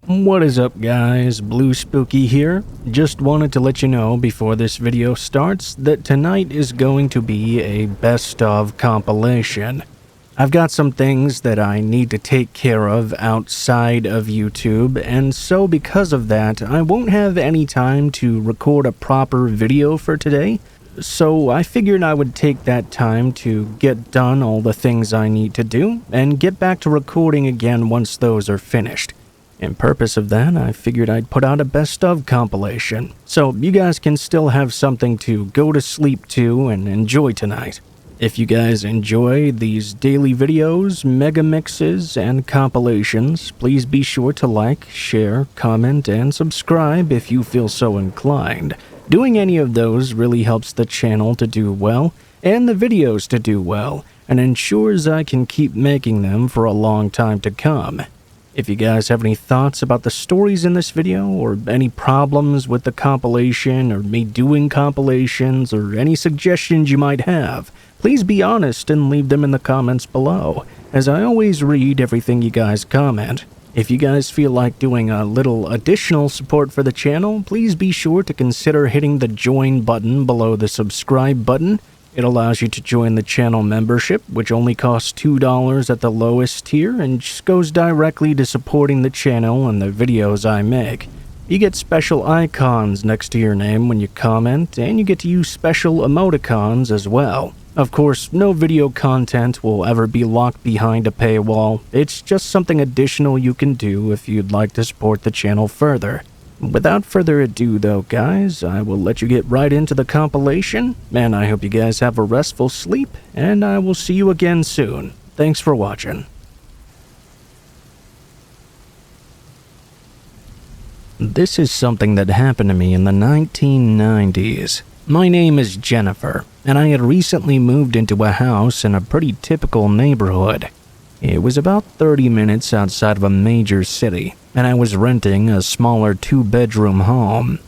What is up guys, Blue Spooky here. Just wanted to let you know before this video starts that tonight is going to be a best of compilation. I've got some things that I need to take care of outside of YouTube, and so because of that, I won't have any time to record a proper video for today. So I figured I would take that time to get done all the things I need to do, and get back to recording again once those are finished. In purpose of that, I figured I'd put out a best of compilation, so you guys can still have something to go to sleep to and enjoy tonight. If you guys enjoy these daily videos, mega mixes, and compilations, please be sure to like, share, comment, and subscribe if you feel so inclined. Doing any of those really helps the channel to do well, and the videos to do well, and ensures I can keep making them for a long time to come. If you guys have any thoughts about the stories in this video, or any problems with the compilation, or me doing compilations, or any suggestions you might have, please be honest and leave them in the comments below, as I always read everything you guys comment. If you guys feel like doing a little additional support for the channel, please be sure to consider hitting the join button below the subscribe button. It allows you to join the channel membership, which only costs $2 at the lowest tier and just goes directly to supporting the channel and the videos I make. You get special icons next to your name when you comment, and you get to use special emoticons as well. Of course, no video content will ever be locked behind a paywall. It's just something additional you can do if you'd like to support the channel further. Without further ado though, guys, I will let you get right into the compilation, and I hope you guys have a restful sleep, and I will see you again soon. Thanks for watching. This is something that happened to me in the 1990s. My name is Jennifer, and I had recently moved into a house in a pretty typical neighborhood. It was about 30 minutes outside of a major city, and I was renting a smaller 2-bedroom home.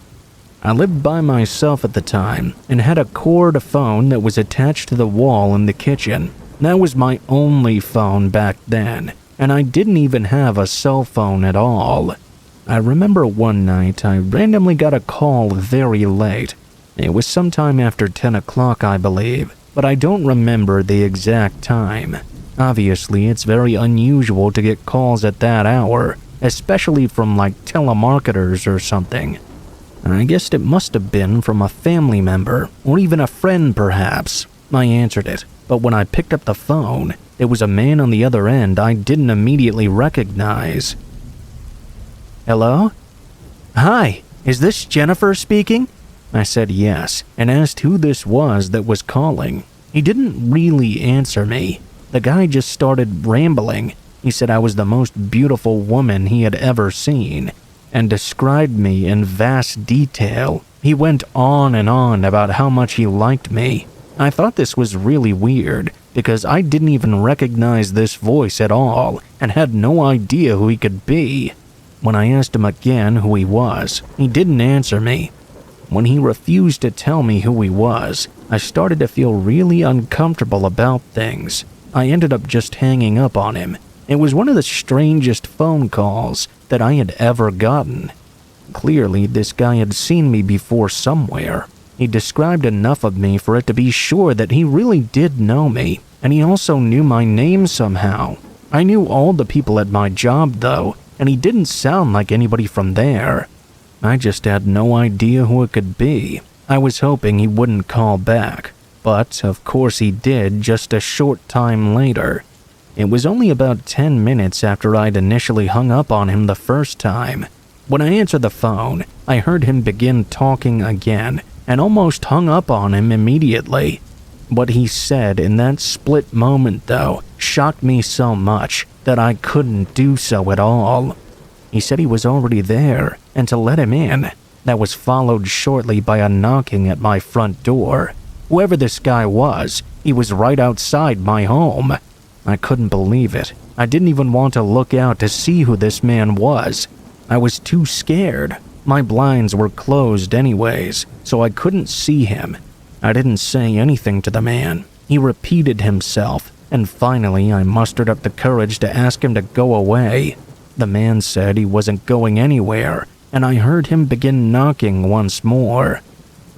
I lived by myself at the time, and had a cord phone that was attached to the wall in the kitchen. That was my only phone back then, and I didn't even have a cell phone at all. I remember one night I randomly got a call very late. It was sometime after 10 o'clock, I believe, but I don't remember the exact time. Obviously, it's very unusual to get calls at that hour, especially from like telemarketers or something. I guessed it must have been from a family member, or even a friend perhaps. I answered it, but when I picked up the phone, there was a man on the other end I didn't immediately recognize. Hello? Hi, is this Jennifer speaking? I said yes, and asked who this was that was calling. He didn't really answer me. The guy just started rambling. He said I was the most beautiful woman he had ever seen, and described me in vast detail. He went on and on about how much he liked me. I thought this was really weird, because I didn't even recognize this voice at all, and had no idea who he could be. When I asked him again who he was, he didn't answer me. When he refused to tell me who he was, I started to feel really uncomfortable about things. I ended up just hanging up on him. It was one of the strangest phone calls that I had ever gotten. Clearly, this guy had seen me before somewhere. He described enough of me for it to be sure that he really did know me, and he also knew my name somehow. I knew all the people at my job, though, and he didn't sound like anybody from there. I just had no idea who it could be. I was hoping he wouldn't call back. But, of course he did just a short time later. It was only about 10 minutes after I'd initially hung up on him the first time. When I answered the phone, I heard him begin talking again, and almost hung up on him immediately. What he said in that split moment, though, shocked me so much that I couldn't do so at all. He said he was already there, and to let him in. That was followed shortly by a knocking at my front door. Whoever this guy was, he was right outside my home. I couldn't believe it. I didn't even want to look out to see who this man was. I was too scared. My blinds were closed anyways, so I couldn't see him. I didn't say anything to the man. He repeated himself, and finally I mustered up the courage to ask him to go away. The man said he wasn't going anywhere, and I heard him begin knocking once more.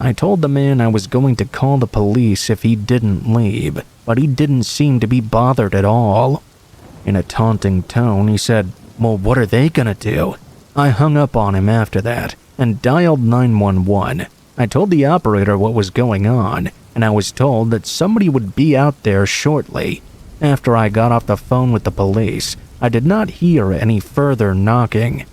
I told the man I was going to call the police if he didn't leave, but he didn't seem to be bothered at all. In a taunting tone, he said, "Well, what are they gonna do?" I hung up on him after that and dialed 911. I told the operator what was going on, and I was told that somebody would be out there shortly. After I got off the phone with the police, I did not hear any further knocking.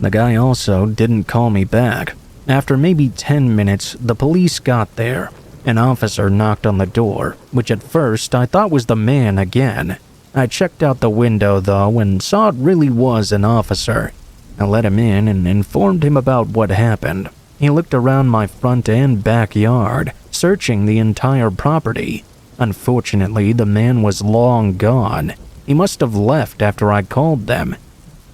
The guy also didn't call me back. After maybe 10 minutes, the police got there. An officer knocked on the door, which at first I thought was the man again. I checked out the window though and saw it really was an officer. I let him in and informed him about what happened. He looked around my front and backyard, searching the entire property. Unfortunately, the man was long gone. He must have left after I called them.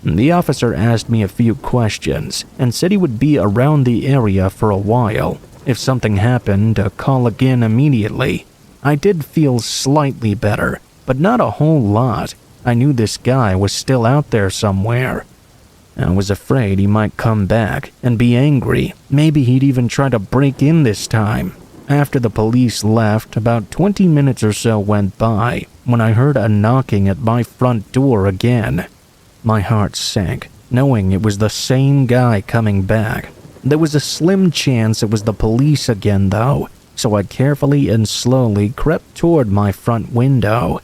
The officer asked me a few questions and said he would be around the area for a while. If something happened, to call again immediately. I did feel slightly better, but not a whole lot. I knew this guy was still out there somewhere. I was afraid he might come back and be angry. Maybe he'd even try to break in this time. After the police left, about 20 minutes or so went by when I heard a knocking at my front door again. My heart sank, knowing it was the same guy coming back. There was a slim chance it was the police again though, so I carefully and slowly crept toward my front window.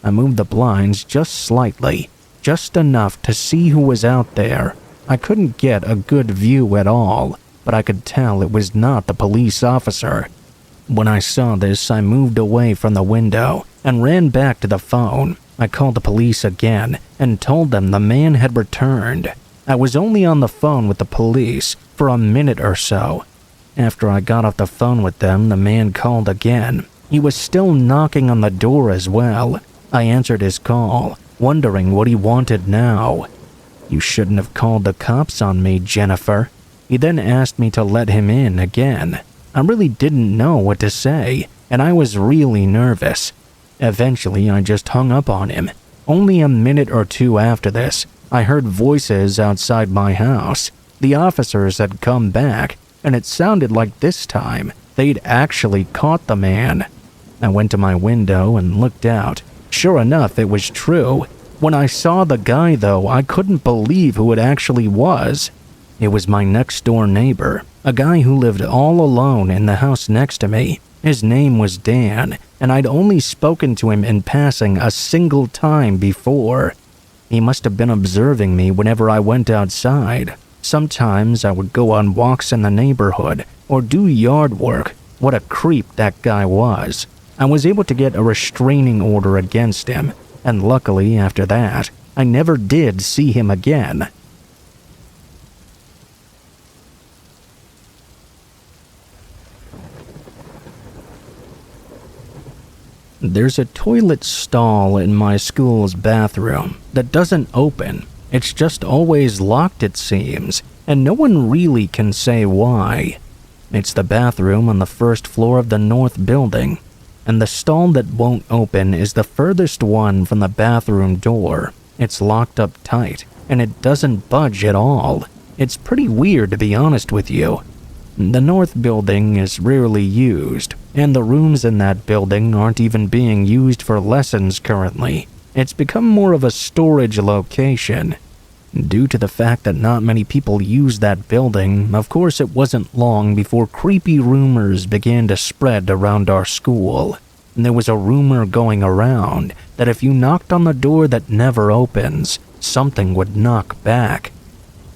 I moved the blinds just slightly, just enough to see who was out there. I couldn't get a good view at all, but I could tell it was not the police officer. When I saw this, I moved away from the window and ran back to the phone. I called the police again and told them the man had returned. I was only on the phone with the police for a minute or so. After I got off the phone with them, the man called again. He was still knocking on the door as well. I answered his call, wondering what he wanted now. "You shouldn't have called the cops on me, Jennifer." He then asked me to let him in again. I really didn't know what to say, and I was really nervous. Eventually, I just hung up on him. Only a minute or two after this, I heard voices outside my house. The officers had come back, and it sounded like this time they'd actually caught the man. I went to my window and looked out. Sure enough, it was true. When I saw the guy, though, I couldn't believe who it actually was. It was my next-door neighbor, a guy who lived all alone in the house next to me. His name was Dan, and I'd only spoken to him in passing a single time before. He must have been observing me whenever I went outside. Sometimes I would go on walks in the neighborhood or do yard work. What a creep that guy was. I was able to get a restraining order against him, and luckily after that, I never did see him again. There's a toilet stall in my school's bathroom that doesn't open. It's just always locked, it seems, and no one really can say why. It's the bathroom on the first floor of the north building, and the stall that won't open is the furthest one from the bathroom door. It's locked up tight, and it doesn't budge at all. It's pretty weird, to be honest with you. The north building is rarely used, and the rooms in that building aren't even being used for lessons currently. It's become more of a storage location. Due to the fact that not many people use that building, of course it wasn't long before creepy rumors began to spread around our school. There was a rumor going around that if you knocked on the door that never opens, something would knock back.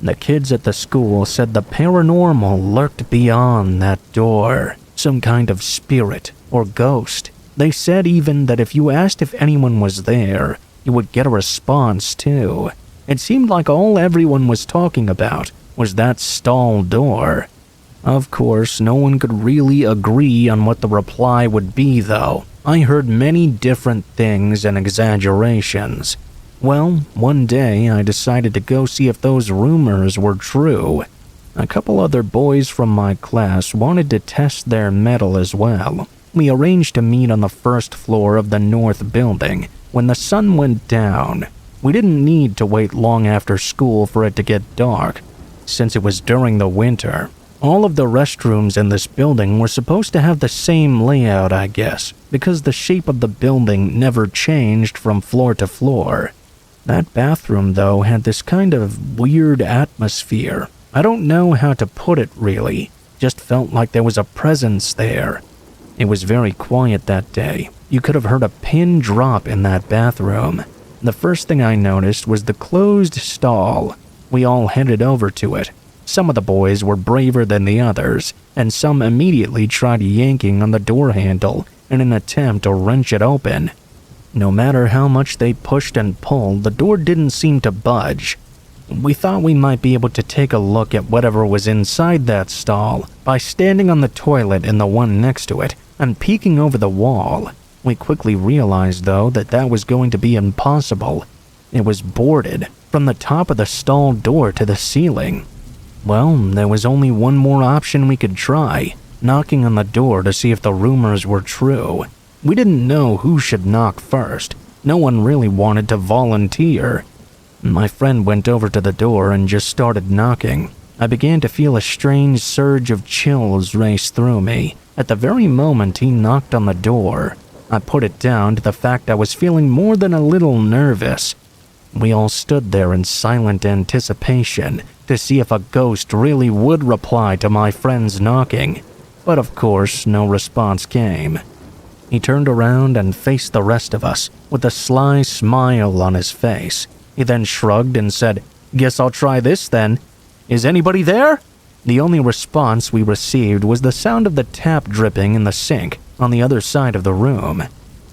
The kids at the school said the paranormal lurked beyond that door, some kind of spirit or ghost. They said even that if you asked if anyone was there, you would get a response too. It seemed like all everyone was talking about was that stall door. Of course, no one could really agree on what the reply would be though. I heard many different things and exaggerations. Well, one day I decided to go see if those rumors were true. A couple other boys from my class wanted to test their mettle as well. We arranged to meet on the first floor of the north building when the sun went down. We didn't need to wait long after school for it to get dark. Since it was during the winter, all of the restrooms in this building were supposed to have the same layout, I guess, because the shape of the building never changed from floor to floor. That bathroom, though, had this kind of weird atmosphere. I don't know how to put it, really. Just felt like there was a presence there. It was very quiet that day. You could have heard a pin drop in that bathroom. The first thing I noticed was the closed stall. We all headed over to it. Some of the boys were braver than the others, and some immediately tried yanking on the door handle in an attempt to wrench it open. No matter how much they pushed and pulled, the door didn't seem to budge. We thought we might be able to take a look at whatever was inside that stall by standing on the toilet in the one next to it and peeking over the wall. We quickly realized, though, that that was going to be impossible. It was boarded from the top of the stall door to the ceiling. Well, there was only one more option we could try, knocking on the door to see if the rumors were true. We didn't know who should knock first. No one really wanted to volunteer. My friend went over to the door and just started knocking. I began to feel a strange surge of chills race through me at the very moment he knocked on the door. I put it down to the fact I was feeling more than a little nervous. We all stood there in silent anticipation to see if a ghost really would reply to my friend's knocking. But of course, no response came. He turned around and faced the rest of us with a sly smile on his face. He then shrugged and said, "Guess I'll try this then. Is anybody there?" The only response we received was the sound of the tap dripping in the sink on the other side of the room.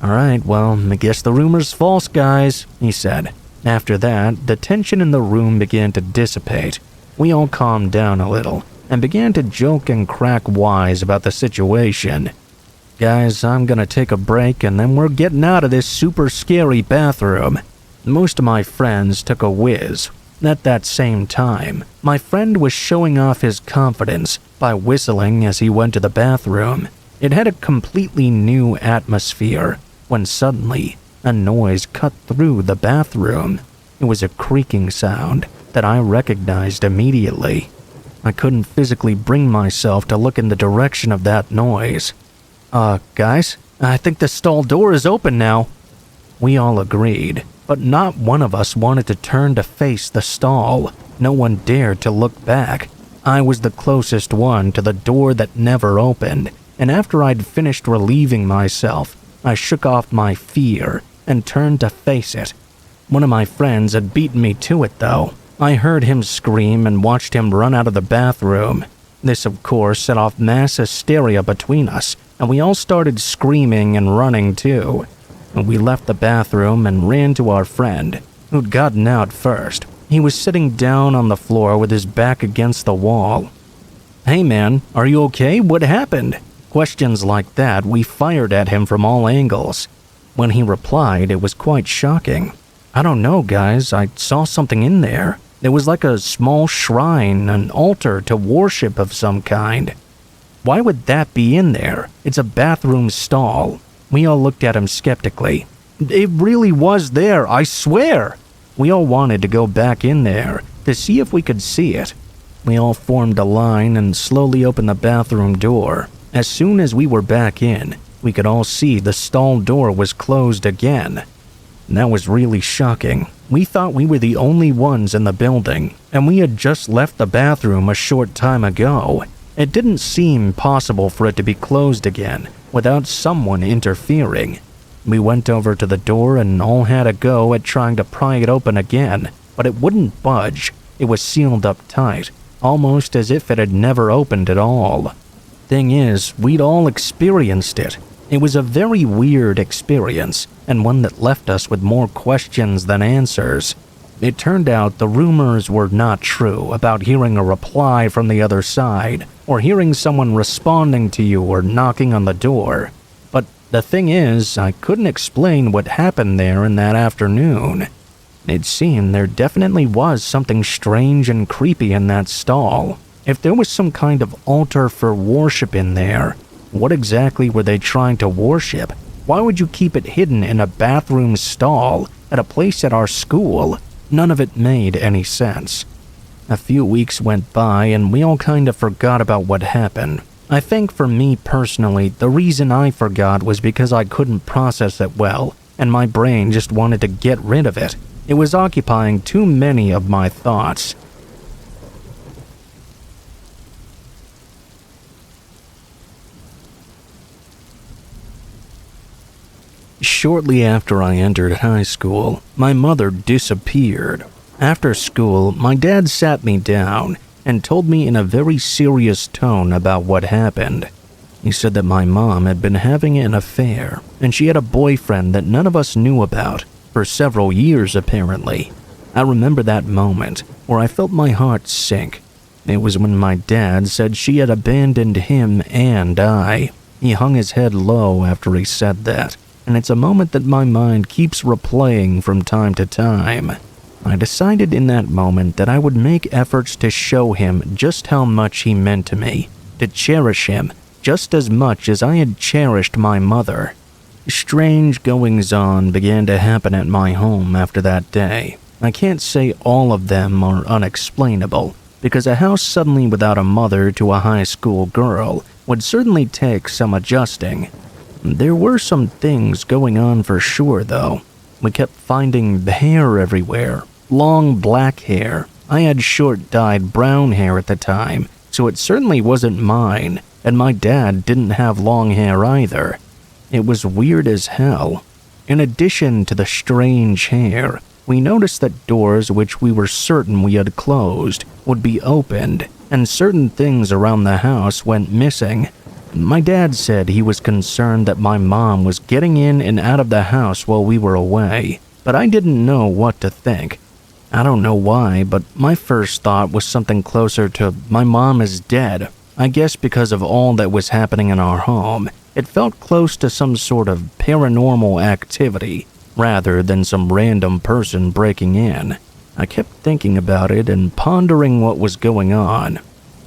"All right, well, I guess the rumor's false, guys," he said. After that, the tension in the room began to dissipate. We all calmed down a little and began to joke and crack wise about the situation. "Guys, I'm gonna take a break and then we're getting out of this super scary bathroom." Most of my friends took a whiz. At that same time, my friend was showing off his confidence by whistling as he went to the bathroom. It had a completely new atmosphere when suddenly a noise cut through the bathroom. It was a creaking sound that I recognized immediately. I couldn't physically bring myself to look in the direction of that noise. Guys, I think the stall door is open now." We all agreed, but not one of us wanted to turn to face the stall. No one dared to look back. I was the closest one to the door that never opened, and after I'd finished relieving myself, I shook off my fear and turned to face it. One of my friends had beaten me to it, though. I heard him scream and watched him run out of the bathroom. This, of course, set off mass hysteria between us, and we all started screaming and running too. We left the bathroom and ran to our friend, who'd gotten out first. He was sitting down on the floor with his back against the wall. "Hey man, are you okay? What happened?" Questions like that we fired at him from all angles. When he replied, it was quite shocking. "I don't know, guys. I saw something in there. It was like a small shrine, an altar to worship of some kind." "Why would that be in there? It's a bathroom stall." We all looked at him skeptically. "It really was there, I swear." We all wanted to go back in there to see if we could see it. We all formed a line and slowly opened the bathroom door. As soon as we were back in, we could all see the stall door was closed again. That was really shocking. We thought we were the only ones in the building, and we had just left the bathroom a short time ago. It didn't seem possible for it to be closed again without someone interfering. We went over to the door and all had a go at trying to pry it open again, but it wouldn't budge. It was sealed up tight, almost as if it had never opened at all. Thing is, we'd all experienced it. It was a very weird experience, and one that left us with more questions than answers. It turned out the rumors were not true about hearing a reply from the other side, or hearing someone responding to you or knocking on the door. But the thing is, I couldn't explain what happened there in that afternoon. It seemed there definitely was something strange and creepy in that stall. If there was some kind of altar for worship in there, what exactly were they trying to worship? Why would you keep it hidden in a bathroom stall at a place at our school. None of it made any sense. A few weeks went by and we all kind of forgot about what happened. I think for me personally, the reason I forgot was because I couldn't process it well, and my brain just wanted to get rid of it. It was occupying too many of my thoughts. Shortly after I entered high school, my mother disappeared. After school, my dad sat me down and told me in a very serious tone about what happened. He said that my mom had been having an affair, and she had a boyfriend that none of us knew about for several years apparently. I remember that moment where I felt my heart sink. It was when my dad said she had abandoned him and I. He hung his head low after he said that, and it's a moment that my mind keeps replaying from time to time. I decided in that moment that I would make efforts to show him just how much he meant to me, to cherish him just as much as I had cherished my mother. Strange goings-on began to happen at my home after that day. I can't say all of them are unexplainable, because a house suddenly without a mother to a high school girl would certainly take some adjusting. There were some things going on for sure, though. We kept finding hair everywhere, long black hair. I had short dyed brown hair at the time, so it certainly wasn't mine, and my dad didn't have long hair either. It was weird as hell. In addition to the strange hair, we noticed that doors which we were certain we had closed would be opened, and certain things around the house went missing. My dad said he was concerned that my mom was getting in and out of the house while we were away, but I didn't know what to think. I don't know why, but my first thought was something closer to my mom is dead. I guess because of all that was happening in our home, it felt close to some sort of paranormal activity, rather than some random person breaking in. I kept thinking about it and pondering what was going on.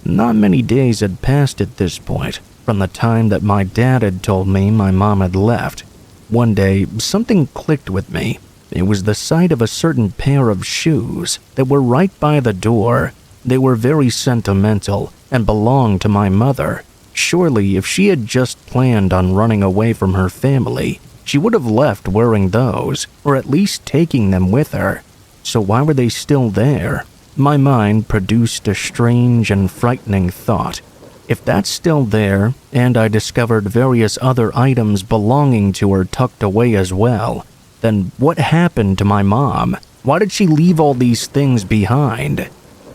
Not many days had passed at this point, from the time that my dad had told me my mom had left. One day, something clicked with me. It was the sight of a certain pair of shoes that were right by the door. They were very sentimental and belonged to my mother. Surely, if she had just planned on running away from her family, she would have left wearing those, or at least taking them with her. So why were they still there? My mind produced a strange and frightening thought. If that's still there, and I discovered various other items belonging to her tucked away as well, then what happened to my mom? Why did she leave all these things behind?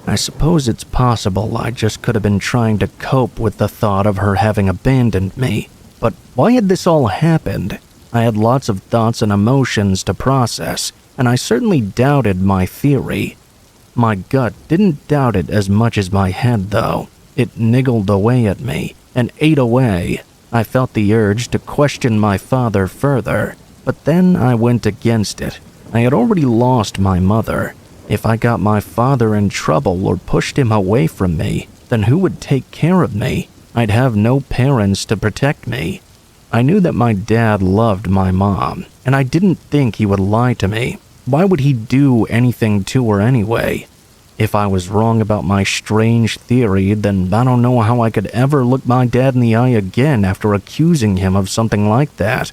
I suppose it's possible I just could have been trying to cope with the thought of her having abandoned me. But why had this all happened? I had lots of thoughts and emotions to process, and I certainly doubted my theory. My gut didn't doubt it as much as my head, though. It niggled away at me and ate away. I felt the urge to question my father further, but then I went against it. I had already lost my mother. If I got my father in trouble or pushed him away from me, then who would take care of me? I'd have no parents to protect me. I knew that my dad loved my mom, and I didn't think he would lie to me. Why would he do anything to her anyway? If I was wrong about my strange theory, then I don't know how I could ever look my dad in the eye again after accusing him of something like that.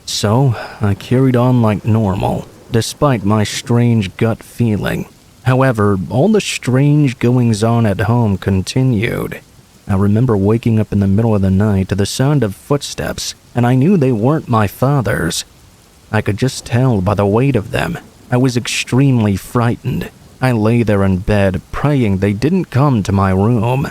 So, I carried on like normal, despite my strange gut feeling. However, all the strange goings-on at home continued. I remember waking up in the middle of the night to the sound of footsteps, and I knew they weren't my father's. I could just tell by the weight of them. I was extremely frightened. I lay there in bed, praying they didn't come to my room.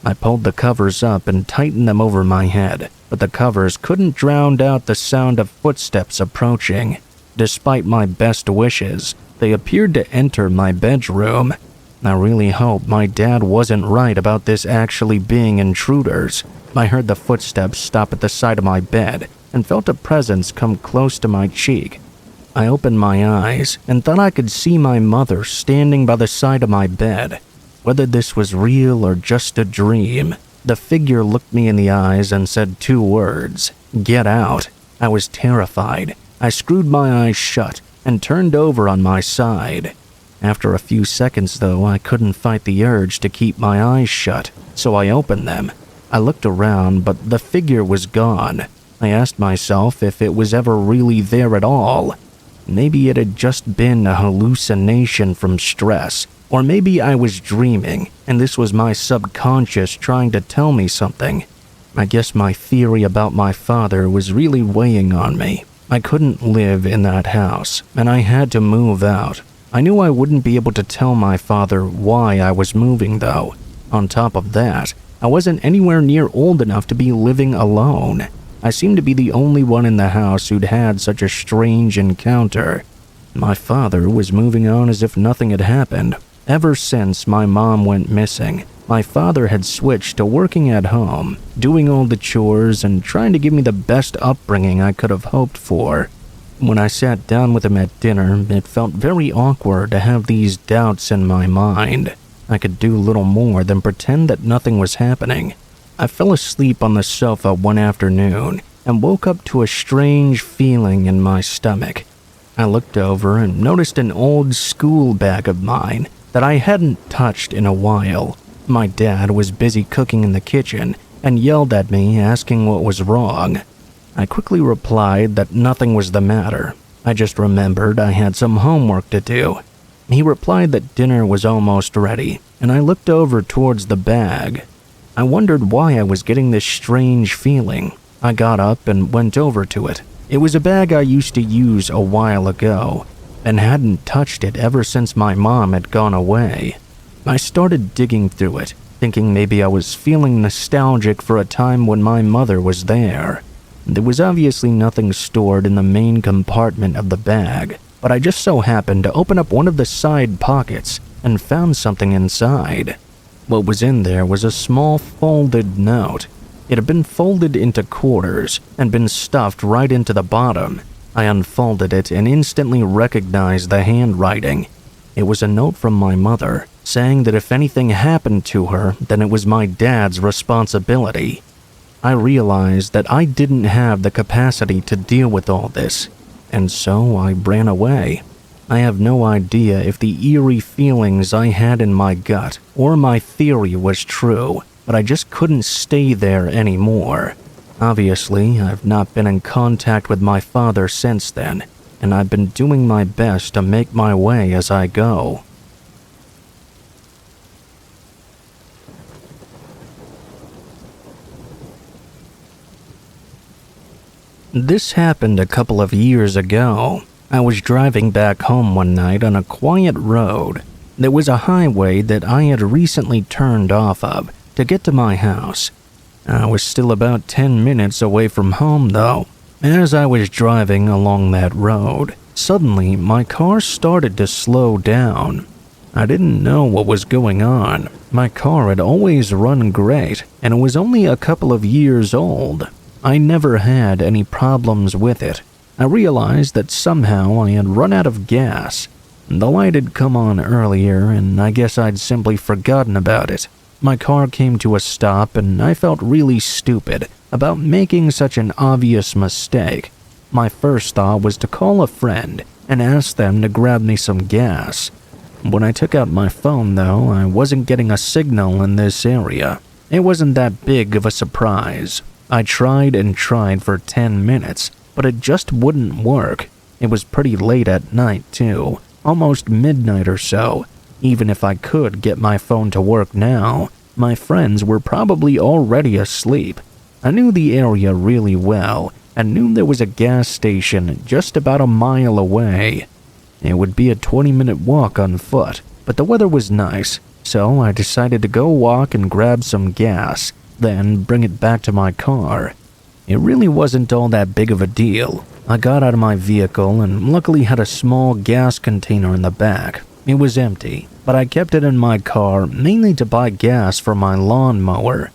I pulled the covers up and tightened them over my head, but the covers couldn't drown out the sound of footsteps approaching. Despite my best wishes, they appeared to enter my bedroom. I really hope my dad wasn't right about this actually being intruders. I heard the footsteps stop at the side of my bed and felt a presence come close to my cheek. I opened my eyes and thought I could see my mother standing by the side of my bed. Whether this was real or just a dream, the figure looked me in the eyes and said 2 words, "Get out." I was terrified. I screwed my eyes shut, and turned over on my side. After a few seconds though, I couldn't fight the urge to keep my eyes shut, so I opened them. I looked around, but the figure was gone. I asked myself if it was ever really there at all. Maybe it had just been a hallucination from stress, or maybe I was dreaming, and this was my subconscious trying to tell me something. I guess my theory about my father was really weighing on me. I couldn't live in that house, and I had to move out. I knew I wouldn't be able to tell my father why I was moving though. On top of that, I wasn't anywhere near old enough to be living alone. I seemed to be the only one in the house who'd had such a strange encounter. My father was moving on as if nothing had happened. Ever since my mom went missing, my father had switched to working at home, doing all the chores and trying to give me the best upbringing I could have hoped for. When I sat down with him at dinner, it felt very awkward to have these doubts in my mind. I could do little more than pretend that nothing was happening. I fell asleep on the sofa one afternoon and woke up to a strange feeling in my stomach. I looked over and noticed an old school bag of mine that I hadn't touched in a while. My dad was busy cooking in the kitchen and yelled at me asking what was wrong. I quickly replied that nothing was the matter. I just remembered I had some homework to do. He replied that dinner was almost ready, and I looked over towards the bag. I wondered why I was getting this strange feeling. I got up and went over to it. It was a bag I used to use a while ago, and hadn't touched it ever since my mom had gone away. I started digging through it, thinking maybe I was feeling nostalgic for a time when my mother was there. There was obviously nothing stored in the main compartment of the bag, but I just so happened to open up one of the side pockets and found something inside. What was in there was a small folded note. It had been folded into quarters and been stuffed right into the bottom. I unfolded it and instantly recognized the handwriting. It was a note from my mother, saying that if anything happened to her, then it was my dad's responsibility. I realized that I didn't have the capacity to deal with all this, and so I ran away. I have no idea if the eerie feelings I had in my gut or my theory was true, but I just couldn't stay there anymore. Obviously, I've not been in contact with my father since then, and I've been doing my best to make my way as I go. This happened a couple of years ago. I was driving back home one night on a quiet road. There was a highway that I had recently turned off of to get to my house. I was still about 10 minutes away from home though. As I was driving along that road, suddenly my car started to slow down. I didn't know what was going on. My car had always run great, and it was only a couple of years old. I never had any problems with it. I realized that somehow I had run out of gas. The light had come on earlier, and I guess I'd simply forgotten about it. My car came to a stop, and I felt really stupid about making such an obvious mistake. My first thought was to call a friend and ask them to grab me some gas. When I took out my phone, though, I wasn't getting a signal in this area. It wasn't that big of a surprise. I tried and tried for 10 minutes, but it just wouldn't work. It was pretty late at night, too, almost midnight or so. Even if I could get my phone to work now, my friends were probably already asleep. I knew the area really well and knew there was a gas station just about a mile away. It would be a 20-minute walk on foot, but the weather was nice, so I decided to go walk and grab some gas, then bring it back to my car. It really wasn't all that big of a deal. I got out of my vehicle and luckily had a small gas container in the back. It was empty, but I kept it in my car mainly to buy gas for my lawnmower.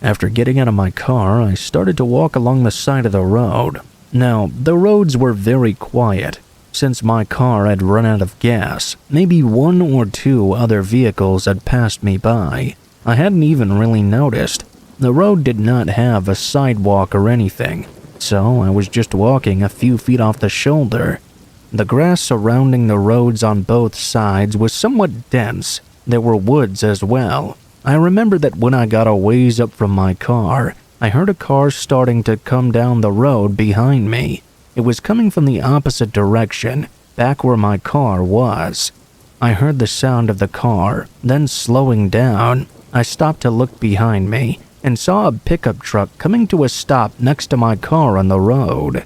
After getting out of my car, I started to walk along the side of the road. Now, the roads were very quiet. Since my car had run out of gas, maybe one or two other vehicles had passed me by. I hadn't even really noticed. The road did not have a sidewalk or anything, so I was just walking a few feet off the shoulder. The grass surrounding the roads on both sides was somewhat dense. There were woods as well. I remember that when I got a ways up from my car, I heard a car starting to come down the road behind me. It was coming from the opposite direction, back where my car was. I heard the sound of the car, then slowing down. I stopped to look behind me and saw a pickup truck coming to a stop next to my car on the road.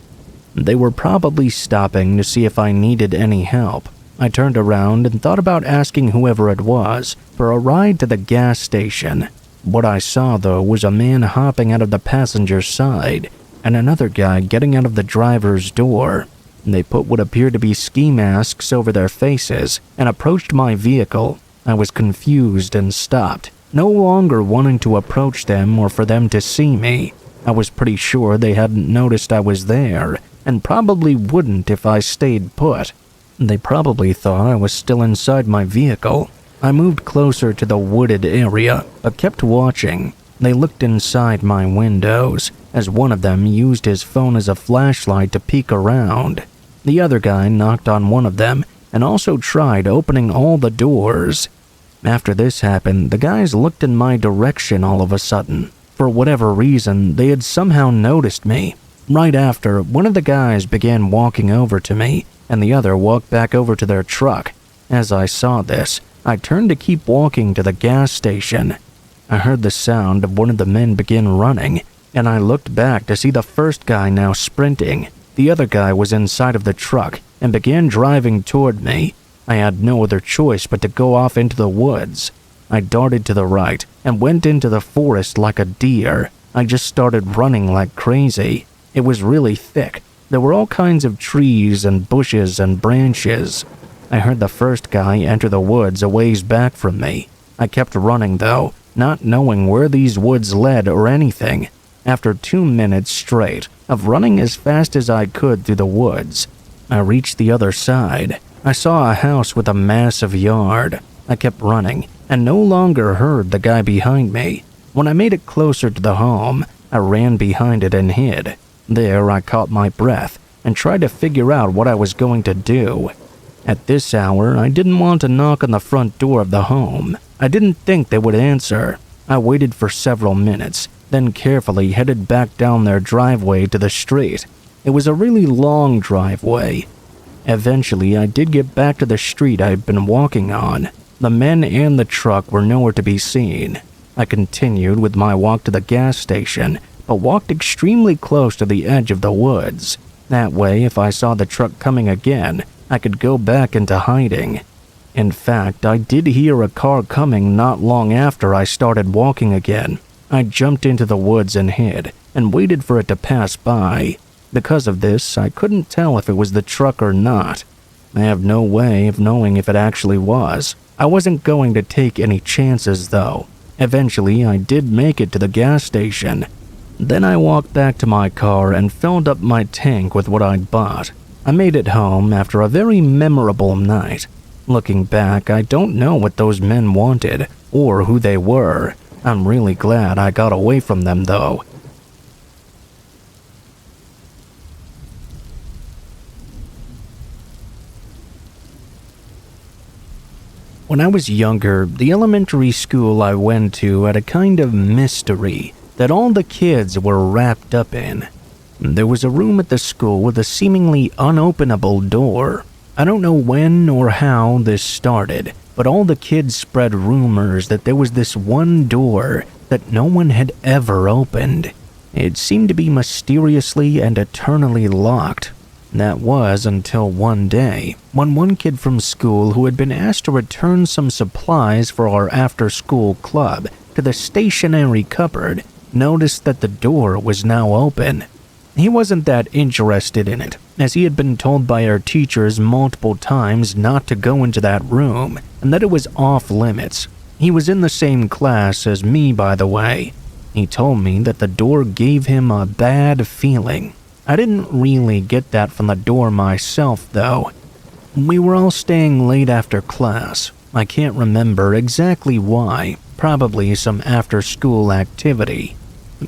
They were probably stopping to see if I needed any help. I turned around and thought about asking whoever it was for a ride to the gas station. What I saw, though, was a man hopping out of the passenger side and another guy getting out of the driver's door. They put what appeared to be ski masks over their faces and approached my vehicle. I was confused and stopped, no longer wanting to approach them or for them to see me. I was pretty sure they hadn't noticed I was there and probably wouldn't if I stayed put. They probably thought I was still inside my vehicle. I moved closer to the wooded area, but kept watching. They looked inside my windows, as one of them used his phone as a flashlight to peek around. The other guy knocked on one of them and also tried opening all the doors. After this happened, the guys looked in my direction all of a sudden. For whatever reason, they had somehow noticed me. Right after, one of the guys began walking over to me, and the other walked back over to their truck. As I saw this, I turned to keep walking to the gas station. I heard the sound of one of the men begin running, and I looked back to see the first guy now sprinting. The other guy was inside of the truck and began driving toward me. I had no other choice but to go off into the woods. I darted to the right and went into the forest like a deer. I just started running like crazy. It was really thick. There were all kinds of trees and bushes and branches. I heard the first guy enter the woods a ways back from me. I kept running though, not knowing where these woods led or anything. After 2 minutes straight of running as fast as I could through the woods, I reached the other side. I saw a house with a massive yard. I kept running and no longer heard the guy behind me. When I made it closer to the home, I ran behind it and hid. There I caught my breath and tried to figure out what I was going to do. At this hour, I didn't want to knock on the front door of the home. I didn't think they would answer. I waited for several minutes, then carefully headed back down their driveway to the street. It was a really long driveway. Eventually, I did get back to the street I'd been walking on. The men and the truck were nowhere to be seen. I continued with my walk to the gas station, but walked extremely close to the edge of the woods. That way, if I saw the truck coming again, I could go back into hiding. In fact, I did hear a car coming not long after I started walking again. I jumped into the woods and hid, and waited for it to pass by. Because of this, I couldn't tell if it was the truck or not. I have no way of knowing if it actually was. I wasn't going to take any chances though. Eventually, I did make it to the gas station. Then I walked back to my car and filled up my tank with what I'd bought. I made it home after a very memorable night. Looking back, I don't know what those men wanted or who they were. I'm really glad I got away from them though. When I was younger, the elementary school I went to had a kind of mystery that all the kids were wrapped up in. There was a room at the school with a seemingly unopenable door. I don't know when or how this started, but all the kids spread rumors that there was this one door that no one had ever opened. It seemed to be mysteriously and eternally locked. That was until one day, when one kid from school who had been asked to return some supplies for our after-school club to the stationery cupboard noticed that the door was now open. He wasn't that interested in it, as he had been told by our teachers multiple times not to go into that room and that it was off limits. He was in the same class as me, by the way. He told me that the door gave him a bad feeling. I didn't really get that from the door myself, though. We were all staying late after class. I can't remember exactly why, probably some after-school activity.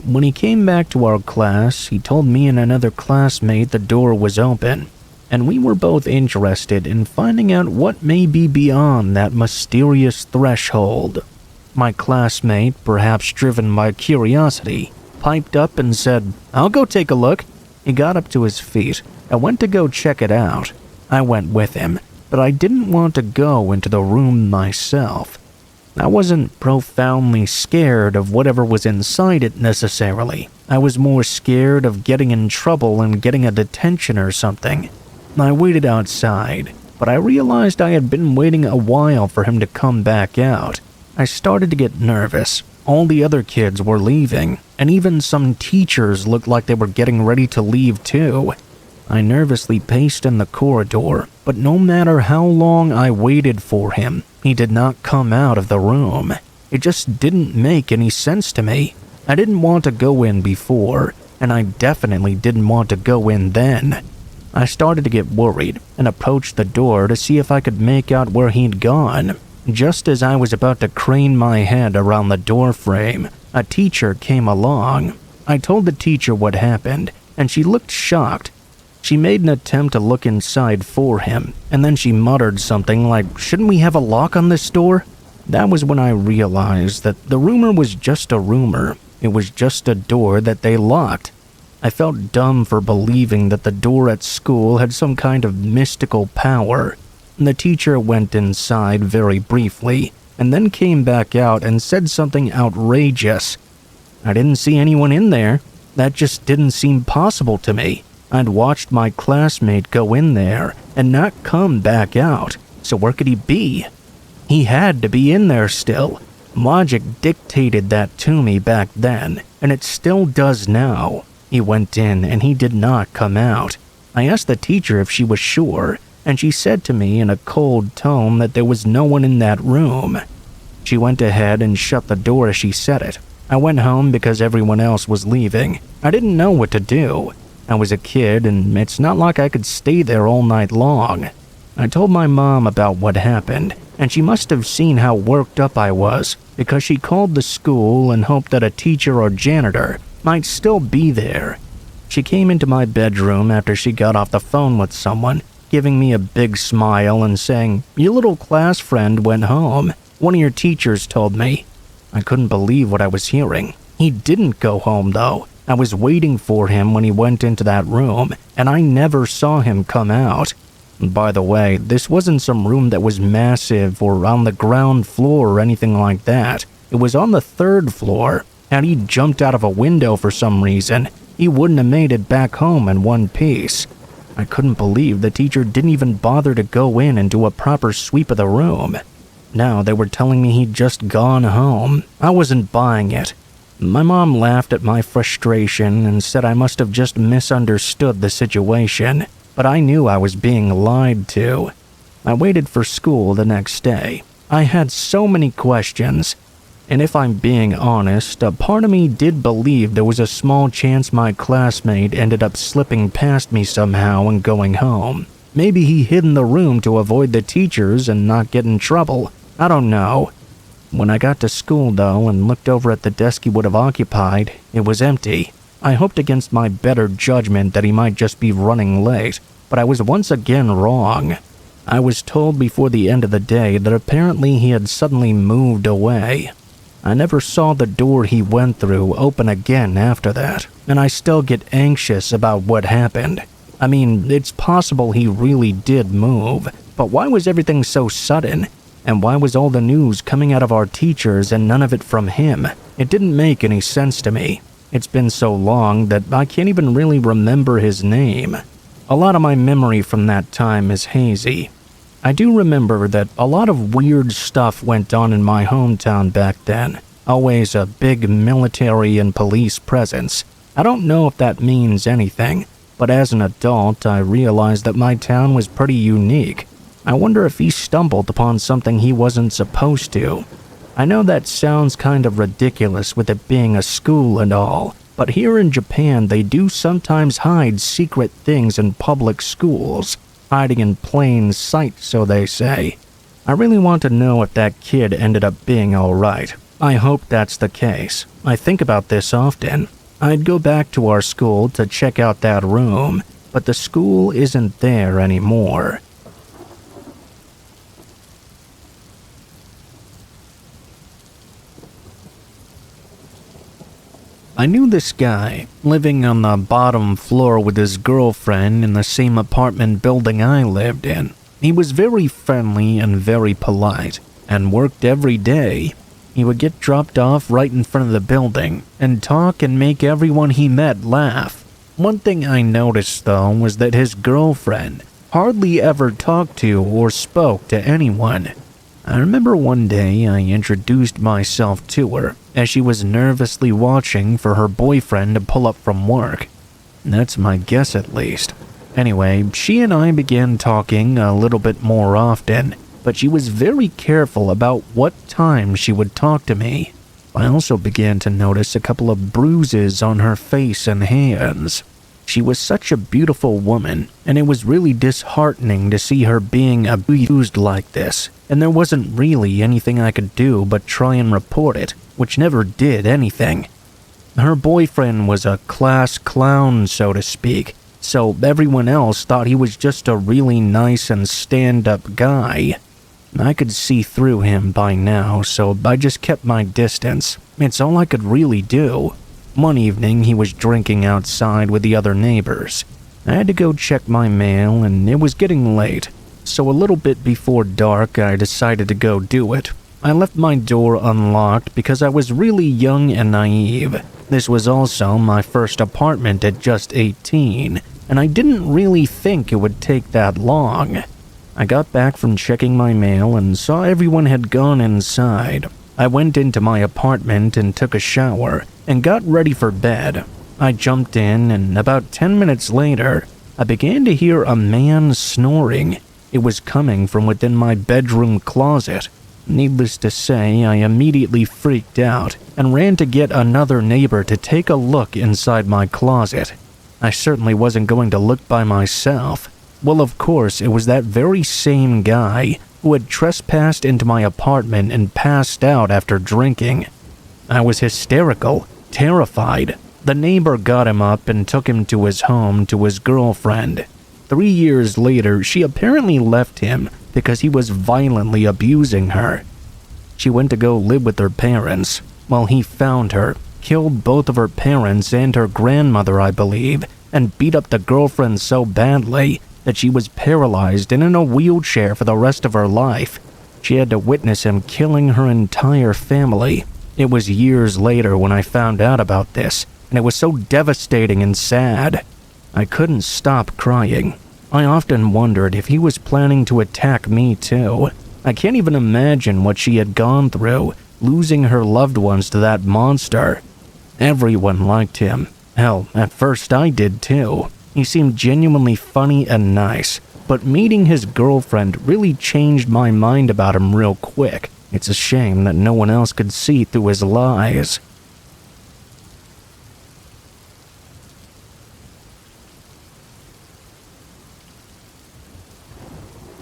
When he came back to our class, he told me and another classmate the door was open. and we were both interested in finding out what may be beyond that mysterious threshold. My classmate, perhaps driven by curiosity, piped up and said, "I'll go take a look." He got up to his feet and went to go check it out. I went with him, but I didn't want to go into the room myself. I wasn't profoundly scared of whatever was inside it necessarily. I was more scared of getting in trouble and getting a detention or something. I waited outside, but I realized I had been waiting a while for him to come back out. I started to get nervous. All the other kids were leaving, and even some teachers looked like they were getting ready to leave too. I nervously paced in the corridor, but no matter how long I waited for him, he did not come out of the room. It just didn't make any sense to me. I didn't want to go in before, and I definitely didn't want to go in then. I started to get worried and approached the door to see if I could make out where he'd gone. Just as I was about to crane my head around the door frame, a teacher came along. I told the teacher what happened, and she looked shocked. She made an attempt to look inside for him, and then she muttered something like, "Shouldn't we have a lock on this door?" That was when I realized that the rumor was just a rumor. It was just a door that they locked. I felt dumb for believing that the door at school had some kind of mystical power. The teacher went inside very briefly, and then came back out and said something outrageous. I didn't see anyone in there. That just didn't seem possible to me. I'd watched my classmate go in there and not come back out, so where could he be? He had to be in there still. Logic dictated that to me back then, and it still does now. He went in and he did not come out. I asked the teacher if she was sure, and she said to me in a cold tone that there was no one in that room. She went ahead and shut the door as she said it. I went home because everyone else was leaving. I didn't know what to do. I was a kid, and it's not like I could stay there all night long. I told my mom about what happened, and she must have seen how worked up I was, because she called the school and hoped that a teacher or janitor might still be there. She came into my bedroom after she got off the phone with someone, giving me a big smile and saying, "Your little class friend went home. One of your teachers told me." I couldn't believe what I was hearing. He didn't go home, though. I was waiting for him when he went into that room, and I never saw him come out. By the way, this wasn't some room that was massive or on the ground floor or anything like that. It was on the 3rd floor. Had he jumped out of a window for some reason, he wouldn't have made it back home in one piece. I couldn't believe the teacher didn't even bother to go in and do a proper sweep of the room. Now they were telling me he'd just gone home. I wasn't buying it. My mom laughed at my frustration and said I must have just misunderstood the situation, but I knew I was being lied to. I waited for school the next day. I had so many questions, and if I'm being honest, a part of me did believe there was a small chance my classmate ended up slipping past me somehow and going home. Maybe he hid in the room to avoid the teachers and not get in trouble. I don't know. When I got to school, though, and looked over at the desk he would have occupied, it was empty. I hoped against my better judgment that he might just be running late, but I was once again wrong. I was told before the end of the day that apparently he had suddenly moved away. I never saw the door he went through open again after that, and I still get anxious about what happened. I mean, it's possible he really did move, but why was everything so sudden? And why was all the news coming out of our teachers and none of it from him? It didn't make any sense to me. It's been so long that I can't even really remember his name. A lot of my memory from that time is hazy. I do remember that a lot of weird stuff went on in my hometown back then. Always a big military and police presence. I don't know if that means anything, but as an adult, I realized that my town was pretty unique. I wonder if he stumbled upon something he wasn't supposed to. I know that sounds kind of ridiculous with it being a school and all, but here in Japan they do sometimes hide secret things in public schools. Hiding in plain sight, so they say. I really want to know if that kid ended up being alright. I hope that's the case. I think about this often. I'd go back to our school to check out that room, but the school isn't there anymore. I knew this guy, living on the bottom floor with his girlfriend in the same apartment building I lived in. He was very friendly and very polite, and worked every day. He would get dropped off right in front of the building, and talk and make everyone he met laugh. One thing I noticed, though, was that his girlfriend hardly ever talked to or spoke to anyone. I remember one day I introduced myself to her, as she was nervously watching for her boyfriend to pull up from work. That's my guess, at least. Anyway, she and I began talking a little bit more often, but she was very careful about what time she would talk to me. I also began to notice a couple of bruises on her face and hands. She was such a beautiful woman, and it was really disheartening to see her being abused like this, and there wasn't really anything I could do but try and report it, which never did anything. Her boyfriend was a class clown, so to speak, so everyone else thought he was just a really nice and stand-up guy. I could see through him by now, so I just kept my distance. It's all I could really do. One evening, he was drinking outside with the other neighbors. I had to go check my mail, and it was getting late, so a little bit before dark, I decided to go do it. I left my door unlocked because I was really young and naive. This was also my first apartment at just 18, and I didn't really think it would take that long. I got back from checking my mail and saw everyone had gone inside. I went into my apartment and took a shower and got ready for bed. I jumped in, and about 10 minutes later, I began to hear a man snoring. It was coming from within my bedroom closet. Needless to say, I immediately freaked out and ran to get another neighbor to take a look inside my closet. I certainly wasn't going to look by myself. Well, of course, it was that very same guy who had trespassed into my apartment and passed out after drinking. I was hysterical, terrified. The neighbor got him up and took him to his home to his girlfriend. 3 years later, she apparently left him because he was violently abusing her. She went to go live with her parents. Well, he found her, killed both of her parents and her grandmother, I believe, and beat up the girlfriend so badly that she was paralyzed and in a wheelchair for the rest of her life. She had to witness him killing her entire family. It was years later when I found out about this, and it was so devastating and sad. I couldn't stop crying. I often wondered if he was planning to attack me too. I can't even imagine what she had gone through, losing her loved ones to that monster. Everyone liked him. Hell, at first I did too. He seemed genuinely funny and nice, but meeting his girlfriend really changed my mind about him real quick. It's a shame that no one else could see through his lies.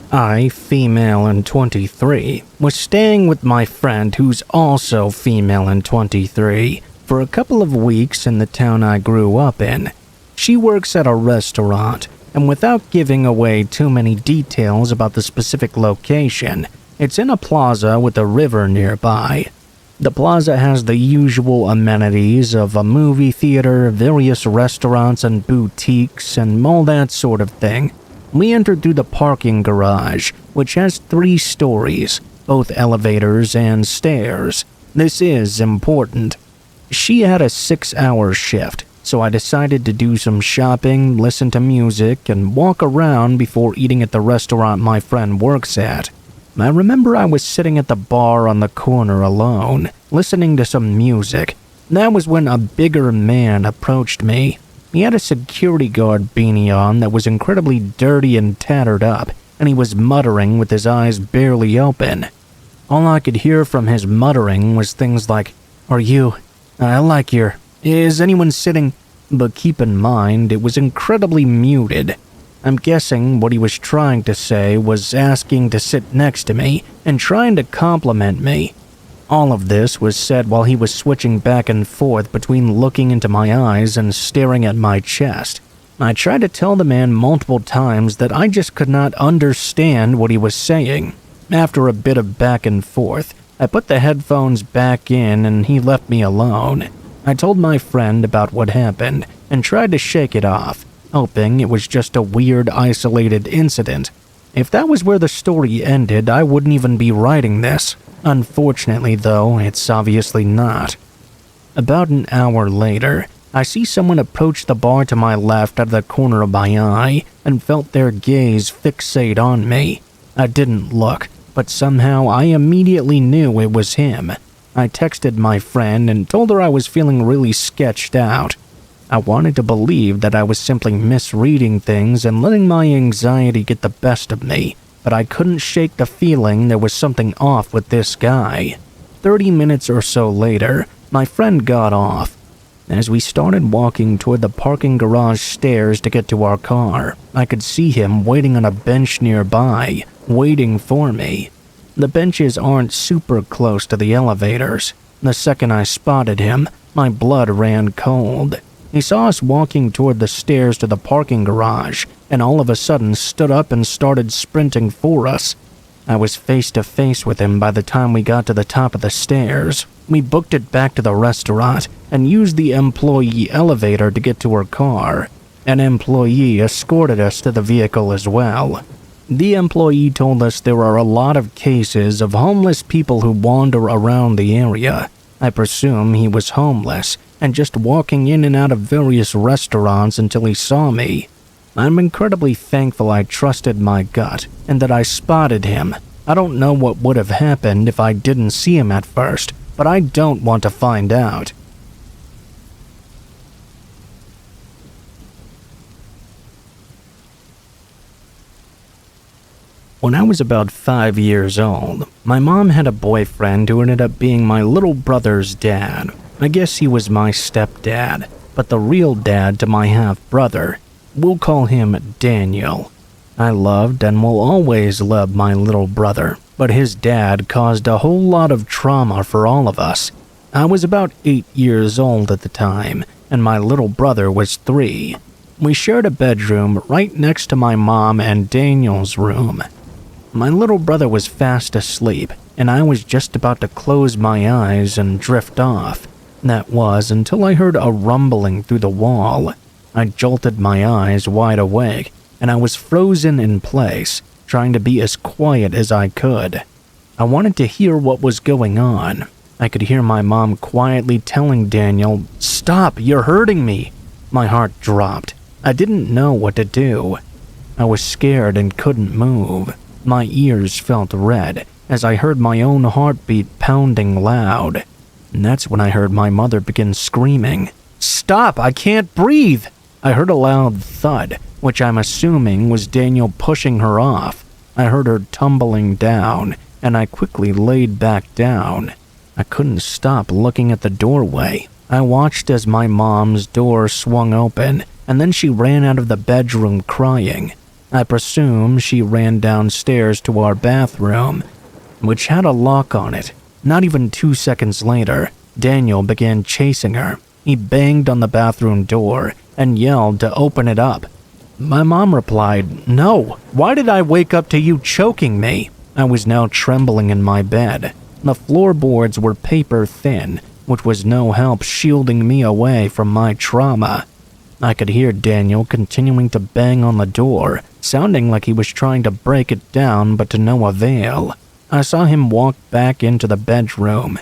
I, female and 23, was staying with my friend who's also female and 23 for a couple of weeks in the town I grew up in. She works at a restaurant, and without giving away too many details about the specific location, it's in a plaza with a river nearby. The plaza has the usual amenities of a movie theater, various restaurants and boutiques, and all that sort of thing. We entered through the parking garage, which has 3 stories, both elevators and stairs. This is important. She had a 6-hour shift, so I decided to do some shopping, listen to music, and walk around before eating at the restaurant my friend works at. I remember I was sitting at the bar on the corner alone, listening to some music. That was when a bigger man approached me. He had a security guard beanie on that was incredibly dirty and tattered up, and he was muttering with his eyes barely open. All I could hear from his muttering was things like, "Are you? I like your... Is anyone sitting?" But keep in mind, it was incredibly muted. I'm guessing what he was trying to say was asking to sit next to me and trying to compliment me. All of this was said while he was switching back and forth between looking into my eyes and staring at my chest. I tried to tell the man multiple times that I just could not understand what he was saying. After a bit of back and forth, I put the headphones back in and he left me alone. I told my friend about what happened and tried to shake it off, hoping it was just a weird, isolated incident. If that was where the story ended, I wouldn't even be writing this. Unfortunately, though, it's obviously not. About an hour later, I see someone approach the bar to my left out of the corner of my eye and felt their gaze fixate on me. I didn't look, but somehow I immediately knew it was him. I texted my friend and told her I was feeling really sketched out. I wanted to believe that I was simply misreading things and letting my anxiety get the best of me, but I couldn't shake the feeling there was something off with this guy. 30 minutes or so later, my friend got off. As we started walking toward the parking garage stairs to get to our car, I could see him waiting on a bench nearby, waiting for me. The benches aren't super close to the elevators. The second I spotted him, my blood ran cold. He saw us walking toward the stairs to the parking garage, and all of a sudden stood up and started sprinting for us. I was face to face with him by the time we got to the top of the stairs. We booked it back to the restaurant and used the employee elevator to get to her car. An employee escorted us to the vehicle as well. The employee told us there are a lot of cases of homeless people who wander around the area. I presume he was homeless and just walking in and out of various restaurants until he saw me. I'm incredibly thankful I trusted my gut and that I spotted him. I don't know what would have happened if I didn't see him at first, but I don't want to find out. When I was about 5 years old, my mom had a boyfriend who ended up being my little brother's dad. I guess he was my stepdad, but the real dad to my half-brother. We'll call him Daniel. I loved and will always love my little brother, but his dad caused a whole lot of trauma for all of us. I was about 8 years old at the time, and my little brother was 3. We shared a bedroom right next to my mom and Daniel's room. My little brother was fast asleep, and I was just about to close my eyes and drift off. That was until I heard a rumbling through the wall. I jolted my eyes wide awake, and I was frozen in place, trying to be as quiet as I could. I wanted to hear what was going on. I could hear my mom quietly telling Daniel, "Stop, you're hurting me." My heart dropped. I didn't know what to do. I was scared and couldn't move. My ears felt red as I heard my own heartbeat pounding loud. And that's when I heard my mother begin screaming, "Stop, I can't breathe!" I heard a loud thud, which I'm assuming was Daniel pushing her off. I heard her tumbling down, and I quickly laid back down. I couldn't stop looking at the doorway. I watched as my mom's door swung open, and then she ran out of the bedroom crying. I presume she ran downstairs to our bathroom, which had a lock on it. Not even 2 seconds later, Daniel began chasing her. He banged on the bathroom door and yelled to open it up. My mom replied, "No, why did I wake up to you choking me?" I was now trembling in my bed. The floorboards were paper thin, which was no help shielding me away from my trauma. I could hear Daniel continuing to bang on the door, sounding like he was trying to break it down, but to no avail. I saw him walk back into the bedroom.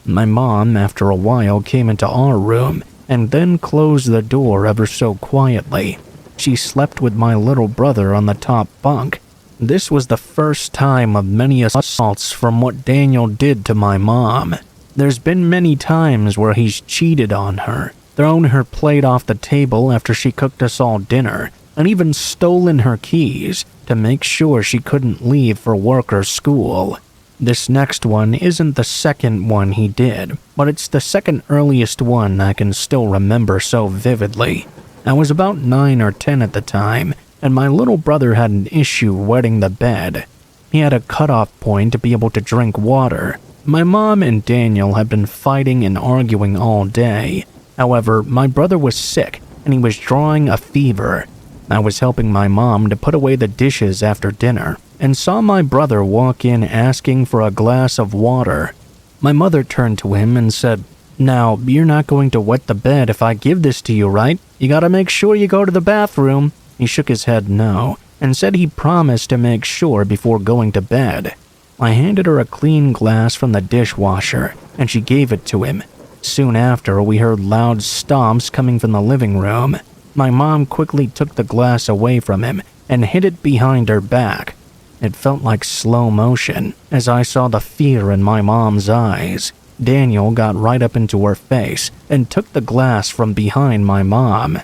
My mom, after a while, came into our room and then closed the door ever so quietly. She slept with my little brother on the top bunk. This was the first time of many assaults from what Daniel did to my mom. There's been many times where he's cheated on her, thrown her plate off the table after she cooked us all dinner, and even stolen her keys to make sure she couldn't leave for work or school. This next one isn't the second one he did, but it's the second earliest one I can still remember so vividly. I was about 9 or 10 at the time, and my little brother had an issue wetting the bed. He had a cutoff point to be able to drink water. My mom and Daniel had been fighting and arguing all day. However, my brother was sick, and he was drawing a fever. I was helping my mom to put away the dishes after dinner and saw my brother walk in asking for a glass of water. My mother turned to him and said, "Now, you're not going to wet the bed if I give this to you, right? You gotta make sure you go to the bathroom." He shook his head no and said he promised to make sure before going to bed. I handed her a clean glass from the dishwasher and she gave it to him. Soon after, we heard loud stomps coming from the living room. My mom quickly took the glass away from him and hid it behind her back. It felt like slow motion as I saw the fear in my mom's eyes. Daniel got right up into her face and took the glass from behind my mom.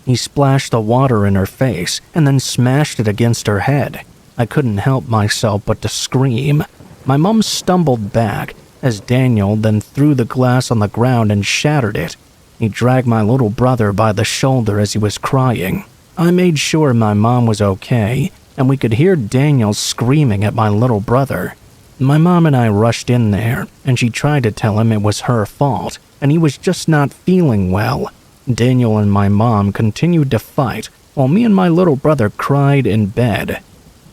He splashed the water in her face and then smashed it against her head. I couldn't help myself but to scream. My mom stumbled back as Daniel then threw the glass on the ground and shattered it. He dragged my little brother by the shoulder as he was crying. I made sure my mom was okay, and we could hear Daniel screaming at my little brother. My mom and I rushed in there, and she tried to tell him it was her fault, and he was just not feeling well. Daniel and my mom continued to fight, while me and my little brother cried in bed.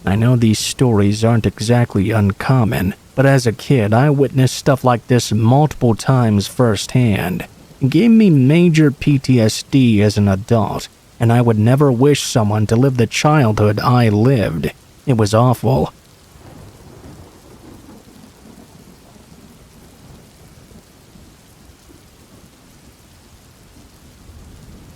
I know these stories aren't exactly uncommon, but as a kid, I witnessed stuff like this multiple times firsthand. It gave me major PTSD as an adult, and I would never wish someone to live the childhood I lived. It was awful.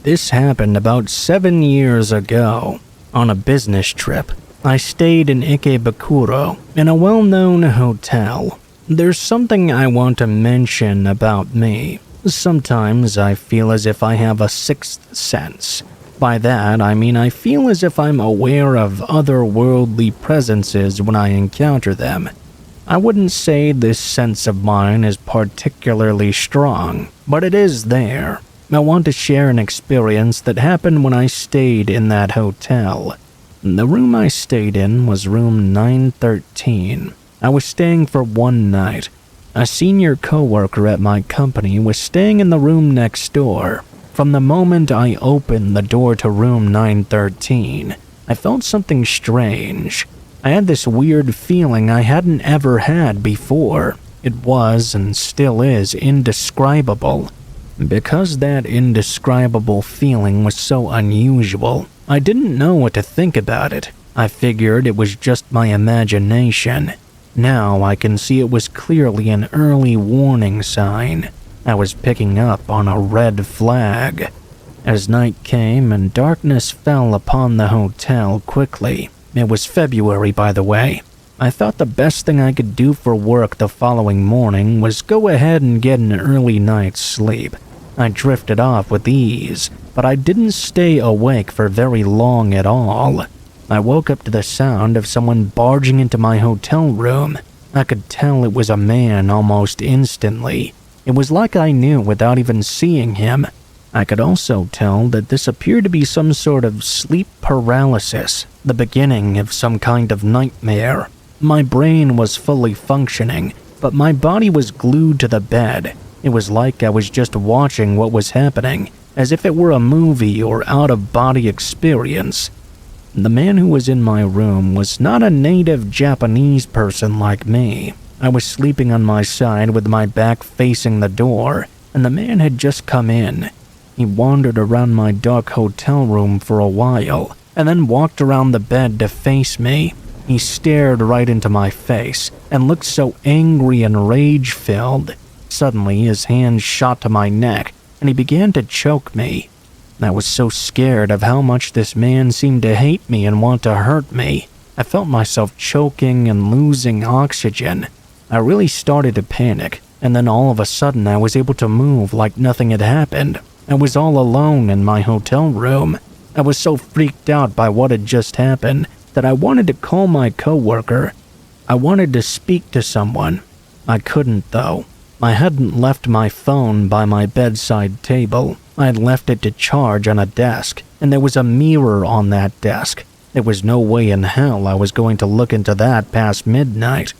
This happened about 7 years ago. On a business trip, I stayed in Ikebukuro in a well-known hotel. There's something I want to mention about me. Sometimes I feel as if I have a sixth sense. By that, I mean I feel as if I'm aware of otherworldly presences when I encounter them. I wouldn't say this sense of mine is particularly strong, but it is there. I want to share an experience that happened when I stayed in that hotel. The room I stayed in was room 913. I was staying for one night. A senior coworker at my company was staying in the room next door. From the moment I opened the door to room 913, I felt something strange. I had this weird feeling I hadn't ever had before. It was, and still is, indescribable. Because that indescribable feeling was so unusual, I didn't know what to think about it. I figured it was just my imagination. Now I can see it was clearly an early warning sign. I was picking up on a red flag. As night came and darkness fell upon the hotel quickly. It was February, by the way. I thought the best thing I could do for work the following morning was go ahead and get an early night's sleep. I drifted off with ease, but I didn't stay awake for very long at all. I woke up to the sound of someone barging into my hotel room. I could tell it was a man almost instantly. It was like I knew without even seeing him. I could also tell that this appeared to be some sort of sleep paralysis, the beginning of some kind of nightmare. My brain was fully functioning, but my body was glued to the bed. It was like I was just watching what was happening, as if it were a movie or out-of-body experience. The man who was in my room was not a native Japanese person like me. I was sleeping on my side with my back facing the door, and the man had just come in. He wandered around my dark hotel room for a while, and then walked around the bed to face me. He stared right into my face, and looked so angry and rage-filled. Suddenly, his hand shot to my neck, and he began to choke me. I was so scared of how much this man seemed to hate me and want to hurt me. I felt myself choking and losing oxygen. I really started to panic, and then all of a sudden I was able to move like nothing had happened. I was all alone in my hotel room. I was so freaked out by what had just happened that I wanted to call my coworker. I wanted to speak to someone. I couldn't though. I hadn't left my phone by my bedside table. I had left it to charge on a desk, and there was a mirror on that desk. There was no way in hell I was going to look into that past midnight.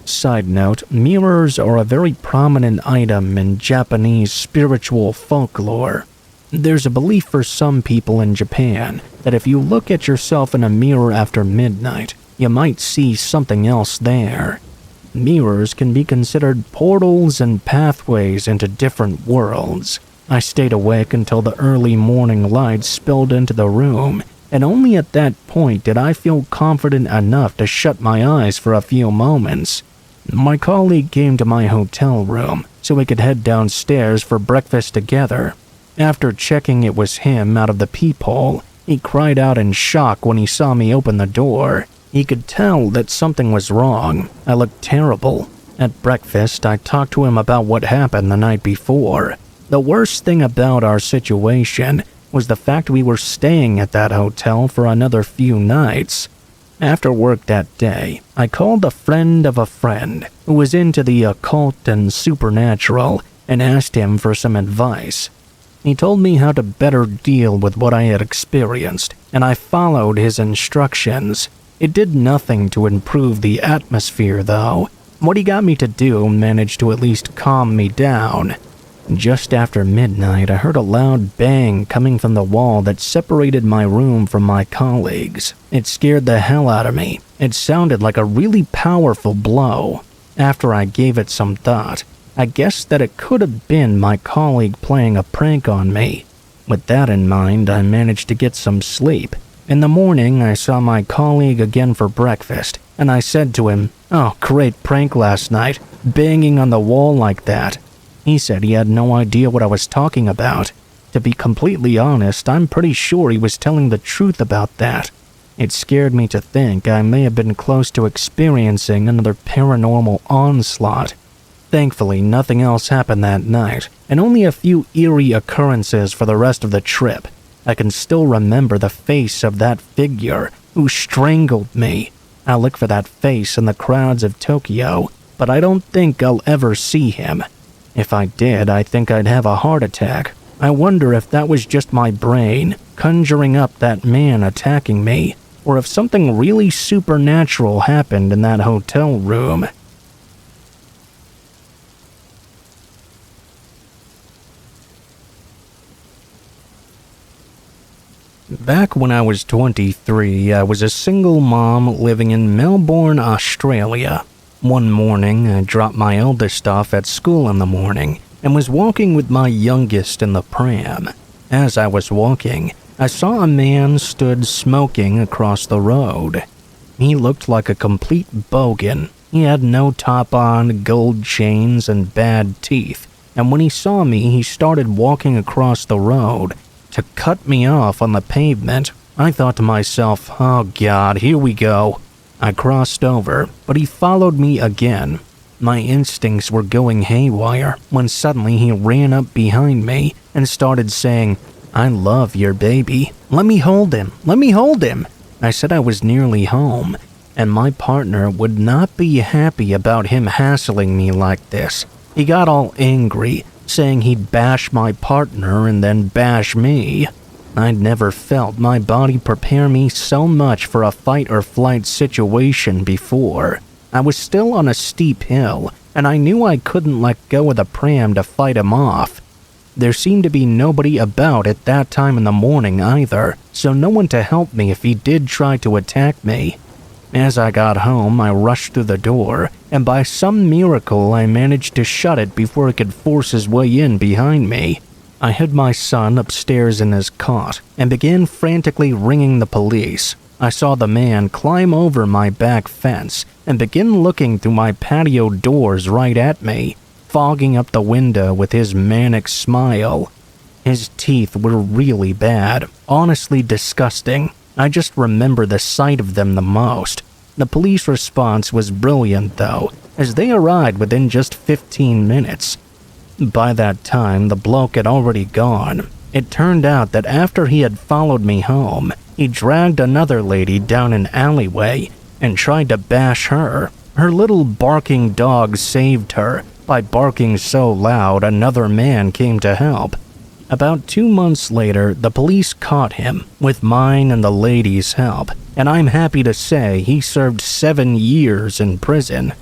Side note, mirrors are a very prominent item in Japanese spiritual folklore. There's a belief for some people in Japan that if you look at yourself in a mirror after midnight, you might see something else there. Mirrors can be considered portals and pathways into different worlds. I stayed awake until the early morning light spilled into the room, and only at that point did I feel confident enough to shut my eyes for a few moments. My colleague came to my hotel room so we could head downstairs for breakfast together. After checking it was him out of the peephole, he cried out in shock when he saw me open the door. He could tell that something was wrong. I looked terrible. At breakfast, I talked to him about what happened the night before. The worst thing about our situation was the fact we were staying at that hotel for another few nights. After work that day, I called a friend of a friend who was into the occult and supernatural and asked him for some advice. He told me how to better deal with what I had experienced, and I followed his instructions. It did nothing to improve the atmosphere, though. What he got me to do managed to at least calm me down. Just after midnight, I heard a loud bang coming from the wall that separated my room from my colleagues. It scared the hell out of me. It sounded like a really powerful blow. After I gave it some thought, I guessed that it could have been my colleague playing a prank on me. With that in mind, I managed to get some sleep. In the morning, I saw my colleague again for breakfast, and I said to him, "Oh, great prank last night, banging on the wall like that." He said he had no idea what I was talking about. To be completely honest, I'm pretty sure he was telling the truth about that. It scared me to think I may have been close to experiencing another paranormal onslaught. Thankfully, nothing else happened that night, and only a few eerie occurrences for the rest of the trip. I can still remember the face of that figure who strangled me. I look for that face in the crowds of Tokyo, but I don't think I'll ever see him. If I did, I think I'd have a heart attack. I wonder if that was just my brain conjuring up that man attacking me, or if something really supernatural happened in that hotel room. Back when I was 23, I was a single mom living in Melbourne, Australia. One morning, I dropped my eldest off at school in the morning and was walking with my youngest in the pram. As I was walking, I saw a man stood smoking across the road. He looked like a complete bogan. He had no top on, gold chains, and bad teeth. And when he saw me, he started walking across the road to cut me off on the pavement. I thought to myself, oh God, here we go. I crossed over, but he followed me again. My instincts were going haywire when suddenly he ran up behind me and started saying, "I love your baby. Let me hold him. Let me hold him." I said I was nearly home, and my partner would not be happy about him hassling me like this. He got all angry, saying he'd bash my partner and then bash me. I'd never felt my body prepare me so much for a fight-or-flight situation before. I was still on a steep hill, and I knew I couldn't let go of the pram to fight him off. There seemed to be nobody about at that time in the morning either, so no one to help me if he did try to attack me. As I got home, I rushed through the door, and by some miracle I managed to shut it before he could force his way in behind me. I hid my son upstairs in his cot and began frantically ringing the police. I saw the man climb over my back fence and begin looking through my patio doors right at me, fogging up the window with his manic smile. His teeth were really bad, honestly disgusting. I just remember the sight of them the most. The police response was brilliant though, as they arrived within just 15 minutes. By that time, the bloke had already gone. It turned out that after he had followed me home, he dragged another lady down an alleyway and tried to bash her. Her little barking dog saved her by barking so loud another man came to help. About 2 months later, the police caught him, with mine and the lady's help, and I'm happy to say he served 7 years in prison.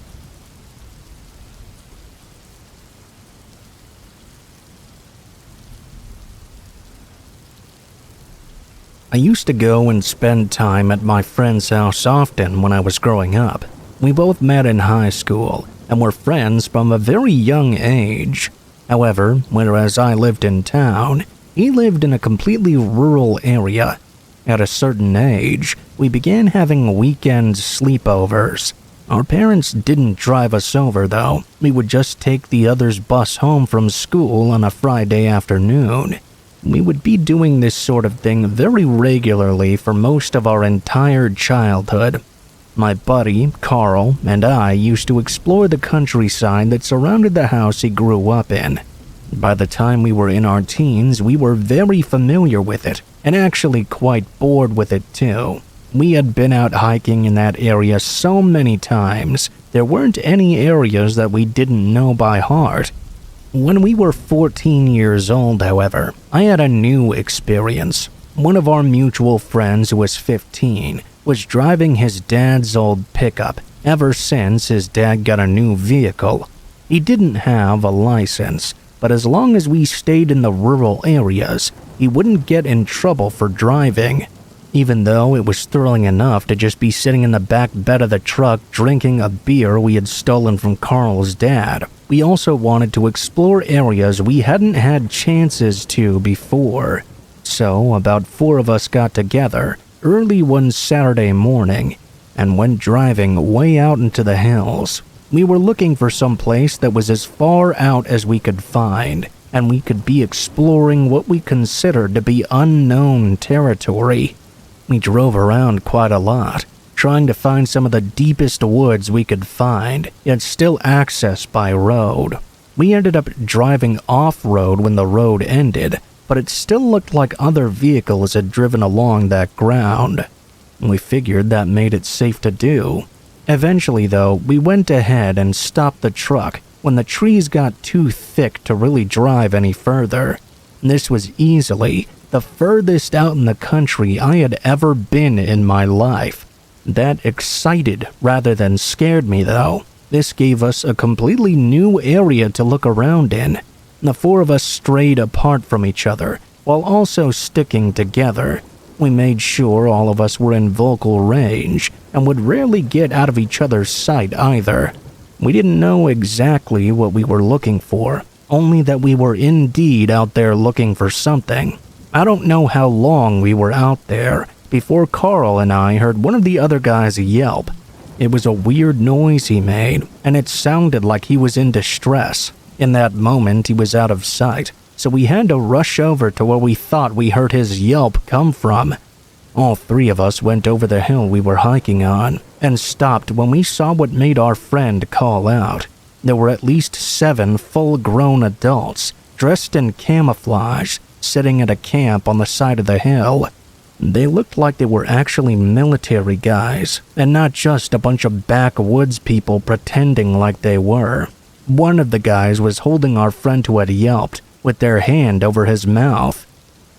I used to go and spend time at my friend's house often when I was growing up. We both met in high school and were friends from a very young age. However, whereas I lived in town, he lived in a completely rural area. At a certain age, we began having weekend sleepovers. Our parents didn't drive us over though. We would just take the other's bus home from school on a Friday afternoon. We would be doing this sort of thing very regularly for most of our entire childhood. My buddy, Carl, and I used to explore the countryside that surrounded the house he grew up in. By the time we were in our teens, we were very familiar with it, and actually quite bored with it too. We had been out hiking in that area so many times, there weren't any areas that we didn't know by heart. When we were 14 years old, however, I had a new experience. One of our mutual friends who was 15 was driving his dad's old pickup ever since his dad got a new vehicle. He didn't have a license, but as long as we stayed in the rural areas, he wouldn't get in trouble for driving. Even though it was thrilling enough to just be sitting in the back bed of the truck drinking a beer we had stolen from Carl's dad, we also wanted to explore areas we hadn't had chances to before. So, about 4 of us got together early one Saturday morning and went driving way out into the hills. We were looking for some place that was as far out as we could find, and we could be exploring what we considered to be unknown territory. We drove around quite a lot, trying to find some of the deepest woods we could find, yet still accessed by road. We ended up driving off-road when the road ended, but it still looked like other vehicles had driven along that ground. We figured that made it safe to do. Eventually, though, we went ahead and stopped the truck when the trees got too thick to really drive any further. This was easily the furthest out in the country I had ever been in my life. That excited rather than scared me, though. This gave us a completely new area to look around in. The 4 of us strayed apart from each other, while also sticking together. We made sure all of us were in vocal range, and would rarely get out of each other's sight either. We didn't know exactly what we were looking for, only that we were indeed out there looking for something. I don't know how long we were out there before Carl and I heard one of the other guys yelp. It was a weird noise he made, and it sounded like he was in distress. In that moment, he was out of sight, so we had to rush over to where we thought we heard his yelp come from. All 3 of us went over the hill we were hiking on, and stopped when we saw what made our friend call out. There were at least 7 full-grown adults, dressed in camouflage, sitting at a camp on the side of the hill. They looked like they were actually military guys, and not just a bunch of backwoods people pretending like they were. One of the guys was holding our friend who had yelped, with their hand over his mouth.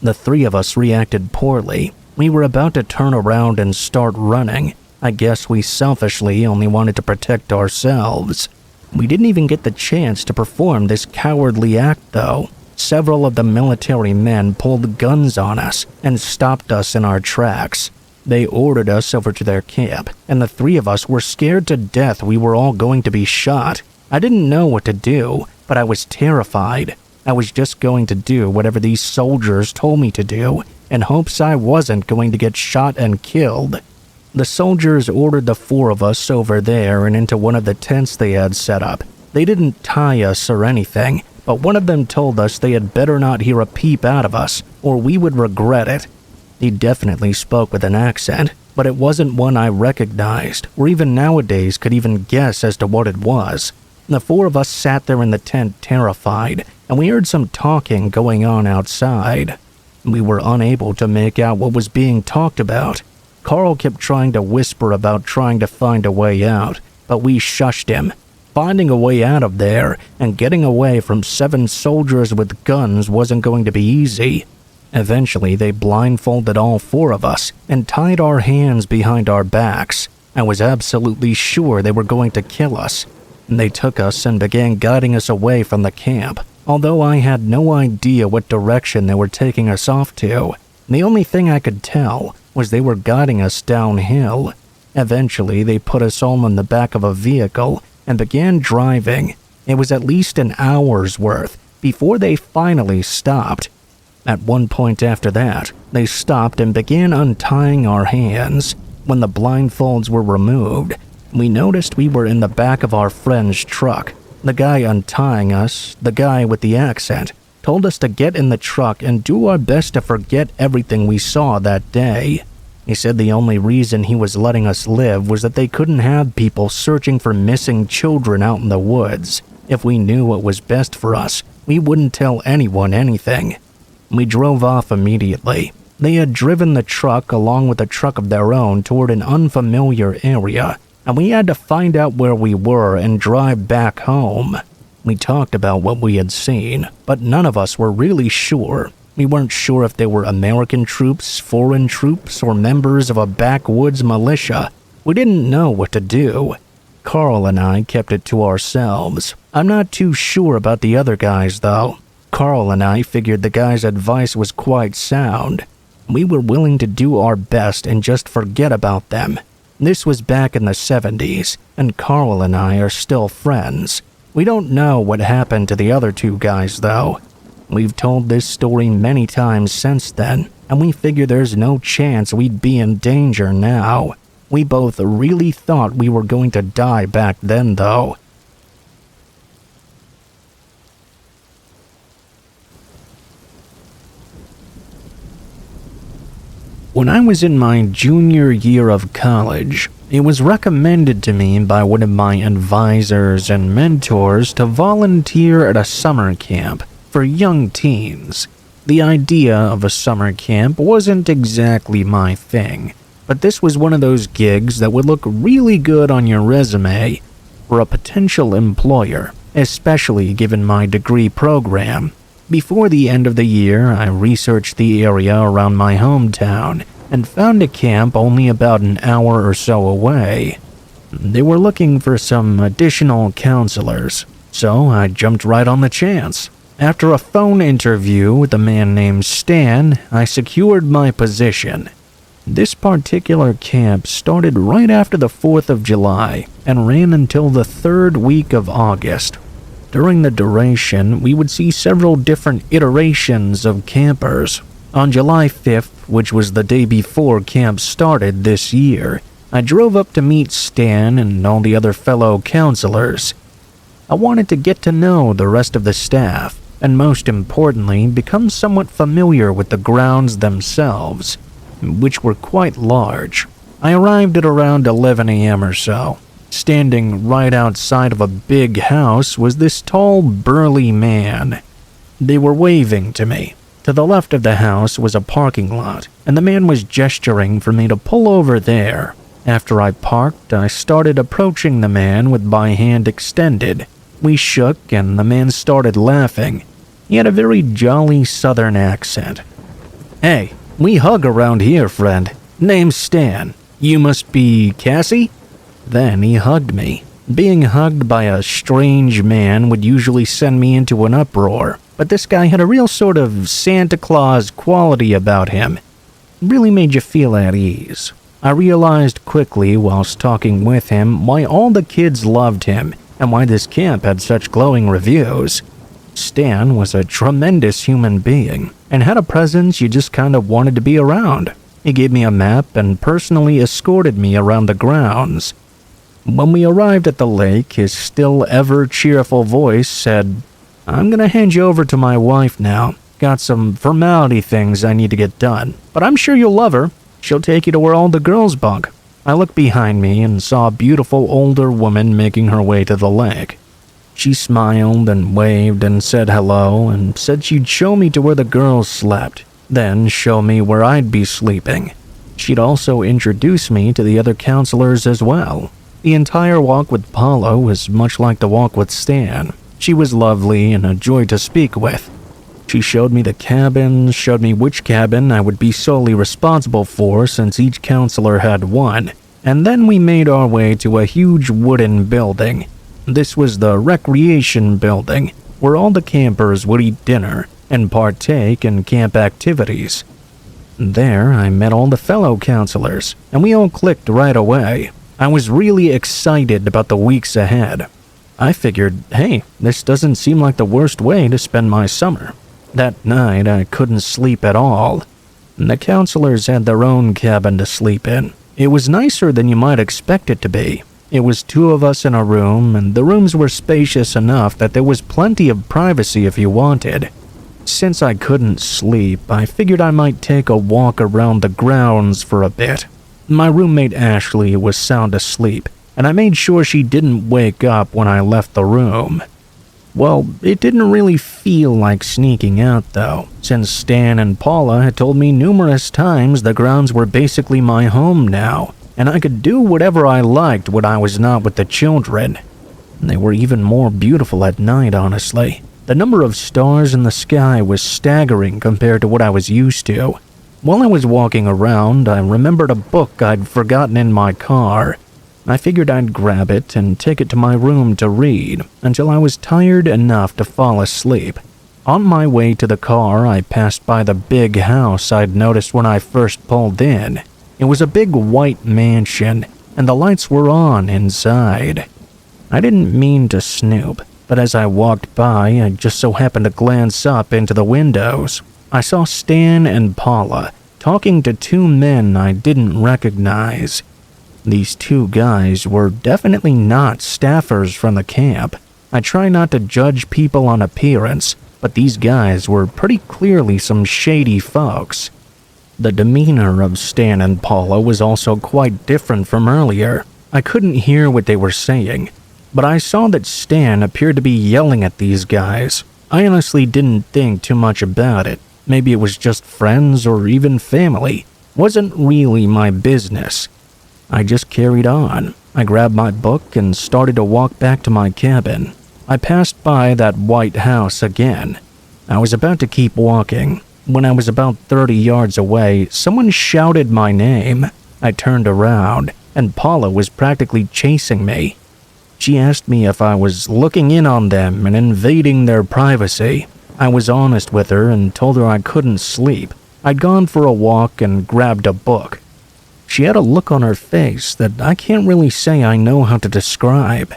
The 3 of us reacted poorly. We were about to turn around and start running. I guess we selfishly only wanted to protect ourselves. We didn't even get the chance to perform this cowardly act, though. Several of the military men pulled guns on us and stopped us in our tracks. They ordered us over to their camp, and the 3 of us were scared to death we were all going to be shot. I didn't know what to do, but I was terrified. I was just going to do whatever these soldiers told me to do, in hopes I wasn't going to get shot and killed. The soldiers ordered the 4 of us over there and into one of the tents they had set up. They didn't tie us or anything, but one of them told us they had better not hear a peep out of us, or we would regret it. He definitely spoke with an accent, but it wasn't one I recognized, or even nowadays could even guess as to what it was. The 4 of us sat there in the tent terrified, and we heard some talking going on outside. We were unable to make out what was being talked about. Carl kept trying to whisper about trying to find a way out, but we shushed him. Finding a way out of there and getting away from 7 soldiers with guns wasn't going to be easy. Eventually, they blindfolded all 4 of us and tied our hands behind our backs. I was absolutely sure they were going to kill us. They took us and began guiding us away from the camp, although I had no idea what direction they were taking us off to. The only thing I could tell was they were guiding us downhill. Eventually, they put us all in the back of a vehicle and began driving. It was at least an hour's worth before they finally stopped. At one point after that, they stopped and began untying our hands. When the blindfolds were removed, we noticed we were in the back of our friend's truck. The guy untying us, the guy with the accent, told us to get in the truck and do our best to forget everything we saw that day. He said the only reason he was letting us live was that they couldn't have people searching for missing children out in the woods. If we knew what was best for us, we wouldn't tell anyone anything. We drove off immediately. They had driven the truck along with a truck of their own toward an unfamiliar area, and we had to find out where we were and drive back home. We talked about what we had seen, but none of us were really sure. We weren't sure if they were American troops, foreign troops, or members of a backwoods militia. We didn't know what to do. Carl and I kept it to ourselves. I'm not too sure about the other guys, though. Carl and I figured the guy's advice was quite sound. We were willing to do our best and just forget about them. This was back in the 70s, and Carl and I are still friends. We don't know what happened to the other two guys, though. We've told this story many times since then, and we figure there's no chance we'd be in danger now. We both really thought we were going to die back then, though. When I was in my junior year of college, it was recommended to me by one of my advisors and mentors to volunteer at a summer camp for young teens. The idea of a summer camp wasn't exactly my thing, but this was one of those gigs that would look really good on your resume for a potential employer, especially given my degree program. Before the end of the year, I researched the area around my hometown and found a camp only about an hour or so away. They were looking for some additional counselors, so I jumped right on the chance. After a phone interview with a man named Stan, I secured my position. This particular camp started right after the 4th of July and ran until the 3rd week of August. During the duration, we would see several different iterations of campers. On July 5th, which was the day before camp started this year, I drove up to meet Stan and all the other fellow counselors. I wanted to get to know the rest of the staff, and most importantly, become somewhat familiar with the grounds themselves, which were quite large. I arrived at around 11 a.m. or so. Standing right outside of a big house was this tall, burly man. They were waving to me. To the left of the house was a parking lot, and the man was gesturing for me to pull over there. After I parked, I started approaching the man with my hand extended. We shook, and the man started laughing. He had a very jolly southern accent. "Hey, we hug around here, friend. Name's Stan. You must be Cassie?" Then he hugged me. Being hugged by a strange man would usually send me into an uproar, but this guy had a real sort of Santa Claus quality about him. It really made you feel at ease. I realized quickly whilst talking with him why all the kids loved him and why this camp had such glowing reviews. Stan was a tremendous human being and had a presence you just kind of wanted to be around. He gave me a map and personally escorted me around the grounds. When we arrived at the lake, his still ever-cheerful voice said, "I'm gonna hand you over to my wife now. Got some formality things I need to get done, but I'm sure you'll love her. She'll take you to where all the girls bunk." I looked behind me and saw a beautiful older woman making her way to the lake. She smiled and waved and said hello and said she'd show me to where the girls slept, then show me where I'd be sleeping. She'd also introduce me to the other counselors as well. The entire walk with Paula was much like the walk with Stan. She was lovely and a joy to speak with. She showed me the cabins, showed me which cabin I would be solely responsible for since each counselor had one, and then we made our way to a huge wooden building. This was the recreation building, where all the campers would eat dinner and partake in camp activities. There, I met all the fellow counselors, and we all clicked right away. I was really excited about the weeks ahead. I figured, hey, this doesn't seem like the worst way to spend my summer. That night, I couldn't sleep at all. The counselors had their own cabin to sleep in. It was nicer than you might expect it to be. It was 2 of us in a room, and the rooms were spacious enough that there was plenty of privacy if you wanted. Since I couldn't sleep, I figured I might take a walk around the grounds for a bit. My roommate Ashley was sound asleep, and I made sure she didn't wake up when I left the room. Well, it didn't really feel like sneaking out though, since Stan and Paula had told me numerous times the grounds were basically my home now, and I could do whatever I liked when I was not with the children. They were even more beautiful at night, honestly. The number of stars in the sky was staggering compared to what I was used to. While I was walking around, I remembered a book I'd forgotten in my car. I figured I'd grab it and take it to my room to read until I was tired enough to fall asleep. On my way to the car, I passed by the big house I'd noticed when I first pulled in. It was a big white mansion, and the lights were on inside. I didn't mean to snoop, but as I walked by, I just so happened to glance up into the windows. I saw Stan and Paula talking to 2 men I didn't recognize. These 2 guys were definitely not staffers from the camp. I try not to judge people on appearance, but these guys were pretty clearly some shady folks. The demeanor of Stan and Paula was also quite different from earlier. I couldn't hear what they were saying, but I saw that Stan appeared to be yelling at these guys. I honestly didn't think too much about it. Maybe it was just friends or even family. Wasn't really my business. I just carried on. I grabbed my book and started to walk back to my cabin. I passed by that white house again. I was about to keep walking. When I was about 30 yards away, someone shouted my name. I turned around, and Paula was practically chasing me. She asked me if I was looking in on them and invading their privacy. I was honest with her and told her I couldn't sleep. I'd gone for a walk and grabbed a book. She had a look on her face that I can't really say I know how to describe.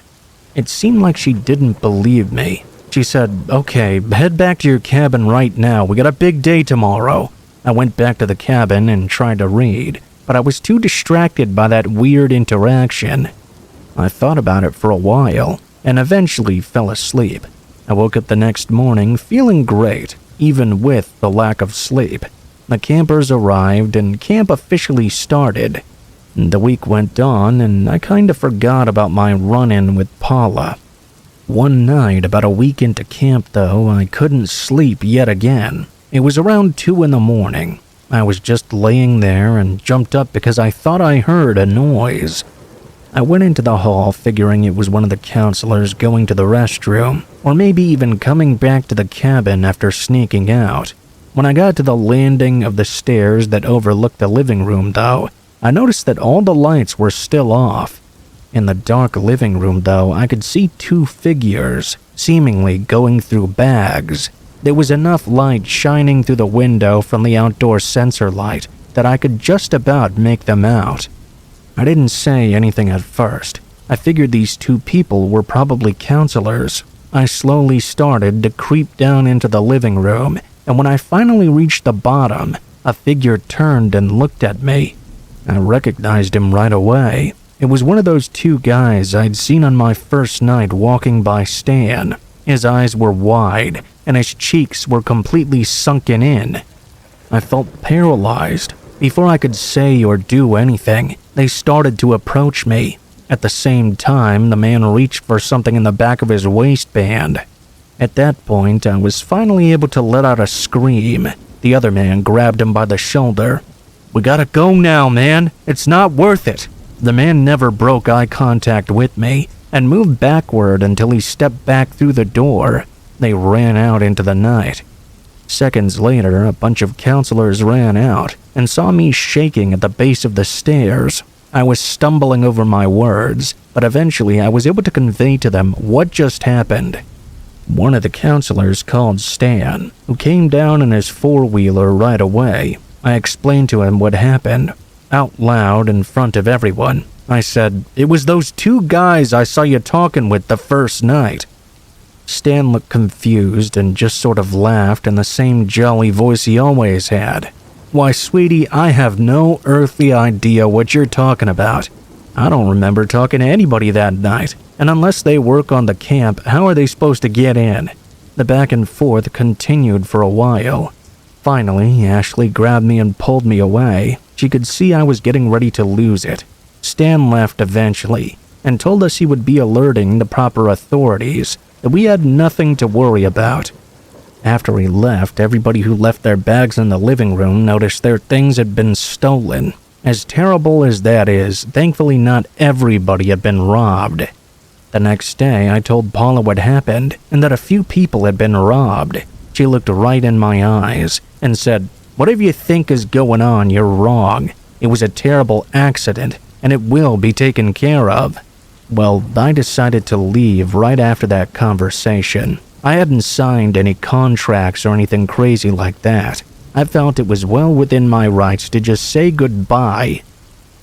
It seemed like she didn't believe me. She said, "Okay, head back to your cabin right now. We got a big day tomorrow." I went back to the cabin and tried to read, but I was too distracted by that weird interaction. I thought about it for a while and eventually fell asleep. I woke up the next morning feeling great, even with the lack of sleep. The campers arrived and camp officially started. The week went on and I kinda forgot about my run-in with Paula. One night, about a week into camp though, I couldn't sleep yet again. It was around 2 in the morning. I was just laying there and jumped up because I thought I heard a noise. I went into the hall figuring it was one of the counselors going to the restroom, or maybe even coming back to the cabin after sneaking out. When I got to the landing of the stairs that overlooked the living room though, I noticed that all the lights were still off. In the dark living room though, I could see 2 figures, seemingly going through bags. There was enough light shining through the window from the outdoor sensor light that I could just about make them out. I didn't say anything at first. I figured these 2 people were probably counselors. I slowly started to creep down into the living room, and when I finally reached the bottom, a figure turned and looked at me. I recognized him right away. It was one of those 2 guys I'd seen on my first night walking by Stan. His eyes were wide, and his cheeks were completely sunken in. I felt paralyzed. Before I could say or do anything, they started to approach me. At the same time, the man reached for something in the back of his waistband. At that point, I was finally able to let out a scream. The other man grabbed him by the shoulder. "We gotta go now, man. It's not worth it." The man never broke eye contact with me and moved backward until he stepped back through the door. They ran out into the night. Seconds later, a bunch of counselors ran out and saw me shaking at the base of the stairs. I was stumbling over my words, but eventually I was able to convey to them what just happened. One of the counselors called Stan, who came down in his 4-wheeler right away. I explained to him what happened, out loud in front of everyone. I said, "It was those two guys I saw you talking with the first night." Stan looked confused and just sort of laughed in the same jolly voice he always had. "Why, sweetie, I have no earthly idea what you're talking about. I don't remember talking to anybody that night, and unless they work on the camp, how are they supposed to get in?" The back and forth continued for a while. Finally, Ashley grabbed me and pulled me away. She could see I was getting ready to lose it. Stan left eventually and told us he would be alerting the proper authorities, that we had nothing to worry about. After he left, everybody who left their bags in the living room noticed their things had been stolen. As terrible as that is, thankfully not everybody had been robbed. The next day, I told Paula what happened and that a few people had been robbed. She looked right in my eyes and said, "Whatever you think is going on, you're wrong. It was a terrible accident and it will be taken care of." Well, I decided to leave right after that conversation. I hadn't signed any contracts or anything crazy like that. I felt it was well within my rights to just say goodbye.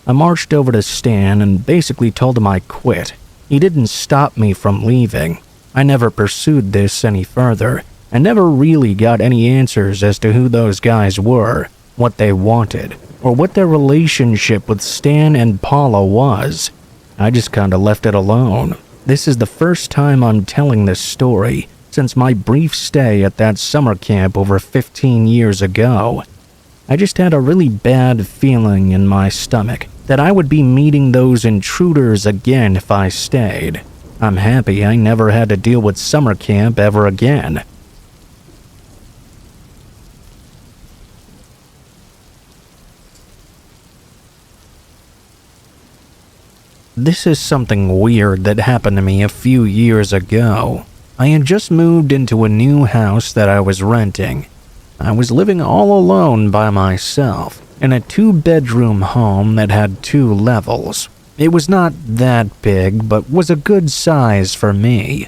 I marched over to Stan and basically told him I quit. He didn't stop me from leaving. I never pursued this any further. I never really got any answers as to who those guys were, what they wanted, or what their relationship with Stan and Paula was. I just kinda left it alone. This is the first time I'm telling this story since my brief stay at that summer camp over 15 years ago. I just had a really bad feeling in my stomach that I would be meeting those intruders again if I stayed. I'm happy I never had to deal with summer camp ever again. This is something weird that happened to me a few years ago. I had just moved into a new house that I was renting. I was living all alone by myself in a 2-bedroom home that had 2 levels. It was not that big, but was a good size for me.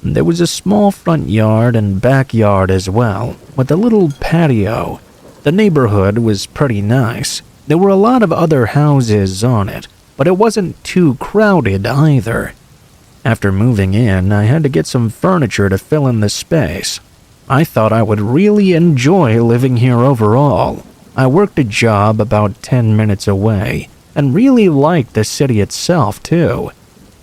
There was a small front yard and backyard as well, with a little patio. The neighborhood was pretty nice. There were a lot of other houses on it, but it wasn't too crowded either. After moving in, I had to get some furniture to fill in the space. I thought I would really enjoy living here overall. I worked a job about 10 minutes away, and really liked the city itself too.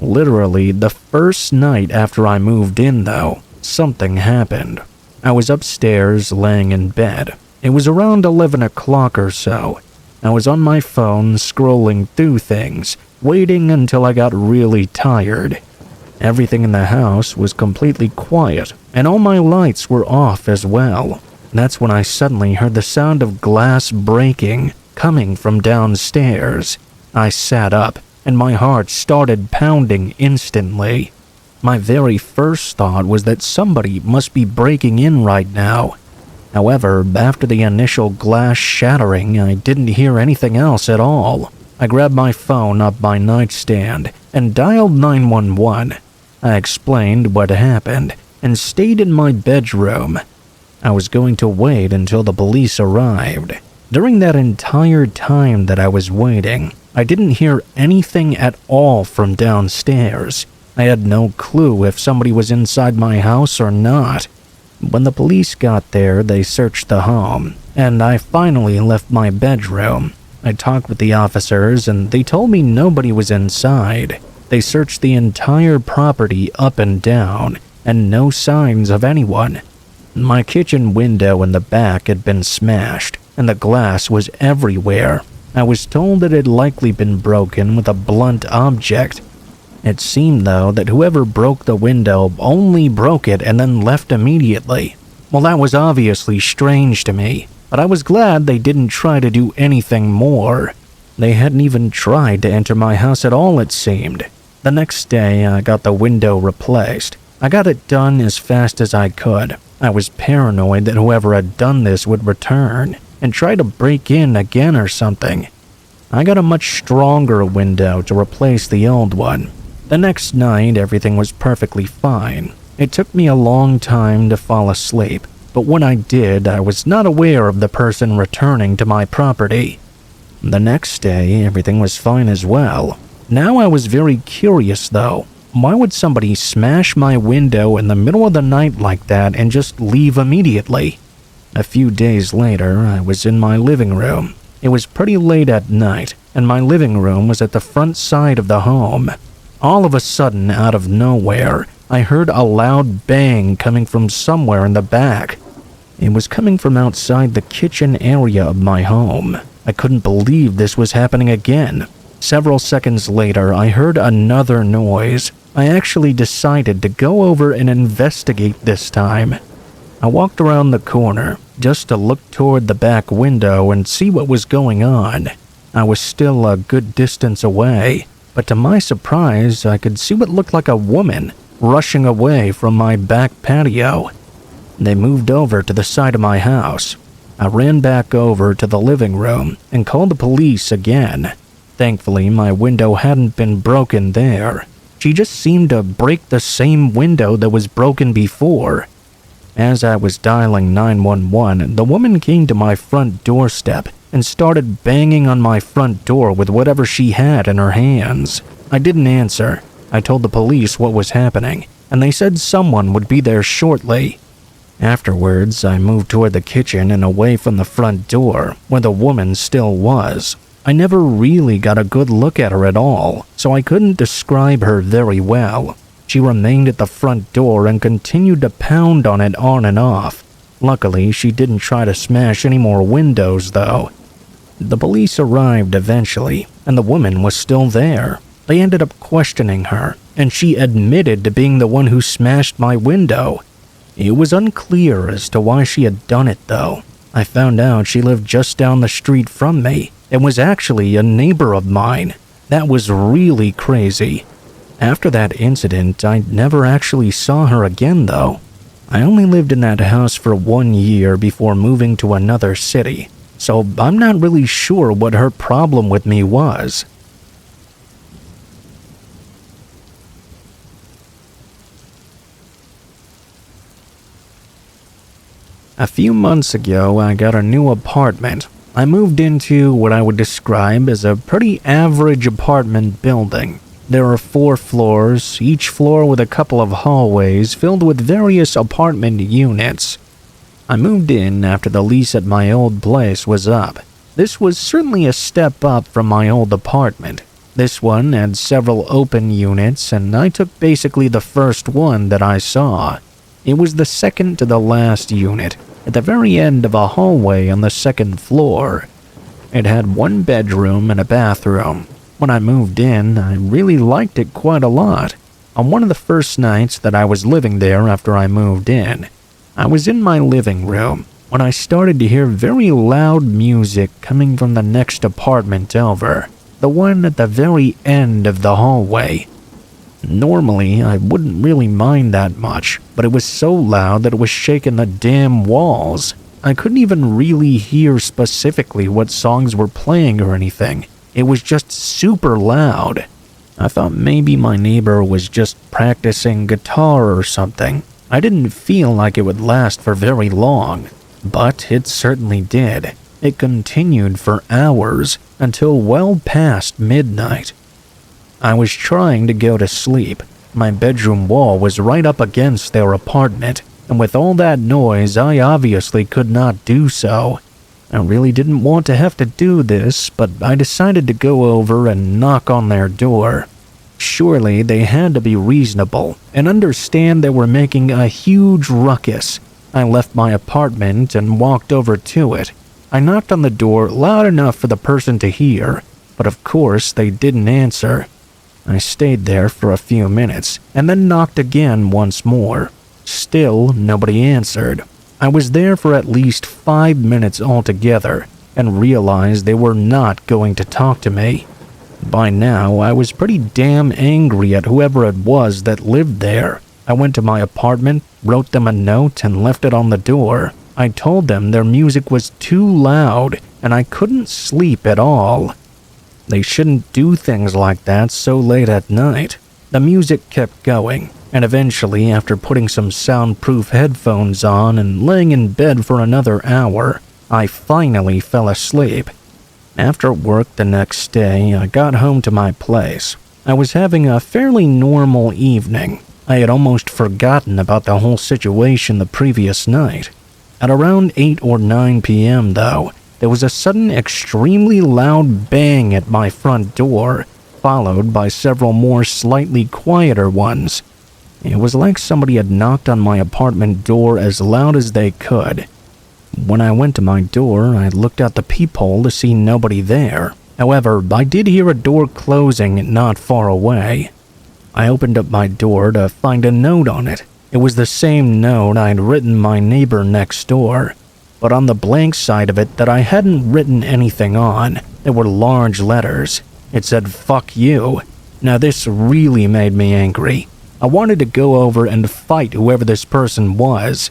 Literally, the first night after I moved in though, something happened. I was upstairs laying in bed. It was around 11 o'clock or so. I was on my phone scrolling through things, waiting until I got really tired. Everything in the house was completely quiet, and all my lights were off as well. That's when I suddenly heard the sound of glass breaking coming from downstairs. I sat up, and my heart started pounding instantly. My very first thought was that somebody must be breaking in right now. However, after the initial glass shattering, I didn't hear anything else at all. I grabbed my phone up my nightstand and dialed 911. I explained what happened and stayed in my bedroom. I was going to wait until the police arrived. During that entire time that I was waiting, I didn't hear anything at all from downstairs. I had no clue if somebody was inside my house or not. When the police got there, they searched the home, and I finally left my bedroom. I talked with the officers, and they told me nobody was inside. They searched the entire property up and down, and no signs of anyone. My kitchen window in the back had been smashed, and the glass was everywhere. I was told it had likely been broken with a blunt object. It seemed, though, that whoever broke the window only broke it and then left immediately. Well, that was obviously strange to me, but I was glad they didn't try to do anything more. They hadn't even tried to enter my house at all, it seemed. The next day, I got the window replaced. I got it done as fast as I could. I was paranoid that whoever had done this would return and try to break in again or something. I got a much stronger window to replace the old one. The next night, everything was perfectly fine. It took me a long time to fall asleep, but when I did, I was not aware of the person returning to my property. The next day, everything was fine as well. Now I was very curious though. Why would somebody smash my window in the middle of the night like that and just leave immediately? A few days later, I was in my living room. It was pretty late at night, and my living room was at the front side of the home. All of a sudden, out of nowhere, I heard a loud bang coming from somewhere in the back. It was coming from outside the kitchen area of my home. I couldn't believe this was happening again. Several seconds later, I heard another noise. I actually decided to go over and investigate this time. I walked around the corner just to look toward the back window and see what was going on. I was still a good distance away, but to my surprise, I could see what looked like a woman rushing away from my back patio. They moved over to the side of my house. I ran back over to the living room and called the police again. Thankfully, my window hadn't been broken there. She just seemed to break the same window that was broken before. As I was dialing 911, the woman came to my front doorstep and started banging on my front door with whatever she had in her hands. I didn't answer. I told the police what was happening, and they said someone would be there shortly. Afterwards, I moved toward the kitchen and away from the front door, where the woman still was. I never really got a good look at her at all, so I couldn't describe her very well. She remained at the front door and continued to pound on it on and off. Luckily, she didn't try to smash any more windows, though. The police arrived eventually, and the woman was still there. They ended up questioning her, and she admitted to being the one who smashed my window. It was unclear as to why she had done it, though. I found out she lived just down the street from me and was actually a neighbor of mine. That was really crazy. After that incident, I never actually saw her again, though. I only lived in that house for 1 year before moving to another city, so I'm not really sure what her problem with me was. A few months ago, I got a new apartment. I moved into what I would describe as a pretty average apartment building. There are 4 floors, each floor with a couple of hallways filled with various apartment units. I moved in after the lease at my old place was up. This was certainly a step up from my old apartment. This one had several open units, and I took basically the first one that I saw. It was the second to the last unit, at the very end of a hallway on the second floor. It had 1 bedroom and a bathroom. When I moved in, I really liked it quite a lot. On one of the first nights that I was living there after I moved in, I was in my living room when I started to hear very loud music coming from the next apartment over, the one at the very end of the hallway. Normally, I wouldn't really mind that much, but it was so loud that it was shaking the damn walls. I couldn't even really hear specifically what songs were playing or anything. It was just super loud. I thought maybe my neighbor was just practicing guitar or something. I didn't feel like it would last for very long, but it certainly did. It continued for hours, until well past midnight. I was trying to go to sleep. My bedroom wall was right up against their apartment, and with all that noise, I obviously could not do so. I really didn't want to have to do this, but I decided to go over and knock on their door. Surely they had to be reasonable and understand they were making a huge ruckus. I left my apartment and walked over to it. I knocked on the door loud enough for the person to hear, but of course they didn't answer. I stayed there for a few minutes and then knocked again once more. Still, nobody answered. I was there for at least 5 minutes altogether and realized they were not going to talk to me. By now, I was pretty damn angry at whoever it was that lived there. I went to my apartment, wrote them a note, and left it on the door. I told them their music was too loud and I couldn't sleep at all. They shouldn't do things like that so late at night. The music kept going, and eventually, after putting some soundproof headphones on and laying in bed for another hour, I finally fell asleep. After work the next day, I got home to my place. I was having a fairly normal evening. I had almost forgotten about the whole situation the previous night. At around 8 or 9 p.m., though, there was a sudden extremely loud bang at my front door, followed by several more slightly quieter ones. It was like somebody had knocked on my apartment door as loud as they could. When I went to my door, I looked out the peephole to see nobody there. However, I did hear a door closing not far away. I opened up my door to find a note on it. It was the same note I'd written my neighbor next door, but on the blank side of it that I hadn't written anything on, there were large letters. It said, "Fuck you." Now this really made me angry. I wanted to go over and fight whoever this person was.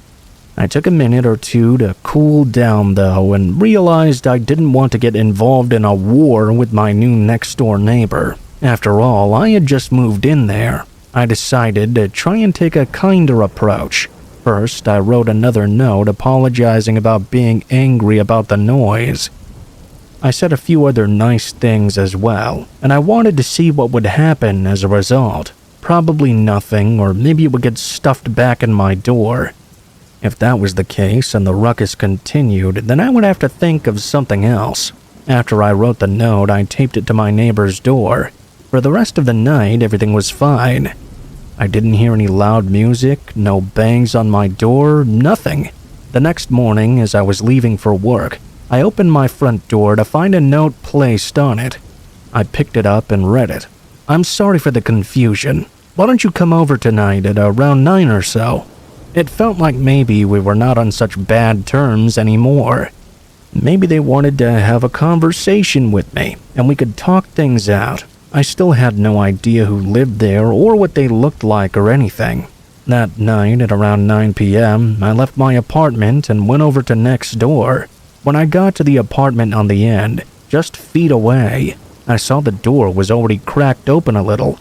I took a minute or two to cool down though and realized I didn't want to get involved in a war with my new next-door neighbor. After all, I had just moved in there. I decided to try and take a kinder approach. First, I wrote another note apologizing about being angry about the noise. I said a few other nice things as well, and I wanted to see what would happen as a result. Probably nothing, or maybe it would get stuffed back in my door. If that was the case and the ruckus continued, then I would have to think of something else. After I wrote the note, I taped it to my neighbor's door. For the rest of the night, everything was fine. I didn't hear any loud music, no bangs on my door, nothing. The next morning, as I was leaving for work, I opened my front door to find a note placed on it. I picked it up and read it. "I'm sorry for the confusion. Why don't you come over tonight at around 9 or so?" It felt like maybe we were not on such bad terms anymore. Maybe they wanted to have a conversation with me, and we could talk things out. I still had no idea who lived there or what they looked like or anything. That night at around 9 p.m., I left my apartment and went over to next door. When I got to the apartment on the end, just feet away, I saw the door was already cracked open a little.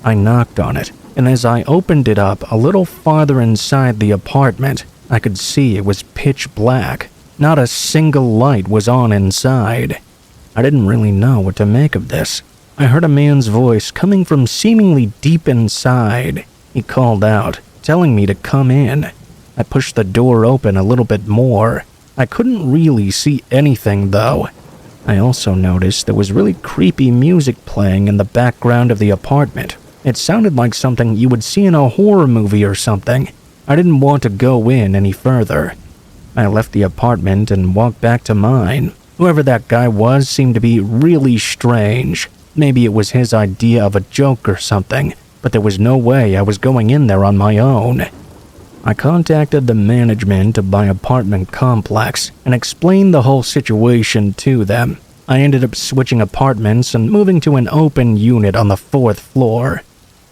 I knocked on it, and as I opened it up a little farther inside the apartment, I could see it was pitch black. Not a single light was on inside. I didn't really know what to make of this. I heard a man's voice coming from seemingly deep inside. He called out, telling me to come in. I pushed the door open a little bit more. I couldn't really see anything though. I also noticed there was really creepy music playing in the background of the apartment. It sounded like something you would see in a horror movie or something. I didn't want to go in any further. I left the apartment and walked back to mine. Whoever that guy was seemed to be really strange. Maybe it was his idea of a joke or something, but there was no way I was going in there on my own. I contacted the management of my apartment complex and explained the whole situation to them. I ended up switching apartments and moving to an open unit on the 4th floor.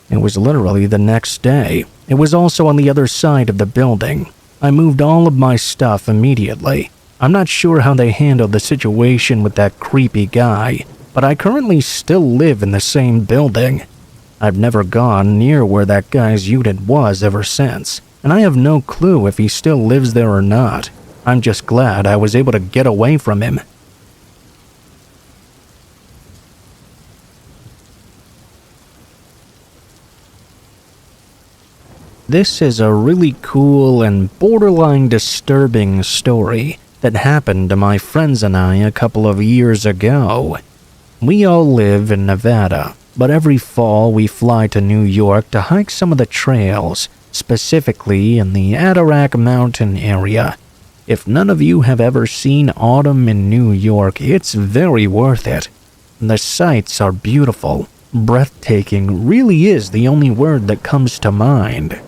It was literally the next day. It was also on the other side of the building. I moved all of my stuff immediately. I'm not sure how they handled the situation with that creepy guy, but I currently still live in the same building. I've never gone near where that guy's unit was ever since, and I have no clue if he still lives there or not. I'm just glad I was able to get away from him. This is a really cool and borderline disturbing story that happened to my friends and I a couple of years ago. We all live in Nevada, but every fall we fly to New York to hike some of the trails, specifically in the Adirondack Mountain area. If none of you have ever seen autumn in New York, it's very worth it. The sights are beautiful. Breathtaking really is the only word that comes to mind.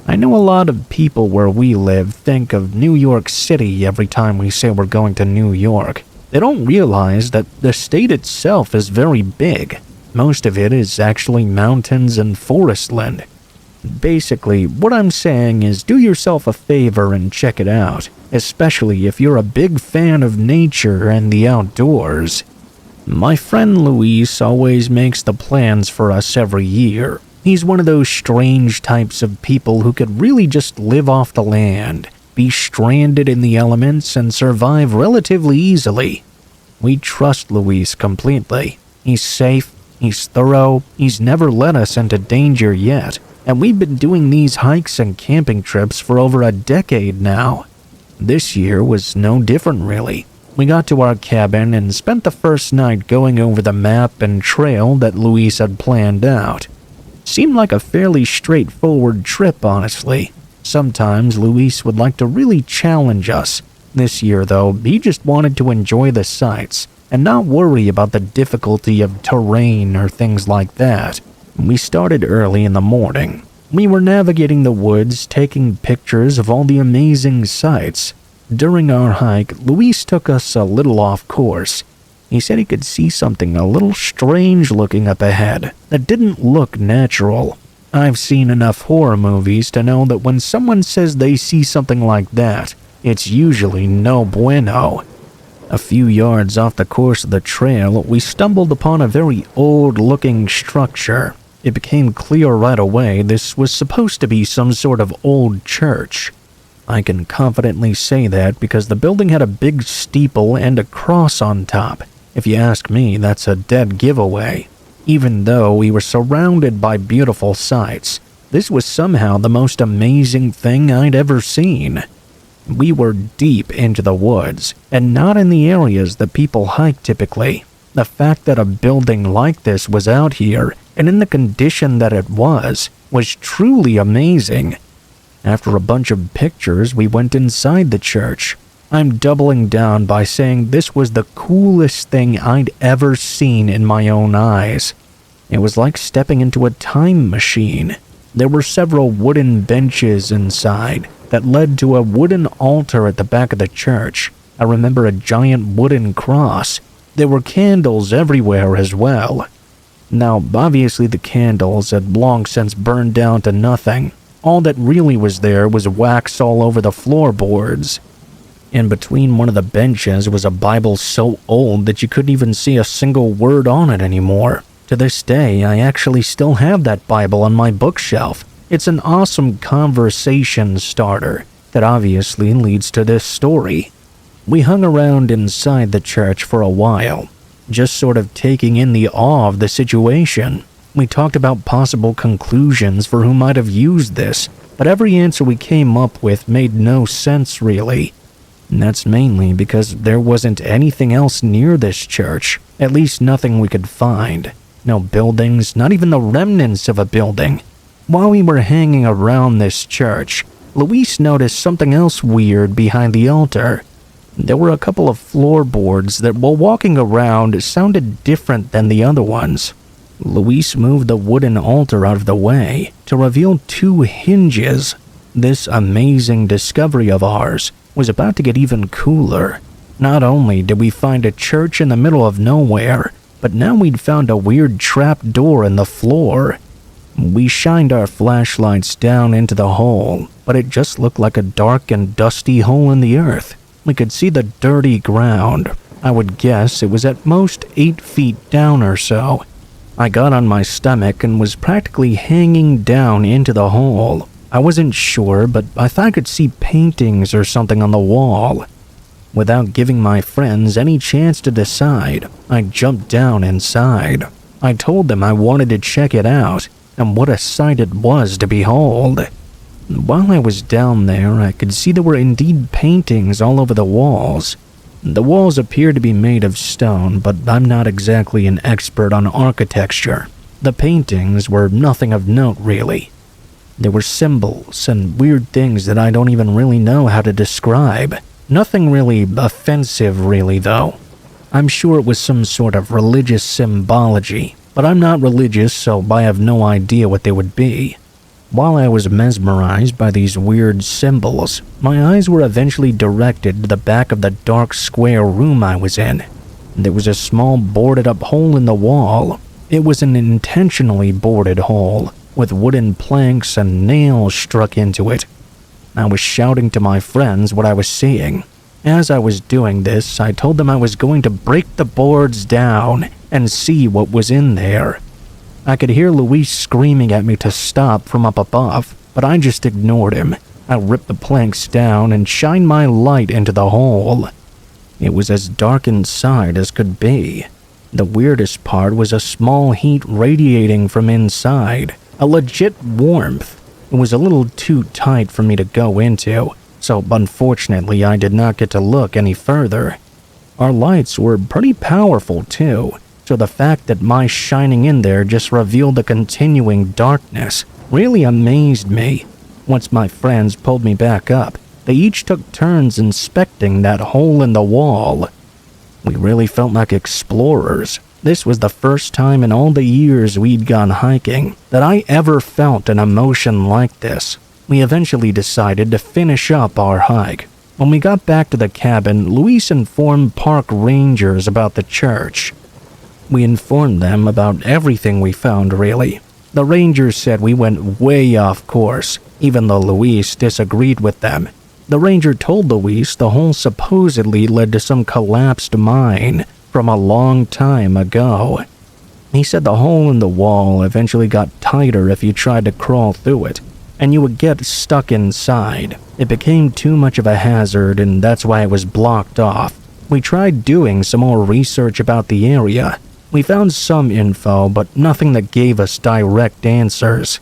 I know a lot of people where we live think of New York City every time we say we're going to New York. They don't realize that the state itself is very big. Most of it is actually mountains and forest land. Basically, what I'm saying is do yourself a favor and check it out, especially if you're a big fan of nature and the outdoors. My friend Luis always makes the plans for us every year. He's one of those strange types of people who could really just live off the land, be stranded in the elements, and survive relatively easily. We trust Luis completely. He's safe, he's thorough, he's never led us into danger yet, and we've been doing these hikes and camping trips for over a decade now. This year was no different really. We got to our cabin and spent the first night going over the map and trail that Luis had planned out. Seemed like a fairly straightforward trip, honestly. Sometimes Luis would like to really challenge us. This year, though, he just wanted to enjoy the sights and not worry about the difficulty of terrain or things like that. We started early in the morning. We were navigating the woods, taking pictures of all the amazing sights. During our hike, Luis took us a little off course. He said he could see something a little strange looking up ahead that didn't look natural. I've seen enough horror movies to know that when someone says they see something like that, it's usually no bueno. A few yards off the course of the trail, we stumbled upon a very old-looking structure. It became clear right away this was supposed to be some sort of old church. I can confidently say that because the building had a big steeple and a cross on top. If you ask me, that's a dead giveaway. Even though we were surrounded by beautiful sights, this was somehow the most amazing thing I'd ever seen. We were deep into the woods, and not in the areas that people hike typically. The fact that a building like this was out here, and in the condition that it was truly amazing. After a bunch of pictures, we went inside the church. I'm doubling down by saying this was the coolest thing I'd ever seen in my own eyes. It was like stepping into a time machine. There were several wooden benches inside that led to a wooden altar at the back of the church. I remember a giant wooden cross. There were candles everywhere as well. Now, obviously the candles had long since burned down to nothing. All that really was there was wax all over the floorboards. In between one of the benches was a Bible so old that you couldn't even see a single word on it anymore. To this day, I actually still have that Bible on my bookshelf. It's an awesome conversation starter that obviously leads to this story. We hung around inside the church for a while, just sort of taking in the awe of the situation. We talked about possible conclusions for who might have used this, but every answer we came up with made no sense really. And that's mainly because there wasn't anything else near this church, at least nothing we could find. No buildings, not even the remnants of a building. While we were hanging around this church, Luis noticed something else weird behind the altar. There were a couple of floorboards that, while walking around, sounded different than the other ones. Luis moved the wooden altar out of the way to reveal two hinges. This amazing discovery of ours was about to get even cooler. Not only did we find a church in the middle of nowhere, but now we'd found a weird trap door in the floor. We shined our flashlights down into the hole, but it just looked like a dark and dusty hole in the earth. We could see the dirty ground. I would guess it was at most 8 feet down or so. I got on my stomach and was practically hanging down into the hole. I wasn't sure, but I thought I could see paintings or something on the wall. Without giving my friends any chance to decide, I jumped down inside. I told them I wanted to check it out, and what a sight it was to behold. While I was down there, I could see there were indeed paintings all over the walls. The walls appeared to be made of stone, but I'm not exactly an expert on architecture. The paintings were nothing of note, really. There were symbols and weird things that I don't even really know how to describe. Nothing really offensive, really, though. I'm sure it was some sort of religious symbology, but I'm not religious, so I have no idea what they would be. While I was mesmerized by these weird symbols, my eyes were eventually directed to the back of the dark square room I was in. There was a small boarded-up hole in the wall. It was an intentionally boarded hole, with wooden planks and nails struck into it. I was shouting to my friends what I was seeing. As I was doing this, I told them I was going to break the boards down and see what was in there. I could hear Luis screaming at me to stop from up above, but I just ignored him. I ripped the planks down and shined my light into the hole. It was as dark inside as could be. The weirdest part was a small heat radiating from inside, a legit warmth. It was a little too tight for me to go into, so unfortunately I did not get to look any further. Our lights were pretty powerful too, so the fact that my shining in there just revealed the continuing darkness really amazed me. Once my friends pulled me back up, they each took turns inspecting that hole in the wall. We really felt like explorers. This was the first time in all the years we'd gone hiking that I ever felt an emotion like this. We eventually decided to finish up our hike. When we got back to the cabin, Luis informed park rangers about the church. We informed them about everything we found, really. The rangers said we went way off course, even though Luis disagreed with them. The ranger told Luis the hole supposedly led to some collapsed mine from a long time ago. He said the hole in the wall eventually got tighter if you tried to crawl through it, and you would get stuck inside. It became too much of a hazard, and that's why it was blocked off. We tried doing some more research about the area. We found some info, but nothing that gave us direct answers.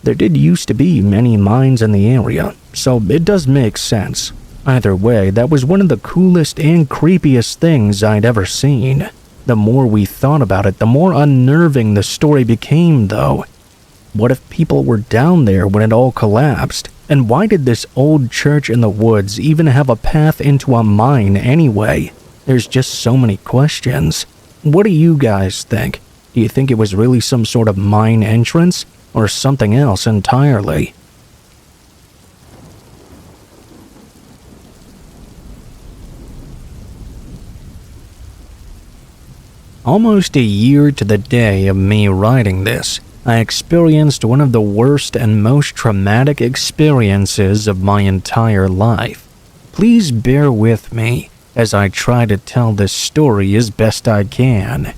There did used to be many mines in the area, so it does make sense. Either way, that was one of the coolest and creepiest things I'd ever seen. The more we thought about it, the more unnerving the story became, though. What if people were down there when it all collapsed? And why did this old church in the woods even have a path into a mine anyway? There's just so many questions. What do you guys think? Do you think it was really some sort of mine entrance, or something else entirely? Almost a year to the day of me writing this, I experienced one of the worst and most traumatic experiences of my entire life. Please bear with me as I try to tell this story as best I can.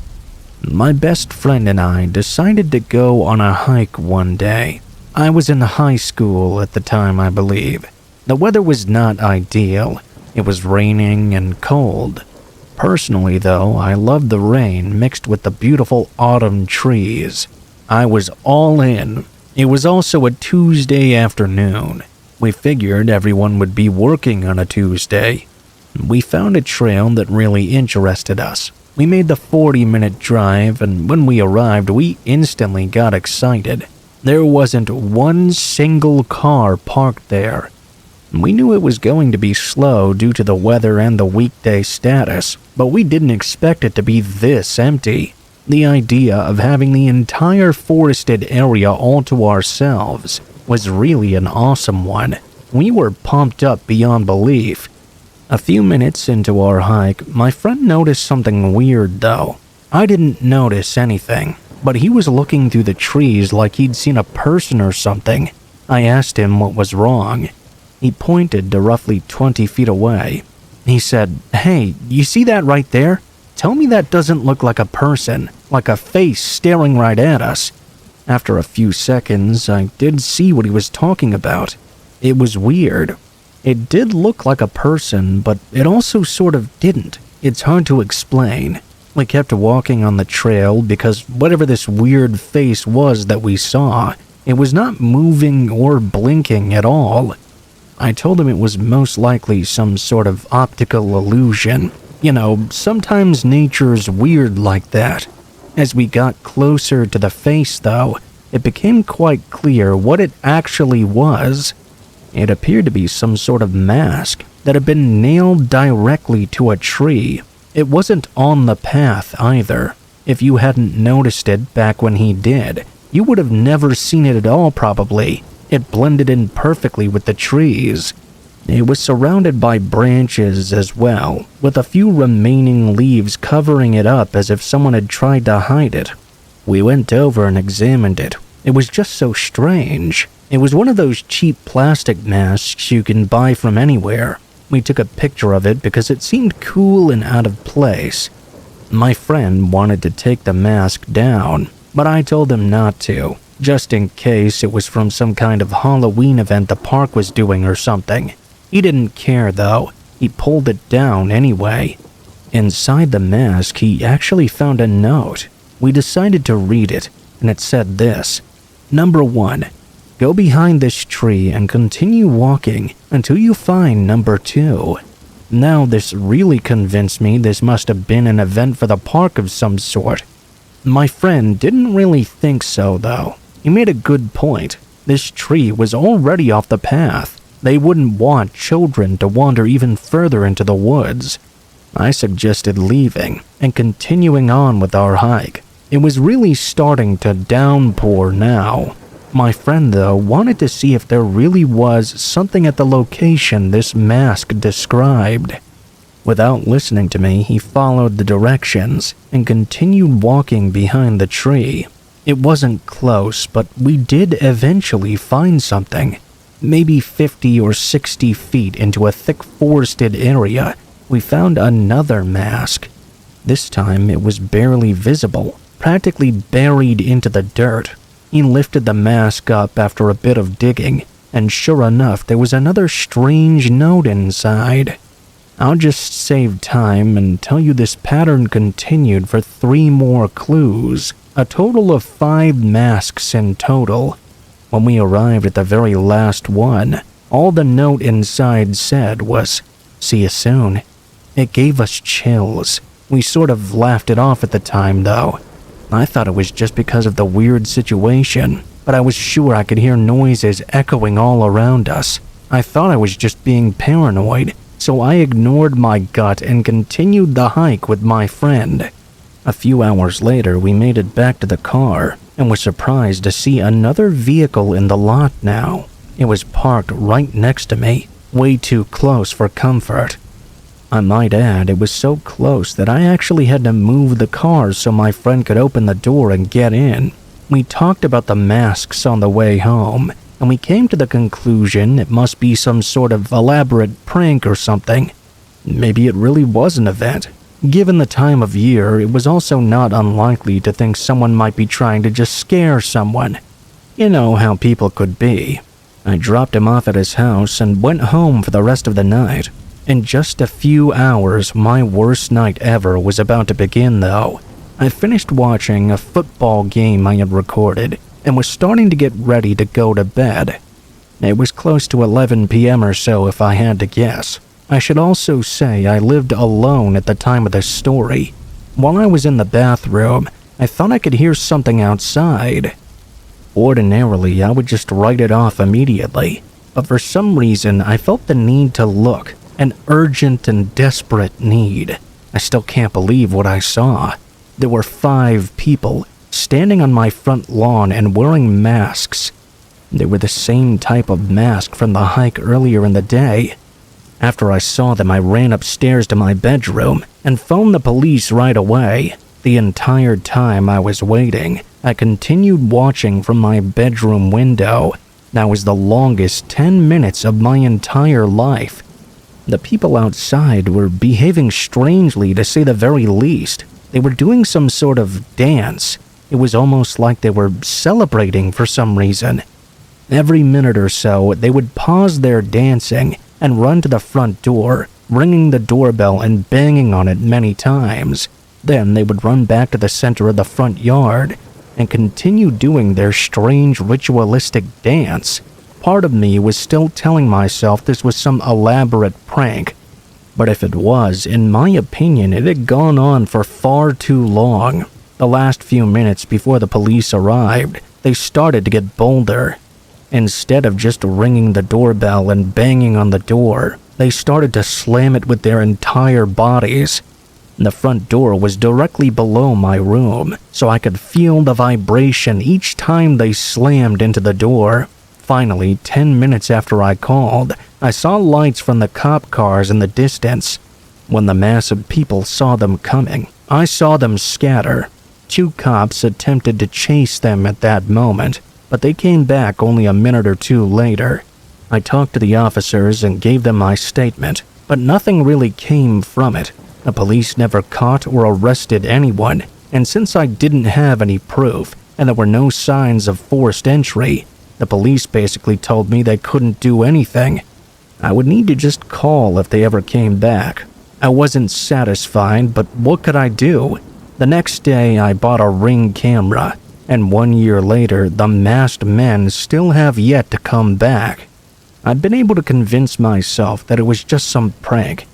My best friend and I decided to go on a hike one day. I was in high school at the time, I believe. The weather was not ideal. It was raining and cold. Personally, though, I loved the rain mixed with the beautiful autumn trees. I was all in. It was also a Tuesday afternoon. We figured everyone would be working on a Tuesday. We found a trail that really interested us. We made the 40-minute drive, and when we arrived, we instantly got excited. There wasn't one single car parked there. We knew it was going to be slow due to the weather and the weekday status, but we didn't expect it to be this empty. The idea of having the entire forested area all to ourselves was really an awesome one. We were pumped up beyond belief. A few minutes into our hike, my friend noticed something weird though. I didn't notice anything, but he was looking through the trees like he'd seen a person or something. I asked him what was wrong. He pointed to roughly 20 feet away. He said, "Hey, you see that right there? Tell me that doesn't look like a person, like a face staring right at us." After a few seconds, I did see what he was talking about. It was weird. It did look like a person, but it also sort of didn't. It's hard to explain. We kept walking on the trail because whatever this weird face was that we saw, it was not moving or blinking at all. I told him it was most likely some sort of optical illusion. You know, sometimes nature's weird like that. As we got closer to the face, though, it became quite clear what it actually was. It appeared to be some sort of mask that had been nailed directly to a tree. It wasn't on the path either. If you hadn't noticed it back when he did, you would have never seen it at all probably. It blended in perfectly with the trees. It was surrounded by branches as well, with a few remaining leaves covering it up as if someone had tried to hide it. We went over and examined it. It was just so strange. It was one of those cheap plastic masks you can buy from anywhere. We took a picture of it because it seemed cool and out of place. My friend wanted to take the mask down. but I told him not to, just in case it was from some kind of Halloween event the park was doing or something. He didn't care though. He pulled it down anyway. Inside the mask, he actually found a note. We decided to read it, and it said this. Number 1. Go behind this tree and continue walking until you find number 2. Now this really convinced me this must have been an event for the park of some sort. My friend didn't really think so though. He made a good point. This tree was already off the path. They wouldn't want children to wander even further into the woods. I suggested leaving and continuing on with our hike. It was really starting to downpour now. My friend, though, wanted to see if there really was something at the location this mask described. Without listening to me, he followed the directions and continued walking behind the tree. It wasn't close, but we did eventually find something. Maybe 50 or 60 feet into a thick forested area, we found another mask. This time it was barely visible, practically buried into the dirt. He lifted the mask up after a bit of digging, and sure enough, there was another strange note inside. I'll just save time and tell you this pattern continued for 3 more clues, a total of 5 masks in total. When we arrived at the very last one, all the note inside said was, "See you soon." It gave us chills. We sort of laughed it off at the time, though. I thought it was just because of the weird situation, but I was sure I could hear noises echoing all around us. I thought I was just being paranoid, so I ignored my gut and continued the hike with my friend. A few hours later, we made it back to the car and were surprised to see another vehicle in the lot now. It was parked right next to me, way too close for comfort. I might add, it was so close that I actually had to move the car so my friend could open the door and get in. We talked about the masks on the way home, and we came to the conclusion it must be some sort of elaborate prank or something. Maybe it really was an event. Given the time of year, it was also not unlikely to think someone might be trying to just scare someone. You know how people could be. I dropped him off at his house and went home for the rest of the night. In just a few hours, my worst night ever was about to begin, though. I finished watching a football game I had recorded and was starting to get ready to go to bed. It was close to 11 p.m. or so if I had to guess. I should also say I lived alone at the time of this story. While I was in the bathroom, I thought I could hear something outside. Ordinarily, I would just write it off immediately, but for some reason I felt the need to look. An urgent and desperate need. I still can't believe what I saw. There were 5 people standing on my front lawn and wearing masks. They were the same type of mask from the hike earlier in the day. After I saw them, I ran upstairs to my bedroom and phoned the police right away. The entire time I was waiting, I continued watching from my bedroom window. That was the longest 10 minutes of my entire life. The people outside were behaving strangely, to say the very least. They were doing some sort of dance. It was almost like they were celebrating for some reason. Every minute or so, they would pause their dancing and run to the front door, ringing the doorbell and banging on it many times. Then they would run back to the center of the front yard and continue doing their strange ritualistic dance. Part of me was still telling myself this was some elaborate prank. But if it was, in my opinion, it had gone on for far too long. The last few minutes before the police arrived, they started to get bolder. Instead of just ringing the doorbell and banging on the door, they started to slam it with their entire bodies. The front door was directly below my room, so I could feel the vibration each time they slammed into the door. Finally, 10 minutes after I called, I saw lights from the cop cars in the distance. When the mass of people saw them coming, I saw them scatter. 2 cops attempted to chase them at that moment, but they came back only a minute or 2 later. I talked to the officers and gave them my statement, but nothing really came from it. The police never caught or arrested anyone. and since I didn't have any proof and there were no signs of forced entry, the police basically told me they couldn't do anything. I would need to just call if they ever came back. I wasn't satisfied, but what could I do? The next day, I bought a Ring camera, and 1 year later, the masked men still have yet to come back. I've been able to convince myself that it was just some prank,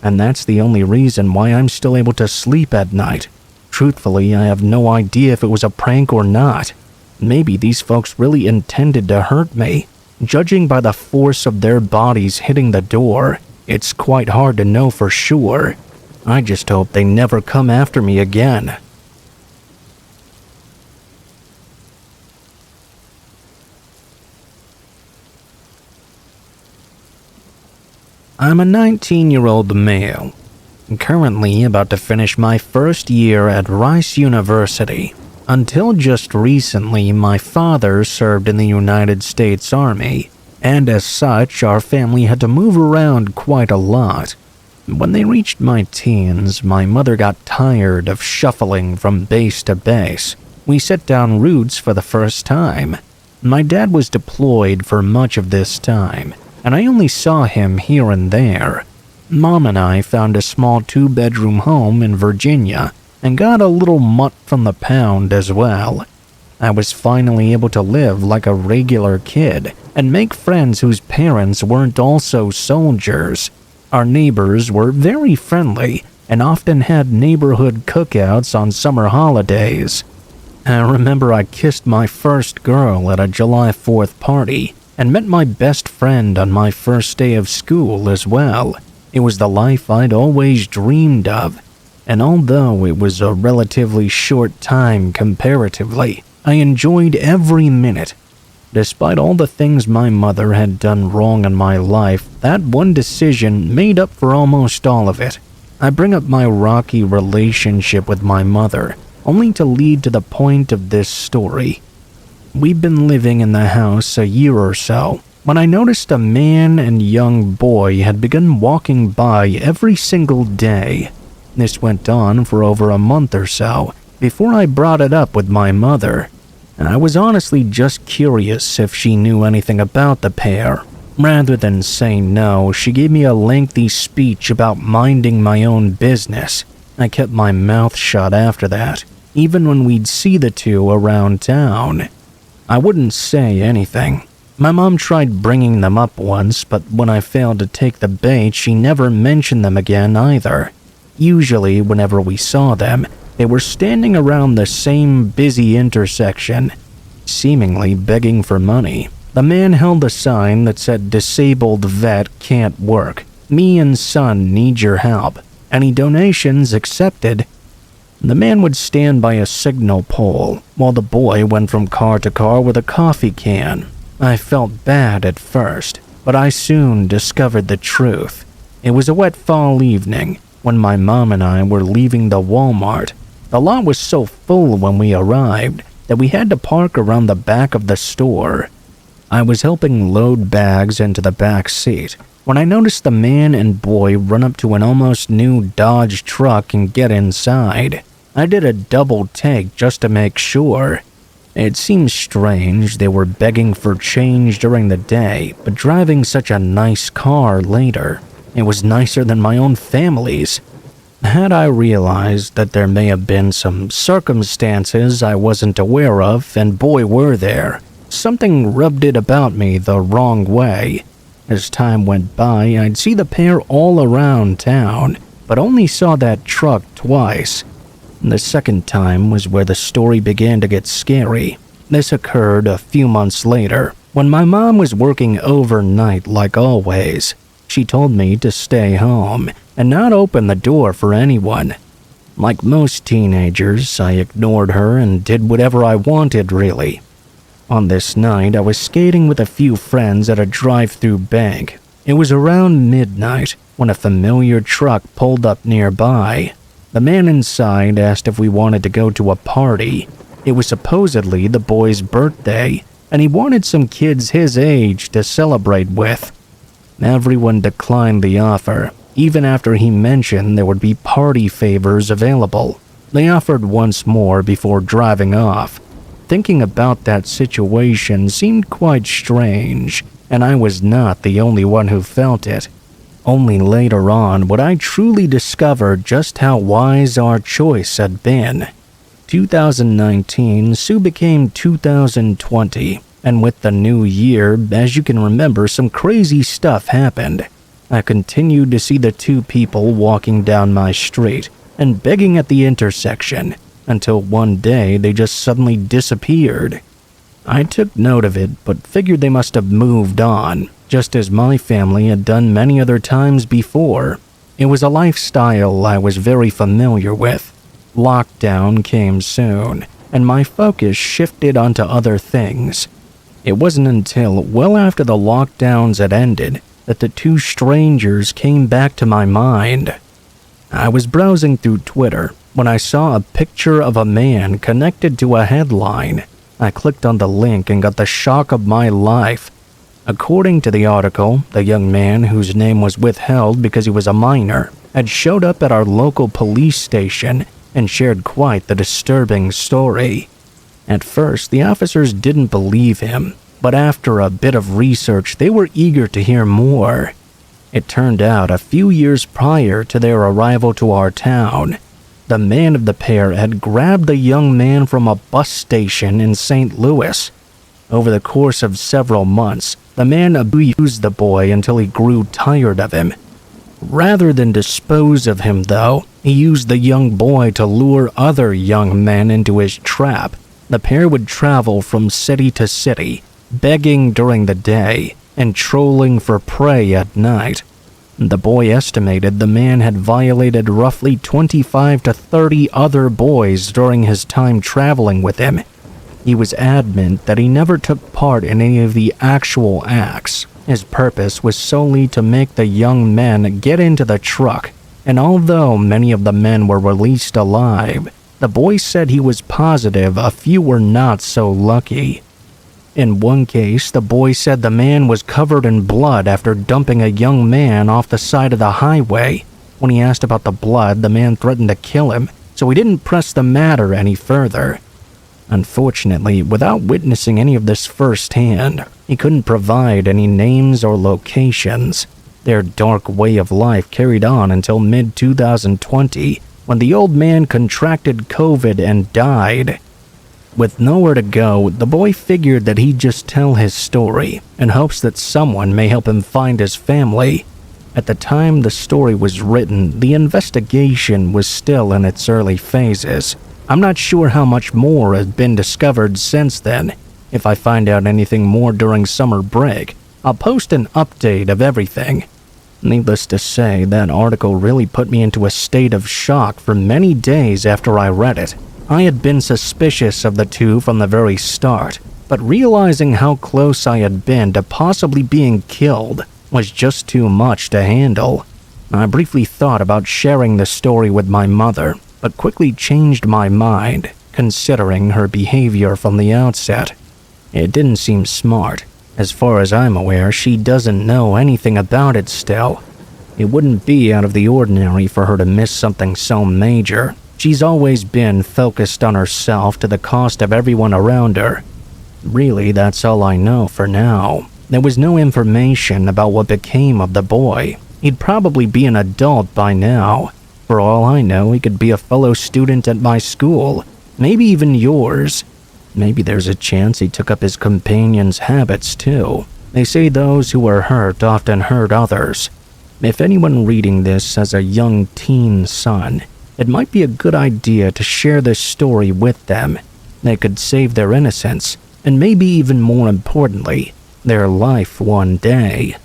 and that's the only reason why I'm still able to sleep at night. Truthfully, I have no idea if it was a prank or not. Maybe these folks really intended to hurt me. Judging by the force of their bodies hitting the door, it's quite hard to know for sure. I just hope they never come after me again. I'm a 19-year-old male, currently about to finish my first year at Rice University. Until just recently, my father served in the United States Army, and as such, our family had to move around quite a lot. When they reached my teens, my mother got tired of shuffling from base to base. We set down roots for the first time. My dad was deployed for much of this time, and I only saw him here and there. Mom and I found a small 2-bedroom home in Virginia and got a little mutt from the pound as well. I was finally able to live like a regular kid and make friends whose parents weren't also soldiers. Our neighbors were very friendly and often had neighborhood cookouts on summer holidays. I remember I kissed my first girl at a July 4th party and met my best friend on my first day of school as well. It was the life I'd always dreamed of. And although it was a relatively short time comparatively, I enjoyed every minute. Despite all the things my mother had done wrong in my life, that one decision made up for almost all of it. I bring up my rocky relationship with my mother, only to lead to the point of this story. We'd been living in the house a year or so, when I noticed a man and young boy had begun walking by every single day. This went on for over a month or so, before I brought it up with my mother, and I was honestly just curious if she knew anything about the pair. Rather than say no, she gave me a lengthy speech about minding my own business. I kept my mouth shut after that, even when we'd see the two around town. I wouldn't say anything. My mom tried bringing them up once, but when I failed to take the bait, she never mentioned them again either. Usually, whenever we saw them, they were standing around the same busy intersection, seemingly begging for money. The man held a sign that said, "Disabled vet can't work. Me and son need your help. Any donations accepted." The man would stand by a signal pole, while the boy went from car to car with a coffee can. I felt bad at first, but I soon discovered the truth. It was a wet fall evening, when my mom and I were leaving the Walmart. The lot was so full when we arrived that we had to park around the back of the store. I was helping load bags into the back seat when I noticed the man and boy run up to an almost new Dodge truck and get inside. I did a double take just to make sure. It seemed strange they were begging for change during the day, but driving such a nice car later. It was nicer than my own family's. Had I realized that there may have been some circumstances I wasn't aware of, and boy were there, something rubbed it about me the wrong way. As time went by, I'd see the pair all around town, but only saw that truck twice. The second time was where the story began to get scary. This occurred a few months later, when my mom was working overnight like always. She told me to stay home and not open the door for anyone. Like most teenagers, I ignored her and did whatever I wanted, really. On this night, I was skating with a few friends at a drive-through bank. It was around midnight when a familiar truck pulled up nearby. The man inside asked if we wanted to go to a party. It was supposedly the boy's birthday, and he wanted some kids his age to celebrate with. Everyone declined the offer, even after he mentioned there would be party favors available. They offered once more before driving off. Thinking about that situation seemed quite strange, and I was not the only one who felt it. Only later on would I truly discover just how wise our choice had been. 2019 soon became 2020, and with the new year, as you can remember, some crazy stuff happened. I continued to see the two people walking down my street and begging at the intersection, until one day they just suddenly disappeared. I took note of it, but figured they must have moved on, just as my family had done many other times before. It was a lifestyle I was very familiar with. Lockdown came soon, and my focus shifted onto other things. It wasn't until well after the lockdowns had ended that the two strangers came back to my mind. I was browsing through Twitter when I saw a picture of a man connected to a headline. I clicked on the link and got the shock of my life. According to the article, the young man, whose name was withheld because he was a minor, had showed up at our local police station and shared quite the disturbing story. At first, the officers didn't believe him, but after a bit of research, they were eager to hear more. It turned out a few years prior to their arrival to our town, the man of the pair had grabbed the young man from a bus station in St. Louis. Over the course of several months, the man abused the boy until he grew tired of him. Rather than dispose of him, though, he used the young boy to lure other young men into his trap. The pair would travel from city to city, begging during the day and trolling for prey at night. The boy estimated the man had violated roughly 25 to 30 other boys during his time traveling with him. He was adamant that he never took part in any of the actual acts. His purpose was solely to make the young men get into the truck, and although many of the men were released alive, the boy said he was positive a few were not so lucky. In one case, the boy said the man was covered in blood after dumping a young man off the side of the highway. When he asked about the blood, the man threatened to kill him, so he didn't press the matter any further. Unfortunately, without witnessing any of this firsthand, he couldn't provide any names or locations. Their dark way of life carried on until mid-2020, when the old man contracted COVID and died. With nowhere to go, the boy figured that he'd just tell his story in hopes that someone may help him find his family. At the time the story was written, the investigation was still in its early phases. I'm not sure how much more has been discovered since then. If I find out anything more during summer break, I'll post an update of everything. Needless to say, that article really put me into a state of shock for many days after I read it. I had been suspicious of the two from the very start, but realizing how close I had been to possibly being killed was just too much to handle. I briefly thought about sharing the story with my mother, but quickly changed my mind, considering her behavior from the outset. It didn't seem smart. As far as I'm aware, she doesn't know anything about it still. It wouldn't be out of the ordinary for her to miss something so major. She's always been focused on herself to the cost of everyone around her. Really, that's all I know for now. There was no information about what became of the boy. He'd probably be an adult by now. For all I know, he could be a fellow student at my school, maybe even yours. Maybe there's a chance he took up his companion's habits too. They say those who are hurt often hurt others. If anyone reading this has a young teen son, it might be a good idea to share this story with them. They could save their innocence, and maybe even more importantly, their life one day.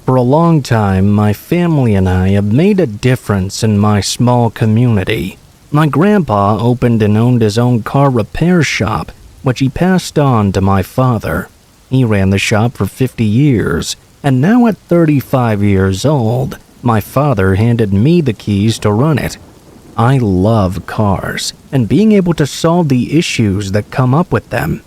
For a long time, my family and I have made a difference in my small community. My grandpa opened and owned his own car repair shop, which he passed on to my father. He ran the shop for 50 years, and now at 35 years old, my father handed me the keys to run it. I love cars, and being able to solve the issues that come up with them.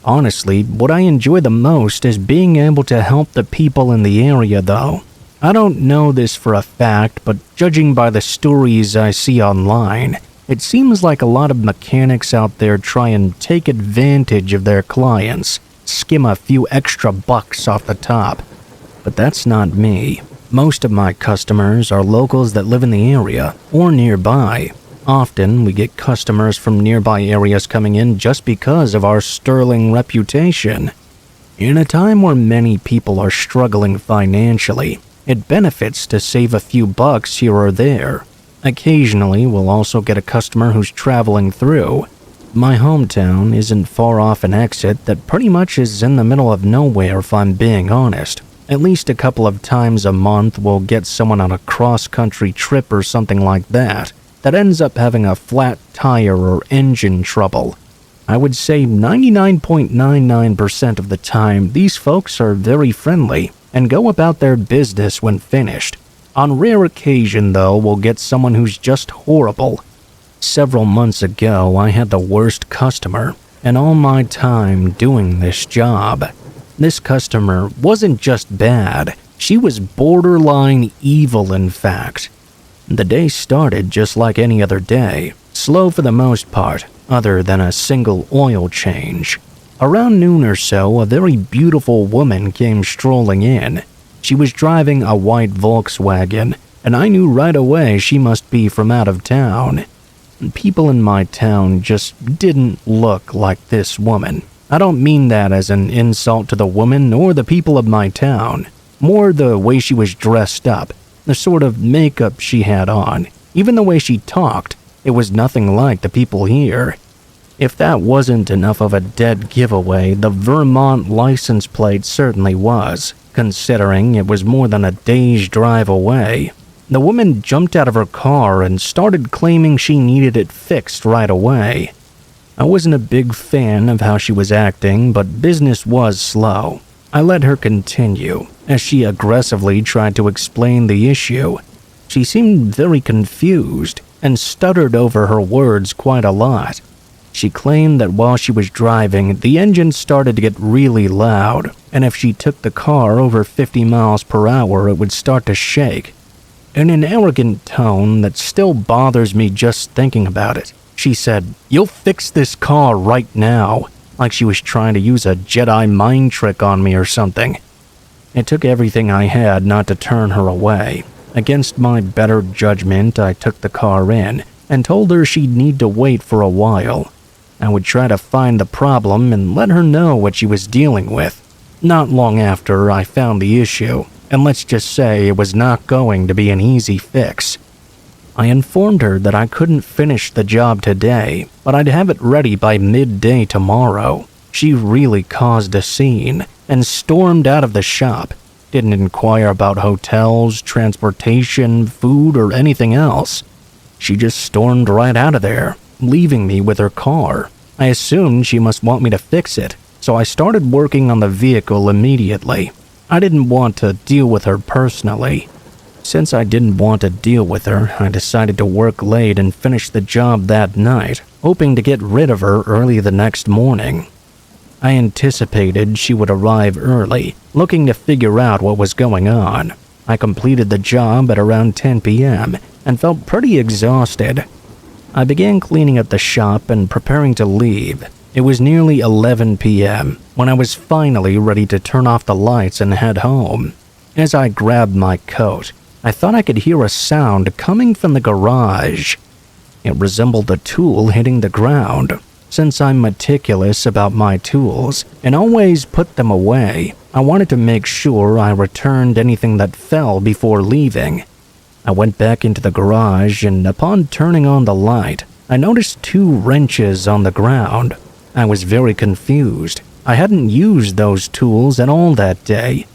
Honestly, what I enjoy the most is being able to help the people in the area though. I don't know this for a fact, but judging by the stories I see online, it seems like a lot of mechanics out there try and take advantage of their clients, skim a few extra bucks off the top. But that's not me. Most of my customers are locals that live in the area or nearby. Often, we get customers from nearby areas coming in just because of our sterling reputation. In a time where many people are struggling financially, it benefits to save a few bucks here or there. Occasionally, we'll also get a customer who's traveling through. My hometown isn't far off an exit that pretty much is in the middle of nowhere if I'm being honest. At least a couple of times a month we'll get someone on a cross-country trip or something like that ends up having a flat tire or engine trouble. I would say 99.99% of the time these folks are very friendly and go about their business when finished. On rare occasion though, we'll get someone who's just horrible. Several months ago, I had the worst customer in all my time doing this job. This customer wasn't just bad, she was borderline evil in fact. The day started just like any other day, slow for the most part, other than a single oil change. Around noon or so, a very beautiful woman came strolling in. She was driving a white Volkswagen, and I knew right away she must be from out of town. People in my town just didn't look like this woman. I don't mean that as an insult to the woman or the people of my town. More the way she was dressed up, the sort of makeup she had on, even the way she talked. It was nothing like the people here. If that wasn't enough of a dead giveaway, the Vermont license plate certainly was, considering it was more than a day's drive away. The woman jumped out of her car and started claiming she needed it fixed right away. I wasn't a big fan of how she was acting, but business was slow. I let her continue, as she aggressively tried to explain the issue. She seemed very confused and stuttered over her words quite a lot. She claimed that while she was driving, the engine started to get really loud, and if she took the car over 50 miles per hour, it would start to shake. In an arrogant tone that still bothers me just thinking about it, she said, "You'll fix this car right now," like she was trying to use a Jedi mind trick on me or something. It took everything I had not to turn her away. Against my better judgment, I took the car in and told her she'd need to wait for a while. I would try to find the problem and let her know what she was dealing with. Not long after, I found the issue, and let's just say it was not going to be an easy fix. I informed her that I couldn't finish the job today, but I'd have it ready by midday tomorrow. She really caused a scene and stormed out of the shop. Didn't inquire about hotels, transportation, food, or anything else. She just stormed right out of there, leaving me with her car. I assumed she must want me to fix it, so I started working on the vehicle immediately. I didn't want to deal with her personally. Since I didn't want to deal with her, I decided to work late and finish the job that night, hoping to get rid of her early the next morning. I anticipated she would arrive early, looking to figure out what was going on. I completed the job at around 10 p.m. and felt pretty exhausted. I began cleaning up the shop and preparing to leave. It was nearly 11 p.m. when I was finally ready to turn off the lights and head home. As I grabbed my coat, I thought I could hear a sound coming from the garage. It resembled a tool hitting the ground. Since I'm meticulous about my tools and always put them away, I wanted to make sure I returned anything that fell before leaving. I went back into the garage and upon turning on the light, I noticed 2 wrenches on the ground. I was very confused. I hadn't used those tools at all that day.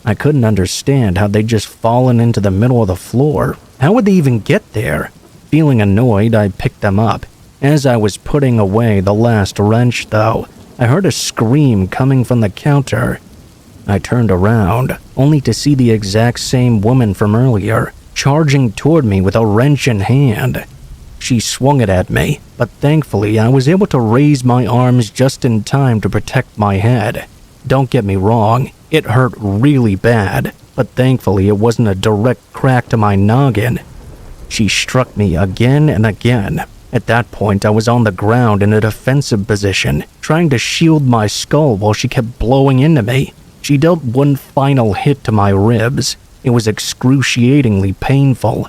I couldn't understand how they'd just fallen into the middle of the floor. How would they even get there? Feeling annoyed, I picked them up. As I was putting away the last wrench, though, I heard a scream coming from the counter. I turned around, only to see the exact same woman from earlier, charging toward me with a wrench in hand. She swung it at me, but thankfully I was able to raise my arms just in time to protect my head. Don't get me wrong, it hurt really bad, but thankfully it wasn't a direct crack to my noggin. She struck me again and again. At that point, I was on the ground in a defensive position, trying to shield my skull while she kept blowing into me. She dealt one final hit to my ribs. It was excruciatingly painful.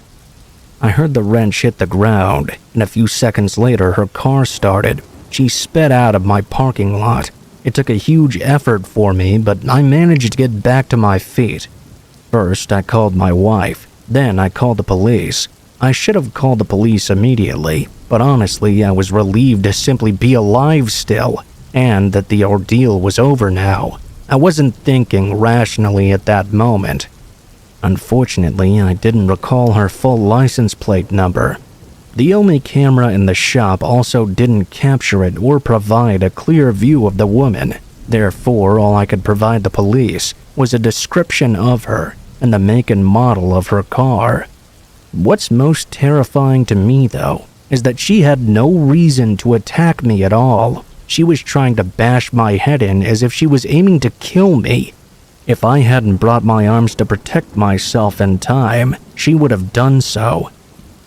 I heard the wrench hit the ground, and a few seconds later her car started. She sped out of my parking lot. It took a huge effort for me, but I managed to get back to my feet. First, I called my wife. Then I called the police. I should have called the police immediately, but honestly, I was relieved to simply be alive still, and that the ordeal was over now. I wasn't thinking rationally at that moment. Unfortunately, I didn't recall her full license plate number. The only camera in the shop also didn't capture it or provide a clear view of the woman. Therefore, all I could provide the police was a description of her and the make and model of her car. What's most terrifying to me, though, is that she had no reason to attack me at all. She was trying to bash my head in as if she was aiming to kill me. If I hadn't brought my arms to protect myself in time, she would have done so.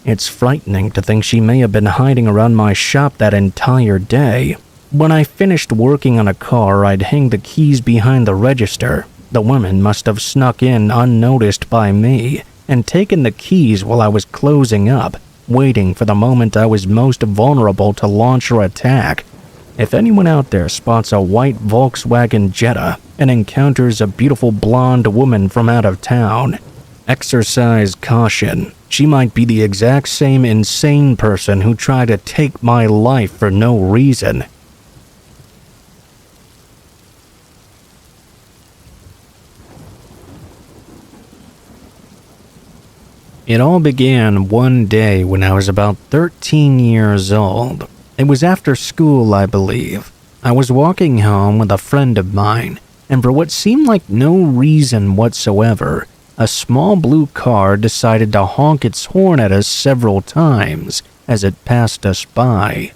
It's frightening to think she may have been hiding around my shop that entire day. When I finished working on a car, I'd hang the keys behind the register. The woman must have snuck in unnoticed by me and taken the keys while I was closing up, waiting for the moment I was most vulnerable to launch her attack. If anyone out there spots a white Volkswagen Jetta and encounters a beautiful blonde woman from out of town, exercise caution. She might be the exact same insane person who tried to take my life for no reason. It all began one day when I was about 13 years old. It was after school, I believe. I was walking home with a friend of mine, and for what seemed like no reason whatsoever, a small blue car decided to honk its horn at us several times as it passed us by.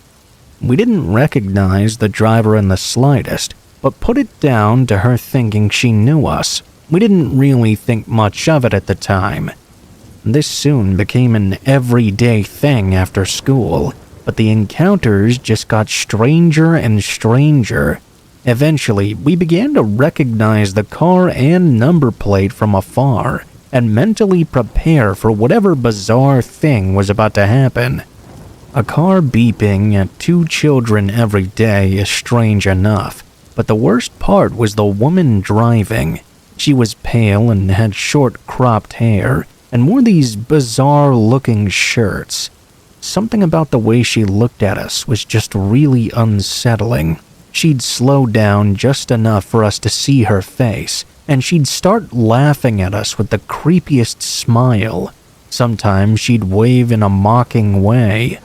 We didn't recognize the driver in the slightest, but put it down to her thinking she knew us. We didn't really think much of it at the time. This soon became an everyday thing after school, but the encounters just got stranger and stranger. Eventually, we began to recognize the car and number plate from afar and mentally prepare for whatever bizarre thing was about to happen. A car beeping at 2 children every day is strange enough, but the worst part was the woman driving. She was pale and had short cropped hair and wore these bizarre-looking shirts. Something about the way she looked at us was just really unsettling. She'd slow down just enough for us to see her face, and she'd start laughing at us with the creepiest smile. Sometimes she'd wave in a mocking way.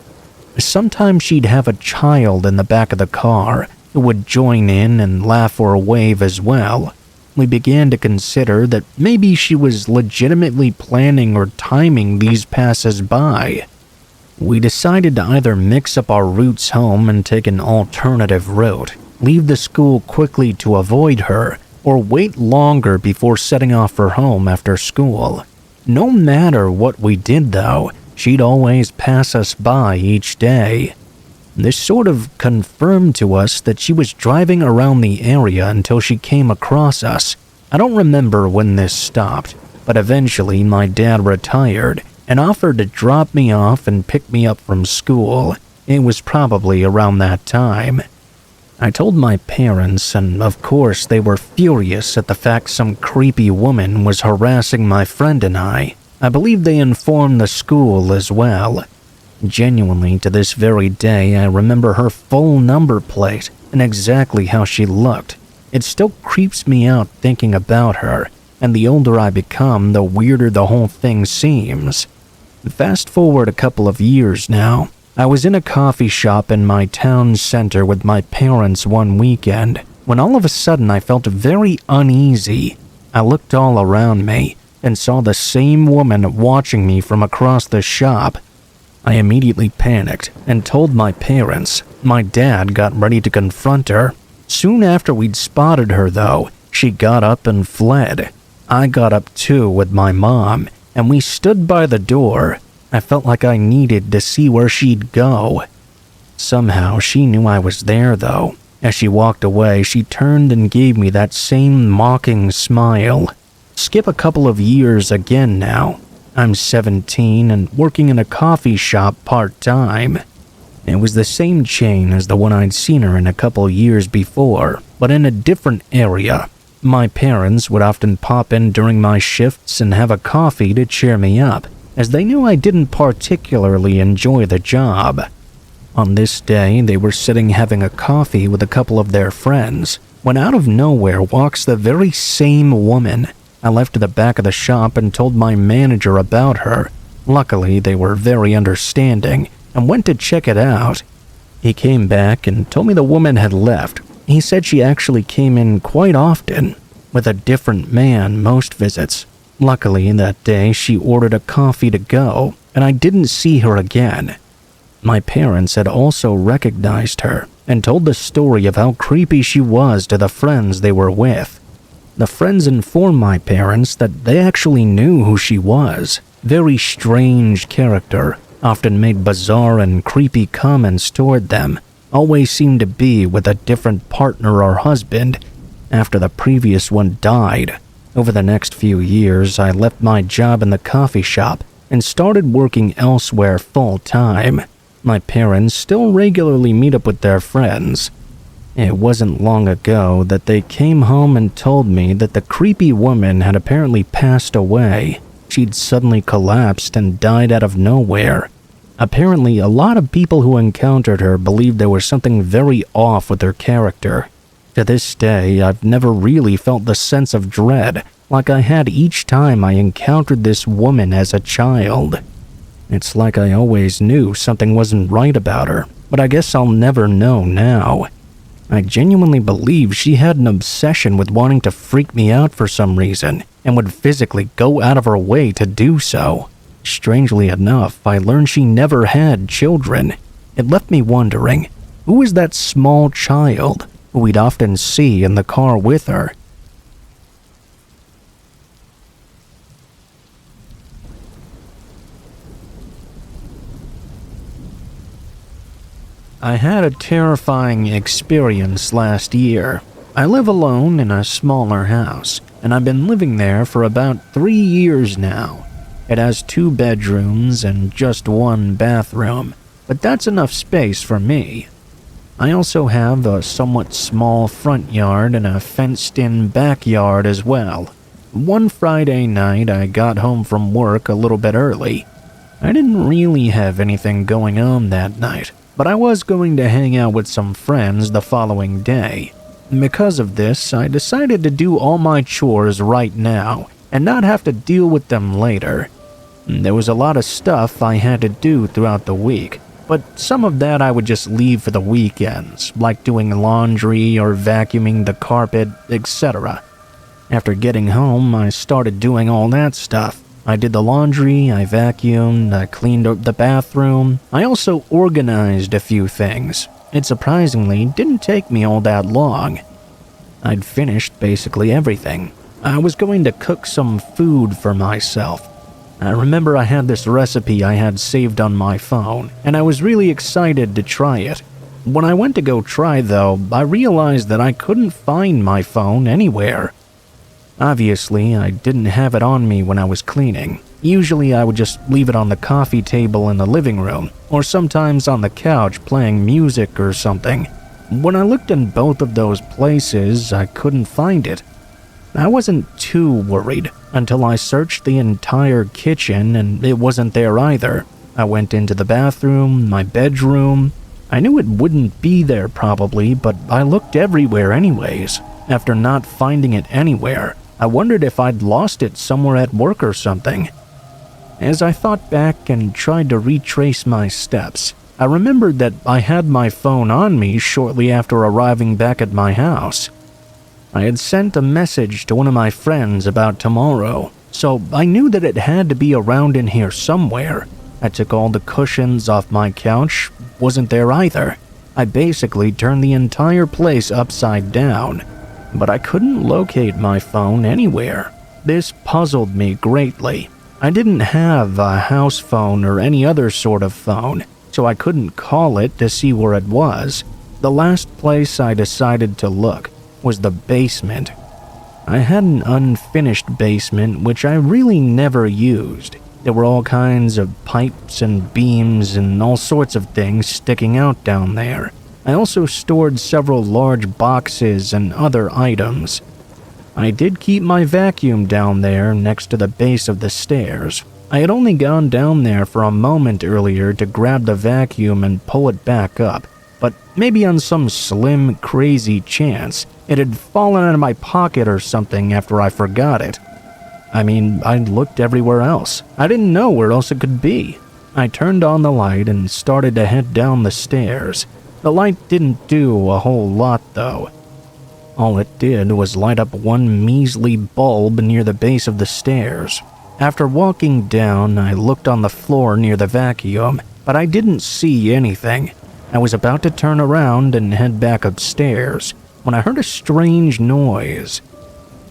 Sometimes she'd have a child in the back of the car who would join in and laugh or wave as well. We began to consider that maybe she was legitimately planning or timing these passers-by. We decided to either mix up our routes home and take an alternative route, leave the school quickly to avoid her, or wait longer before setting off for home after school. No matter what we did, though, she'd always pass us by each day. This sort of confirmed to us that she was driving around the area until she came across us. I don't remember when this stopped, but eventually my dad retired and offered to drop me off and pick me up from school. It was probably around that time. I told my parents, and of course they were furious at the fact some creepy woman was harassing my friend and I. I believe they informed the school as well. Genuinely, to this very day, I remember her full number plate and exactly how she looked. It still creeps me out thinking about her, and the older I become, the weirder the whole thing seems. Fast forward a couple of years now. I was in a coffee shop in my town center with my parents one weekend, when all of a sudden I felt very uneasy. I looked all around me and saw the same woman watching me from across the shop. I immediately panicked and told my parents. My dad got ready to confront her. Soon after we'd spotted her, though, she got up and fled. I got up too with my mom, and we stood by the door. I felt like I needed to see where she'd go. Somehow she knew I was there, though. As she walked away, she turned and gave me that same mocking smile. Skip a couple of years again now. I'm 17 and working in a coffee shop part-time. It was the same chain as the one I'd seen her in a couple years before, but in a different area. My parents would often pop in during my shifts and have a coffee to cheer me up, as they knew I didn't particularly enjoy the job. On this day, they were sitting having a coffee with a couple of their friends, when out of nowhere walks the very same woman. I left to the back of the shop and told my manager about her. Luckily, they were very understanding and went to check it out. He came back and told me the woman had left. He said she actually came in quite often, with a different man most visits. Luckily, that day she ordered a coffee to go, and I didn't see her again. My parents had also recognized her and told the story of how creepy she was to the friends they were with. The friends informed my parents that they actually knew who she was. Very strange character, often made bizarre and creepy comments toward them, always seemed to be with a different partner or husband after the previous one died. Over the next few years, I left my job in the coffee shop and started working elsewhere full-time. My parents still regularly meet up with their friends. It wasn't long ago that they came home and told me that the creepy woman had apparently passed away. She'd suddenly collapsed and died out of nowhere. Apparently, a lot of people who encountered her believed there was something very off with her character. To this day, I've never really felt the sense of dread like I had each time I encountered this woman as a child. It's like I always knew something wasn't right about her, but I guess I'll never know now. I genuinely believe she had an obsession with wanting to freak me out for some reason and would physically go out of her way to do so. Strangely enough, I learned she never had children. It left me wondering, who is that small child who we'd often see in the car with her? I had a terrifying experience last year. I live alone in a smaller house, and I've been living there for about 3 years now. It has 2 bedrooms and just 1 bathroom, but that's enough space for me. I also have a somewhat small front yard and a fenced-in backyard as well. One Friday night, I got home from work a little bit early. I didn't really have anything going on that night, but I was going to hang out with some friends the following day. Because of this, I decided to do all my chores right now and not have to deal with them later. There was a lot of stuff I had to do throughout the week, but some of that I would just leave for the weekends, like doing laundry or vacuuming the carpet, etc. After getting home, I started doing all that stuff. I did the laundry, I vacuumed, I cleaned up the bathroom. I also organized a few things. It surprisingly didn't take me all that long. I'd finished basically everything. I was going to cook some food for myself. I remember I had this recipe I had saved on my phone, and I was really excited to try it. When I went to go try, though, I realized that I couldn't find my phone anywhere. Obviously, I didn't have it on me when I was cleaning. Usually I would just leave it on the coffee table in the living room, or sometimes on the couch playing music or something. When I looked in both of those places, I couldn't find it. I wasn't too worried until I searched the entire kitchen and it wasn't there either. I went into the bathroom, my bedroom. I knew it wouldn't be there probably, but I looked everywhere anyways. After not finding it anywhere, I wondered if I'd lost it somewhere at work or something. As I thought back and tried to retrace my steps, I remembered that I had my phone on me shortly after arriving back at my house. I had sent a message to one of my friends about tomorrow, so I knew that it had to be around in here somewhere. I took all the cushions off my couch, wasn't there either. I basically turned the entire place upside down, but I couldn't locate my phone anywhere. This puzzled me greatly. I didn't have a house phone or any other sort of phone, so I couldn't call it to see where it was. The last place I decided to look was the basement. I had an unfinished basement which I really never used. There were all kinds of pipes and beams and all sorts of things sticking out down there. I also stored several large boxes and other items. I did keep my vacuum down there next to the base of the stairs. I had only gone down there for a moment earlier to grab the vacuum and pull it back up, but maybe on some slim, crazy chance, it had fallen out of my pocket or something after I forgot it. I mean, I looked everywhere else. I didn't know where else it could be. I turned on the light and started to head down the stairs. The light didn't do a whole lot, though. All it did was light up one measly bulb near the base of the stairs. After walking down, I looked on the floor near the vacuum, but I didn't see anything. I was about to turn around and head back upstairs when I heard a strange noise.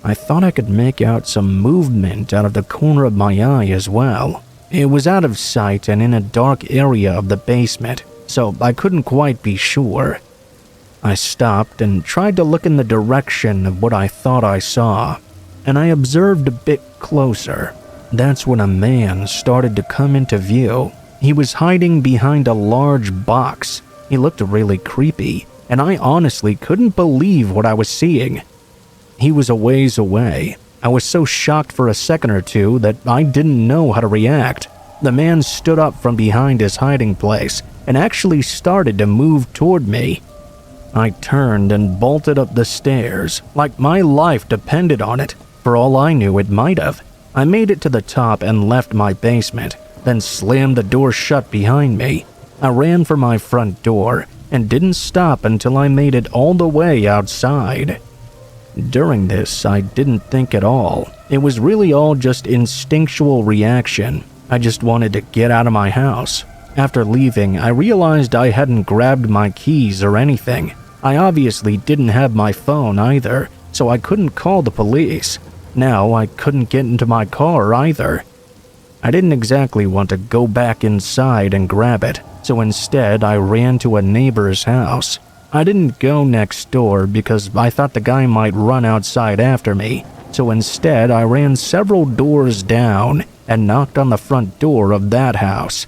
I thought I could make out some movement out of the corner of my eye as well. It was out of sight and in a dark area of the basement, so I couldn't quite be sure. I stopped and tried to look in the direction of what I thought I saw, and I observed a bit closer. That's when a man started to come into view. He was hiding behind a large box. He looked really creepy, and I honestly couldn't believe what I was seeing. He was a ways away. I was so shocked for a second or two that I didn't know how to react. The man stood up from behind his hiding place and actually started to move toward me. I turned and bolted up the stairs, like my life depended on it. For all I knew, it might have. I made it to the top and left my basement, then slammed the door shut behind me. I ran for my front door and didn't stop until I made it all the way outside. During this, I didn't think at all. It was really all just instinctual reaction. I just wanted to get out of my house. After leaving, I realized I hadn't grabbed my keys or anything. I obviously didn't have my phone either, so I couldn't call the police. Now I couldn't get into my car either. I didn't exactly want to go back inside and grab it, so instead I ran to a neighbor's house. I didn't go next door because I thought the guy might run outside after me, so instead I ran several doors down and knocked on the front door of that house.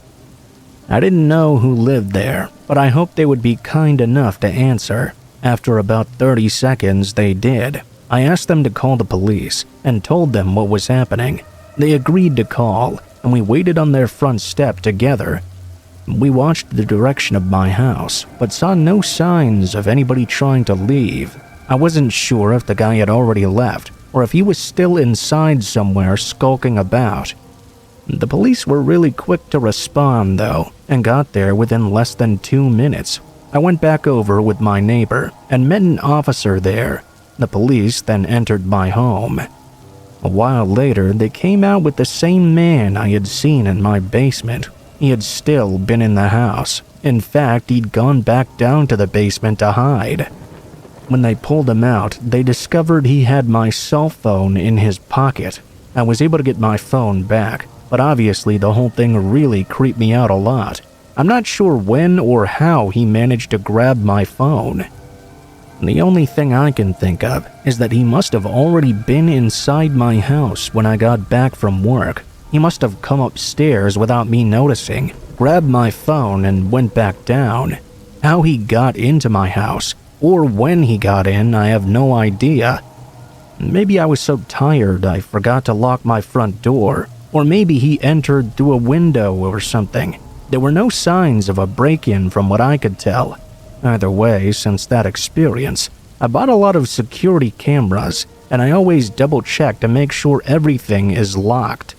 I didn't know who lived there, but I hoped they would be kind enough to answer. After about 30 seconds, they did. I asked them to call the police and told them what was happening. They agreed to call, and we waited on their front step together. We watched the direction of my house, but saw no signs of anybody trying to leave. I wasn't sure if the guy had already left, or if he was still inside somewhere skulking about. The police were really quick to respond, though, and got there within less than 2 minutes. I went back over with my neighbor and met an officer there. The police then entered my home. A while later, they came out with the same man I had seen in my basement. He had still been in the house. In fact, he'd gone back down to the basement to hide. When they pulled him out, they discovered he had my cell phone in his pocket. I was able to get my phone back, but obviously the whole thing really creeped me out a lot. I'm not sure when or how he managed to grab my phone. The only thing I can think of is that he must have already been inside my house when I got back from work. He must have come upstairs without me noticing, grabbed my phone, and went back down. How he got into my house, or when he got in, I have no idea. Maybe I was so tired I forgot to lock my front door, or maybe he entered through a window or something. There were no signs of a break-in from what I could tell. Either way, since that experience, I bought a lot of security cameras, and I always double-check to make sure everything is locked.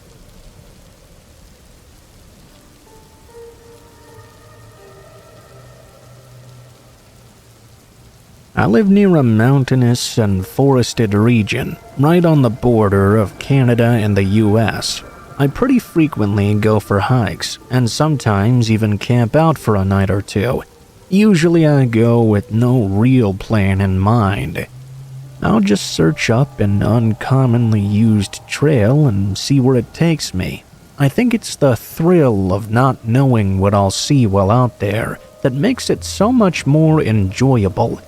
I live near a mountainous and forested region, right on the border of Canada and the US. I pretty frequently go for hikes, and sometimes even camp out for a night or two. Usually I go with no real plan in mind. I'll just search up an uncommonly used trail and see where it takes me. I think it's the thrill of not knowing what I'll see while out there that makes it so much more enjoyable.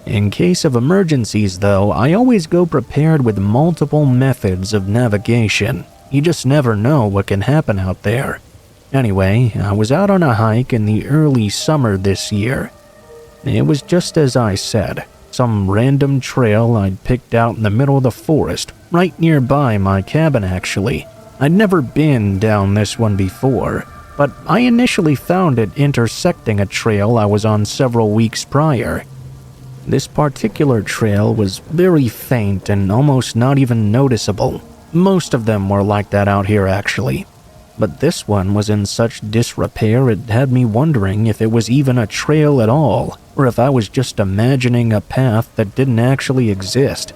In case of emergencies, though, I always go prepared with multiple methods of navigation. You just never know what can happen out there. Anyway, I was out on a hike in the early summer this year. It was just as I said, some random trail I'd picked out in the middle of the forest, right nearby my cabin actually. I'd never been down this one before, but I initially found it intersecting a trail I was on several weeks prior. This particular trail was very faint and almost not even noticeable. Most of them were like that out here actually. But this one was in such disrepair it had me wondering if it was even a trail at all, or if I was just imagining a path that didn't actually exist.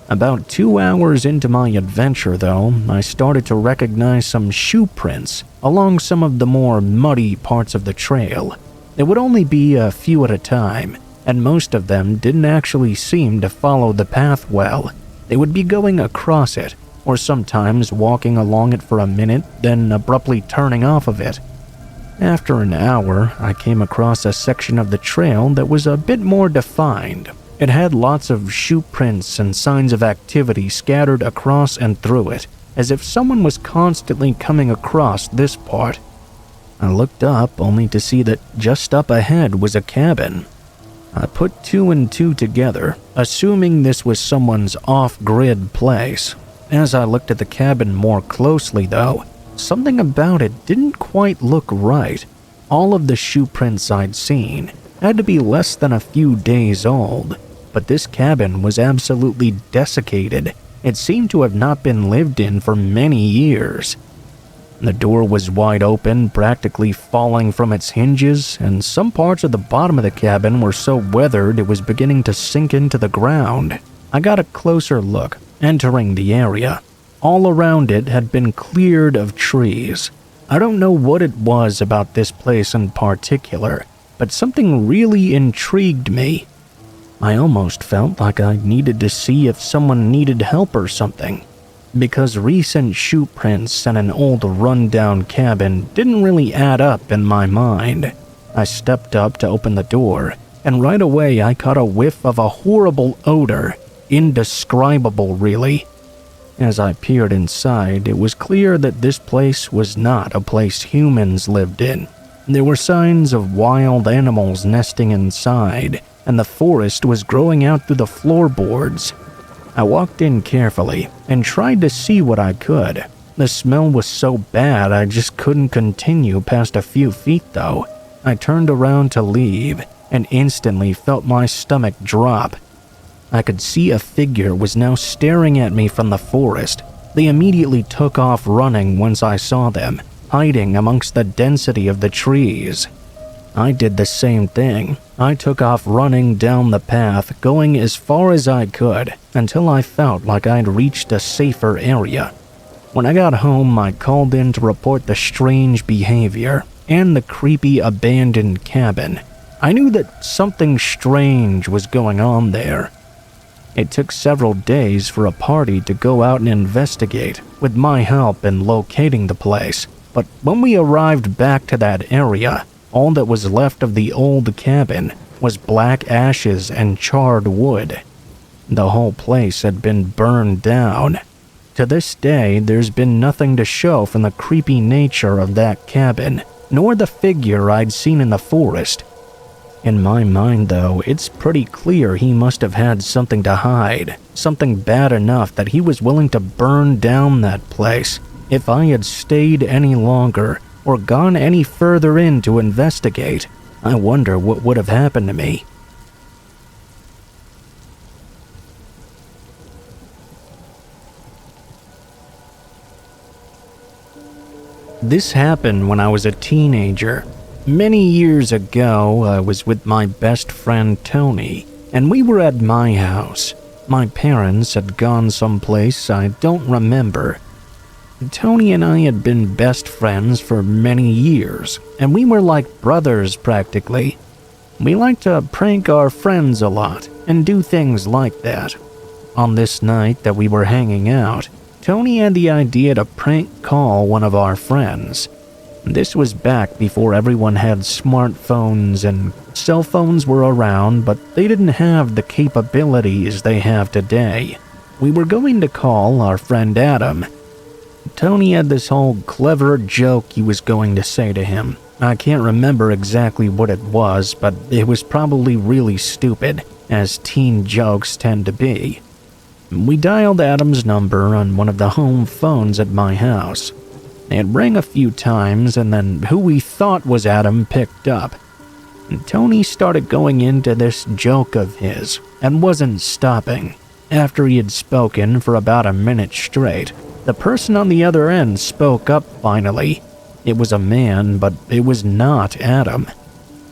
About 2 hours into my adventure, though, I started to recognize some shoe prints along some of the more muddy parts of the trail. It would only be a few at a time, and most of them didn't actually seem to follow the path well. They would be going across it, or sometimes walking along it for a minute, then abruptly turning off of it. After an hour, I came across a section of the trail that was a bit more defined. It had lots of shoe prints and signs of activity scattered across and through it, as if someone was constantly coming across this part. I looked up only to see that just up ahead was a cabin. I put 2 and 2 together, assuming this was someone's off-grid place. As I looked at the cabin more closely, though, something about it didn't quite look right. All of the shoe prints I'd seen had to be less than a few days old, but this cabin was absolutely desiccated. It seemed to have not been lived in for many years. The door was wide open, practically falling from its hinges, and some parts of the bottom of the cabin were so weathered it was beginning to sink into the ground. I got a closer look, entering the area. All around it had been cleared of trees. I don't know what it was about this place in particular, but something really intrigued me. I almost felt like I needed to see if someone needed help or something, because recent shoe prints and an old run-down cabin didn't really add up in my mind. I stepped up to open the door, and right away I caught a whiff of a horrible odor, indescribable really. As I peered inside, it was clear that this place was not a place humans lived in. There were signs of wild animals nesting inside, and the forest was growing out through the floorboards. I walked in carefully and tried to see what I could. The smell was so bad I just couldn't continue past a few feet though. I turned around to leave and instantly felt my stomach drop. I could see a figure was now staring at me from the forest. They immediately took off running once I saw them, hiding amongst the density of the trees. I did the same thing. I took off running down the path, going as far as I could, until I felt like I'd reached a safer area. When I got home, I called in to report the strange behavior and the creepy abandoned cabin. I knew that something strange was going on there. It took several days for a party to go out and investigate, with my help in locating the place. But when we arrived back to that area, all that was left of the old cabin was black ashes and charred wood. The whole place had been burned down. To this day, there's been nothing to show from the creepy nature of that cabin, nor the figure I'd seen in the forest. In my mind, though, it's pretty clear he must have had something to hide, something bad enough that he was willing to burn down that place. If I had stayed any longer, or gone any further in to investigate, I wonder what would have happened to me. This happened when I was a teenager. Many years ago, I was with my best friend Tony, and we were at my house. My parents had gone someplace I don't remember. Tony and I had been best friends for many years, and we were like brothers practically. We liked to prank our friends a lot and do things like that. On this night that we were hanging out, Tony had the idea to prank call one of our friends. This was back before everyone had smartphones and cell phones were around, but they didn't have the capabilities they have today. We were going to call our friend Adam. Tony had this whole clever joke he was going to say to him. I can't remember exactly what it was, but it was probably really stupid, as teen jokes tend to be. We dialed Adam's number on one of the home phones at my house. It rang a few times, and then who we thought was Adam picked up. Tony started going into this joke of his, and wasn't stopping. After he had spoken for about a minute straight, the person on the other end spoke up finally. It was a man, but it was not Adam.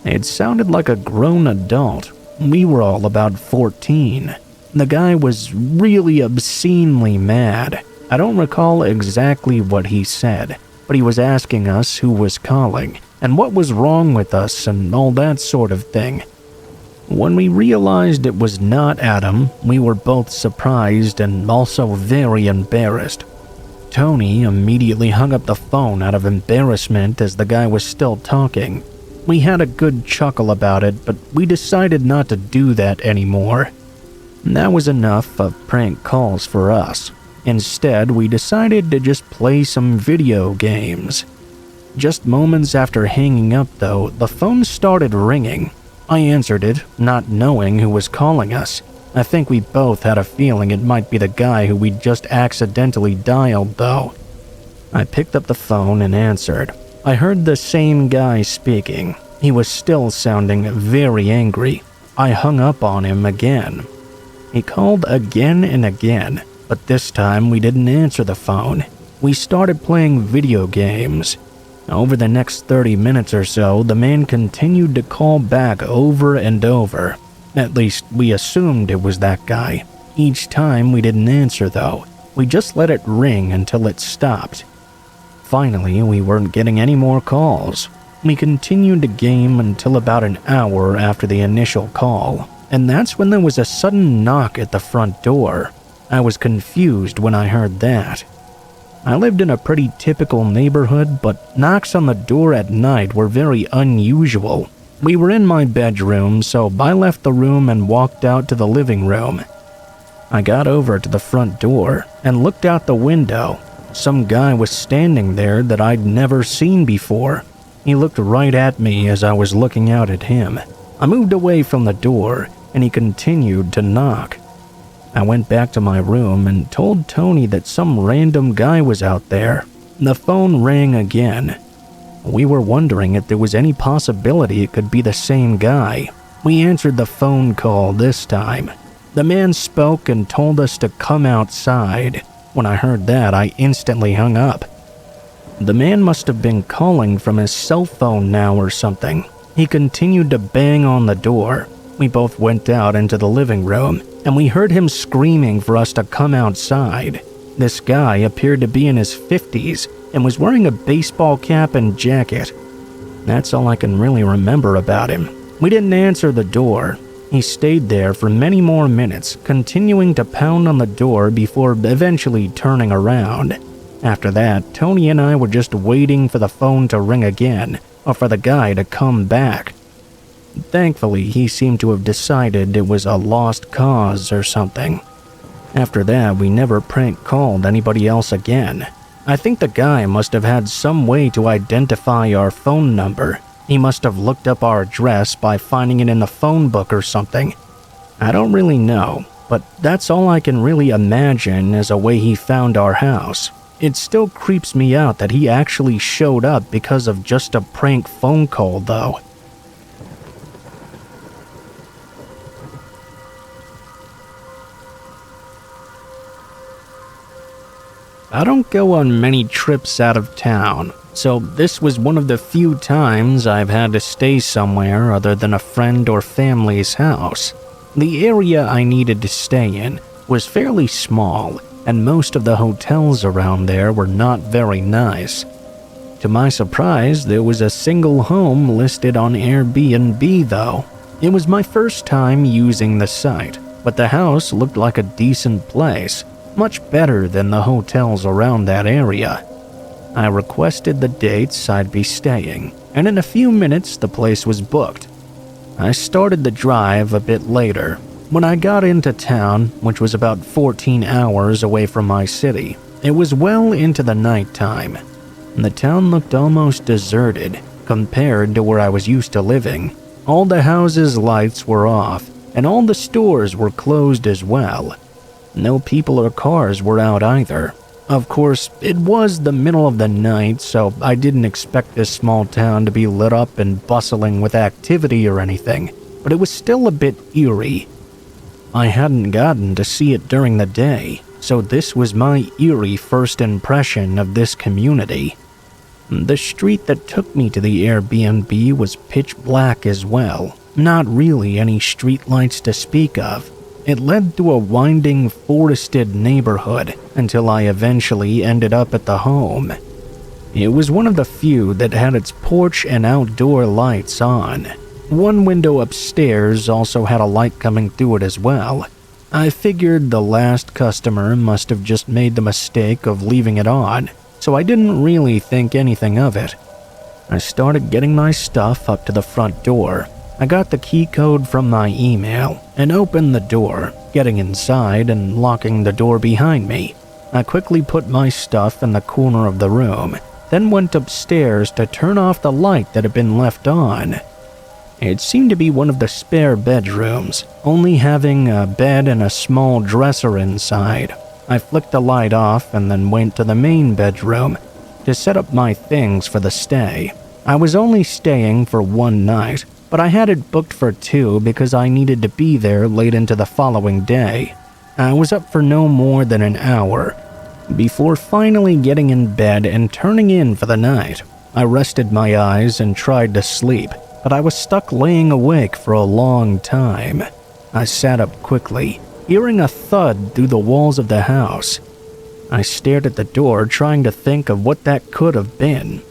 It sounded like a grown adult. We were all about 14. The guy was really obscenely mad. I don't recall exactly what he said, but he was asking us who was calling, and what was wrong with us and all that sort of thing. When we realized it was not Adam, we were both surprised and also very embarrassed. Tony immediately hung up the phone out of embarrassment as the guy was still talking. We had a good chuckle about it, but we decided not to do that anymore. That was enough of prank calls for us. Instead, we decided to just play some video games. Just moments after hanging up, though, the phone started ringing. I answered it, not knowing who was calling us. I think we both had a feeling it might be the guy who we'd just accidentally dialed, though. I picked up the phone and answered. I heard the same guy speaking. He was still sounding very angry. I hung up on him again. He called again and again, but this time we didn't answer the phone. We started playing video games. Over the next 30 minutes or so, the man continued to call back over and over. At least, we assumed it was that guy. Each time we didn't answer, though. We just let it ring until it stopped. Finally, we weren't getting any more calls. We continued to game until about an hour after the initial call, and that's when there was a sudden knock at the front door. I was confused when I heard that. I lived in a pretty typical neighborhood, but knocks on the door at night were very unusual. We were in my bedroom, so I left the room and walked out to the living room. I got over to the front door and looked out the window. Some guy was standing there that I'd never seen before. He looked right at me as I was looking out at him. I moved away from the door, and he continued to knock. I went back to my room and told Tony that some random guy was out there. The phone rang again. We were wondering if there was any possibility it could be the same guy. We answered the phone call this time. The man spoke and told us to come outside. When I heard that, I instantly hung up. The man must have been calling from his cell phone now or something. He continued to bang on the door. We both went out into the living room, and we heard him screaming for us to come outside. This guy appeared to be in his 50s and was wearing a baseball cap and jacket. That's all I can really remember about him. We didn't answer the door. He stayed there for many more minutes, continuing to pound on the door before eventually turning around. After that, Tony and I were just waiting for the phone to ring again, or for the guy to come back. Thankfully, he seemed to have decided it was a lost cause or something. After that, we never prank called anybody else again. I think the guy must have had some way to identify our phone number. He must have looked up our address by finding it in the phone book or something. I don't really know, but that's all I can really imagine as a way he found our house. It still creeps me out that he actually showed up because of just a prank phone call, though. I don't go on many trips out of town, so this was one of the few times I've had to stay somewhere other than a friend or family's house. The area I needed to stay in was fairly small, and most of the hotels around there were not very nice. To my surprise, there was a single home listed on Airbnb though. It was my first time using the site, but the house looked like a decent place, much better than the hotels around that area. I requested the dates I'd be staying, and in a few minutes the place was booked. I started the drive a bit later. When I got into town, which was about 14 hours away from my city, it was well into the nighttime. The town looked almost deserted compared to where I was used to living. All the houses' lights were off, and all the stores were closed as well. No people or cars were out either. Of course, it was the middle of the night, so I didn't expect this small town to be lit up and bustling with activity or anything, but it was still a bit eerie. I hadn't gotten to see it during the day, so this was my eerie first impression of this community. The street that took me to the Airbnb was pitch black as well, not really any streetlights to speak of. It led through a winding, forested neighborhood until I eventually ended up at the home. It was one of the few that had its porch and outdoor lights on. One window upstairs also had a light coming through it as well. I figured the last customer must have just made the mistake of leaving it on, so I didn't really think anything of it. I started getting my stuff up to the front door. I got the key code from my email and opened the door, getting inside and locking the door behind me. I quickly put my stuff in the corner of the room, then went upstairs to turn off the light that had been left on. It seemed to be one of the spare bedrooms, only having a bed and a small dresser inside. I flicked the light off and then went to the main bedroom to set up my things for the stay. I was only staying for one night, but I had it booked for 2 because I needed to be there late into the following day. I was up for no more than an hour before finally getting in bed and turning in for the night. I rested my eyes and tried to sleep, but I was stuck laying awake for a long time. I sat up quickly, hearing a thud through the walls of the house. I stared at the door, trying to think of what that could have been.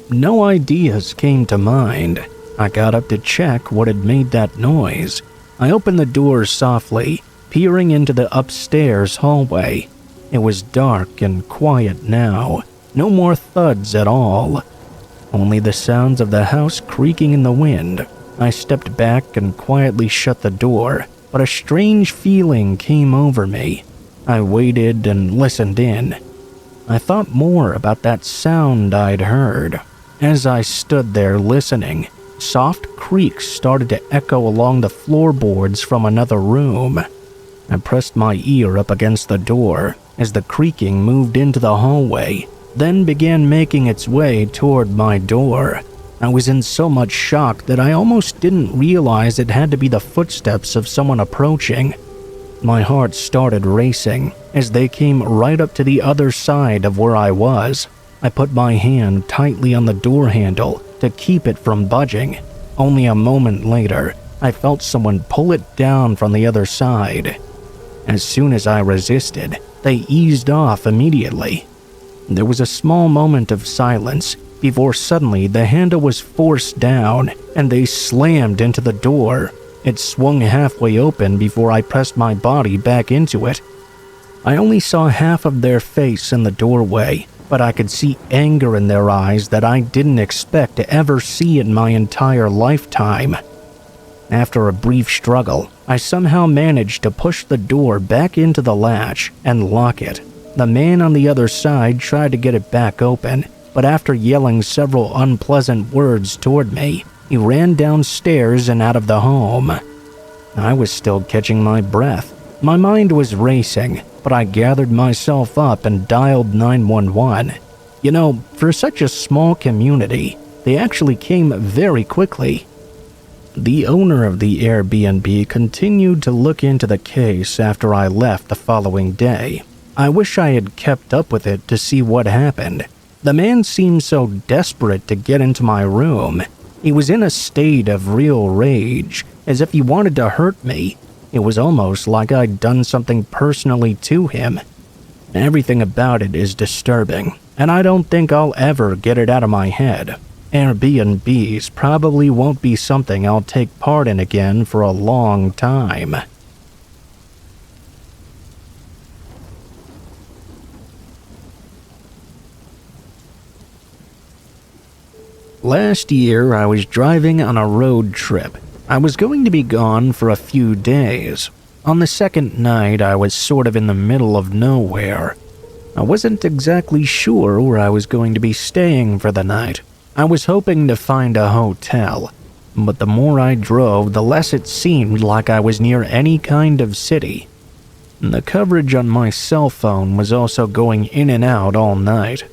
No ideas came to mind. I got up to check what had made that noise. I opened the door softly, peering into the upstairs hallway. It was dark and quiet now. No more thuds at all. Only the sounds of the house creaking in the wind. I stepped back and quietly shut the door, but a strange feeling came over me. I waited and listened in. I thought more about that sound I'd heard. As I stood there listening, soft creaks started to echo along the floorboards from another room. I pressed my ear up against the door as the creaking moved into the hallway, then began making its way toward my door. I was in so much shock that I almost didn't realize it had to be the footsteps of someone approaching. My heart started racing as they came right up to the other side of where I was. I put my hand tightly on the door handle to keep it from budging. Only a moment later, I felt someone pull it down from the other side. As soon as I resisted, they eased off immediately. There was a small moment of silence before suddenly the handle was forced down and they slammed into the door. It swung halfway open before I pressed my body back into it. I only saw half of their face in the doorway, but I could see anger in their eyes that I didn't expect to ever see in my entire lifetime. After a brief struggle, I somehow managed to push the door back into the latch and lock it. The man on the other side tried to get it back open, but after yelling several unpleasant words toward me, he ran downstairs and out of the home. I was still catching my breath. My mind was racing, but I gathered myself up and dialed 911. You know, for such a small community, they actually came very quickly. The owner of the Airbnb continued to look into the case after I left the following day. I wish I had kept up with it to see what happened. The man seemed so desperate to get into my room. He was in a state of real rage, as if he wanted to hurt me. It was almost like I'd done something personally to him. Everything about it is disturbing, and I don't think I'll ever get it out of my head. Airbnbs probably won't be something I'll take part in again for a long time. Last year, I was driving on a road trip. I was going to be gone for a few days. On the second night, I was sort of in the middle of nowhere. I wasn't exactly sure where I was going to be staying for the night. I was hoping to find a hotel, but the more I drove, the less it seemed like I was near any kind of city. The coverage on my cell phone was also going in and out all night.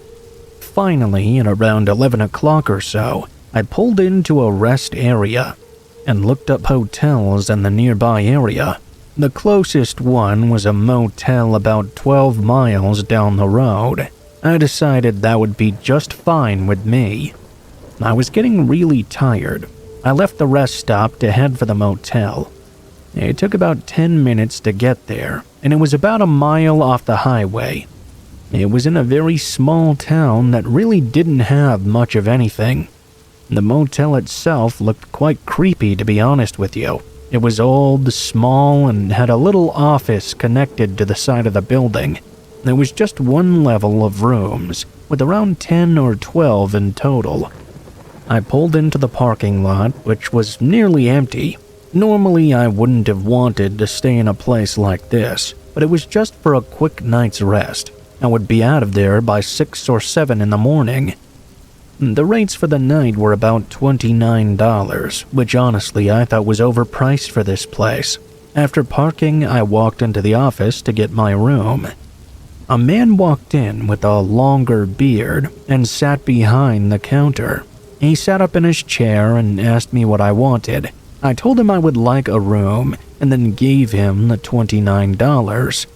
Finally, at around 11 o'clock or so, I pulled into a rest area and looked up hotels in the nearby area. The closest one was a motel about 12 miles down the road. I decided that would be just fine with me. I was getting really tired. I left the rest stop to head for the motel. It took about 10 minutes to get there, and it was about a mile off the highway. It was in a very small town that really didn't have much of anything. The motel itself looked quite creepy, to be honest with you. It was old, small, and had a little office connected to the side of the building. There was just one level of rooms, with around 10 or 12 in total. I pulled into the parking lot, which was nearly empty. Normally, I wouldn't have wanted to stay in a place like this, but it was just for a quick night's rest. I would be out of there by 6 or 7 in the morning. The rates for the night were about $29, which honestly I thought was overpriced for this place. After parking, I walked into the office to get my room. A man walked in with a longer beard and sat behind the counter. He sat up in his chair and asked me what I wanted. I told him I would like a room and then gave him the $29.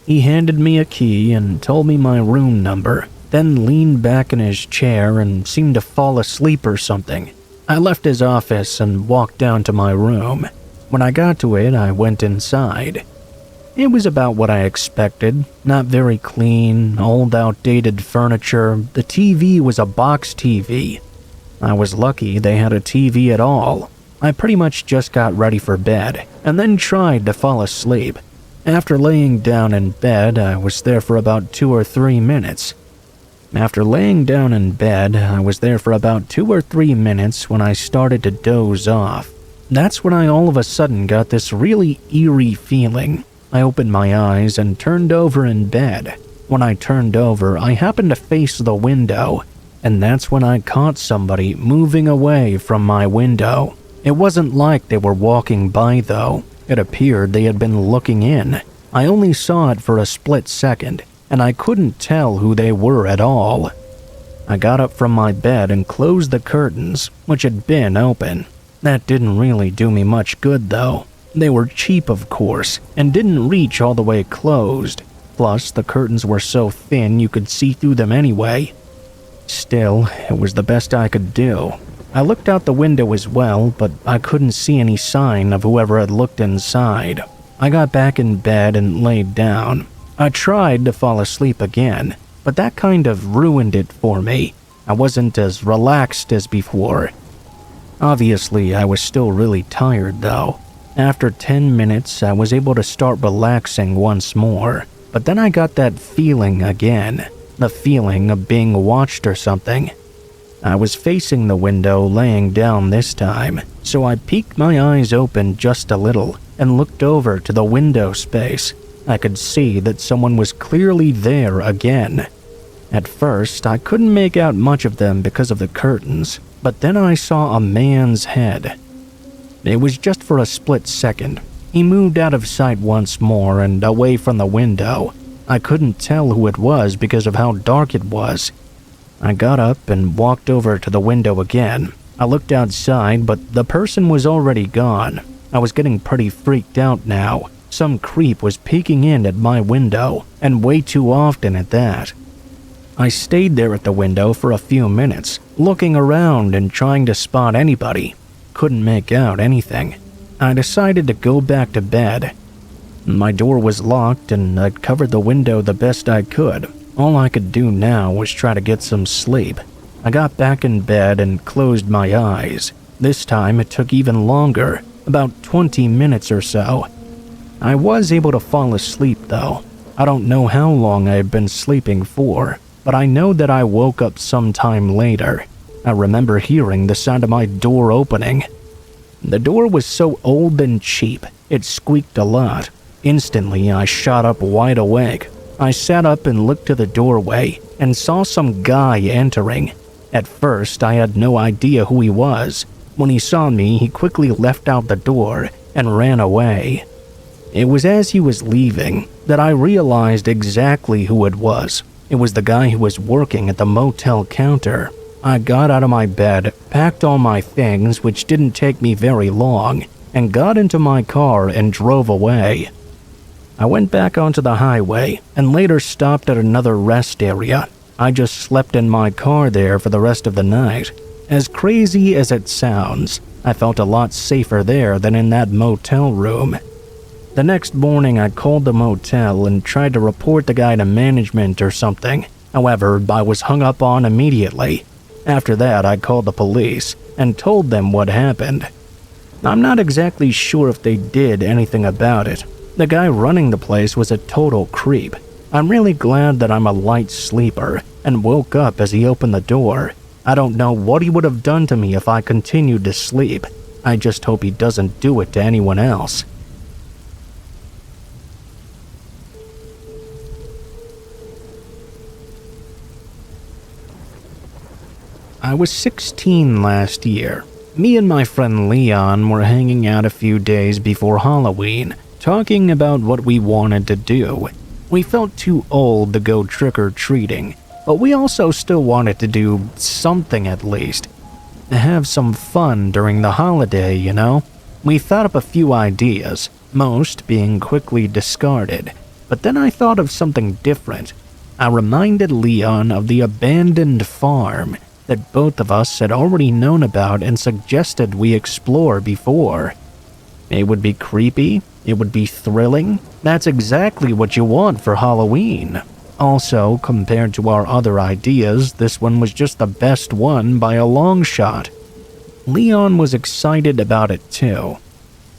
He handed me a key and told me my room number, then leaned back in his chair and seemed to fall asleep or something. I left his office and walked down to my room. When I got to it, I went inside. It was about what I expected. Not very clean, old outdated furniture. The TV was a box TV. I was lucky they had a TV at all. I pretty much just got ready for bed and then tried to fall asleep. After laying down in bed, I was there for about 2 or 3 minutes. After laying down in bed, I was there for about 2 or 3 minutes when I started to doze off. That's when I all of a sudden got this really eerie feeling. I opened my eyes and turned over in bed. When I turned over, I happened to face the window, and that's when I caught somebody moving away from my window. It wasn't like they were walking by though. It appeared they had been looking in. I only saw it for a split second, and I couldn't tell who they were at all. I got up from my bed and closed the curtains, which had been open. That didn't really do me much good though. They were cheap, of course, and didn't reach all the way closed. Plus, the curtains were so thin you could see through them anyway. Still, it was the best I could do. I looked out the window as well, but I couldn't see any sign of whoever had looked inside. I got back in bed and laid down. I tried to fall asleep again, but that kind of ruined it for me. I wasn't as relaxed as before. Obviously, I was still really tired though. After 10 minutes, I was able to start relaxing once more, but then I got that feeling again. The feeling of being watched or something. I was facing the window laying down this time, so I peeked my eyes open just a little and looked over to the window space. I could see that someone was clearly there again. At first, I couldn't make out much of them because of the curtains, but then I saw a man's head. It was just for a split second. He moved out of sight once more and away from the window. I couldn't tell who it was because of how dark it was. I got up and walked over to the window again. I looked outside, but the person was already gone. I was getting pretty freaked out now. Some creep was peeking in at my window, and way too often at that. I stayed there at the window for a few minutes, looking around and trying to spot anybody. Couldn't make out anything. I decided to go back to bed. My door was locked and I'd covered the window the best I could. All I could do now was try to get some sleep. I got back in bed and closed my eyes. This time it took even longer, about 20 minutes or so. I was able to fall asleep though. I don't know how long I had been sleeping for, but I know that I woke up sometime later. I remember hearing the sound of my door opening. The door was so old and cheap, it squeaked a lot. Instantly, I shot up wide awake. I sat up and looked to the doorway and saw some guy entering. At first, I had no idea who he was. When he saw me, he quickly left out the door and ran away. It was as he was leaving that I realized exactly who it was. It was the guy who was working at the motel counter. I got out of my bed, packed all my things, which didn't take me very long, and got into my car and drove away. I went back onto the highway and later stopped at another rest area. I just slept in my car there for the rest of the night. As crazy as it sounds, I felt a lot safer there than in that motel room. The next morning, I called the motel and tried to report the guy to management or something. However, I was hung up on immediately. After that, I called the police and told them what happened. I'm not exactly sure if they did anything about it. The guy running the place was a total creep. I'm really glad that I'm a light sleeper and woke up as he opened the door. I don't know what he would have done to me if I continued to sleep. I just hope he doesn't do it to anyone else. I was 16 last year. Me and my friend Leon were hanging out a few days before Halloween, talking about what we wanted to do. We felt too old to go trick-or-treating, but we also still wanted to do something at least. Have some fun during the holiday, you know? We thought up a few ideas, most being quickly discarded, but then I thought of something different. I reminded Leon of the abandoned farm that both of us had already known about and suggested we explore before. It would be creepy, it would be thrilling. That's exactly what you want for Halloween. Also, compared to our other ideas, this one was just the best one by a long shot. Leon was excited about it too.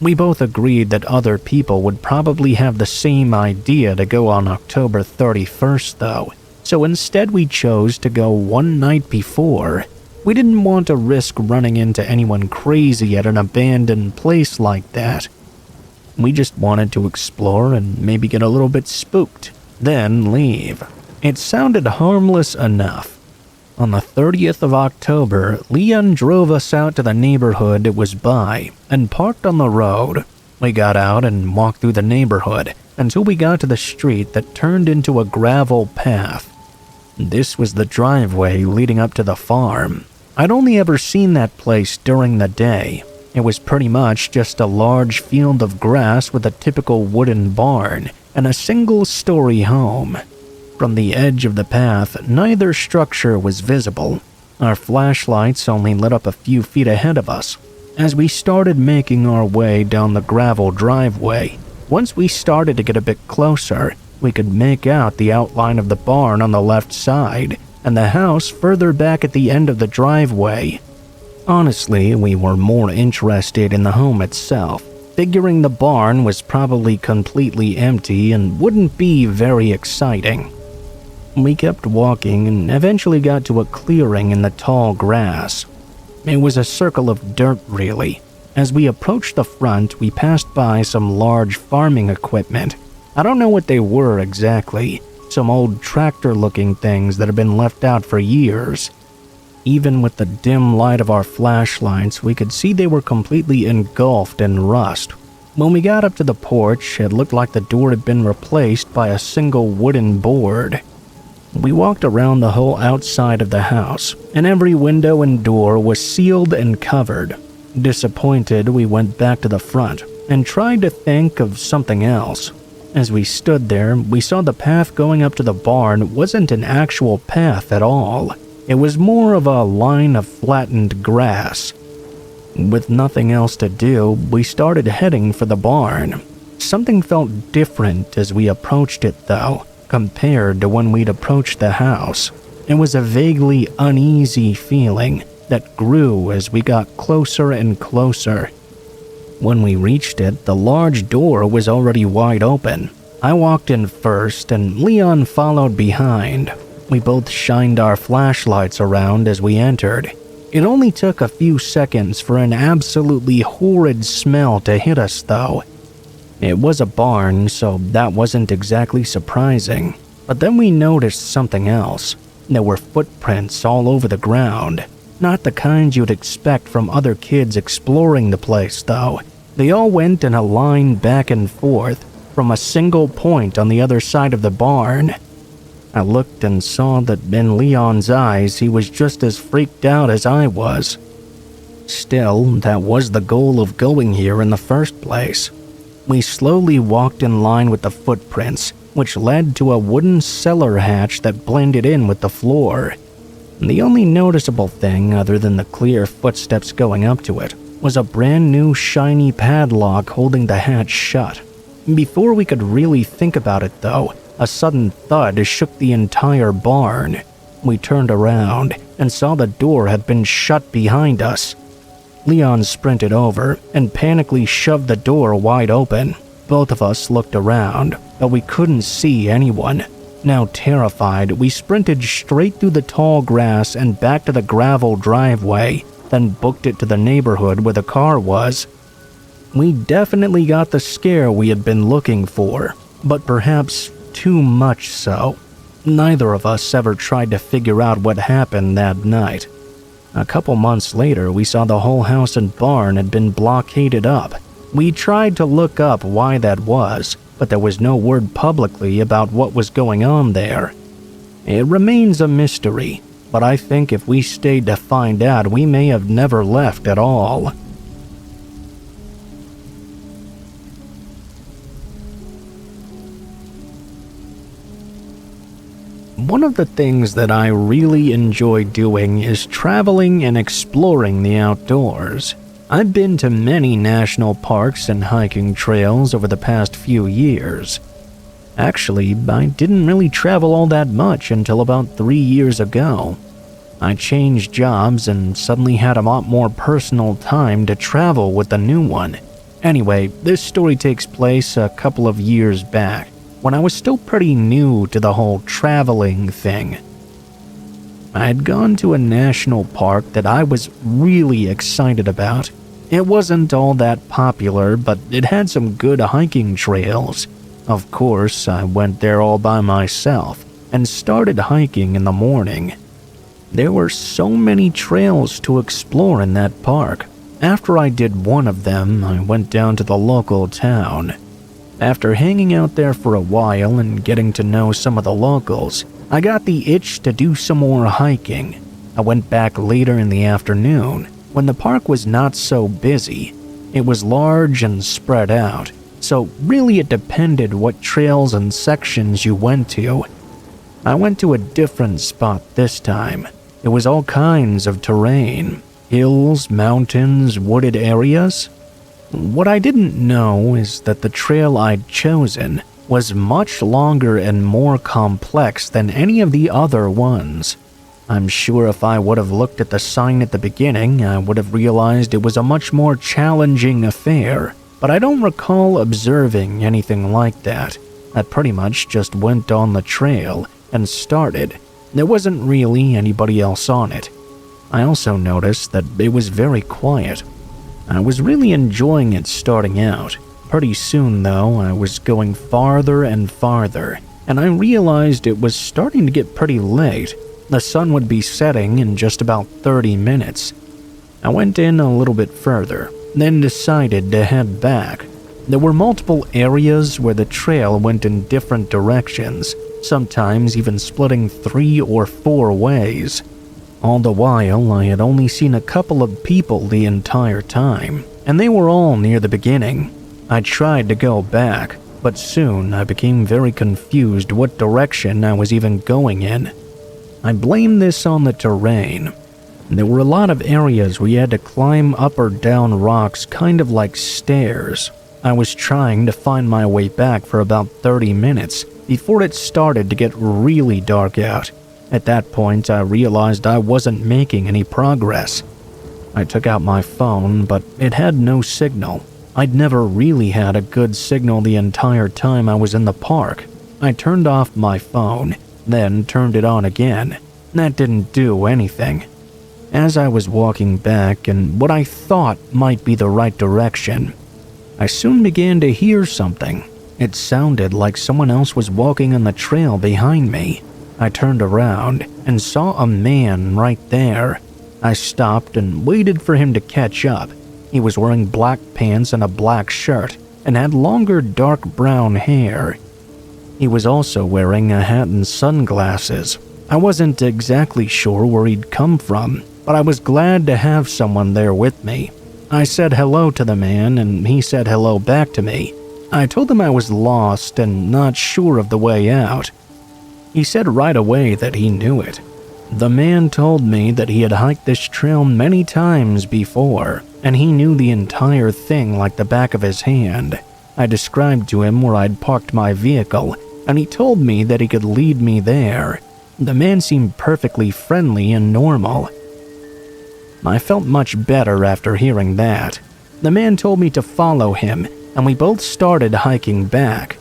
We both agreed that other people would probably have the same idea to go on October 31st though, so instead we chose to go one night before. We didn't want to risk running into anyone crazy at an abandoned place like that. We just wanted to explore and maybe get a little bit spooked, then leave. It sounded harmless enough. On the 30th of October, Leon drove us out to the neighborhood it was by and parked on the road. We got out and walked through the neighborhood until we got to the street that turned into a gravel path. This was the driveway leading up to the farm. I'd only ever seen that place during the day. It was pretty much just a large field of grass with a typical wooden barn and a single-story home. From the edge of the path, neither structure was visible. Our flashlights only lit up a few feet ahead of us. As we started making our way down the gravel driveway, once we started to get a bit closer, we could make out the outline of the barn on the left side and the house further back at the end of the driveway. Honestly, we were more interested in the home itself, figuring the barn was probably completely empty and wouldn't be very exciting. We kept walking and eventually got to a clearing in the tall grass. It was a circle of dirt, really. As we approached the front, we passed by some large farming equipment. I don't know what they were exactly, some old tractor-looking things that had been left out for years. Even with the dim light of our flashlights, we could see they were completely engulfed in rust. When we got up to the porch, it looked like the door had been replaced by a single wooden board. We walked around the whole outside of the house, and every window and door was sealed and covered. Disappointed, we went back to the front and tried to think of something else. As we stood there, we saw the path going up to the barn wasn't an actual path at all. It was more of a line of flattened grass. With nothing else to do, we started heading for the barn. Something felt different as we approached it though, compared to when we'd approached the house. It was a vaguely uneasy feeling that grew as we got closer and closer. When we reached it, the large door was already wide open. I walked in first and Leon followed behind. We both shined our flashlights around as we entered. It only took a few seconds for an absolutely horrid smell to hit us though. It was a barn, so that wasn't exactly surprising. But then we noticed something else. There were footprints all over the ground. Not the kind you'd expect from other kids exploring the place though. They all went in a line back and forth from a single point on the other side of the barn. I looked and saw that in Leon's eyes he was just as freaked out as I was. Still, that was the goal of going here in the first place. We slowly walked in line with the footprints, which led to a wooden cellar hatch that blended in with the floor. The only noticeable thing, other than the clear footsteps going up to it, was a brand new shiny padlock holding the hatch shut. Before we could really think about it though, a sudden thud shook the entire barn. We turned around and saw the door had been shut behind us. Leon sprinted over and panically shoved the door wide open. Both of us looked around, but we couldn't see anyone. Now terrified, we sprinted straight through the tall grass and back to the gravel driveway, then booked it to the neighborhood where the car was. We definitely got the scare we had been looking for, but perhaps too much so. Neither of us ever tried to figure out what happened that night. A couple months later, we saw the whole house and barn had been blockaded up. We tried to look up why that was, but there was no word publicly about what was going on there. It remains a mystery, but I think if we stayed to find out, we may have never left at all. One of the things that I really enjoy doing is traveling and exploring the outdoors. I've been to many national parks and hiking trails over the past few years. Actually, I didn't really travel all that much until about 3 years ago. I changed jobs and suddenly had a lot more personal time to travel with the new one. Anyway, this story takes place a couple of years back, when I was still pretty new to the whole traveling thing. I had gone to a national park that I was really excited about. It wasn't all that popular, but it had some good hiking trails. Of course, I went there all by myself and started hiking in the morning. There were so many trails to explore in that park. After I did one of them, I went down to the local town. After hanging out there for a while and getting to know some of the locals, I got the itch to do some more hiking. I went back later in the afternoon, when the park was not so busy. It was large and spread out, so really it depended what trails and sections you went to. I went to a different spot this time. It was all kinds of terrain, hills, mountains, wooded areas. What I didn't know is that the trail I'd chosen was much longer and more complex than any of the other ones. I'm sure if I would have looked at the sign at the beginning, I would have realized it was a much more challenging affair, but I don't recall observing anything like that. I pretty much just went on the trail and started. There wasn't really anybody else on it. I also noticed that it was very quiet. I was really enjoying it starting out. Pretty soon, though, I was going farther and farther, and I realized it was starting to get pretty late. The sun would be setting in just about 30 minutes. I went in a little bit further, then decided to head back. There were multiple areas where the trail went in different directions, sometimes even splitting 3 or 4 ways. All the while, I had only seen a couple of people the entire time, and they were all near the beginning. I tried to go back, but soon I became very confused what direction I was even going in. I blame this on the terrain. There were a lot of areas where you had to climb up or down rocks kind of like stairs. I was trying to find my way back for about 30 minutes before it started to get really dark out. At that point, I realized I wasn't making any progress. I took out my phone, but it had no signal. I'd never really had a good signal the entire time I was in the park. I turned off my phone, then turned it on again. That didn't do anything. As I was walking back in what I thought might be the right direction, I soon began to hear something. It sounded like someone else was walking on the trail behind me. I turned around and saw a man right there. I stopped and waited for him to catch up. He was wearing black pants and a black shirt and had longer dark brown hair. He was also wearing a hat and sunglasses. I wasn't exactly sure where he'd come from, but I was glad to have someone there with me. I said hello to the man and he said hello back to me. I told him I was lost and not sure of the way out. He said right away that he knew it. The man told me that he had hiked this trail many times before, and he knew the entire thing like the back of his hand. I described to him where I'd parked my vehicle, and he told me that he could lead me there. The man seemed perfectly friendly and normal. I felt much better after hearing that. The man told me to follow him, and we both started hiking back.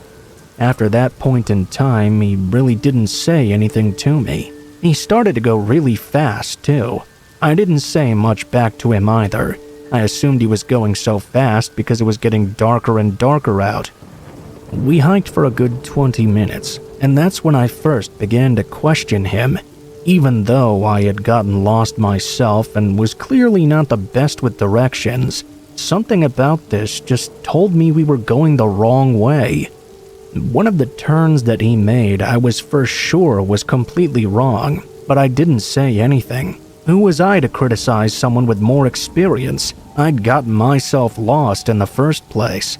After that point in time, he really didn't say anything to me. He started to go really fast, too. I didn't say much back to him either. I assumed he was going so fast because it was getting darker and darker out. We hiked for a good 20 minutes, and that's when I first began to question him. Even though I had gotten lost myself and was clearly not the best with directions, something about this just told me we were going the wrong way. One of the turns that he made I was for sure was completely wrong, but I didn't say anything. Who was I to criticize someone with more experience? I'd gotten myself lost in the first place.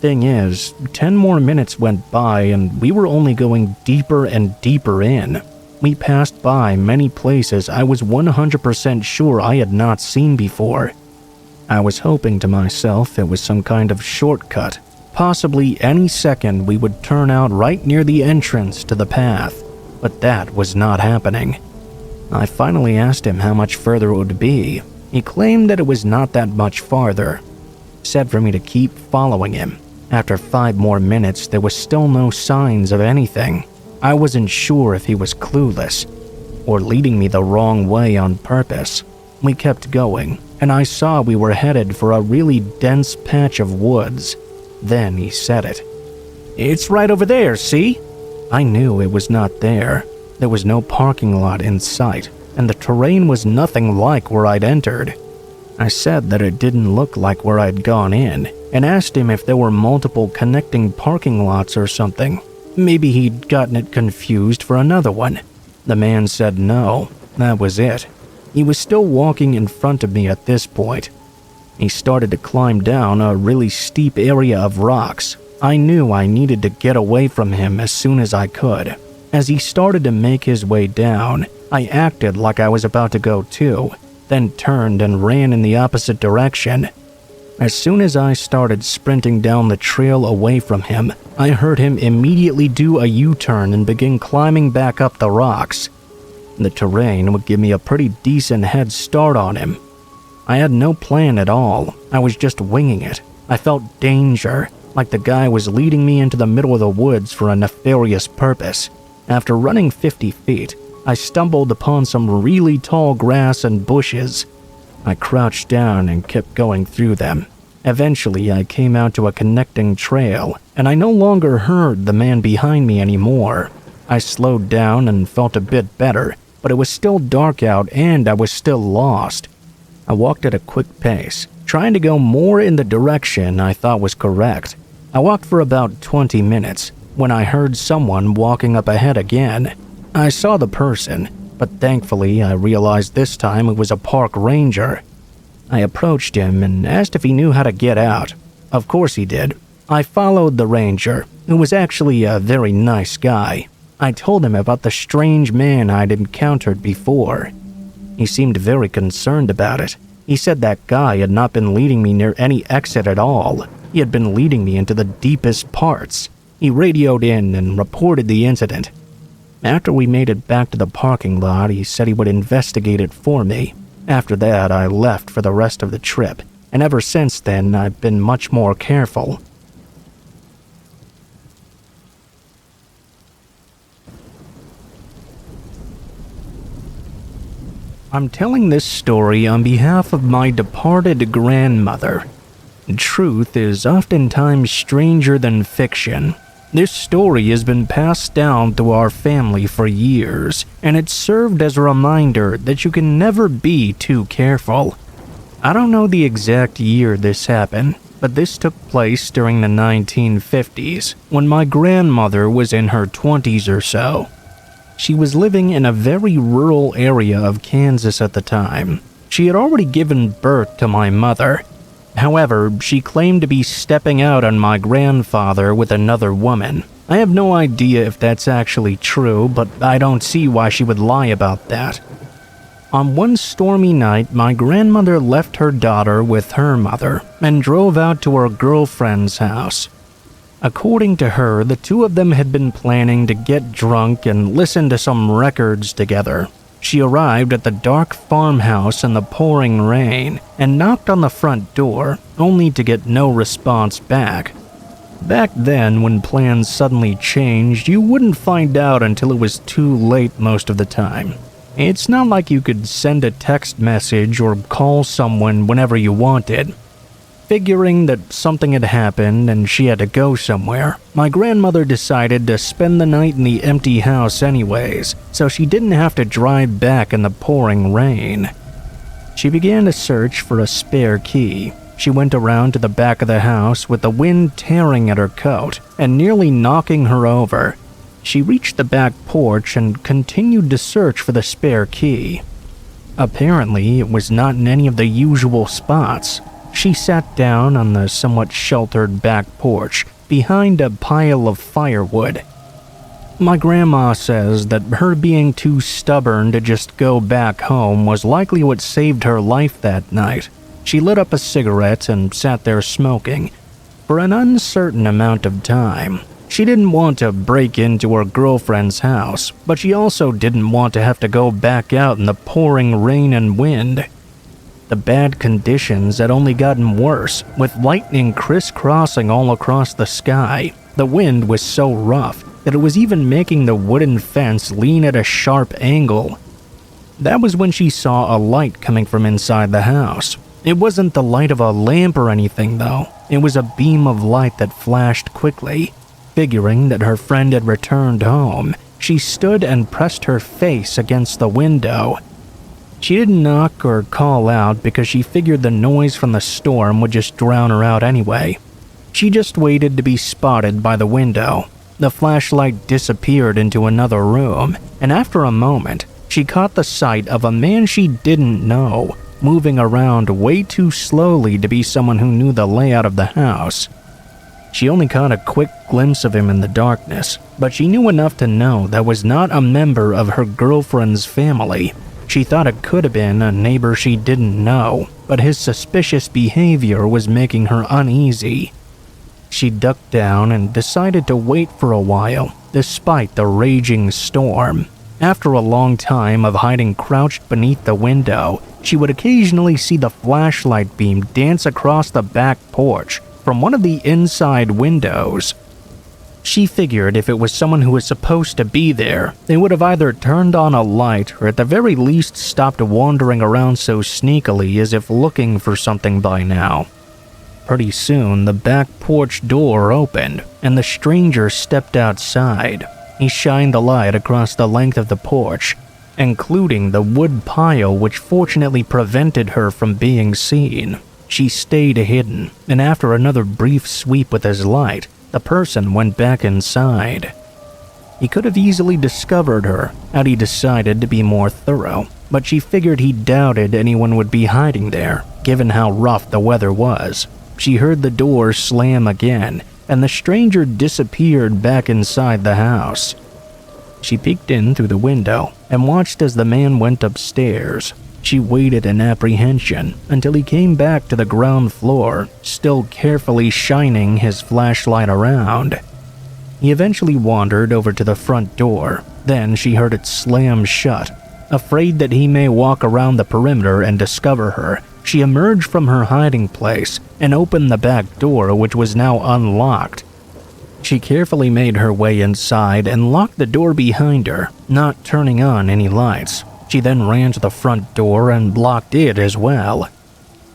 Thing is, 10 more minutes went by and we were only going deeper and deeper in. We passed by many places I was 100% sure I had not seen before. I was hoping to myself it was some kind of shortcut. Possibly any second we would turn out right near the entrance to the path, but that was not happening. I finally asked him how much further it would be. He claimed that it was not that much farther. Said for me to keep following him. After 5 more minutes, there was still no signs of anything. I wasn't sure if he was clueless or leading me the wrong way on purpose. We kept going, and I saw we were headed for a really dense patch of woods. Then he said it. "It's right over there, see?" I knew it was not there. There was no parking lot in sight, and the terrain was nothing like where I'd entered. I said that it didn't look like where I'd gone in, and asked him if there were multiple connecting parking lots or something. Maybe he'd gotten it confused for another one. The man said no, that was it. He was still walking in front of me at this point. He started to climb down a really steep area of rocks. I knew I needed to get away from him as soon as I could. As he started to make his way down, I acted like I was about to go too, then turned and ran in the opposite direction. As soon as I started sprinting down the trail away from him, I heard him immediately do a U-turn and begin climbing back up the rocks. The terrain would give me a pretty decent head start on him. I had no plan at all. I was just winging it. I felt danger, like the guy was leading me into the middle of the woods for a nefarious purpose. After running 50 feet, I stumbled upon some really tall grass and bushes. I crouched down and kept going through them. Eventually, I came out to a connecting trail, and I no longer heard the man behind me anymore. I slowed down and felt a bit better, but it was still dark out and I was still lost. I walked at a quick pace, trying to go more in the direction I thought was correct. I walked for about 20 minutes when I heard someone walking up ahead again. I saw the person, but thankfully I realized this time it was a park ranger. I approached him and asked if he knew how to get out. Of course he did. I followed the ranger, who was actually a very nice guy. I told him about the strange man I'd encountered before. He seemed very concerned about it. He said that guy had not been leading me near any exit at all. He had been leading me into the deepest parts. He radioed in and reported the incident. After we made it back to the parking lot, he said he would investigate it for me. After that, I left for the rest of the trip, and ever since then, I've been much more careful. I'm telling this story on behalf of my departed grandmother. Truth is oftentimes stranger than fiction. This story has been passed down through our family for years, and it served as a reminder that you can never be too careful. I don't know the exact year this happened, but this took place during the 1950s, when my grandmother was in her 20s or so. She was living in a very rural area of Kansas at the time. She had already given birth to my mother. However, she claimed to be stepping out on my grandfather with another woman. I have no idea if that's actually true, but I don't see why she would lie about that. On one stormy night, my grandmother left her daughter with her mother and drove out to her girlfriend's house. According to her, the two of them had been planning to get drunk and listen to some records together. She arrived at the dark farmhouse in the pouring rain and knocked on the front door, only to get no response back. Back then, when plans suddenly changed, you wouldn't find out until it was too late most of the time. It's not like you could send a text message or call someone whenever you wanted. Figuring that something had happened and she had to go somewhere, my grandmother decided to spend the night in the empty house anyways, so she didn't have to drive back in the pouring rain. She began to search for a spare key. She went around to the back of the house with the wind tearing at her coat and nearly knocking her over. She reached the back porch and continued to search for the spare key. Apparently, it was not in any of the usual spots. She sat down on the somewhat sheltered back porch behind a pile of firewood. My grandma says that her being too stubborn to just go back home was likely what saved her life that night. She lit up a cigarette and sat there smoking for an uncertain amount of time. She didn't want to break into her girlfriend's house, but she also didn't want to have to go back out in the pouring rain and wind. The bad conditions had only gotten worse, with lightning crisscrossing all across the sky. The wind was so rough that it was even making the wooden fence lean at a sharp angle. That was when she saw a light coming from inside the house. It wasn't the light of a lamp or anything, though. It was a beam of light that flashed quickly. Figuring that her friend had returned home, she stood and pressed her face against the window. She didn't knock or call out because she figured the noise from the storm would just drown her out anyway. She just waited to be spotted by the window. The flashlight disappeared into another room, and after a moment, she caught the sight of a man she didn't know, moving around way too slowly to be someone who knew the layout of the house. She only caught a quick glimpse of him in the darkness, but she knew enough to know that was not a member of her girlfriend's family. She thought it could have been a neighbor she didn't know, but his suspicious behavior was making her uneasy. She ducked down and decided to wait for a while, despite the raging storm. After a long time of hiding crouched beneath the window, she would occasionally see the flashlight beam dance across the back porch from one of the inside windows. She figured if it was someone who was supposed to be there, they would have either turned on a light or at the very least stopped wandering around so sneakily as if looking for something by now. Pretty soon, the back porch door opened, and the stranger stepped outside. He shined the light across the length of the porch, including the wood pile which fortunately prevented her from being seen. She stayed hidden, and after another brief sweep with his light, the person went back inside. He could have easily discovered her had he decided to be more thorough, but she figured he doubted anyone would be hiding there, given how rough the weather was. She heard the door slam again, and the stranger disappeared back inside the house. She peeked in through the window and watched as the man went upstairs. She waited in apprehension until he came back to the ground floor, still carefully shining his flashlight around. He eventually wandered over to the front door. Then she heard it slam shut. Afraid that he may walk around the perimeter and discover her, she emerged from her hiding place and opened the back door, which was now unlocked. She carefully made her way inside and locked the door behind her, not turning on any lights. She then ran to the front door and locked it as well.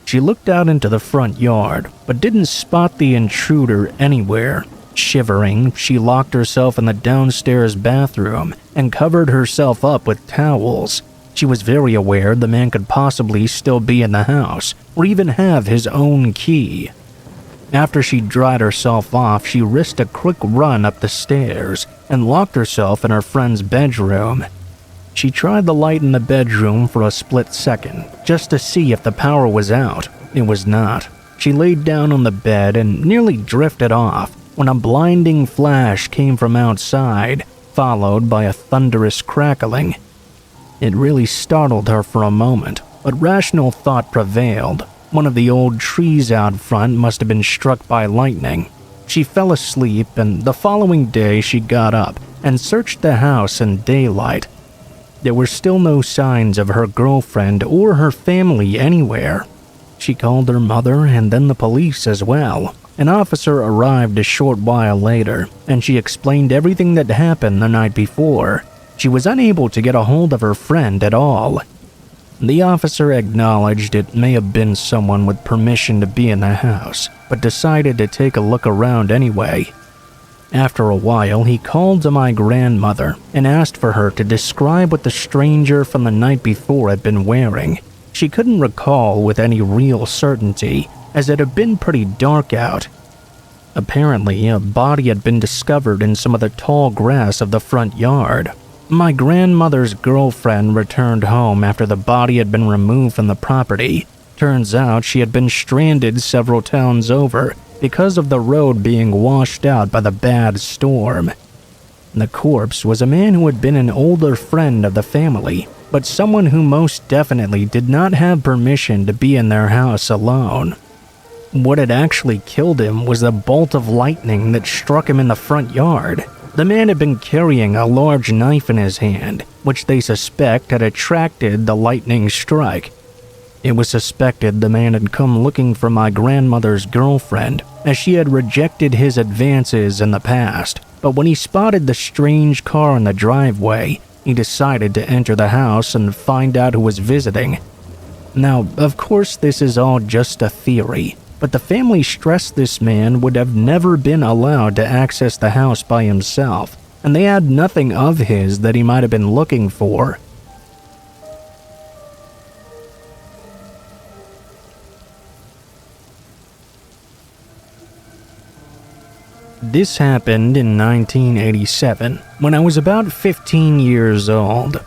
She looked out into the front yard, but didn't spot the intruder anywhere. Shivering, she locked herself in the downstairs bathroom and covered herself up with towels. She was very aware the man could possibly still be in the house, or even have his own key. After she dried herself off, she risked a quick run up the stairs and locked herself in her friend's bedroom. She tried the light in the bedroom for a split second, just to see if the power was out. It was not. She laid down on the bed and nearly drifted off when a blinding flash came from outside, followed by a thunderous crackling. It really startled her for a moment, but rational thought prevailed. One of the old trees out front must have been struck by lightning. She fell asleep, and the following day she got up and searched the house in daylight. There were still no signs of her girlfriend or her family anywhere. She called her mother and then the police as well. An officer arrived a short while later, and she explained everything that happened the night before. She was unable to get a hold of her friend at all. The officer acknowledged it may have been someone with permission to be in the house, but decided to take a look around anyway. After a while, he called to my grandmother and asked for her to describe what the stranger from the night before had been wearing. She couldn't recall with any real certainty, as it had been pretty dark out. Apparently, a body had been discovered in some of the tall grass of the front yard. My grandmother's girlfriend returned home after the body had been removed from the property. Turns out she had been stranded several towns over because of the road being washed out by the bad storm. The corpse was a man who had been an older friend of the family, but someone who most definitely did not have permission to be in their house alone. What had actually killed him was a bolt of lightning that struck him in the front yard. The man had been carrying a large knife in his hand, which they suspect had attracted the lightning strike. It was suspected the man had come looking for my grandmother's girlfriend, as she had rejected his advances in the past. But when he spotted the strange car in the driveway, he decided to enter the house and find out who was visiting. Now, of course, this is all just a theory, but the family stressed this man would have never been allowed to access the house by himself, and they had nothing of his that he might have been looking for. This happened in 1987, when I was about 15 years old.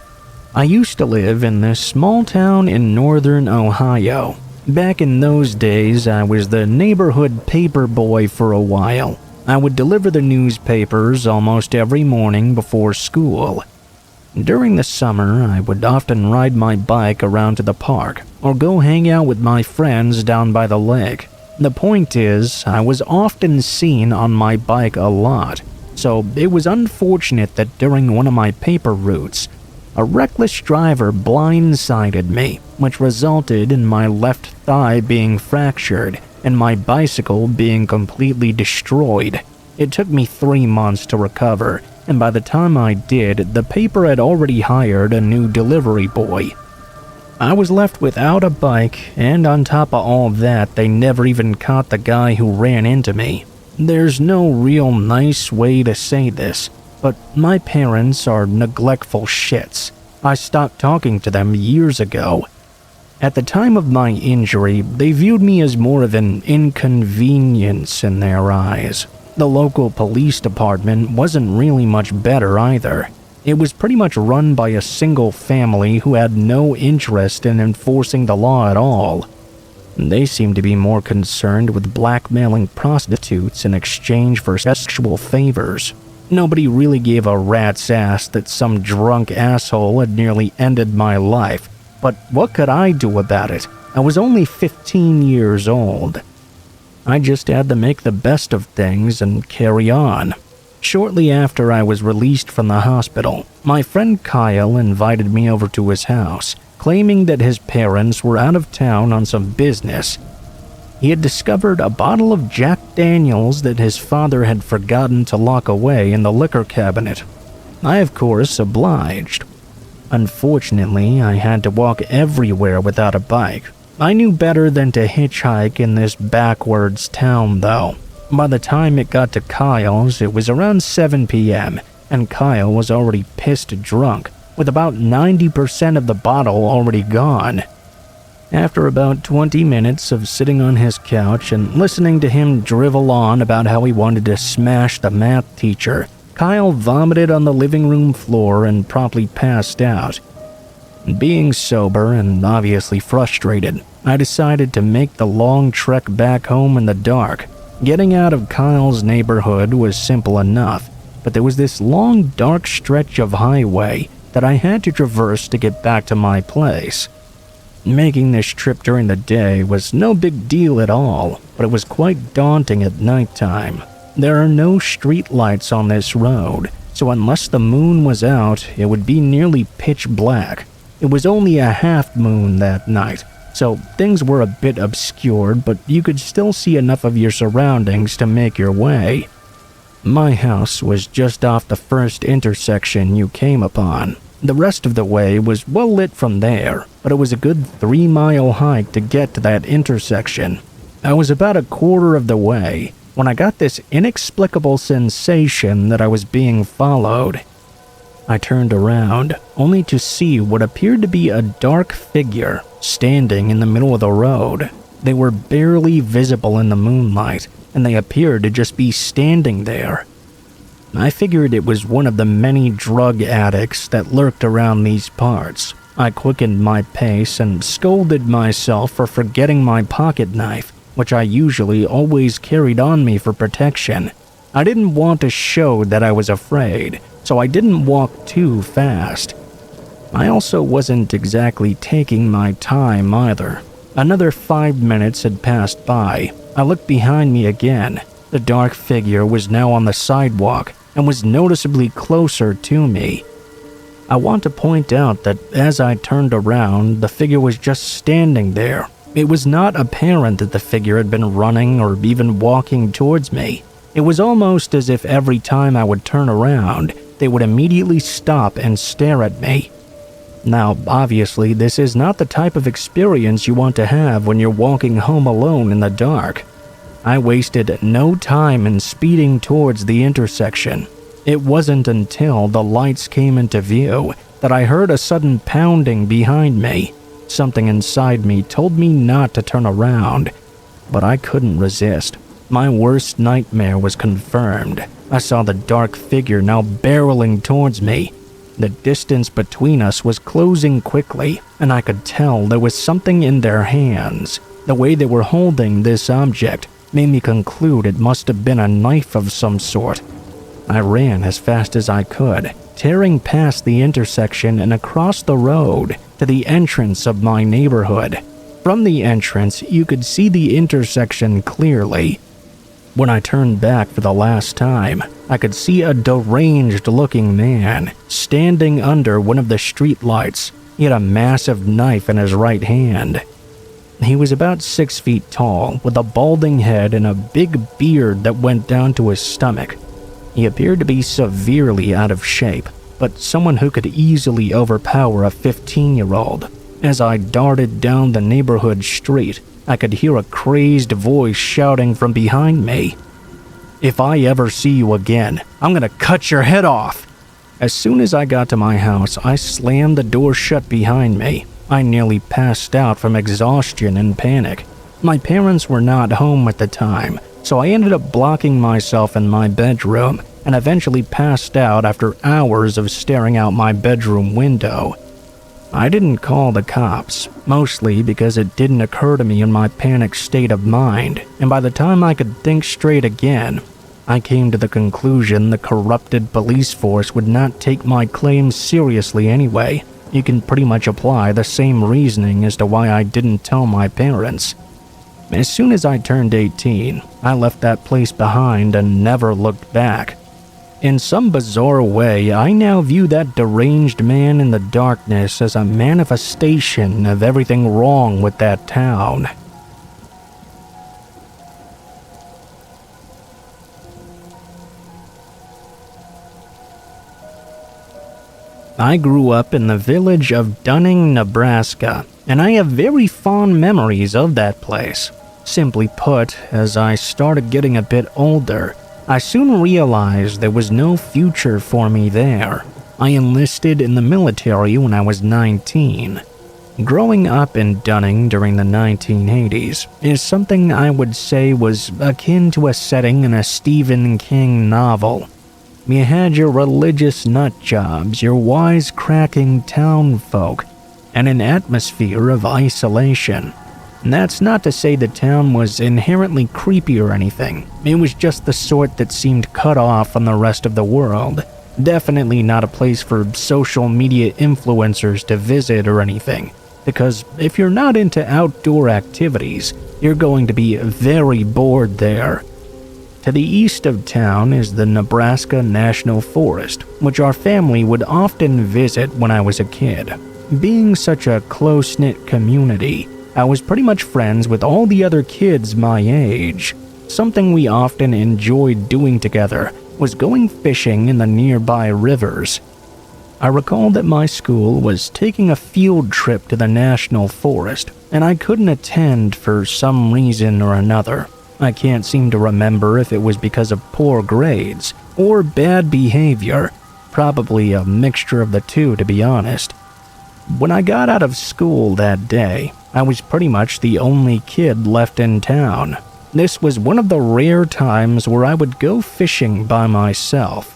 I used to live in this small town in northern Ohio. Back in those days, I was the neighborhood paper boy for a while. I would deliver the newspapers almost every morning before school. During the summer, I would often ride my bike around to the park or go hang out with my friends down by the lake. The point is, I was often seen on my bike a lot, so it was unfortunate that during one of my paper routes, a reckless driver blindsided me, which resulted in my left thigh being fractured and my bicycle being completely destroyed. It took me 3 months to recover, and by the time I did, the paper had already hired a new delivery boy. I was left without a bike, and on top of all that, they never even caught the guy who ran into me. There's no real nice way to say this, but my parents are neglectful shits. I stopped talking to them years ago. At the time of my injury, they viewed me as more of an inconvenience in their eyes. The local police department wasn't really much better either. It was pretty much run by a single family who had no interest in enforcing the law at all. They seemed to be more concerned with blackmailing prostitutes in exchange for sexual favors. Nobody really gave a rat's ass that some drunk asshole had nearly ended my life, But what could I do about it? I was only 15 years old. I just had to make the best of things and carry on. Shortly after I was released from the hospital, my friend Kyle invited me over to his house, claiming that his parents were out of town on some business. He had discovered a bottle of Jack Daniels that his father had forgotten to lock away in the liquor cabinet. I, of course, obliged. Unfortunately, I had to walk everywhere without a bike. I knew better than to hitchhike in this backwards town, though. By the time it got to Kyle's, it was around 7 p.m., and Kyle was already pissed drunk, with about 90% of the bottle already gone. After about 20 minutes of sitting on his couch and listening to him drivel on about how he wanted to smash the math teacher, Kyle vomited on the living room floor and promptly passed out. Being sober and obviously frustrated, I decided to make the long trek back home in the dark. Getting out of Kyle's neighborhood was simple enough, but there was this long dark stretch of highway that I had to traverse to get back to my place. Making this trip during the day was no big deal at all, but it was quite daunting at nighttime. There are no street lights on this road, so unless the moon was out, it would be nearly pitch black. It was only a half moon that night, so things were a bit obscured, but you could still see enough of your surroundings to make your way. My house was just off the first intersection you came upon. The rest of the way was well lit from there, but it was a good 3-mile hike to get to that intersection. I was about a quarter of the way when I got this inexplicable sensation that I was being followed. I turned around, only to see what appeared to be a dark figure standing in the middle of the road. They were barely visible in the moonlight, and they appeared to just be standing there. I figured it was one of the many drug addicts that lurked around these parts. I quickened my pace and scolded myself for forgetting my pocket knife, which I usually always carried on me for protection. I didn't want to show that I was afraid, so I didn't walk too fast. I also wasn't exactly taking my time either. Another 5 minutes had passed by. I looked behind me again. The dark figure was now on the sidewalk and was noticeably closer to me. I want to point out that as I turned around, the figure was just standing there. It was not apparent that the figure had been running or even walking towards me. It was almost as if every time I would turn around, they would immediately stop and stare at me. Now, obviously, this is not the type of experience you want to have when you're walking home alone in the dark. I wasted no time in speeding towards the intersection. It wasn't until the lights came into view that I heard a sudden pounding behind me. Something inside me told me not to turn around, but I couldn't resist. My worst nightmare was confirmed. I saw the dark figure now barreling towards me. The distance between us was closing quickly, and I could tell there was something in their hands. The way they were holding this object made me conclude it must have been a knife of some sort. I ran as fast as I could, tearing past the intersection and across the road to the entrance of my neighborhood. From the entrance, you could see the intersection clearly. When I turned back for the last time, I could see a deranged-looking man standing under one of the streetlights. He had a massive knife in his right hand. He was about 6 feet tall, with a balding head and a big beard that went down to his stomach. He appeared to be severely out of shape, but someone who could easily overpower a 15-year-old. As I darted down the neighborhood street, I could hear a crazed voice shouting from behind me. "If I ever see you again, I'm gonna cut your head off!" As soon as I got to my house, I slammed the door shut behind me. I nearly passed out from exhaustion and panic. My parents were not home at the time, so I ended up blocking myself in my bedroom and eventually passed out after hours of staring out my bedroom window. I didn't call the cops, mostly because it didn't occur to me in my panicked state of mind, and by the time I could think straight again, I came to the conclusion the corrupted police force would not take my claims seriously anyway. You can pretty much apply the same reasoning as to why I didn't tell my parents. As soon as I turned 18, I left that place behind and never looked back. In some bizarre way, I now view that deranged man in the darkness as a manifestation of everything wrong with that town. I grew up in the village of Dunning, Nebraska, and I have very fond memories of that place. Simply put, as I started getting a bit older, I soon realized there was no future for me there. I enlisted in the military when I was 19. Growing up in Dunning during the 1980s is something I would say was akin to a setting in a Stephen King novel. You had your religious nut jobs, your wisecracking town folk, and an atmosphere of isolation. And that's not to say the town was inherently creepy or anything. It was just the sort that seemed cut off from the rest of the world. Definitely not a place for social media influencers to visit or anything. Because if you're not into outdoor activities, you're going to be very bored there. To the east of town is the Nebraska National Forest, which our family would often visit when I was a kid. Being such a close-knit community, I was pretty much friends with all the other kids my age. Something we often enjoyed doing together was going fishing in the nearby rivers. I recall that my school was taking a field trip to the National Forest, and I couldn't attend for some reason or another. I can't seem to remember if it was because of poor grades or bad behavior, probably a mixture of the two to be honest. When I got out of school that day, I was pretty much the only kid left in town. This was one of the rare times where I would go fishing by myself.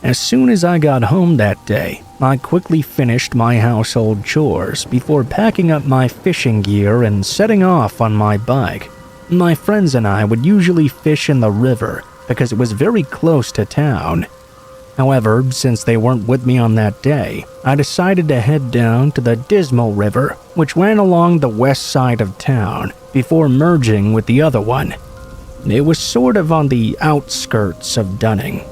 As soon as I got home that day, I quickly finished my household chores before packing up my fishing gear and setting off on my bike. My friends and I would usually fish in the river because it was very close to town. However, since they weren't with me on that day, I decided to head down to the Dismal River, which ran along the west side of town before merging with the other one. It was sort of on the outskirts of Dunning.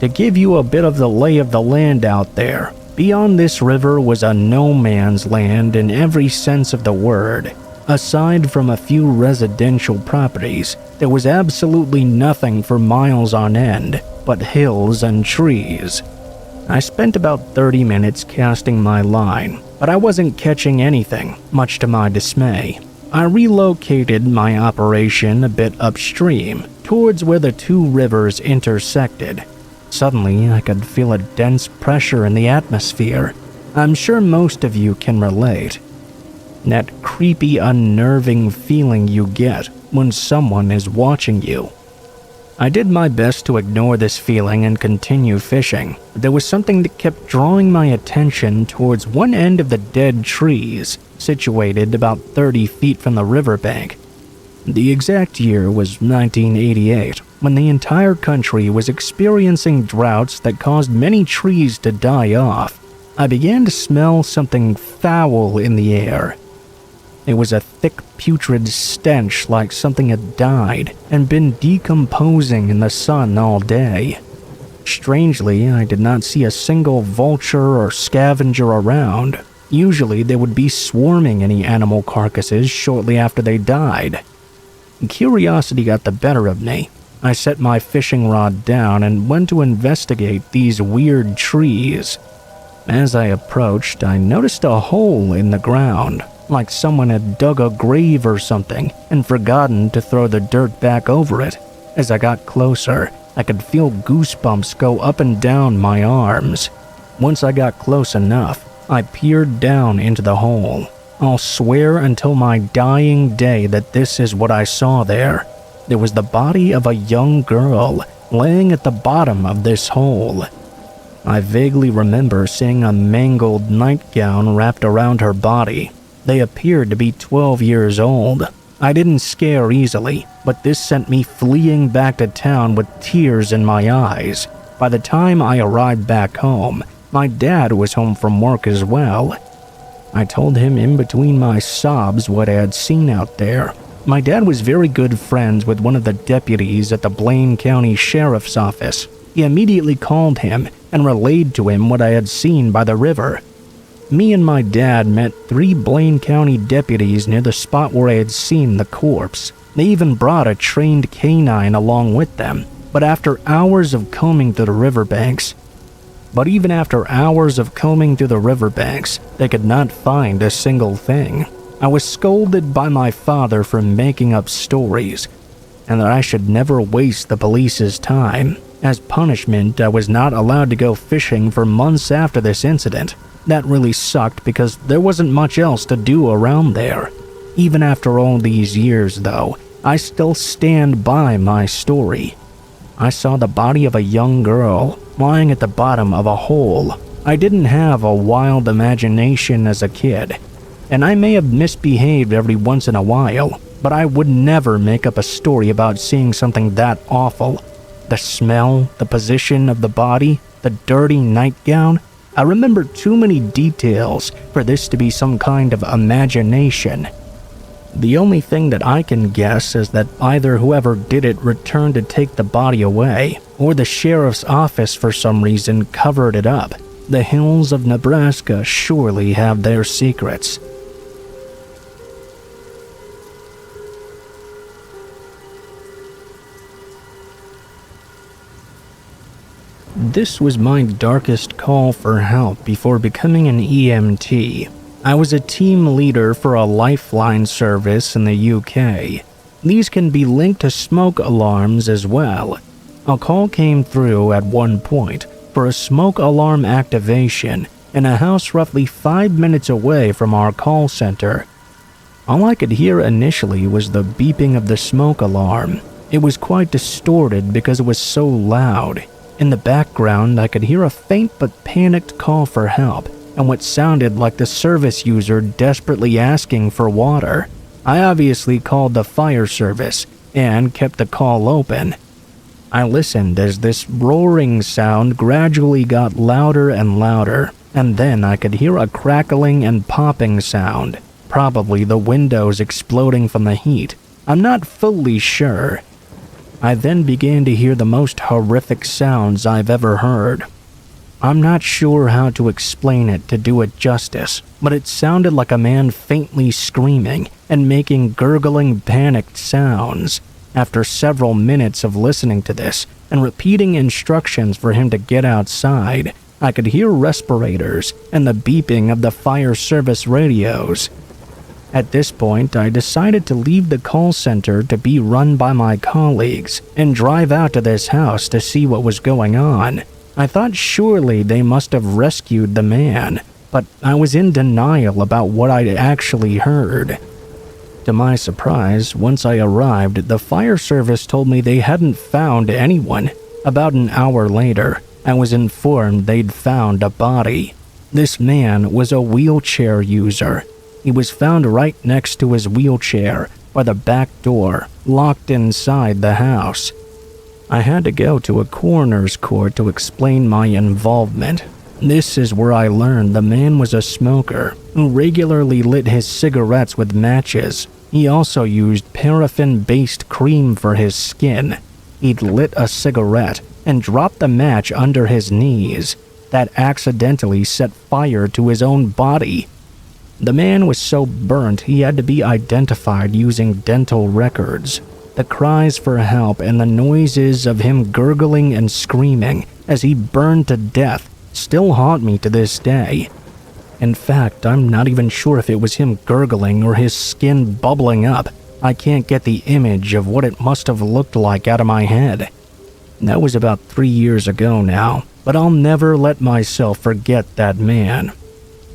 To give you a bit of the lay of the land out there, beyond this river was a no man's land in every sense of the word. Aside from a few residential properties, there was absolutely nothing for miles on end but hills and trees. I spent about 30 minutes casting my line, but I wasn't catching anything, much to my dismay. I relocated my operation a bit upstream, towards where the two rivers intersected. Suddenly, I could feel a dense pressure in the atmosphere. I'm sure most of you can relate. That creepy, unnerving feeling you get when someone is watching you. I did my best to ignore this feeling and continue fishing, but there was something that kept drawing my attention towards one end of the dead trees, situated about 30 feet from the riverbank. The exact year was 1988, when the entire country was experiencing droughts that caused many trees to die off. I began to smell something foul in the air. It was a thick, putrid stench like something had died and been decomposing in the sun all day. Strangely, I did not see a single vulture or scavenger around. Usually, they would be swarming any animal carcasses shortly after they died. Curiosity got the better of me. I set my fishing rod down and went to investigate these weird trees. As I approached, I noticed a hole in the ground, like someone had dug a grave or something and forgotten to throw the dirt back over it. As I got closer, I could feel goosebumps go up and down my arms. Once I got close enough, I peered down into the hole. I'll swear until my dying day that this is what I saw there. There was the body of a young girl laying at the bottom of this hole. I vaguely remember seeing a mangled nightgown wrapped around her body. They appeared to be 12 years old. I didn't scare easily, but this sent me fleeing back to town with tears in my eyes. By the time I arrived back home, My dad was home from work as well. I told him in between my sobs what I had seen out there. My dad was very good friends with one of the deputies at the Blaine County Sheriff's Office. He immediately called him and relayed to him what I had seen by the river. Me and my dad met 3 Blaine County deputies near the spot where I had seen the corpse. They even brought a trained canine along with them. But even after hours of combing through the riverbanks, they could not find a single thing. I was scolded by my father for making up stories, and that I should never waste the police's time. As punishment, I was not allowed to go fishing for months after this incident. That really sucked because there wasn't much else to do around there. Even after all these years, though, I still stand by my story. I saw the body of a young girl lying at the bottom of a hole. I didn't have a wild imagination as a kid, and I may have misbehaved every once in a while, but I would never make up a story about seeing something that awful. The smell, the position of the body, the dirty nightgown. I remember too many details for this to be some kind of imagination. The only thing that I can guess is that either whoever did it returned to take the body away, or the sheriff's office for some reason covered it up. The hills of Nebraska surely have their secrets. This was my darkest call for help before becoming an EMT. I was a team leader for a lifeline service in the UK. These can be linked to smoke alarms as well. A call came through at one point for a smoke alarm activation in a house roughly 5 minutes away from our call center. All I could hear initially was the beeping of the smoke alarm. It was quite distorted because it was so loud. In the background, I could hear a faint but panicked call for help, and what sounded like the service user desperately asking for water. I obviously called the fire service and kept the call open. I listened as this roaring sound gradually got louder and louder, and then I could hear a crackling and popping sound, probably the windows exploding from the heat. I'm not fully sure. I then began to hear the most horrific sounds I've ever heard. I'm not sure how to explain it to do it justice, but it sounded like a man faintly screaming and making gurgling, panicked sounds. After several minutes of listening to this and repeating instructions for him to get outside, I could hear respirators and the beeping of the fire service radios. At this point, I decided to leave the call center to be run by my colleagues and drive out to this house to see what was going on. I thought surely they must have rescued the man, but I was in denial about what I'd actually heard. To my surprise, once I arrived, the fire service told me they hadn't found anyone. About an hour later, I was informed they'd found a body. This man was a wheelchair user. He was found right next to his wheelchair by the back door, locked inside the house. I had to go to a coroner's court to explain my involvement. This is where I learned the man was a smoker who regularly lit his cigarettes with matches. He also used paraffin-based cream for his skin. He'd lit a cigarette and dropped the match under his knees. That accidentally set fire to his own body. The man was so burnt he had to be identified using dental records. The cries for help and the noises of him gurgling and screaming as he burned to death still haunt me to this day. In fact, I'm not even sure if it was him gurgling or his skin bubbling up. I can't get the image of what it must have looked like out of my head. That was about 3 years ago now, but I'll never let myself forget that man.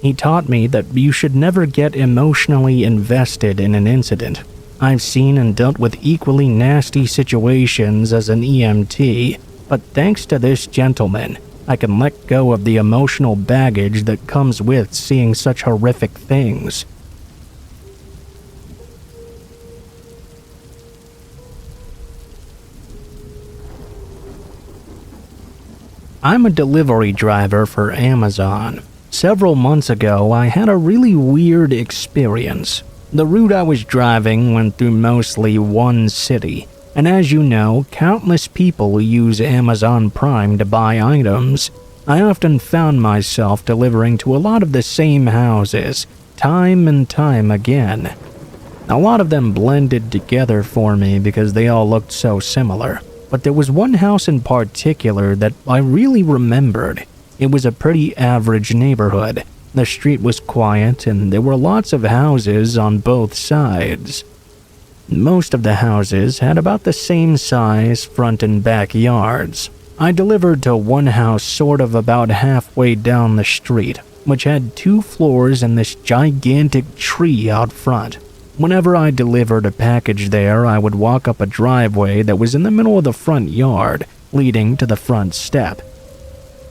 He taught me that you should never get emotionally invested in an incident. I've seen and dealt with equally nasty situations as an EMT, but thanks to this gentleman, I can let go of the emotional baggage that comes with seeing such horrific things. I'm a delivery driver for Amazon. Several months ago, I had a really weird experience. The route I was driving went through mostly one city, and as you know, countless people use Amazon Prime to buy items. I often found myself delivering to a lot of the same houses, time and time again. A lot of them blended together for me because they all looked so similar, but there was one house in particular that I really remembered. It was a pretty average neighborhood. The street was quiet and there were lots of houses on both sides. Most of the houses had about the same size front and back yards. I delivered to one house sort of about halfway down the street, which had 2 floors and this gigantic tree out front. Whenever I delivered a package there, I would walk up a driveway that was in the middle of the front yard, leading to the front step.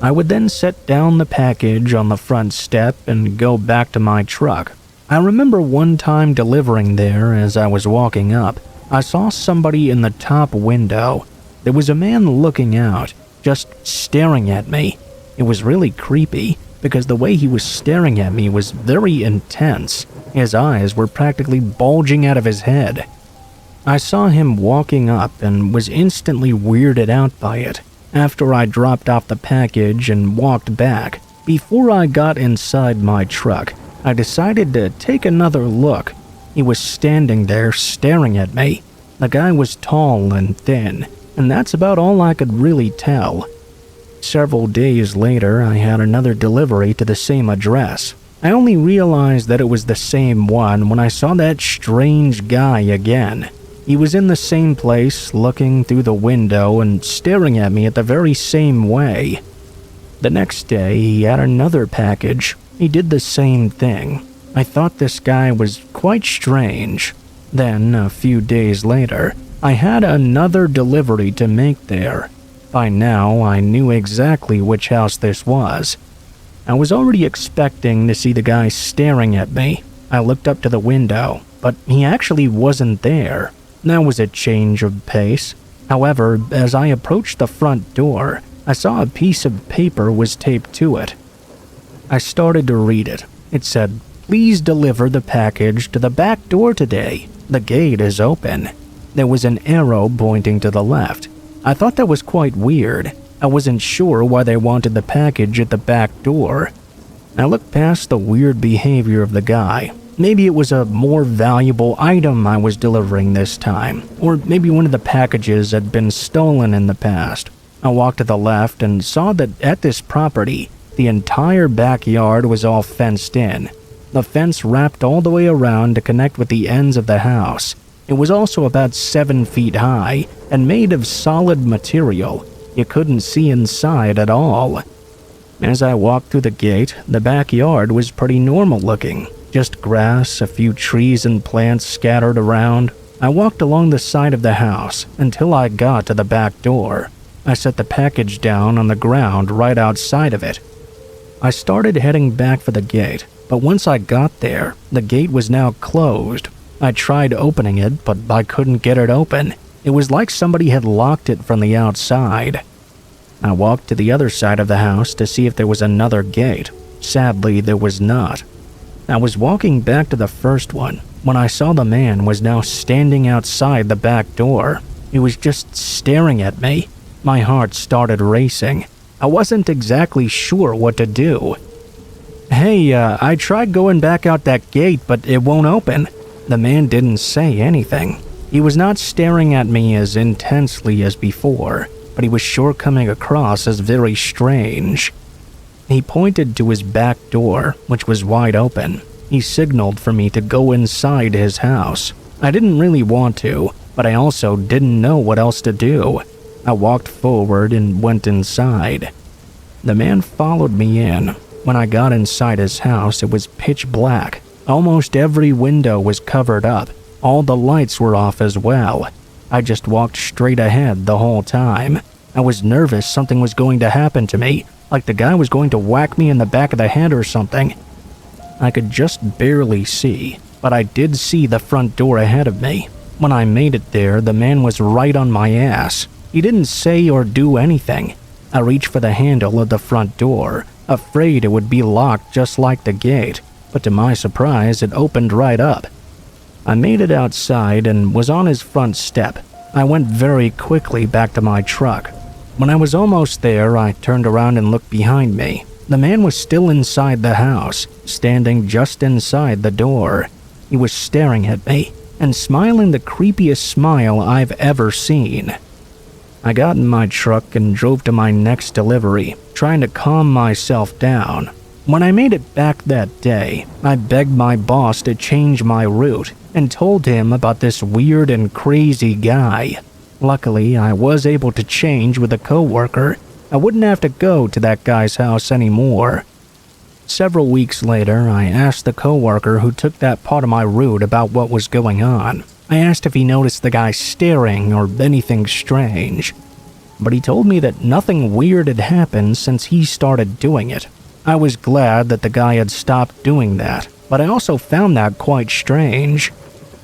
I would then set down the package on the front step and go back to my truck. I remember one time delivering there. As I was walking up, I saw somebody in the top window. There was a man looking out, just staring at me. It was really creepy because the way he was staring at me was very intense. His eyes were practically bulging out of his head. I saw him walking up and was instantly weirded out by it. After I dropped off the package and walked back, before I got inside my truck, I decided to take another look. He was standing there staring at me. The guy was tall and thin, and that's about all I could really tell. Several days later, I had another delivery to the same address. I only realized that it was the same one when I saw that strange guy again. He was in the same place, looking through the window and staring at me at the very same way. The next day, he had another package. He did the same thing. I thought this guy was quite strange. Then, a few days later, I had another delivery to make there. By now, I knew exactly which house this was. I was already expecting to see the guy staring at me. I looked up to the window, but he actually wasn't there. That was a change of pace. However, as I approached the front door, I saw a piece of paper was taped to it. I started to read it. It said, "Please deliver the package to the back door today. The gate is open." There was an arrow pointing to the left. I thought that was quite weird. I wasn't sure why they wanted the package at the back door. I looked past the weird behavior of the guy. Maybe it was a more valuable item I was delivering this time, or maybe one of the packages had been stolen in the past. I walked to the left and saw that at this property, the entire backyard was all fenced in. The fence wrapped all the way around to connect with the ends of the house. It was also about 7 feet high and made of solid material. You couldn't see inside at all. As I walked through the gate, the backyard was pretty normal looking. Just grass, a few trees and plants scattered around. I walked along the side of the house until I got to the back door. I set the package down on the ground right outside of it. I started heading back for the gate, but once I got there, the gate was now closed. I tried opening it, but I couldn't get it open. It was like somebody had locked it from the outside. I walked to the other side of the house to see if there was another gate. Sadly, there was not. I was walking back to the first one when I saw the man was now standing outside the back door. He was just staring at me. My heart started racing. I wasn't exactly sure what to do. "Hey, I tried going back out that gate, but it won't open." The man didn't say anything. He was not staring at me as intensely as before, but he was sure coming across as very strange. He pointed to his back door, which was wide open. He signaled for me to go inside his house. I didn't really want to, but I also didn't know what else to do. I walked forward and went inside. The man followed me in. When I got inside his house, it was pitch black. Almost every window was covered up. All the lights were off as well. I just walked straight ahead the whole time. I was nervous something was going to happen to me, like the guy was going to whack me in the back of the head or something. I could just barely see, but I did see the front door ahead of me. When I made it there, the man was right on my ass. He didn't say or do anything. I reached for the handle of the front door, afraid it would be locked just like the gate, but to my surprise, it opened right up. I made it outside and was on his front step. I went very quickly back to my truck. When I was almost there, I turned around and looked behind me. The man was still inside the house, standing just inside the door. He was staring at me and smiling the creepiest smile I've ever seen. I got in my truck and drove to my next delivery, trying to calm myself down. When I made it back that day, I begged my boss to change my route and told him about this weird and crazy guy. Luckily, I was able to change with a coworker. I wouldn't have to go to that guy's house anymore. Several weeks later, I asked the coworker who took that part of my route about what was going on. I asked if he noticed the guy staring or anything strange, but he told me that nothing weird had happened since he started doing it. I was glad that the guy had stopped doing that, but I also found that quite strange.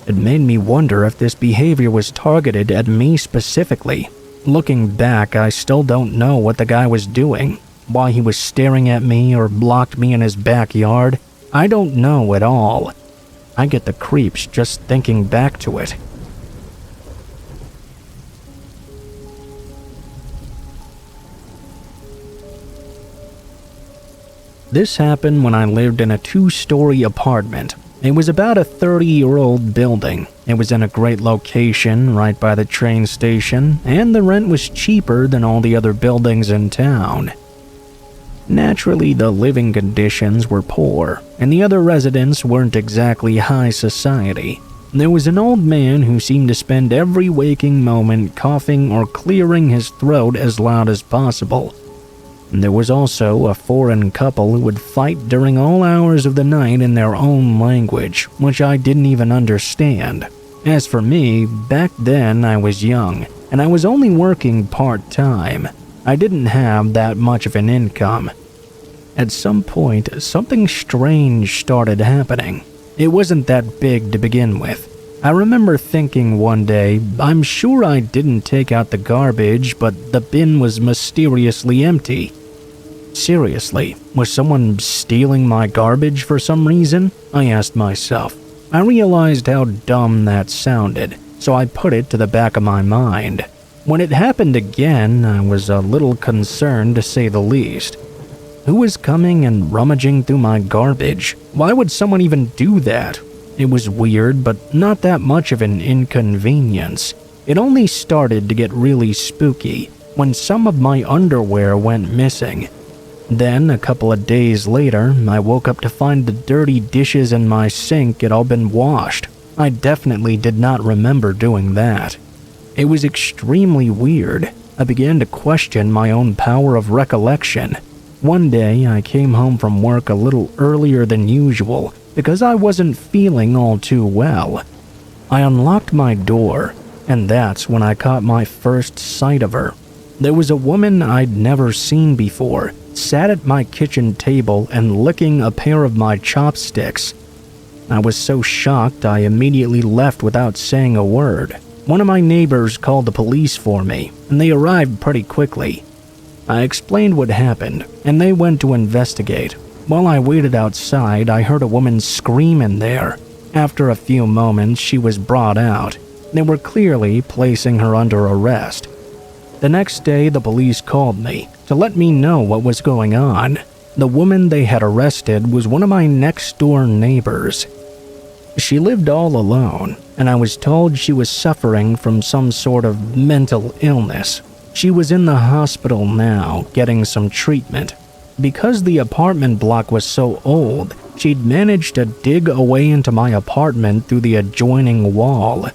It made me wonder if this behavior was targeted at me specifically. Looking back, I still don't know what the guy was doing, why he was staring at me or blocked me in his backyard. I don't know at all. I get the creeps just thinking back to it. This happened when I lived in a 2-story apartment. It was about a 30-year-old building. It was in a great location right by the train station, and the rent was cheaper than all the other buildings in town. Naturally, the living conditions were poor, and the other residents weren't exactly high society. There was an old man who seemed to spend every waking moment coughing or clearing his throat as loud as possible. There was also a foreign couple who would fight during all hours of the night in their own language, which I didn't even understand. As for me, back then I was young, and I was only working part-time. I didn't have that much of an income. At some point, something strange started happening. It wasn't that big to begin with. I remember thinking one day, I'm sure I didn't take out the garbage, but the bin was mysteriously empty. Seriously, was someone stealing my garbage for some reason? I asked myself. I realized how dumb that sounded, so I put it to the back of my mind. When it happened again, I was a little concerned to say the least. Who was coming and rummaging through my garbage? Why would someone even do that? It was weird, but not that much of an inconvenience. It only started to get really spooky when some of my underwear went missing. Then, a couple of days later, I woke up to find the dirty dishes in my sink had all been washed. I definitely did not remember doing that. It was extremely weird. I began to question my own power of recollection. One day, I came home from work a little earlier than usual because I wasn't feeling all too well. I unlocked my door, and that's when I caught my first sight of her. There was a woman I'd never seen before, sat at my kitchen table and licking a pair of my chopsticks. I was so shocked I immediately left without saying a word. One of my neighbors called the police for me, and they arrived pretty quickly. I explained what happened, and they went to investigate. While I waited outside, I heard a woman scream in there. After a few moments, she was brought out. They were clearly placing her under arrest. The next day, the police called me to let me know what was going on. The woman they had arrested was one of my next-door neighbors. She lived all alone, and I was told she was suffering from some sort of mental illness. She was in the hospital now, getting some treatment. Because the apartment block was so old, she'd managed to dig a way into my apartment through the adjoining wall.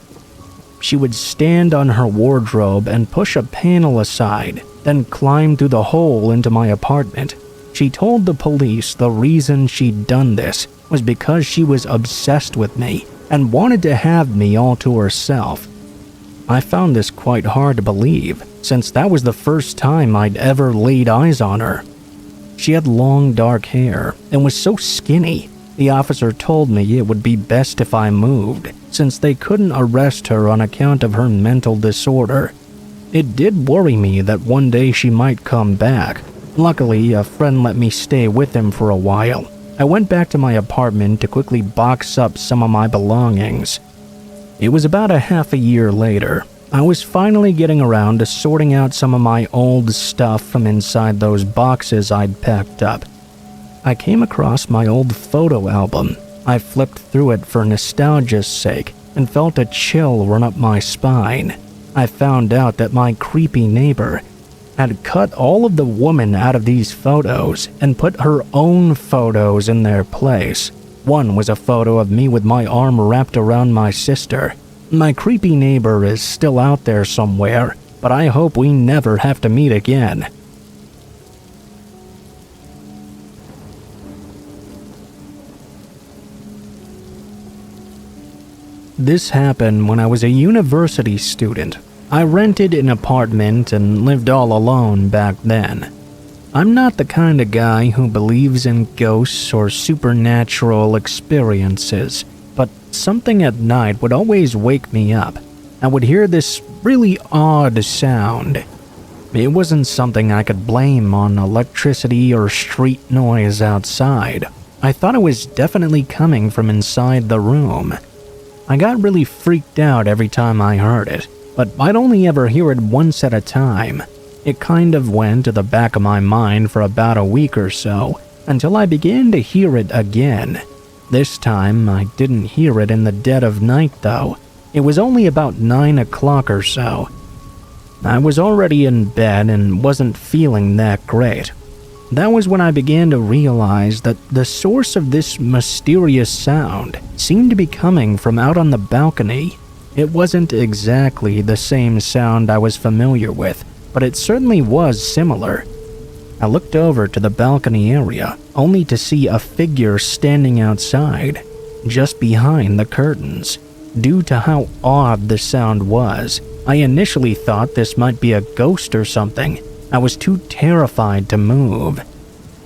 She would stand on her wardrobe and push a panel aside, then climb through the hole into my apartment. She told the police the reason she'd done this was because she was obsessed with me and wanted to have me all to herself. I found this quite hard to believe, since that was the first time I'd ever laid eyes on her. She had long dark hair and was so skinny. The officer told me it would be best if I moved, since they couldn't arrest her on account of her mental disorder. It did worry me that one day she might come back. Luckily, a friend let me stay with him for a while. I went back to my apartment to quickly box up some of my belongings. It was about a half a year later. I was finally getting around to sorting out some of my old stuff from inside those boxes I'd packed up. I came across my old photo album. I flipped through it for nostalgia's sake and felt a chill run up my spine. I found out that my creepy neighbor had cut all of the women out of these photos and put her own photos in their place. One was a photo of me with my arm wrapped around my sister. My creepy neighbor is still out there somewhere, but I hope we never have to meet again. This happened when I was a university student. I rented an apartment and lived all alone back then. I'm not the kind of guy who believes in ghosts or supernatural experiences, but something at night would always wake me up. I would hear this really odd sound. It wasn't something I could blame on electricity or street noise outside. I thought it was definitely coming from inside the room. I got really freaked out every time I heard it, but I'd only ever hear it once at a time. It kind of went to the back of my mind for about a week or so, until I began to hear it again. This time, I didn't hear it in the dead of night though. It was only about 9 o'clock or so. I was already in bed and wasn't feeling that great. That was when I began to realize that the source of this mysterious sound seemed to be coming from out on the balcony. It wasn't exactly the same sound I was familiar with, but it certainly was similar. I looked over to the balcony area, only to see a figure standing outside, just behind the curtains. Due to how odd the sound was, I initially thought this might be a ghost or something. I was too terrified to move.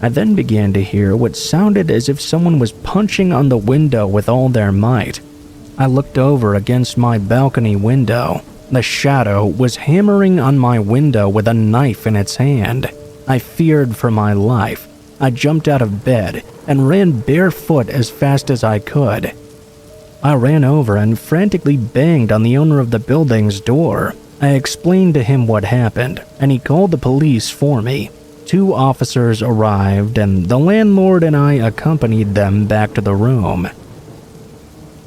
I then began to hear what sounded as if someone was punching on the window with all their might. I looked over against my balcony window. The shadow was hammering on my window with a knife in its hand. I feared for my life. I jumped out of bed and ran barefoot as fast as I could. I ran over and frantically banged on the owner of the building's door. I explained to him what happened, and he called the police for me. 2 officers arrived, and the landlord and I accompanied them back to the room.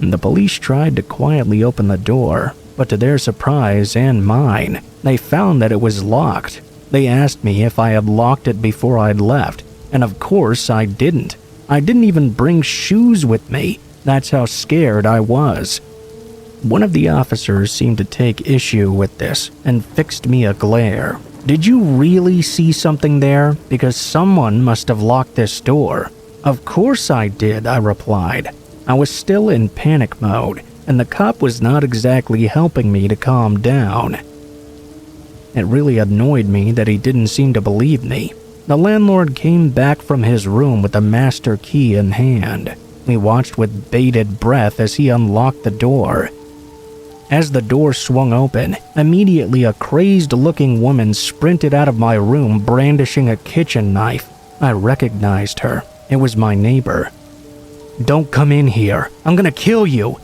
The police tried to quietly open the door, but to their surprise and mine, they found that it was locked. They asked me if I had locked it before I'd left, and of course I didn't. I didn't even bring shoes with me. That's how scared I was. One of the officers seemed to take issue with this and fixed me a glare. "Did you really see something there? Because someone must have locked this door." "Of course I did," I replied. I was still in panic mode, and the cop was not exactly helping me to calm down. It really annoyed me that he didn't seem to believe me. The landlord came back from his room with the master key in hand. We watched with bated breath as he unlocked the door. As the door swung open, immediately a crazed-looking woman sprinted out of my room brandishing a kitchen knife. I recognized her. It was my neighbor. "Don't come in here. I'm gonna kill you."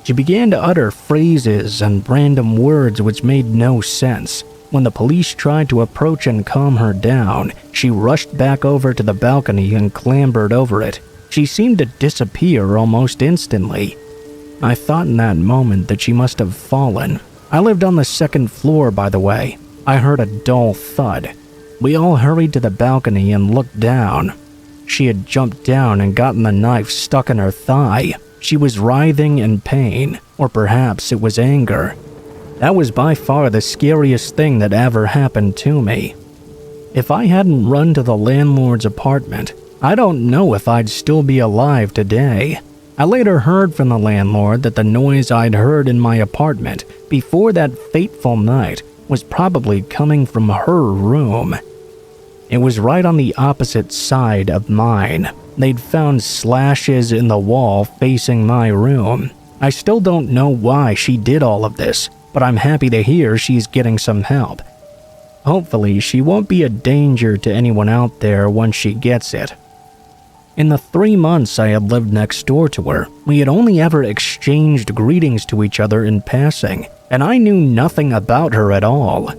She began to utter phrases and random words which made no sense. When the police tried to approach and calm her down, she rushed back over to the balcony and clambered over it. She seemed to disappear almost instantly. I thought in that moment that she must have fallen. I lived on the 2nd floor, by the way. I heard a dull thud. We all hurried to the balcony and looked down. She had jumped down and gotten the knife stuck in her thigh. She was writhing in pain, or perhaps it was anger. That was by far the scariest thing that ever happened to me. If I hadn't run to the landlord's apartment, I don't know if I'd still be alive today. I later heard from the landlord that the noise I'd heard in my apartment before that fateful night was probably coming from her room. It was right on the opposite side of mine. They'd found slashes in the wall facing my room. I still don't know why she did all of this. but I'm happy to hear she's getting some help. Hopefully, she won't be a danger to anyone out there once she gets it. In the 3 months I had lived next door to her, we had only ever exchanged greetings to each other in passing, and I knew nothing about her at all.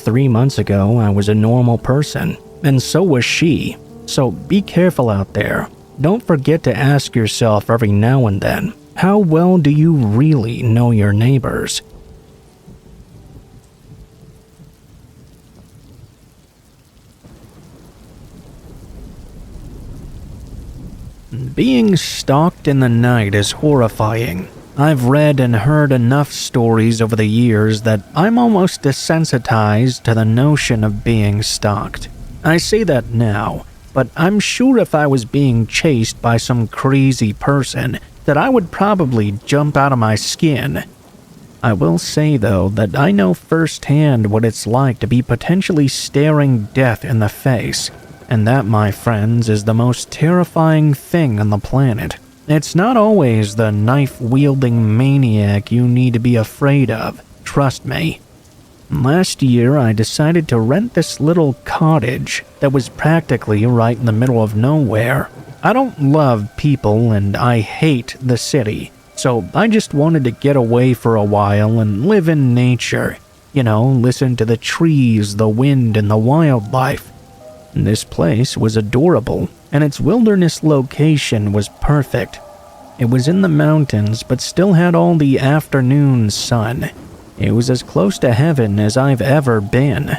3 months ago, I was a normal person, and so was she, so be careful out there. Don't forget to ask yourself every now and then, how well do you really know your neighbors? Being stalked in the night is horrifying. I've read and heard enough stories over the years that I'm almost desensitized to the notion of being stalked. I say that now, but I'm sure if I was being chased by some crazy person, that I would probably jump out of my skin. I will say though that I know firsthand what it's like to be potentially staring death in the face. And that, my friends, is the most terrifying thing on the planet. It's not always the knife-wielding maniac you need to be afraid of, trust me. Last year, I decided to rent this little cottage that was practically right in the middle of nowhere. I don't love people and I hate the city, so I just wanted to get away for a while and live in nature. You know, listen to the trees, the wind, and the wildlife. This place was adorable, and its wilderness location was perfect. It was in the mountains, but still had all the afternoon sun. It was as close to heaven as I've ever been.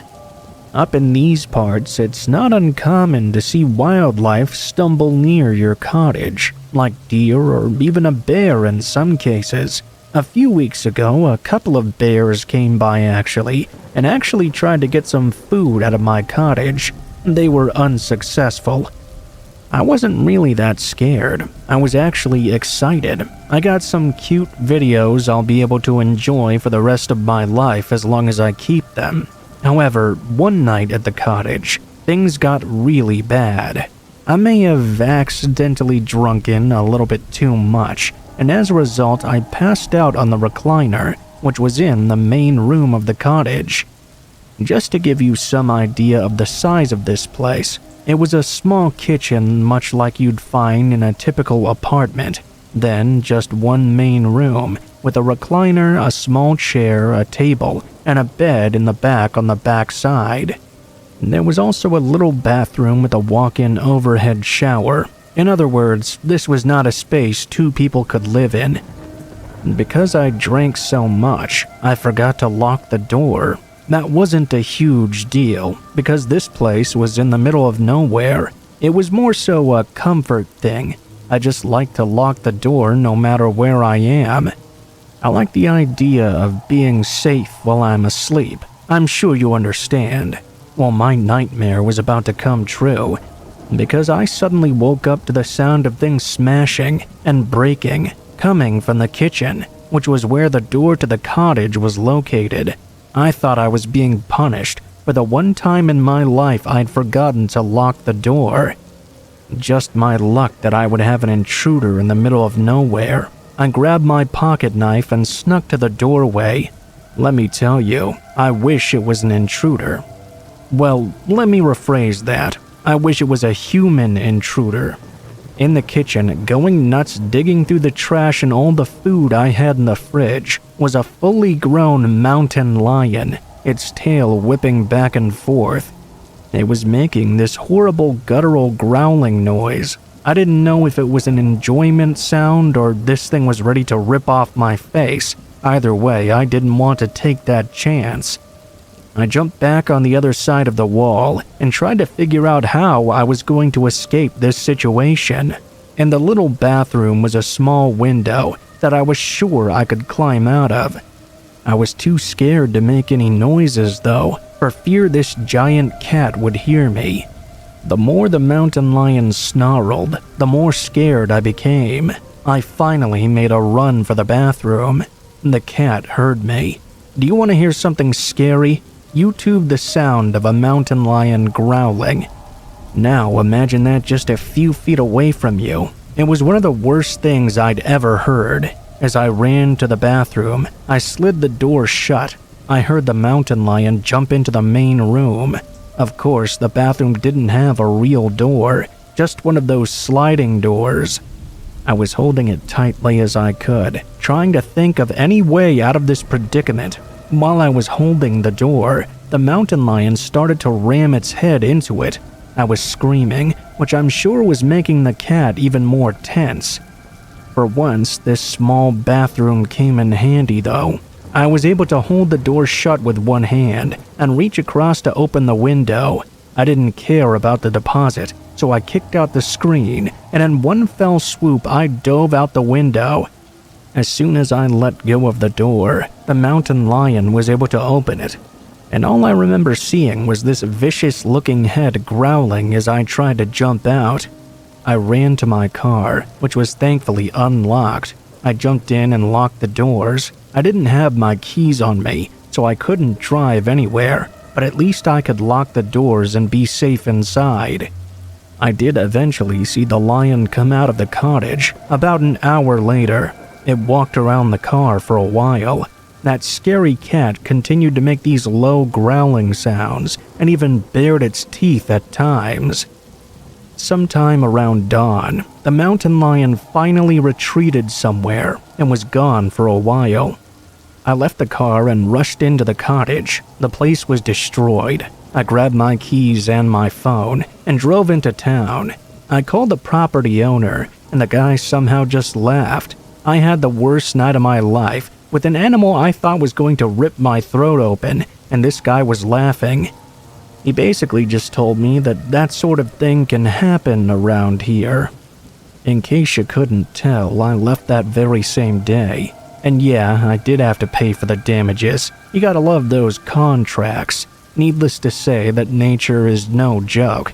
Up in these parts, it's not uncommon to see wildlife stumble near your cottage, like deer or even a bear in some cases. A few weeks ago, a couple of bears came by and actually tried to get some food out of my cottage. They were unsuccessful. I wasn't really that scared. I was actually excited. I got some cute videos I'll be able to enjoy for the rest of my life as long as I keep them. However, one night at the cottage, things got really bad. I may have accidentally drunken a little bit too much, and as a result I passed out on the recliner, which was in the main room of the cottage. Just to give you some idea of the size of this place, it was a small kitchen much like you'd find in a typical apartment, then just one main room, with a recliner, a small chair, a table, and a bed in the back on the back side. There was also a little bathroom with a walk-in overhead shower. In other words, this was not a space two people could live in. Because I drank so much, I forgot to lock the door. That wasn't a huge deal, because this place was in the middle of nowhere. It was more so a comfort thing. I just like to lock the door no matter where I am. I like the idea of being safe while I'm asleep. I'm sure you understand. Well, my nightmare was about to come true, because I suddenly woke up to the sound of things smashing and breaking, coming from the kitchen, which was where the door to the cottage was located. I thought I was being punished for the one time in my life I'd forgotten to lock the door. Just my luck that I would have an intruder in the middle of nowhere. I grabbed my pocket knife and snuck to the doorway. Let me tell you, I wish it was an intruder. Well, let me rephrase that. I wish it was a human intruder. In the kitchen, going nuts digging through the trash and all the food I had in the fridge, was a fully grown mountain lion, its tail whipping back and forth. It was making this horrible guttural growling noise. I didn't know if it was an enjoyment sound or this thing was ready to rip off my face. Either way, I didn't want to take that chance. I jumped back on the other side of the wall and tried to figure out how I was going to escape this situation. In the little bathroom was a small window that I was sure I could climb out of. I was too scared to make any noises though, for fear this giant cat would hear me. The more the mountain lion snarled, the more scared I became. I finally made a run for the bathroom. The cat heard me. Do you want to hear something scary? YouTube the sound of a mountain lion growling. Now imagine that just a few feet away from you. It was one of the worst things I'd ever heard. As I ran to the bathroom, I slid the door shut. I heard the mountain lion jump into the main room. Of course, the bathroom didn't have a real door, just one of those sliding doors. I was holding it tightly as I could, trying to think of any way out of this predicament. While I was holding the door, the mountain lion started to ram its head into it. I was screaming, which I'm sure was making the cat even more tense. For once, this small bathroom came in handy though. I was able to hold the door shut with one hand and reach across to open the window. I didn't care about the deposit, so I kicked out the screen, and in one fell swoop I dove out the window. As soon as I let go of the door, the mountain lion was able to open it, and all I remember seeing was this vicious-looking head growling as I tried to jump out. I ran to my car, which was thankfully unlocked. I jumped in and locked the doors. I didn't have my keys on me, so I couldn't drive anywhere, but at least I could lock the doors and be safe inside. I did eventually see the lion come out of the cottage about an hour later. It walked around the car for a while. That scary cat continued to make these low growling sounds and even bared its teeth at times. Sometime around dawn, the mountain lion finally retreated somewhere and was gone for a while. I left the car and rushed into the cottage. The place was destroyed. I grabbed my keys and my phone and drove into town. I called the property owner, and the guy somehow just laughed. I had the worst night of my life with an animal I thought was going to rip my throat open, and this guy was laughing. He basically just told me that that sort of thing can happen around here. In case you couldn't tell, I left that very same day. And yeah, I did have to pay for the damages. You gotta love those contracts. Needless to say that nature is no joke.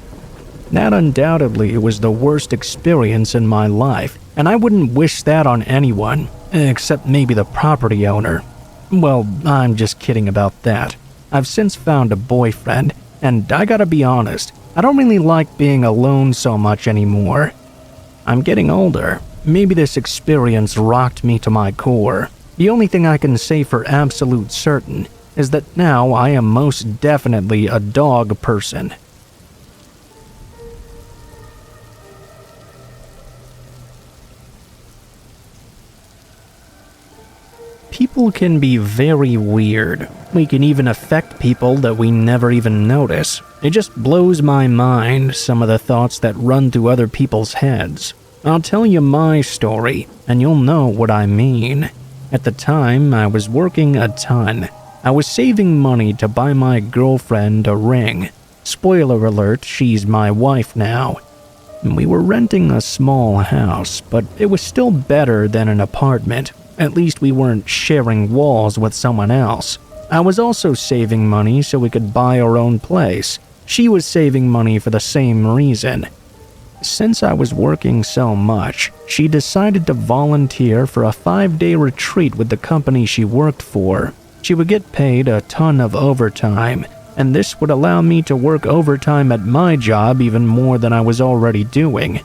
That undoubtedly was the worst experience in my life, and I wouldn't wish that on anyone, except maybe the property owner. Well, I'm just kidding about that. I've since found a boyfriend, and I gotta be honest, I don't really like being alone so much anymore. I'm getting older. Maybe this experience rocked me to my core. The only thing I can say for absolute certain is that now I am most definitely a dog person. People can be very weird. We can even affect people that we never even notice. It just blows my mind, some of the thoughts that run through other people's heads. I'll tell you my story, and you'll know what I mean. At the time, I was working a ton. I was saving money to buy my girlfriend a ring. Spoiler alert, she's my wife now. We were renting a small house, but it was still better than an apartment. At least we weren't sharing walls with someone else. I was also saving money so we could buy our own place. She was saving money for the same reason. Since I was working so much, she decided to volunteer for a 5-day retreat with the company she worked for. She would get paid a ton of overtime, and this would allow me to work overtime at my job even more than I was already doing.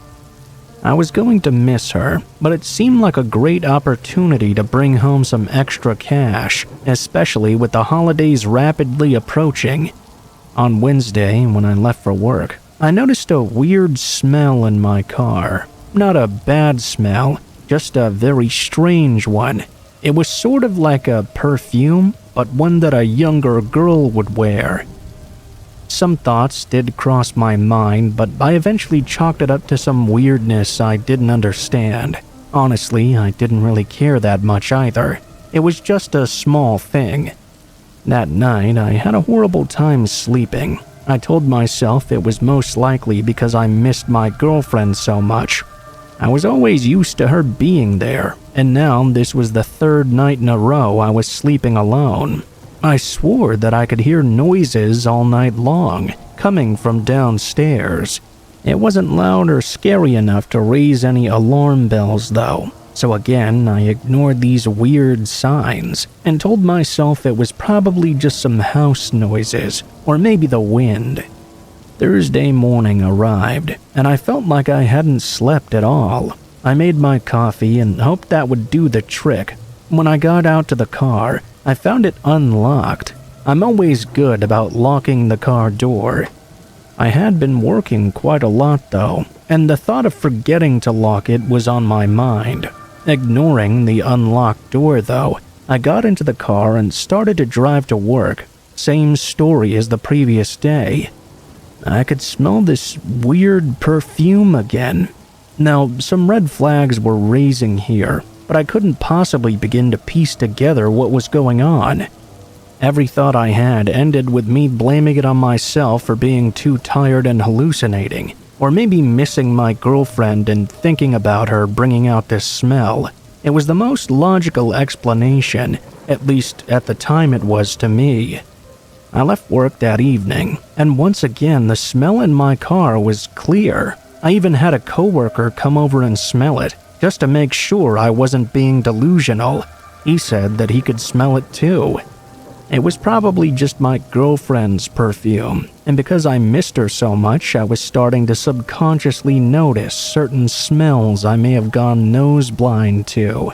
I was going to miss her, but it seemed like a great opportunity to bring home some extra cash, especially with the holidays rapidly approaching. On Wednesday, when I left for work, I noticed a weird smell in my car. Not a bad smell, just a very strange one. It was sort of like a perfume, but one that a younger girl would wear. Some thoughts did cross my mind, but I eventually chalked it up to some weirdness I didn't understand. Honestly, I didn't really care that much either. It was just a small thing. That night, I had a horrible time sleeping. I told myself it was most likely because I missed my girlfriend so much. I was always used to her being there, and now this was the 3rd night in a row I was sleeping alone. I swore that I could hear noises all night long, coming from downstairs. It wasn't loud or scary enough to raise any alarm bells though, so again I ignored these weird signs and told myself it was probably just some house noises, or maybe the wind. Thursday morning arrived, and I felt like I hadn't slept at all. I made my coffee and hoped that would do the trick. When I got out to the car, I found it unlocked. I'm always good about locking the car door. I had been working quite a lot though, and the thought of forgetting to lock it was on my mind. Ignoring the unlocked door though, I got into the car and started to drive to work. Same story as the previous day. I could smell this weird perfume again. Now, some red flags were raising here, but I couldn't possibly begin to piece together what was going on. Every thought I had ended with me blaming it on myself for being too tired and hallucinating, or maybe missing my girlfriend and thinking about her bringing out this smell. It was the most logical explanation, at least at the time it was to me. I left work that evening, and once again the smell in my car was clear. I even had a coworker come over and smell it, just to make sure I wasn't being delusional. He said that he could smell it too. It was probably just my girlfriend's perfume, and because I missed her so much, I was starting to subconsciously notice certain smells I may have gone nose blind to.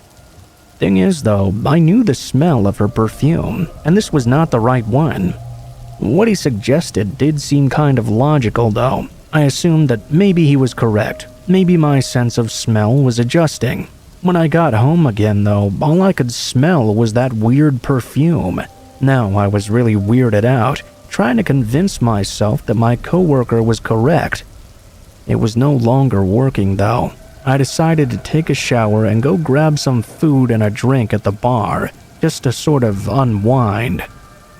Thing is though, I knew the smell of her perfume, and this was not the right one. What he suggested did seem kind of logical though. I assumed that maybe he was correct. Maybe my sense of smell was adjusting. When I got home again though, all I could smell was that weird perfume. Now I was really weirded out, trying to convince myself that my coworker was correct. It was no longer working though. I decided to take a shower and go grab some food and a drink at the bar, just to sort of unwind.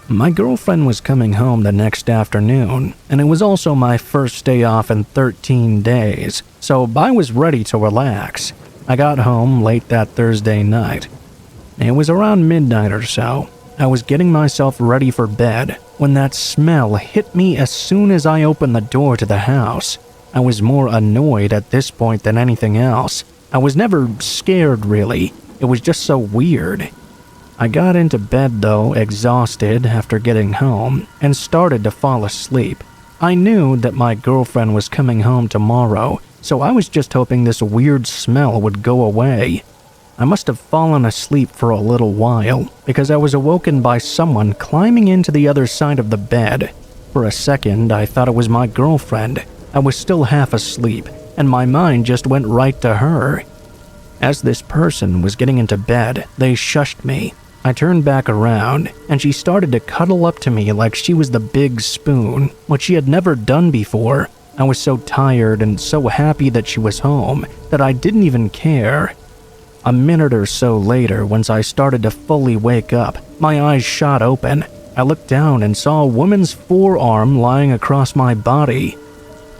My girlfriend was coming home the next afternoon, and it was also my first day off in 13 days, so I was ready to relax. I got home late that Thursday night. It was around midnight or so. I was getting myself ready for bed when that smell hit me as soon as I opened the door to the house. I was more annoyed at this point than anything else. I was never scared really, it was just so weird. I got into bed though, exhausted after getting home, and started to fall asleep. I knew that my girlfriend was coming home tomorrow, so I was just hoping this weird smell would go away. I must have fallen asleep for a little while, because I was awoken by someone climbing into the other side of the bed. For a second, I thought it was my girlfriend. I was still half asleep, and my mind just went right to her. As this person was getting into bed, they shushed me. I turned back around, and she started to cuddle up to me like she was the big spoon, which she had never done before. I was so tired and so happy that she was home that I didn't even care. A minute or so later, once I started to fully wake up, my eyes shot open. I looked down and saw a woman's forearm lying across my body.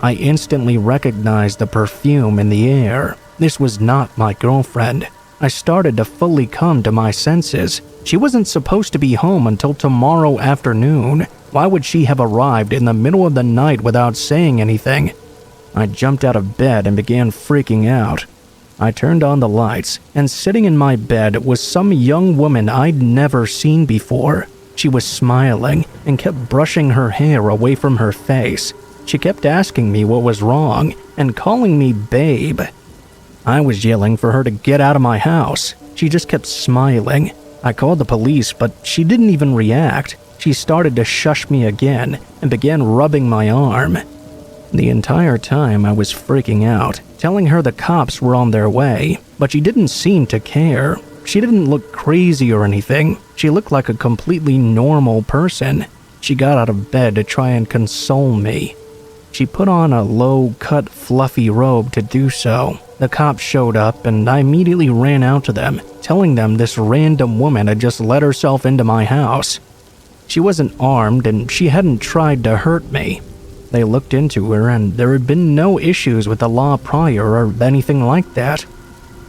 I instantly recognized the perfume in the air. This was not my girlfriend. I started to fully come to my senses. She wasn't supposed to be home until tomorrow afternoon. Why would she have arrived in the middle of the night without saying anything? I jumped out of bed and began freaking out. I turned on the lights, and sitting in my bed was some young woman I'd never seen before. She was smiling and kept brushing her hair away from her face. She kept asking me what was wrong and calling me babe. I was yelling for her to get out of my house. She just kept smiling. I called the police, but she didn't even react. She started to shush me again and began rubbing my arm. The entire time I was freaking out, telling her the cops were on their way, but she didn't seem to care. She didn't look crazy or anything. She looked like a completely normal person. She got out of bed to try and console me. She put on a low-cut, fluffy robe to do so. The cops showed up, and I immediately ran out to them, telling them this random woman had just let herself into my house. She wasn't armed, and she hadn't tried to hurt me. They looked into her, and there had been no issues with the law prior or anything like that.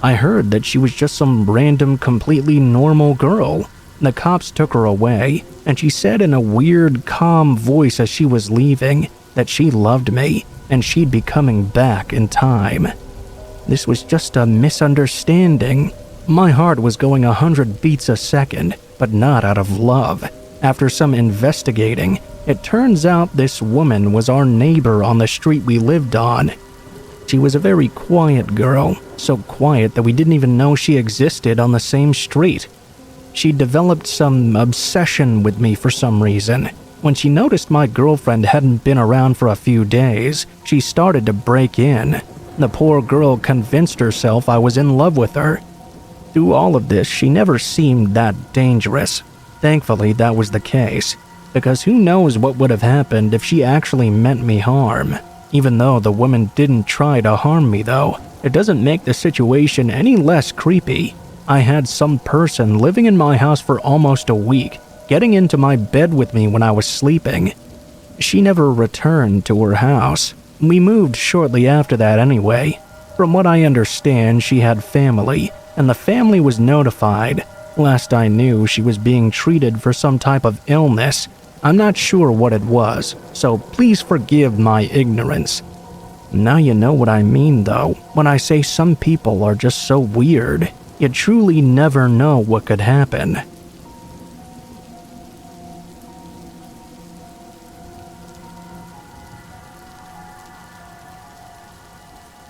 I heard that she was just some random, completely normal girl. The cops took her away, and she said in a weird, calm voice as she was leaving that she loved me, and she'd be coming back in time. This was just a misunderstanding. My heart was going 100 beats a second, but not out of love. After some investigating, it turns out this woman was our neighbor on the street we lived on. She was a very quiet girl, so quiet that we didn't even know she existed on the same street. She developed some obsession with me for some reason. When she noticed my girlfriend hadn't been around for a few days, she started to break in. The poor girl convinced herself I was in love with her. Through all of this, she never seemed that dangerous. Thankfully, that was the case, because who knows what would have happened if she actually meant me harm. Even though the woman didn't try to harm me though, it doesn't make the situation any less creepy. I had some person living in my house for almost a week, getting into my bed with me when I was sleeping. She never returned to her house. We moved shortly after that anyway. From what I understand, she had family, and the family was notified. Last I knew, she was being treated for some type of illness. I'm not sure what it was, so please forgive my ignorance. Now you know what I mean though, when I say some people are just so weird. You truly never know what could happen.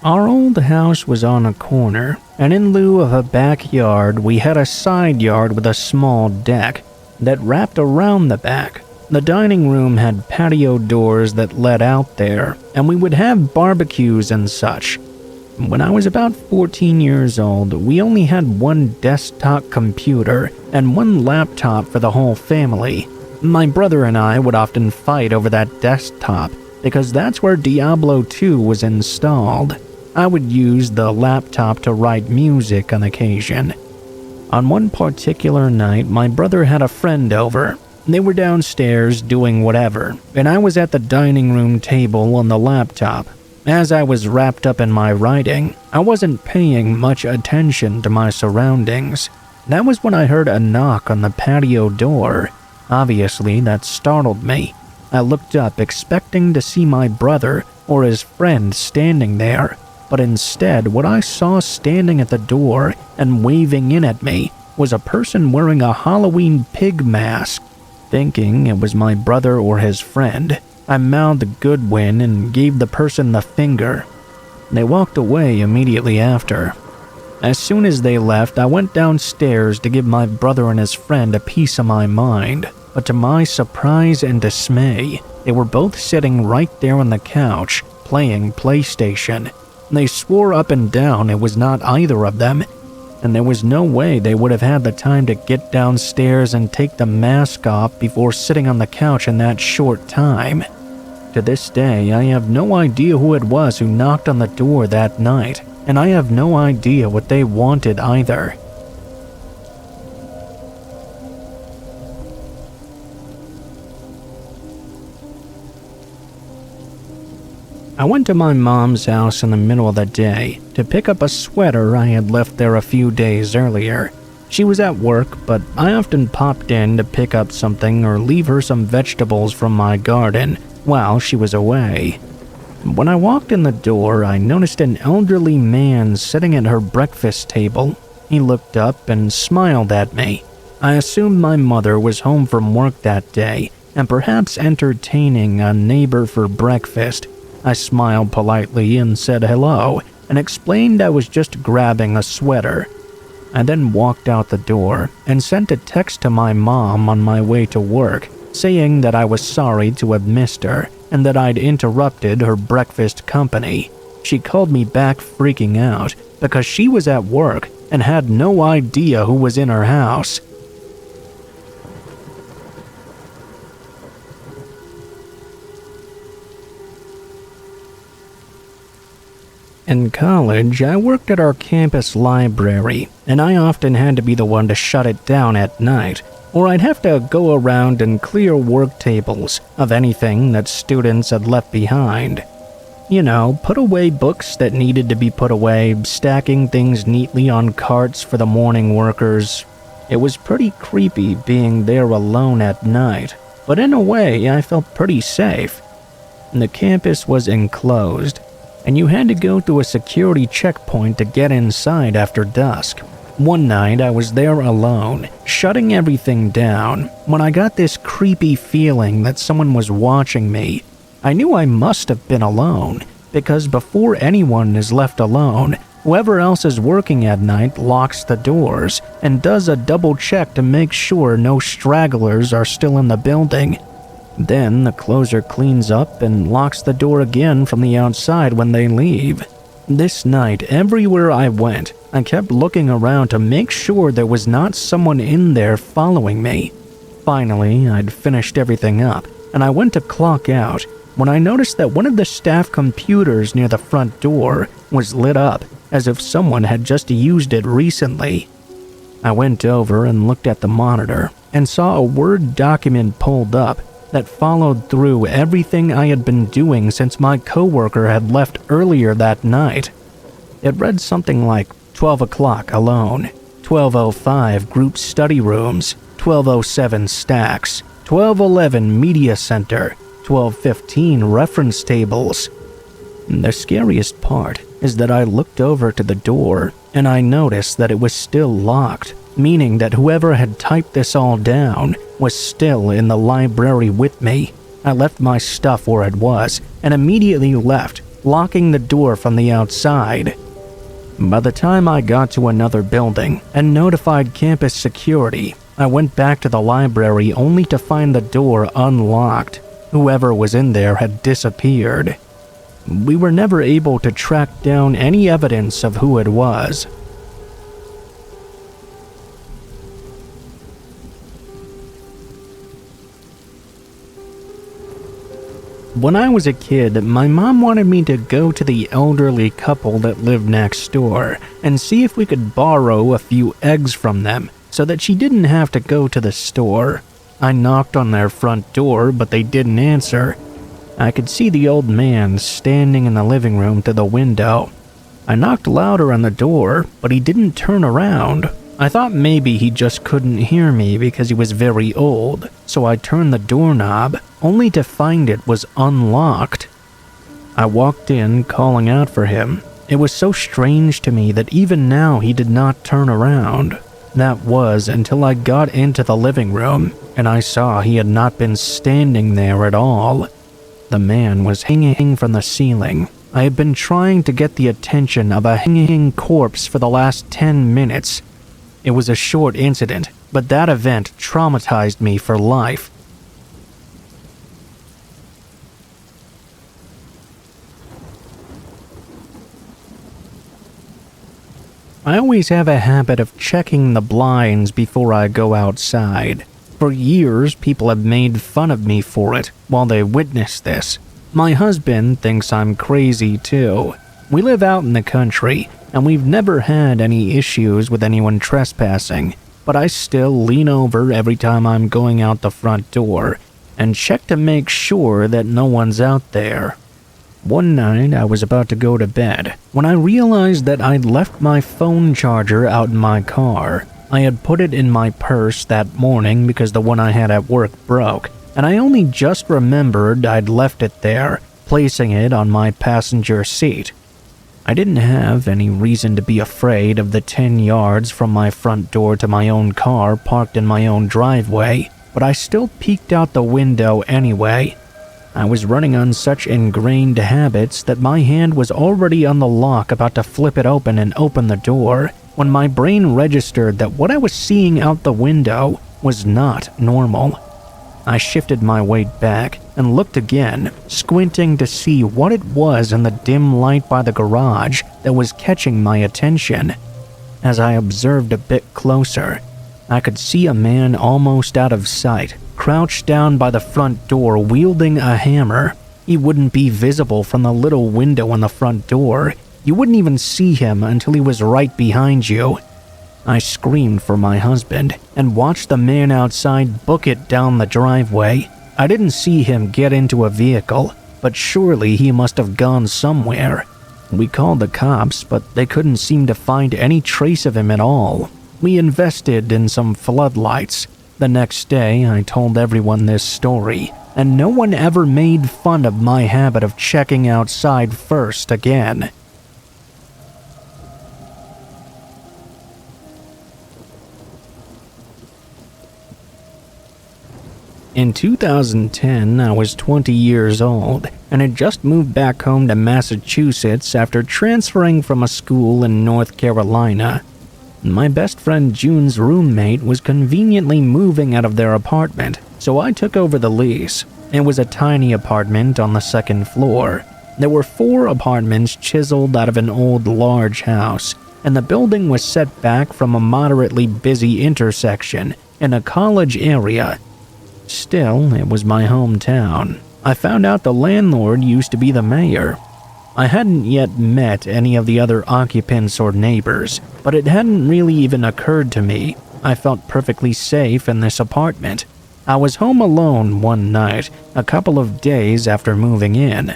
Our old house was on a corner, and in lieu of a backyard, we had a side yard with a small deck that wrapped around the back. The dining room had patio doors that led out there, and we would have barbecues and such. When I was about 14 years old, we only had one desktop computer and one laptop for the whole family. My brother and I would often fight over that desktop because that's where Diablo 2 was installed. I would use the laptop to write music on occasion. On one particular night, my brother had a friend over. They were downstairs doing whatever, and I was at the dining room table on the laptop. As I was wrapped up in my writing, I wasn't paying much attention to my surroundings. That was when I heard a knock on the patio door. Obviously, that startled me. I looked up expecting to see my brother or his friend standing there, but instead what I saw standing at the door and waving in at me was a person wearing a Halloween pig mask. Thinking it was my brother or his friend, I mouthed Goodwin and gave the person the finger. They walked away immediately after. As soon as they left, I went downstairs to give my brother and his friend a piece of my mind, but to my surprise and dismay, they were both sitting right there on the couch, playing PlayStation. They swore up and down it was not either of them, and there was no way they would have had the time to get downstairs and take the mask off before sitting on the couch in that short time. To this day, I have no idea who it was who knocked on the door that night, and I have no idea what they wanted either. I went to my mom's house in the middle of the day to pick up a sweater I had left there a few days earlier. She was at work, but I often popped in to pick up something or leave her some vegetables from my garden while she was away. When I walked in the door, I noticed an elderly man sitting at her breakfast table. He looked up and smiled at me. I assumed my mother was home from work that day and perhaps entertaining a neighbor for breakfast. I smiled politely and said hello and explained I was just grabbing a sweater. I then walked out the door and sent a text to my mom on my way to work saying that I was sorry to have missed her and that I'd interrupted her breakfast company. She called me back freaking out because she was at work and had no idea who was in her house. In college, I worked at our campus library, and I often had to be the one to shut it down at night, or I'd have to go around and clear work tables of anything that students had left behind. You know, put away books that needed to be put away, stacking things neatly on carts for the morning workers. It was pretty creepy being there alone at night, but in a way, I felt pretty safe. The campus was enclosed, and you had to go through a security checkpoint to get inside after dusk. One night, I was there alone, shutting everything down, when I got this creepy feeling that someone was watching me. I knew I must have been alone, because before anyone is left alone, whoever else is working at night locks the doors and does a double check to make sure no stragglers are still in the building. Then the closer cleans up and locks the door again from the outside when they leave. This night, everywhere I went, I kept looking around to make sure there was not someone in there following me. Finally, I'd finished everything up, and I went to clock out when I noticed that one of the staff computers near the front door was lit up as if someone had just used it recently. I went over and looked at the monitor and saw a Word document pulled up that followed through everything I had been doing since my coworker had left earlier that night. It read something like 12 o'clock alone, 12:05 group study rooms, 12:07 stacks, 12:11 media center, 12:15 reference tables. The scariest part is that I looked over to the door and I noticed that it was still locked, meaning that whoever had typed this all down was still in the library with me. I left my stuff where it was and immediately left, locking the door from the outside. By the time I got to another building and notified campus security, I went back to the library only to find the door unlocked. Whoever was in there had disappeared. We were never able to track down any evidence of who it was. When I was a kid, my mom wanted me to go to the elderly couple that lived next door and see if we could borrow a few eggs from them so that she didn't have to go to the store. I knocked on their front door, but they didn't answer. I could see the old man standing in the living room through the window. I knocked louder on the door, but he didn't turn around. I thought maybe he just couldn't hear me because he was very old, so I turned the doorknob, only to find it was unlocked. I walked in, calling out for him. It was so strange to me that even now he did not turn around. That was until I got into the living room, and I saw he had not been standing there at all. The man was hanging from the ceiling. I had been trying to get the attention of a hanging corpse for the last 10 minutes. It was a short incident, but that event traumatized me for life. I always have a habit of checking the blinds before I go outside. For years, people have made fun of me for it while they witness this. My husband thinks I'm crazy too. We live out in the country, and we've never had any issues with anyone trespassing, but I still lean over every time I'm going out the front door and check to make sure that no one's out there. One night, I was about to go to bed when I realized that I'd left my phone charger out in my car. I had put it in my purse that morning because the one I had at work broke, and I only just remembered I'd left it there, placing it on my passenger seat. I didn't have any reason to be afraid of the 10 yards from my front door to my own car parked in my own driveway, but I still peeked out the window anyway. I was running on such ingrained habits that my hand was already on the lock about to flip it open and open the door when my brain registered that what I was seeing out the window was not normal. I shifted my weight back and looked again, squinting to see what it was in the dim light by the garage that was catching my attention. As I observed a bit closer, I could see a man almost out of sight, crouched down by the front door wielding a hammer. He wouldn't be visible from the little window on the front door. You wouldn't even see him until he was right behind you. I screamed for my husband and watched the man outside book it down the driveway. I didn't see him get into a vehicle, but surely he must have gone somewhere. We called the cops, but they couldn't seem to find any trace of him at all. We invested in some floodlights. The next day, I told everyone this story, and no one ever made fun of my habit of checking outside first again. In 2010, I was 20 years old, and had just moved back home to Massachusetts after transferring from a school in North Carolina. My best friend June's roommate was conveniently moving out of their apartment, so I took over the lease. It was a tiny apartment on the second floor. There were 4 apartments chiseled out of an old large house, and the building was set back from a moderately busy intersection in a college area. Still, it was my hometown. I found out the landlord used to be the mayor. I hadn't yet met any of the other occupants or neighbors, but it hadn't really even occurred to me. I felt perfectly safe in this apartment. I was home alone one night, a couple of days after moving in.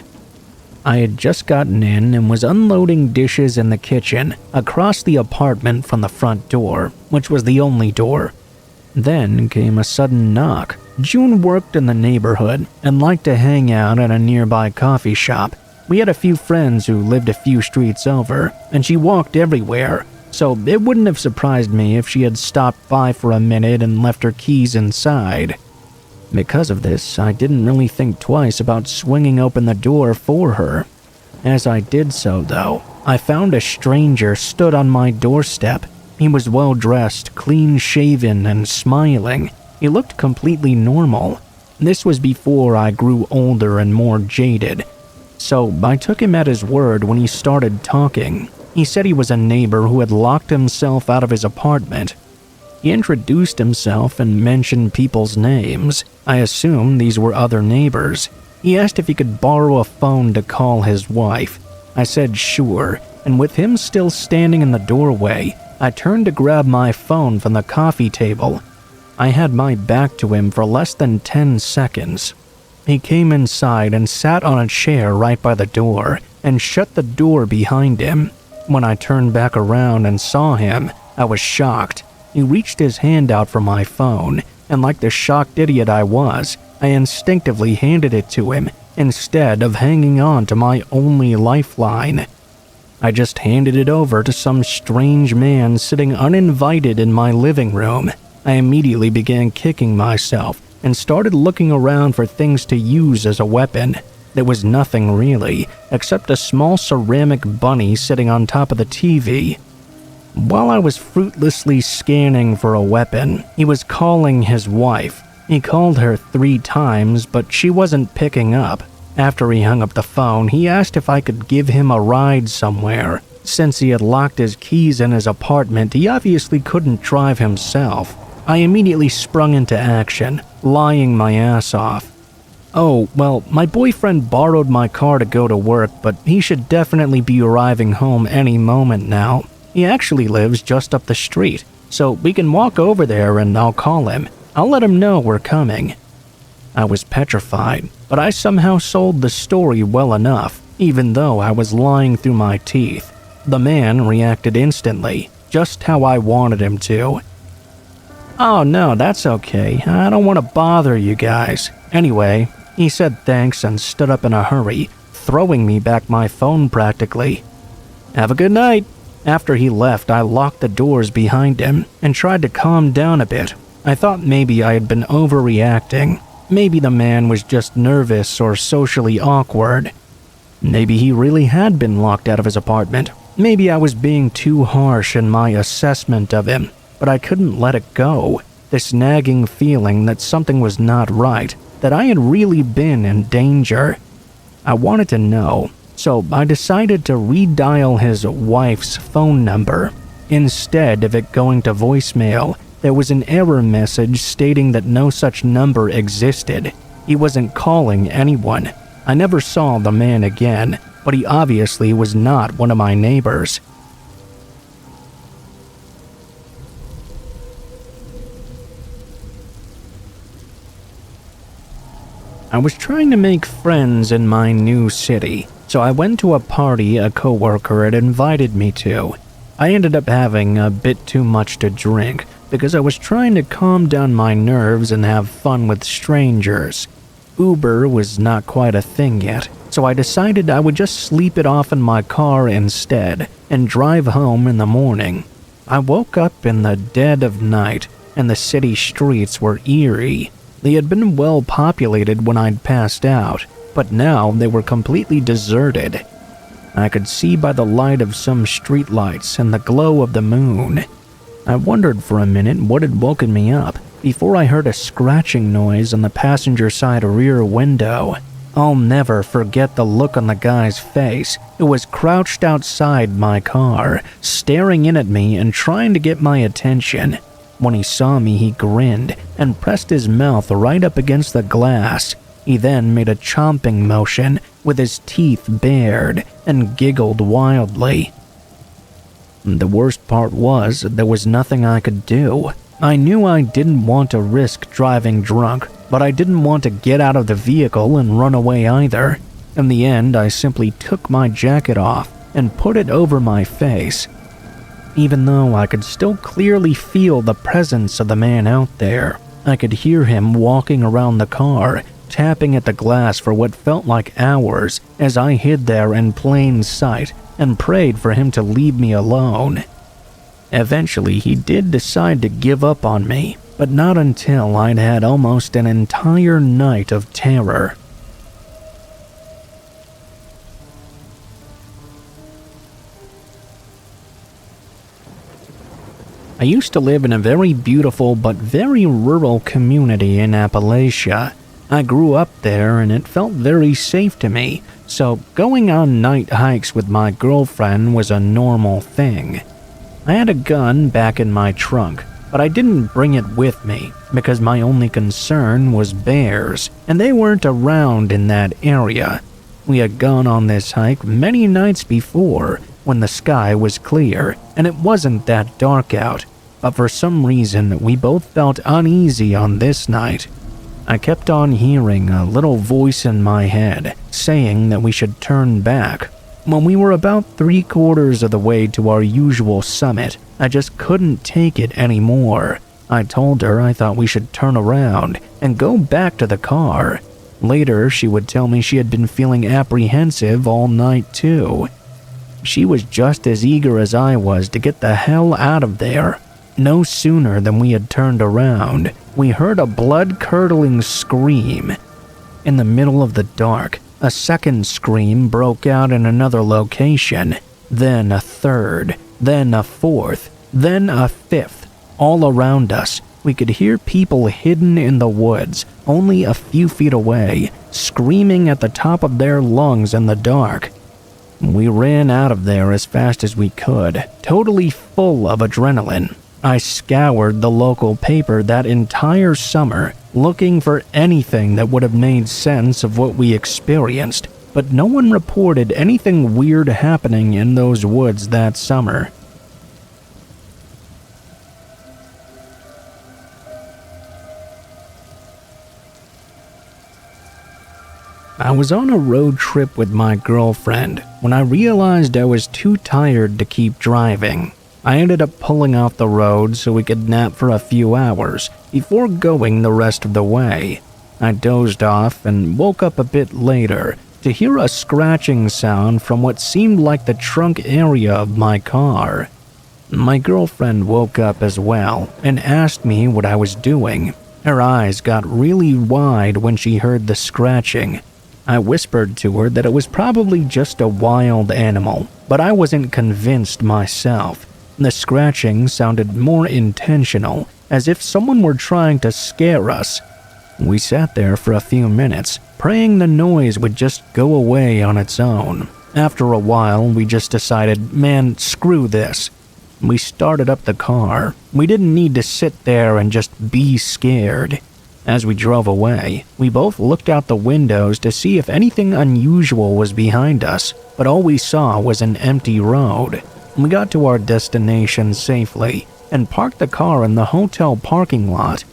I had just gotten in and was unloading dishes in the kitchen across the apartment from the front door, which was the only door. Then came a sudden knock. June worked in the neighborhood and liked to hang out at a nearby coffee shop. We had a few friends who lived a few streets over, and she walked everywhere, so it wouldn't have surprised me if she had stopped by for a minute and left her keys inside. Because of this, I didn't really think twice about swinging open the door for her. As I did so, though, I found a stranger stood on my doorstep. He was well-dressed, clean-shaven, and smiling. He looked completely normal. This was before I grew older and more jaded, so I took him at his word when he started talking. He said he was a neighbor who had locked himself out of his apartment. He introduced himself and mentioned people's names. I assumed these were other neighbors. He asked if he could borrow a phone to call his wife. I said sure, and with him still standing in the doorway, I turned to grab my phone from the coffee table. I had my back to him for less than 10 seconds. He came inside and sat on a chair right by the door and shut the door behind him. When I turned back around and saw him, I was shocked. He reached his hand out for my phone, and like the shocked idiot I was, I instinctively handed it to him instead of hanging on to my only lifeline. I just handed it over to some strange man sitting uninvited in my living room. I immediately began kicking myself and started looking around for things to use as a weapon. There was nothing really, except a small ceramic bunny sitting on top of the TV. While I was fruitlessly scanning for a weapon, he was calling his wife. He called her 3 times, but she wasn't picking up. After he hung up the phone, he asked if I could give him a ride somewhere. Since he had locked his keys in his apartment, he obviously couldn't drive himself. I immediately sprung into action, lying my ass off. Oh, well, my boyfriend borrowed my car to go to work, but he should definitely be arriving home any moment now. He actually lives just up the street, so we can walk over there and I'll call him. I'll let him know we're coming. I was petrified, but I somehow sold the story well enough, even though I was lying through my teeth. The man reacted instantly, just how I wanted him to. Oh no, that's okay. I don't want to bother you guys. Anyway, he said thanks and stood up in a hurry, throwing me back my phone practically. Have a good night. After he left, I locked the doors behind him and tried to calm down a bit. I thought maybe I had been overreacting. Maybe the man was just nervous or socially awkward. Maybe he really had been locked out of his apartment. Maybe I was being too harsh in my assessment of him. But I couldn't let it go. This nagging feeling that something was not right, that I had really been in danger. I wanted to know, so I decided to redial his wife's phone number. Instead of it going to voicemail, there was an error message stating that no such number existed. He wasn't calling anyone. I never saw the man again, but he obviously was not one of my neighbors. I was trying to make friends in my new city, so I went to a party a coworker had invited me to. I ended up having a bit too much to drink because I was trying to calm down my nerves and have fun with strangers. Uber was not quite a thing yet, so I decided I would just sleep it off in my car instead and drive home in the morning. I woke up in the dead of night, and the city streets were eerie. They had been well populated when I'd passed out, but now they were completely deserted. I could see by the light of some streetlights and the glow of the moon. I wondered for a minute what had woken me up before I heard a scratching noise on the passenger side rear window. I'll never forget the look on the guy's face who was crouched outside my car, staring in at me and trying to get my attention. When he saw me, he grinned and pressed his mouth right up against the glass. He then made a chomping motion with his teeth bared and giggled wildly. The worst part was there was nothing I could do. I knew I didn't want to risk driving drunk, but I didn't want to get out of the vehicle and run away either. In the end, I simply took my jacket off and put it over my face. Even though I could still clearly feel the presence of the man out there, I could hear him walking around the car, tapping at the glass for what felt like hours as I hid there in plain sight and prayed for him to leave me alone. Eventually, he did decide to give up on me, but not until I'd had almost an entire night of terror. I used to live in a very beautiful but very rural community in Appalachia. I grew up there and it felt very safe to me, so going on night hikes with my girlfriend was a normal thing. I had a gun back in my trunk, but I didn't bring it with me because my only concern was bears, and they weren't around in that area. We had gone on this hike many nights before when the sky was clear and it wasn't that dark out, but for some reason we both felt uneasy on this night. I kept on hearing a little voice in my head saying that we should turn back. When we were about 3/4 of the way to our usual summit, I just couldn't take it anymore. I told her I thought we should turn around and go back to the car. Later, she would tell me she had been feeling apprehensive all night too. She was just as eager as I was to get the hell out of there. No sooner than we had turned around, we heard a blood-curdling scream. In the middle of the dark, a second scream broke out in another location, then a third, then a fourth, then a fifth. All around us, we could hear people hidden in the woods, only a few feet away, screaming at the top of their lungs in the dark. We ran out of there as fast as we could, totally full of adrenaline. I scoured the local paper that entire summer, looking for anything that would have made sense of what we experienced, but no one reported anything weird happening in those woods that summer. I was on a road trip with my girlfriend when I realized I was too tired to keep driving. I ended up pulling off the road so we could nap for a few hours before going the rest of the way. I dozed off and woke up a bit later to hear a scratching sound from what seemed like the trunk area of my car. My girlfriend woke up as well and asked me what I was doing. Her eyes got really wide when she heard the scratching. I whispered to her that it was probably just a wild animal, but I wasn't convinced myself. The scratching sounded more intentional, as if someone were trying to scare us. We sat there for a few minutes, praying the noise would just go away on its own. After a while, we just decided, man, screw this. We started up the car. We didn't need to sit there and just be scared. As we drove away, we both looked out the windows to see if anything unusual was behind us, but all we saw was an empty road. We got to our destination safely and parked the car in the hotel parking lot.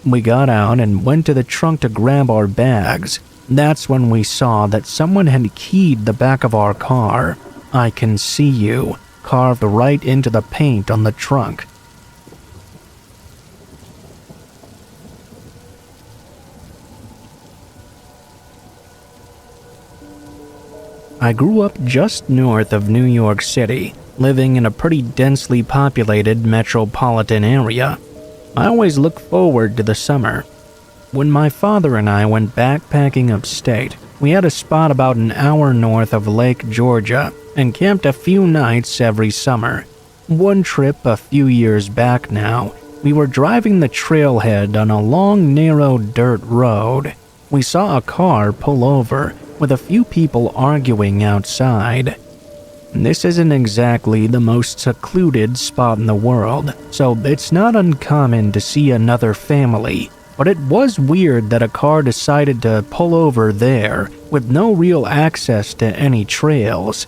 We got out and went to the trunk to grab our bags. That's when we saw that someone had keyed the back of our car. "I can see you," carved right into the paint on the trunk. I grew up just north of New York City, living in a pretty densely populated metropolitan area. I always look forward to the summer. When my father and I went backpacking upstate, We had a spot about an hour north of Lake Georgia and camped a few nights every summer. One trip a few years back now, we were driving the trailhead on a long, narrow dirt road. We saw a car pull over with a few people arguing outside. This isn't exactly the most secluded spot in the world, so it's not uncommon to see another family, but it was weird that a car decided to pull over there with no real access to any trails.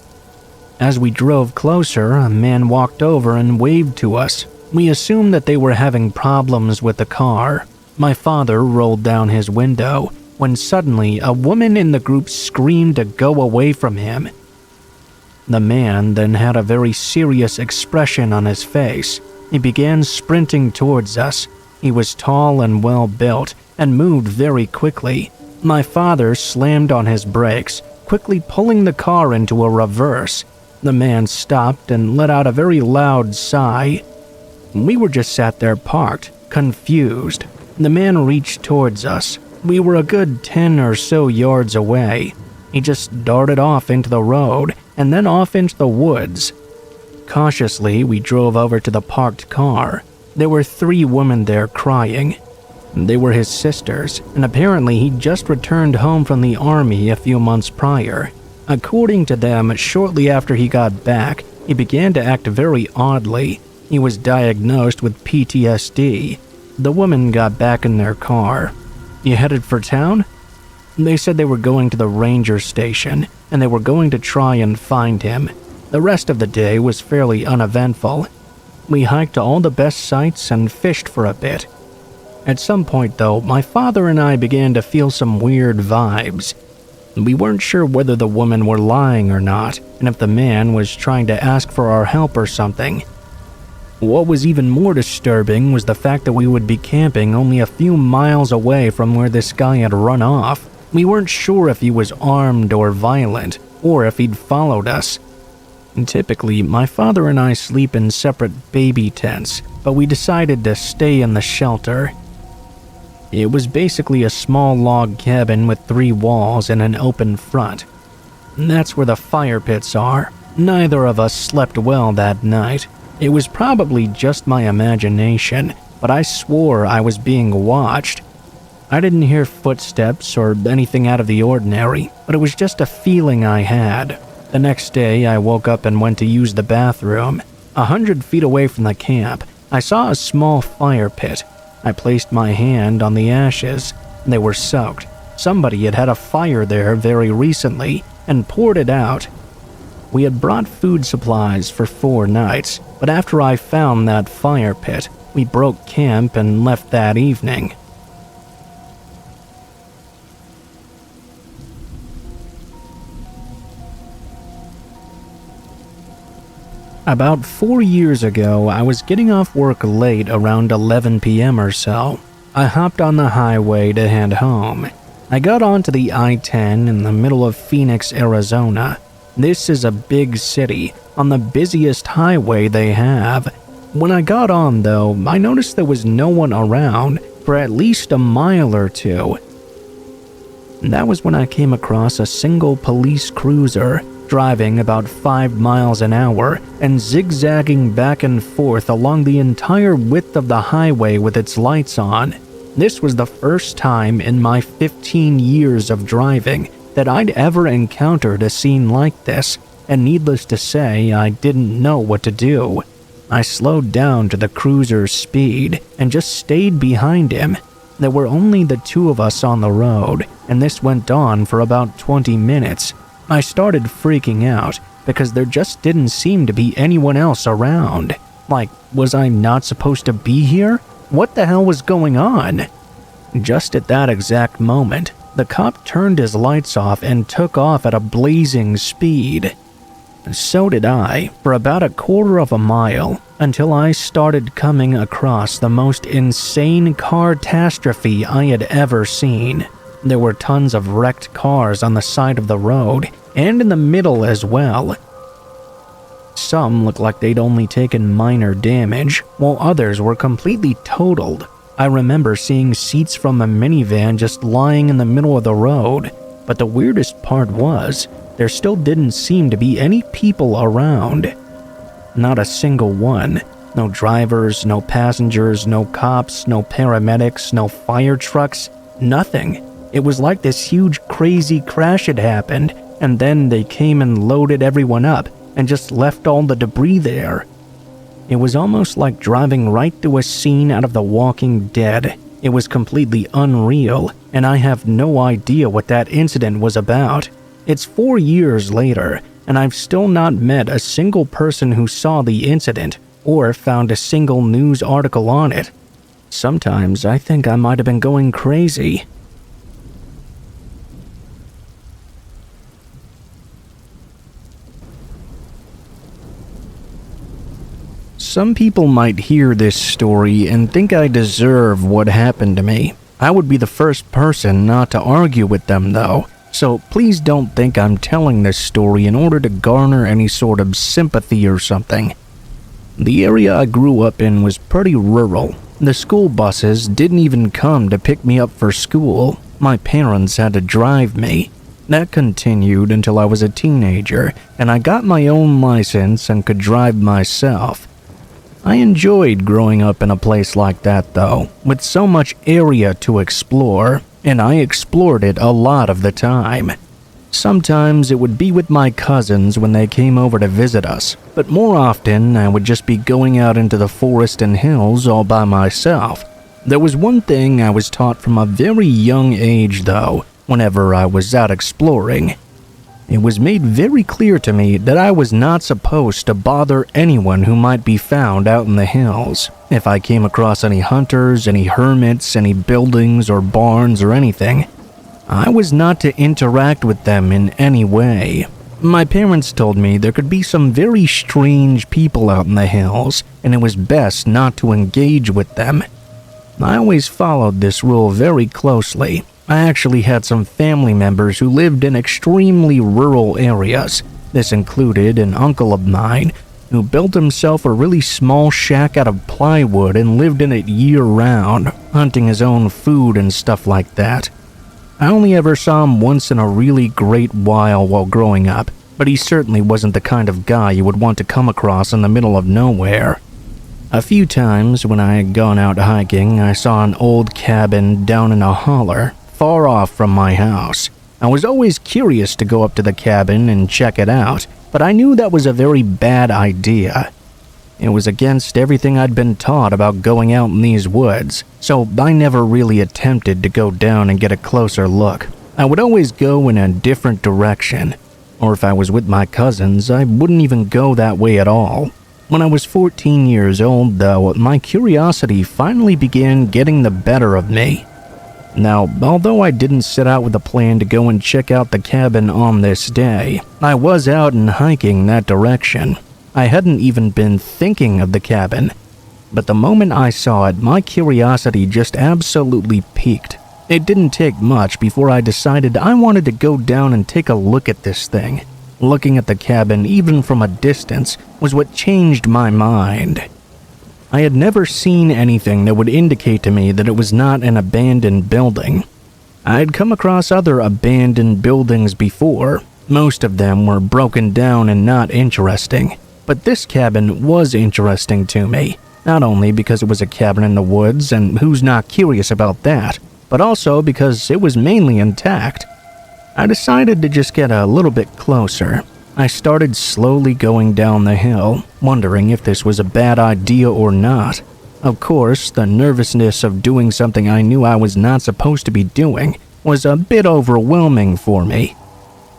As we drove closer, a man walked over and waved to us. We assumed that they were having problems with the car. My father rolled down his window when suddenly a woman in the group screamed to go away from him. The man then had a very serious expression on his face. He began sprinting towards us. He was tall and well built and moved very quickly. My father slammed on his brakes, quickly pulling the car into a reverse. The man stopped and let out a very loud sigh. We were just sat there parked, confused. The man reached towards us. We were a good 10 or so yards away. He just darted off into the road and then off into the woods. Cautiously, we drove over to the parked car. There were 3 women there crying. They were his sisters, and apparently he'd just returned home from the army a few months prior. According to them, shortly after he got back, he began to act very oddly. He was diagnosed with PTSD. The women got back in their car. "You headed for town?" They said they were going to the ranger station, and they were going to try and find him. The rest of the day was fairly uneventful. We hiked to all the best sites and fished for a bit. At some point, though, my father and I began to feel some weird vibes. We weren't sure whether the women were lying or not, and if the man was trying to ask for our help or something. What was even more disturbing was the fact that we would be camping only a few miles away from where this guy had run off. We weren't sure if he was armed or violent, or if he'd followed us. Typically, my father and I sleep in separate baby tents, but we decided to stay in the shelter. It was basically a small log cabin with 3 walls and an open front. That's where the fire pits are. Neither of us slept well that night. It was probably just my imagination, but I swore I was being watched. I didn't hear footsteps or anything out of the ordinary, but it was just a feeling I had. The next day, I woke up and went to use the bathroom. 100 feet away from the camp, I saw a small fire pit. I placed my hand on the ashes. They were soaked. Somebody had had a fire there very recently and poured it out. We had brought food supplies for 4 nights, but after I found that fire pit, we broke camp and left that evening. About 4 years ago, I was getting off work late around 11 p.m. or so. I hopped on the highway to head home. I got onto the I-10 in the middle of Phoenix, Arizona. This is a big city, on the busiest highway they have. When I got on, though, I noticed there was no one around for at least a mile or two. That was when I came across a single police cruiser, driving about 5 miles an hour and zigzagging back and forth along the entire width of the highway with its lights on. This was the first time in my 15 years of driving that I'd ever encountered a scene like this, and needless to say, I didn't know what to do. I slowed down to the cruiser's speed and just stayed behind him. There were only the 2 of us on the road, and this went on for about 20 minutes. I started freaking out because there just didn't seem to be anyone else around. Like, was I not supposed to be here? What the hell was going on? Just at that exact moment, the cop turned his lights off and took off at a blazing speed. So did I, for about a quarter of a mile, until I started coming across the most insane car-tastrophe I had ever seen. There were tons of wrecked cars on the side of the road, and in the middle as well. Some looked like they'd only taken minor damage, while others were completely totaled. I remember seeing seats from a minivan just lying in the middle of the road, but But the weirdest part was, there still didn't seem to be any people around. Not a single one. No drivers, no passengers, no cops, no paramedics, no fire trucks, nothing. It was like this huge crazy crash had happened, and then they came and loaded everyone up and just left all the debris there. It was almost like driving right through a scene out of The Walking Dead. It was completely unreal, and I have no idea what that incident was about. It's 4 years later, and I've still not met a single person who saw the incident or found a single news article on it. Sometimes I think I might have been going crazy. Some people might hear this story and think I deserve what happened to me. I would be the first person not to argue with them though, so please don't think I'm telling this story in order to garner any sort of sympathy or something. The area I grew up in was pretty rural. The school buses didn't even come to pick me up for school. My parents had to drive me. That continued until I was a teenager, and I got my own license and could drive myself. I enjoyed growing up in a place like that though, with so much area to explore, and I explored it a lot of the time. Sometimes it would be with my cousins when they came over to visit us, but more often I would just be going out into the forest and hills all by myself. There was one thing I was taught from a very young age though, whenever I was out exploring. It was made very clear to me that I was not supposed to bother anyone who might be found out in the hills. If I came across any hunters, any hermits, any buildings or barns or anything, I was not to interact with them in any way. My parents told me there could be some very strange people out in the hills, and it was best not to engage with them. I always followed this rule very closely. I actually had some family members who lived in extremely rural areas. This included an uncle of mine who built himself a really small shack out of plywood and lived in it year-round, hunting his own food and stuff like that. I only ever saw him once in a really great while growing up, but he certainly wasn't the kind of guy you would want to come across in the middle of nowhere. A few times when I had gone out hiking, I saw an old cabin down in a holler, far off from my house. I was always curious to go up to the cabin and check it out, but I knew that was a very bad idea. It was against everything I'd been taught about going out in these woods, so I never really attempted to go down and get a closer look. I would always go in a different direction, or if I was with my cousins, I wouldn't even go that way at all. When I was 14 years old, though, my curiosity finally began getting the better of me. Now, although I didn't set out with a plan to go and check out the cabin on this day, I was out and hiking that direction. I hadn't even been thinking of the cabin, but the moment I saw it, my curiosity just absolutely piqued. It didn't take much before I decided I wanted to go down and take a look at this thing. Looking at the cabin, even from a distance, was what changed my mind. I had never seen anything that would indicate to me that it was not an abandoned building. I had come across other abandoned buildings before. Most of them were broken down and not interesting. But this cabin was interesting to me, not only because it was a cabin in the woods, and who's not curious about that, but also because it was mainly intact. I decided to just get a little bit closer. I started slowly going down the hill, wondering if this was a bad idea or not. Of course, the nervousness of doing something I knew I was not supposed to be doing was a bit overwhelming for me.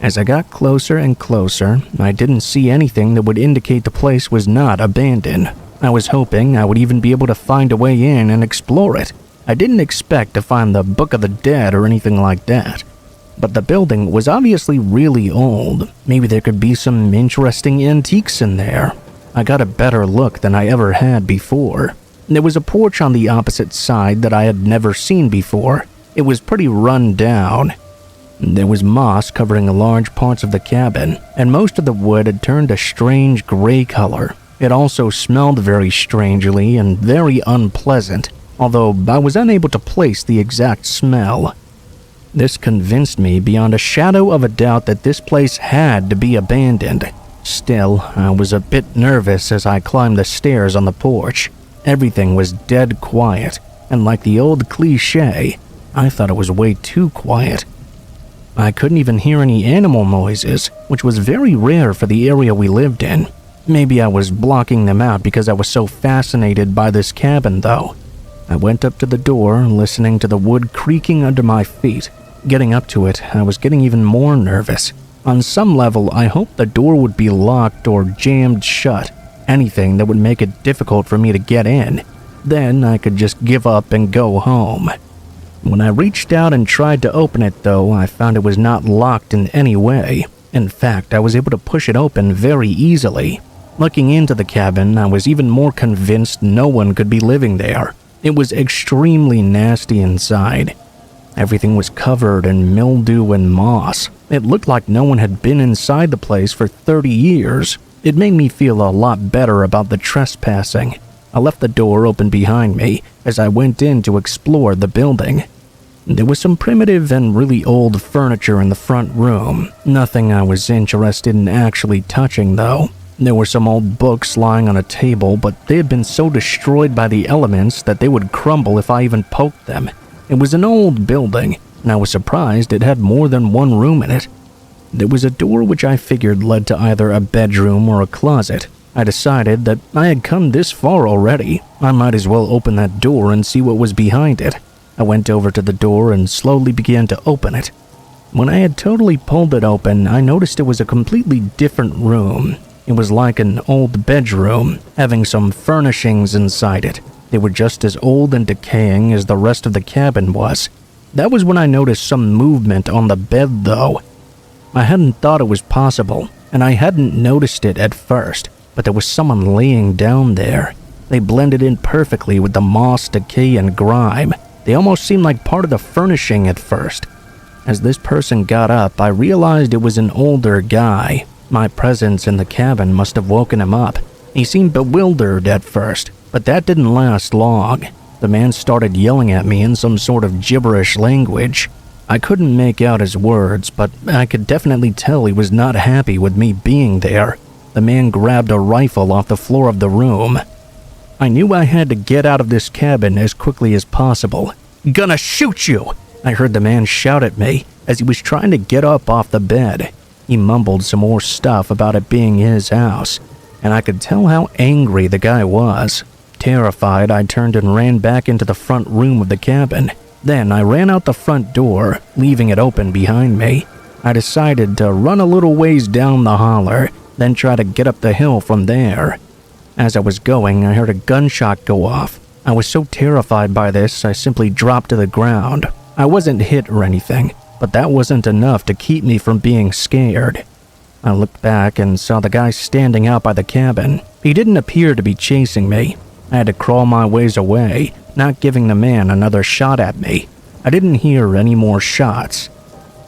As I got closer and closer, I didn't see anything that would indicate the place was not abandoned. I was hoping I would even be able to find a way in and explore it. I didn't expect to find the Book of the Dead or anything like that. But the building was obviously really old. Maybe there could be some interesting antiques in there. I got a better look than I ever had before. There was a porch on the opposite side that I had never seen before. It was pretty run down. There was moss covering large parts of the cabin, and most of the wood had turned a strange gray color. It also smelled very strangely and very unpleasant, although I was unable to place the exact smell. This convinced me beyond a shadow of a doubt that this place had to be abandoned. Still, I was a bit nervous as I climbed the stairs on the porch. Everything was dead quiet, and like the old cliche, I thought it was way too quiet. I couldn't even hear any animal noises, which was very rare for the area we lived in. Maybe I was blocking them out because I was so fascinated by this cabin, though. I went up to the door, listening to the wood creaking under my feet. Getting up to it, I was getting even more nervous. On some level, I hoped the door would be locked or jammed shut, anything that would make it difficult for me to get in. Then I could just give up and go home. When I reached out and tried to open it, though, I found it was not locked in any way. In fact, I was able to push it open very easily. Looking into the cabin, I was even more convinced no one could be living there. It was extremely nasty inside. Everything was covered in mildew and moss. It looked like no one had been inside the place for 30 years. It made me feel a lot better about the trespassing. I left the door open behind me as I went in to explore the building. There was some primitive and really old furniture in the front room. Nothing I was interested in actually touching, though. There were some old books lying on a table, but they had been so destroyed by the elements that they would crumble if I even poked them. It was an old building, and I was surprised it had more than one room in it. There was a door which I figured led to either a bedroom or a closet. I decided that I had come this far already. I might as well open that door and see what was behind it. I went over to the door and slowly began to open it. When I had totally pulled it open, I noticed it was a completely different room. It was like an old bedroom, having some furnishings inside it. They were just as old and decaying as the rest of the cabin was. That was when I noticed some movement on the bed, though. I hadn't thought it was possible, and I hadn't noticed it at first, but there was someone laying down there. They blended in perfectly with the moss, decay, and grime. They almost seemed like part of the furnishing at first. As this person got up, I realized it was an older guy. My presence in the cabin must have woken him up. He seemed bewildered at first, but that didn't last long. The man started yelling at me in some sort of gibberish language. I couldn't make out his words, but I could definitely tell he was not happy with me being there. The man grabbed a rifle off the floor of the room. I knew I had to get out of this cabin as quickly as possible. "Gonna shoot you!" I heard the man shout at me as he was trying to get up off the bed. He mumbled some more stuff about it being his house, and I could tell how angry the guy was. Terrified, I turned and ran back into the front room of the cabin. Then I ran out the front door, leaving it open behind me. I decided to run a little ways down the holler, then try to get up the hill from there. As I was going, I heard a gunshot go off. I was so terrified by this, I simply dropped to the ground. I wasn't hit or anything, but that wasn't enough to keep me from being scared. I looked back and saw the guy standing out by the cabin. He didn't appear to be chasing me. I had to crawl my ways away, not giving the man another shot at me. I didn't hear any more shots.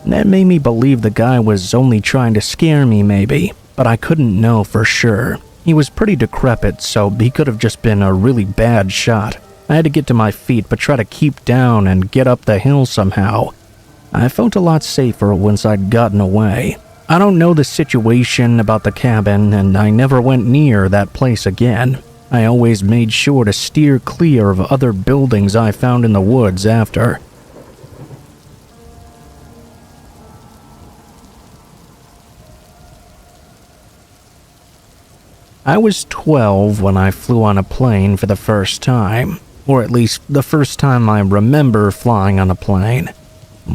That made me believe the guy was only trying to scare me maybe, but I couldn't know for sure. He was pretty decrepit, so he could have just been a really bad shot. I had to get to my feet but try to keep down and get up the hill somehow. I felt a lot safer once I'd gotten away. I don't know the situation about the cabin, and I never went near that place again. I always made sure to steer clear of other buildings I found in the woods after. I was 12 when I flew on a plane for the first time, or at least the first time I remember flying on a plane.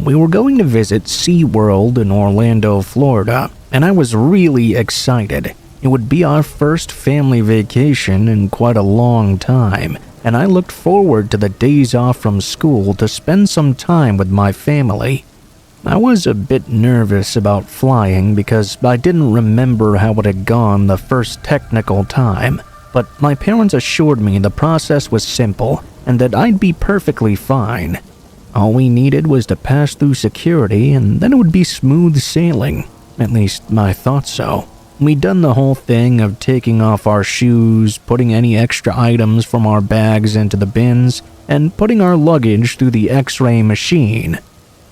We were going to visit SeaWorld in Orlando, Florida, and I was really excited. It would be our first family vacation in quite a long time, and I looked forward to the days off from school to spend some time with my family. I was a bit nervous about flying because I didn't remember how it had gone the first technical time, but my parents assured me the process was simple and that I'd be perfectly fine. All we needed was to pass through security and then it would be smooth sailing. At least I thought so. We'd done the whole thing of taking off our shoes, putting any extra items from our bags into the bins, and putting our luggage through the X-ray machine.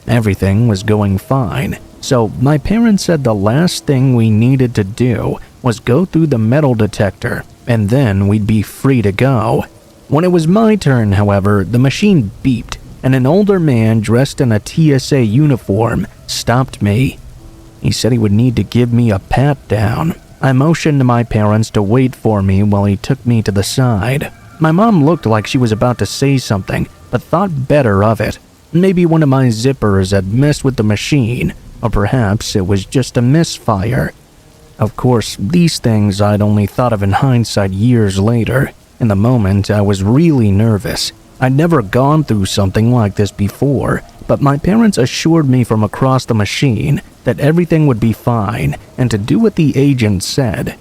Everything was going fine, so my parents said the last thing we needed to do was go through the metal detector, and then we'd be free to go. When it was my turn, however, the machine beeped, and an older man dressed in a TSA uniform stopped me. He said he would need to give me a pat down. I motioned to my parents to wait for me while he took me to the side. My mom looked like she was about to say something, but thought better of it. Maybe one of my zippers had messed with the machine, or perhaps it was just a misfire. Of course, these things I'd only thought of in hindsight years later. In the moment, I was really nervous. I'd never gone through something like this before, but my parents assured me from across the machine that everything would be fine and to do what the agent said.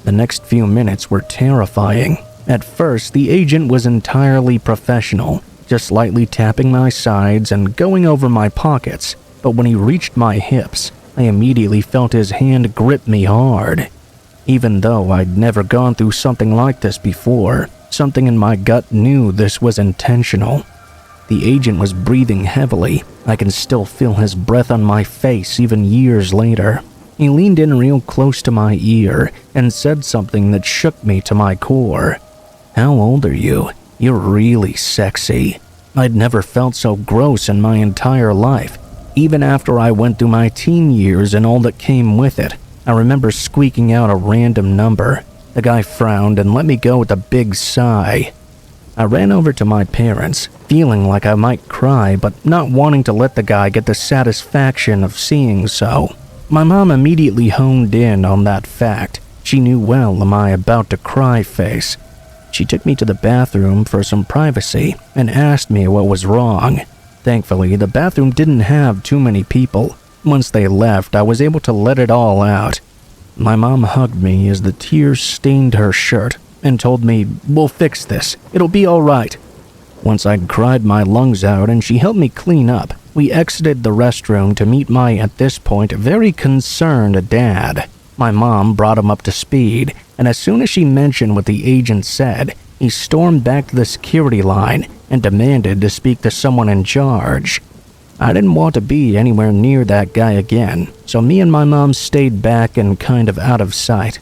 The next few minutes were terrifying. At first, the agent was entirely professional, just lightly tapping my sides and going over my pockets, but when he reached my hips, I immediately felt his hand grip me hard. Even though I'd never gone through something like this before, something in my gut knew this was intentional. The agent was breathing heavily. I can still feel his breath on my face even years later. He leaned in real close to my ear and said something that shook me to my core. "How old are you? You're really sexy." I'd never felt so gross in my entire life. Even after I went through my teen years and all that came with it, I remember squeaking out a random number. The guy frowned and let me go with a big sigh. I ran over to my parents, feeling like I might cry, but not wanting to let the guy get the satisfaction of seeing so. My mom immediately honed in on that fact. She knew well my about to cry face. She took me to the bathroom for some privacy and asked me what was wrong. Thankfully, the bathroom didn't have too many people. Once they left, I was able to let it all out. My mom hugged me as the tears stained her shirt and told me, "We'll fix this. It'll be all right." Once I'd cried my lungs out and she helped me clean up, we exited the restroom to meet my, at this point, very concerned dad. My mom brought him up to speed, and as soon as she mentioned what the agent said, he stormed back to the security line and demanded to speak to someone in charge. I didn't want to be anywhere near that guy again, so me and my mom stayed back and kind of out of sight.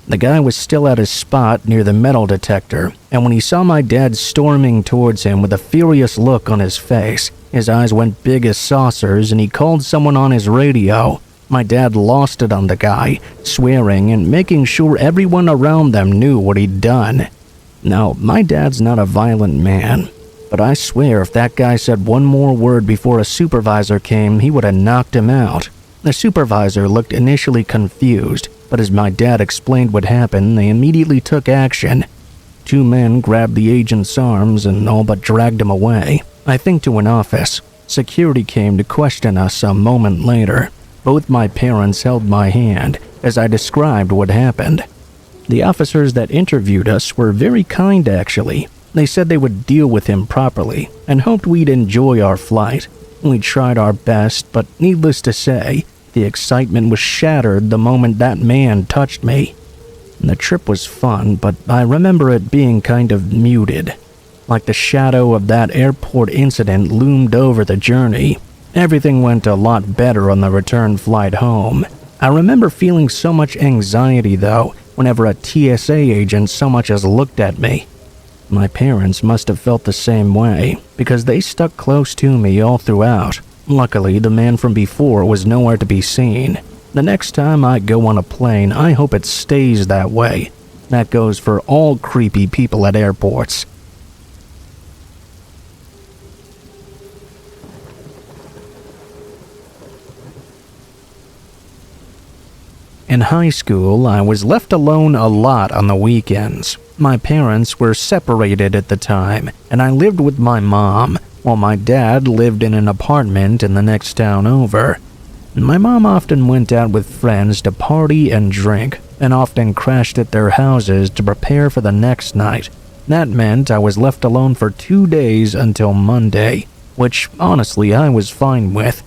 The guy was still at his spot near the metal detector, and when he saw my dad storming towards him with a furious look on his face, his eyes went big as saucers and he called someone on his radio. My dad lost it on the guy, swearing and making sure everyone around them knew what he'd done. Now, my dad's not a violent man, but I swear if that guy said one more word before a supervisor came, he would have knocked him out. The supervisor looked initially confused, but as my dad explained what happened, they immediately took action. Two men grabbed the agent's arms and all but dragged him away, I think to an office. Security came to question us a moment later. Both my parents held my hand as I described what happened. The officers that interviewed us were very kind actually. They said they would deal with him properly and hoped we'd enjoy our flight. We tried our best, but needless to say, the excitement was shattered the moment that man touched me. The trip was fun, but I remember it being kind of muted. Like the shadow of that airport incident loomed over the journey. Everything went a lot better on the return flight home. I remember feeling so much anxiety though, whenever a TSA agent so much as looked at me. My parents must have felt the same way, because they stuck close to me all throughout. Luckily, the man from before was nowhere to be seen. The next time I go on a plane, I hope it stays that way. That goes for all creepy people at airports. In high school, I was left alone a lot on the weekends. My parents were separated at the time, and I lived with my mom, while my dad lived in an apartment in the next town over. My mom often went out with friends to party and drink, and often crashed at their houses to prepare for the next night. That meant I was left alone for 2 days until Monday, which honestly I was fine with.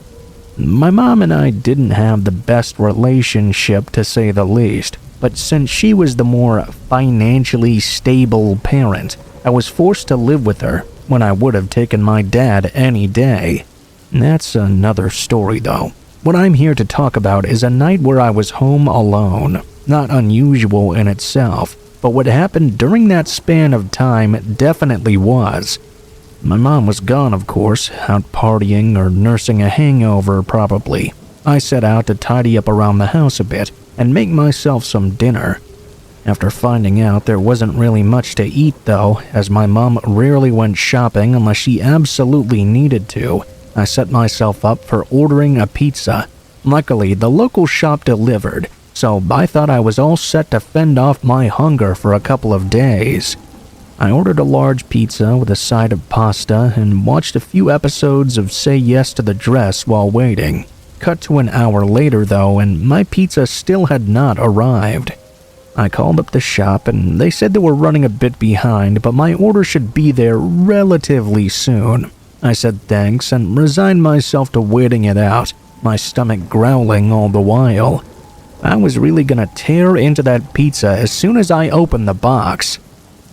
My mom and I didn't have the best relationship to say the least, but since she was the more financially stable parent, I was forced to live with her when I would have taken my dad any day. That's another story though. What I'm here to talk about is a night where I was home alone. Not unusual in itself, but what happened during that span of time definitely was. My mom was gone, of course, out partying or nursing a hangover probably. I set out to tidy up around the house a bit and make myself some dinner. After finding out there wasn't really much to eat though, as my mom rarely went shopping unless she absolutely needed to, I set myself up for ordering a pizza. Luckily, the local shop delivered, so I thought I was all set to fend off my hunger for a couple of days. I ordered a large pizza with a side of pasta and watched a few episodes of Say Yes to the Dress while waiting. Cut to an hour later though, and my pizza still had not arrived. I called up the shop and they said they were running a bit behind, but my order should be there relatively soon. I said thanks and resigned myself to waiting it out, my stomach growling all the while. I was really gonna tear into that pizza as soon as I opened the box.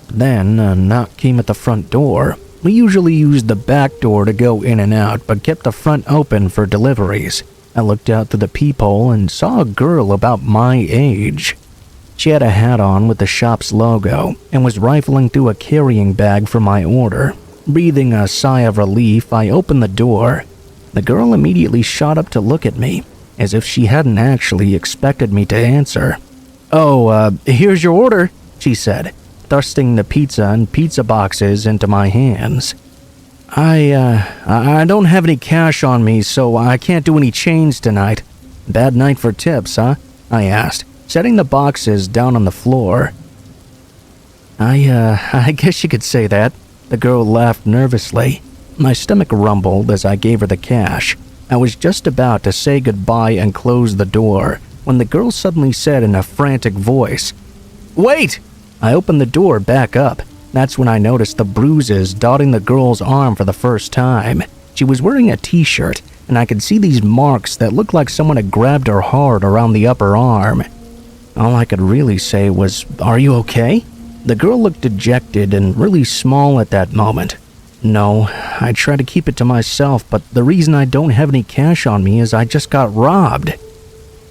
Then a knock came at the front door. We usually used the back door to go in and out, but kept the front open for deliveries. I looked out through the peephole and saw a girl about my age. She had a hat on with the shop's logo and was rifling through a carrying bag for my order. Breathing a sigh of relief, I opened the door. The girl immediately shot up to look at me, as if she hadn't actually expected me to answer. "Oh, here's your order," she said, thrusting the pizza and pizza boxes into my hands. I don't have any cash on me, so I can't do any change tonight. Bad night for tips, huh?" I asked, setting the boxes down on the floor. I guess you could say that." The girl laughed nervously. My stomach rumbled as I gave her the cash. I was just about to say goodbye and close the door when the girl suddenly said in a frantic voice, "Wait!" I opened the door back up. That's when I noticed the bruises dotting the girl's arm for the first time. She was wearing a t-shirt, and I could see these marks that looked like someone had grabbed her hard around the upper arm. All I could really say was, "Are you okay?" The girl looked dejected and really small at that moment. "No, I try to keep it to myself, but the reason I don't have any cash on me is I just got robbed."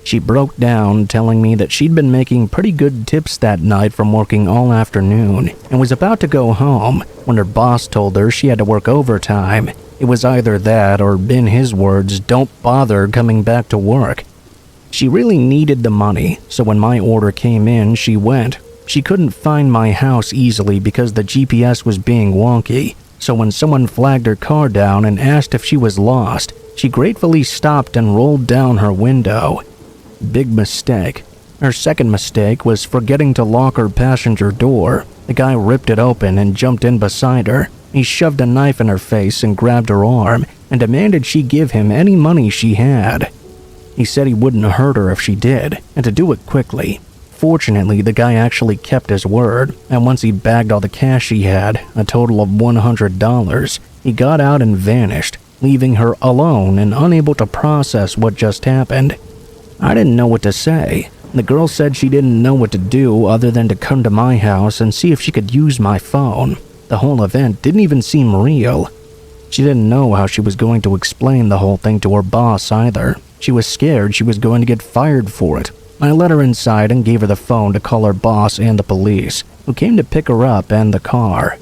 She broke down, telling me that she'd been making pretty good tips that night from working all afternoon and was about to go home when her boss told her she had to work overtime. It was either that or, in his words, "don't bother coming back to work." She really needed the money, so when my order came in, she went. She couldn't find my house easily because the GPS was being wonky, so when someone flagged her car down and asked if she was lost, she gratefully stopped and rolled down her window. Big mistake. Her second mistake was forgetting to lock her passenger door. The guy ripped it open and jumped in beside her. He shoved a knife in her face and grabbed her arm and demanded she give him any money she had. He said he wouldn't hurt her if she did, and to do it quickly. Fortunately, the guy actually kept his word, and once he bagged all the cash he had, a total of $100, he got out and vanished, leaving her alone and unable to process what just happened. I didn't know what to say. The girl said she didn't know what to do other than to come to my house and see if she could use my phone. The whole event didn't even seem real. She didn't know how she was going to explain the whole thing to her boss either. She was scared she was going to get fired for it. I let her inside and gave her the phone to call her boss and the police, who came to pick her up and the car.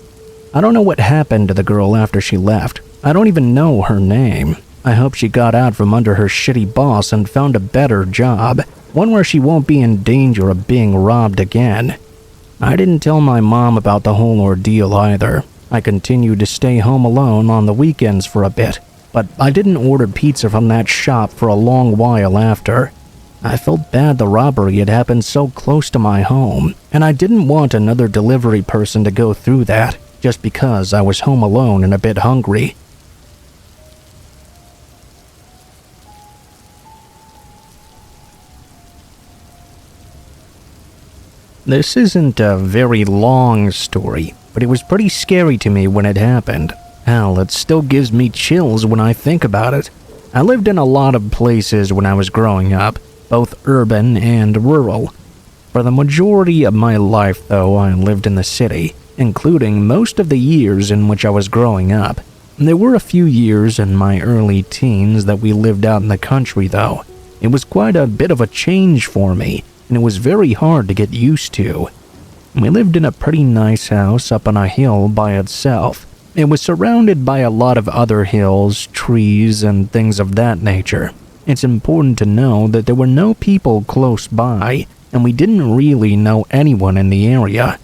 I don't know what happened to the girl after she left. I don't even know her name. I hope she got out from under her shitty boss and found a better job, one where she won't be in danger of being robbed again. I didn't tell my mom about the whole ordeal either. I continued to stay home alone on the weekends for a bit, but I didn't order pizza from that shop for a long while after. I felt bad the robbery had happened so close to my home, and I didn't want another delivery person to go through that just because I was home alone and a bit hungry. This isn't a very long story, but it was pretty scary to me when it happened. Hell, it still gives me chills when I think about it. I lived in a lot of places when I was growing up, both urban and rural. For the majority of my life, though, I lived in the city, including most of the years in which I was growing up. There were a few years in my early teens that we lived out in the country though. It was quite a bit of a change for me, and it was very hard to get used to. We lived in a pretty nice house up on a hill by itself. It was surrounded by a lot of other hills, trees, and things of that nature. It's important to know that there were no people close by, and we didn't really know anyone in the area.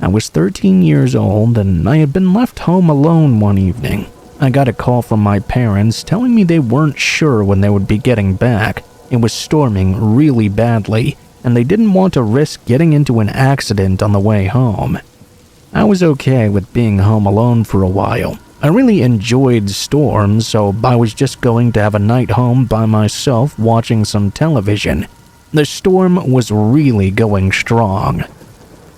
I was 13 years old, and I had been left home alone one evening. I got a call from my parents telling me they weren't sure when they would be getting back. It was storming really badly, and they didn't want to risk getting into an accident on the way home. I was okay with being home alone for a while. I really enjoyed storms, so I was just going to have a night home by myself watching some television. The storm was really going strong.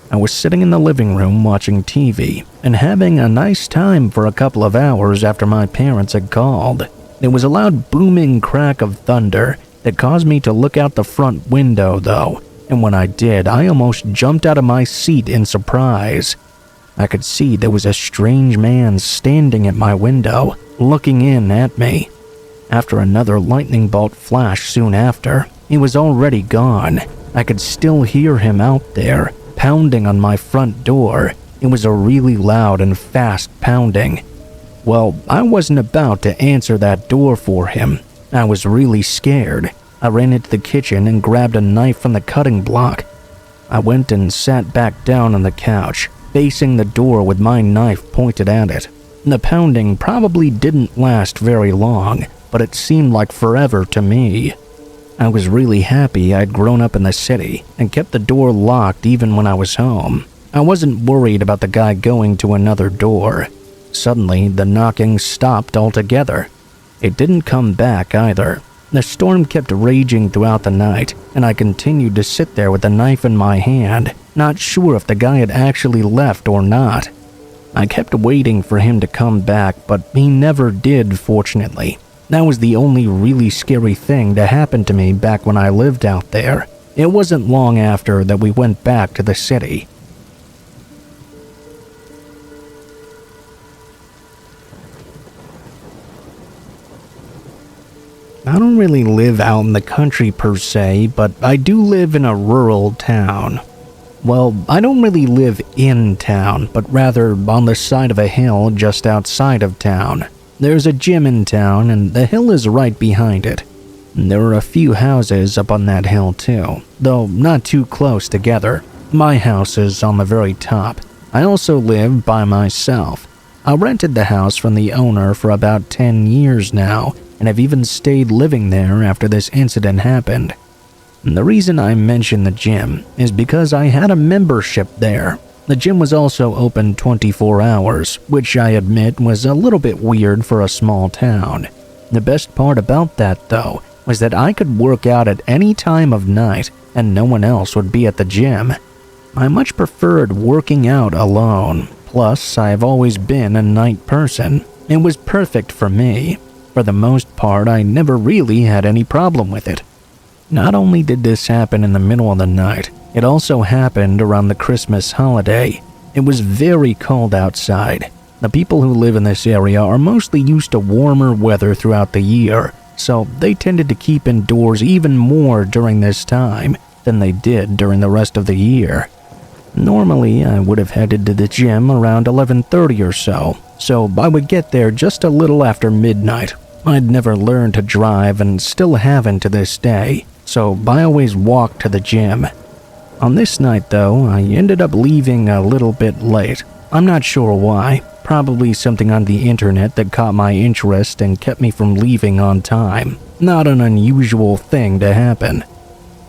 I was sitting in the living room watching TV and having a nice time for a couple of hours after my parents had called. There was a loud booming crack of thunder that caused me to look out the front window though, and when I did, I almost jumped out of my seat in surprise. I could see there was a strange man standing at my window, looking in at me. After another lightning bolt flashed soon after, he was already gone. I could still hear him out there, pounding on my front door. It was a really loud and fast pounding. Well, I wasn't about to answer that door for him. I was really scared. I ran into the kitchen and grabbed a knife from the cutting block. I went and sat back down on the couch, facing the door with my knife pointed at it. The pounding probably didn't last very long, but it seemed like forever to me. I was really happy I'd grown up in the city and kept the door locked even when I was home. I wasn't worried about the guy going to another door. Suddenly, the knocking stopped altogether. It didn't come back either. The storm kept raging throughout the night, and I continued to sit there with the knife in my hand, not sure if the guy had actually left or not. I kept waiting for him to come back, but he never did, fortunately. That was the only really scary thing to happen to me back when I lived out there. It wasn't long after that we went back to the city. I don't really live out in the country per se, but I do live in a rural town. Well, I don't really live in town, but rather on the side of a hill just outside of town. There's a gym in town, and the hill is right behind it. There are a few houses up on that hill too, though not too close together. My house is on the very top. I also live by myself. I rented the house from the owner for about 10 years now, and have even stayed living there after this incident happened. And the reason I mention the gym is because I had a membership there. The gym was also open 24 hours, which I admit was a little bit weird for a small town. The best part about that, though, was that I could work out at any time of night and no one else would be at the gym. I much preferred working out alone, plus I've always been a night person. It was perfect for me. For the most part, I never really had any problem with it. Not only did this happen in the middle of the night, it also happened around the Christmas holiday. It was very cold outside. The people who live in this area are mostly used to warmer weather throughout the year, so they tended to keep indoors even more during this time than they did during the rest of the year. Normally, I would have headed to the gym around 11:30 or so I would get there just a little after midnight. I'd never learned to drive and still haven't to this day, so I always walked to the gym. On this night though, I ended up leaving a little bit late. I'm not sure why, probably something on the internet that caught my interest and kept me from leaving on time. Not an unusual thing to happen.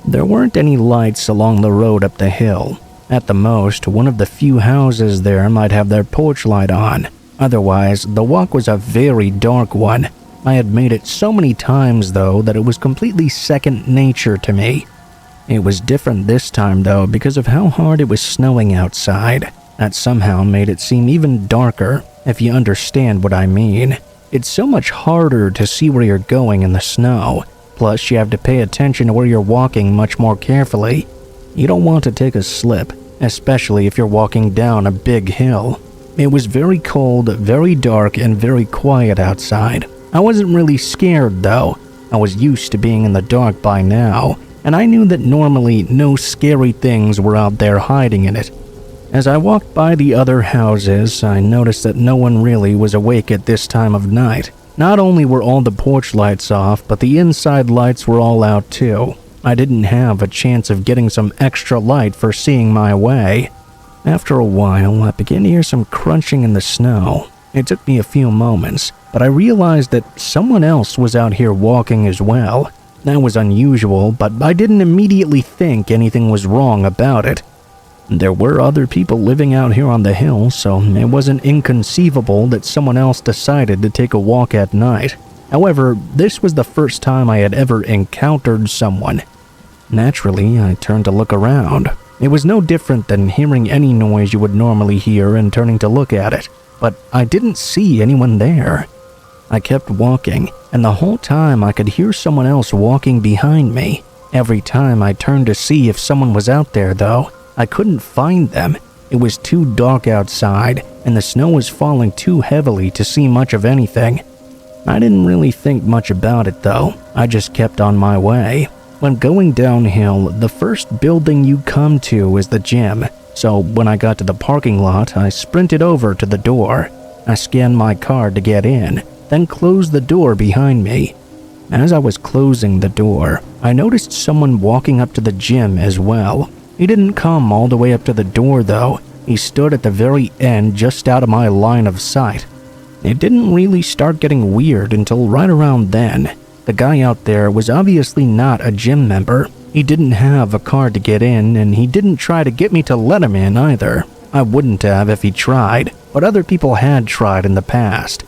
There weren't any lights along the road up the hill. At the most, one of the few houses there might have their porch light on. Otherwise, the walk was a very dark one. I had made it so many times though that it was completely second nature to me. It was different this time though because of how hard it was snowing outside. That somehow made it seem even darker, if you understand what I mean. It's so much harder to see where you're going in the snow. Plus, you have to pay attention to where you're walking much more carefully. You don't want to take a slip, especially if you're walking down a big hill. It was very cold, very dark, and very quiet outside. I wasn't really scared though. I was used to being in the dark by now, and I knew that normally no scary things were out there hiding in it. As I walked by the other houses, I noticed that no one really was awake at this time of night. Not only were all the porch lights off, but the inside lights were all out too. I didn't have a chance of getting some extra light for seeing my way. After a while, I began to hear some crunching in the snow. It took me a few moments, but I realized that someone else was out here walking as well. That was unusual, but I didn't immediately think anything was wrong about it. There were other people living out here on the hill, so it wasn't inconceivable that someone else decided to take a walk at night. However, this was the first time I had ever encountered someone. Naturally, I turned to look around. It was no different than hearing any noise you would normally hear and turning to look at it, but I didn't see anyone there. I kept walking, and the whole time I could hear someone else walking behind me. Every time I turned to see if someone was out there, though, I couldn't find them. It was too dark outside, and the snow was falling too heavily to see much of anything. I didn't really think much about it, though. I just kept on my way. When going downhill, the first building you come to is the gym, so when I got to the parking lot, I sprinted over to the door. I scanned my card to get in, then closed the door behind me. As I was closing the door, I noticed someone walking up to the gym as well. He didn't come all the way up to the door though. He stood at the very end just out of my line of sight. It didn't really start getting weird until right around then. The guy out there was obviously not a gym member. He didn't have a card to get in, and he didn't try to get me to let him in either. I wouldn't have if he tried, but other people had tried in the past.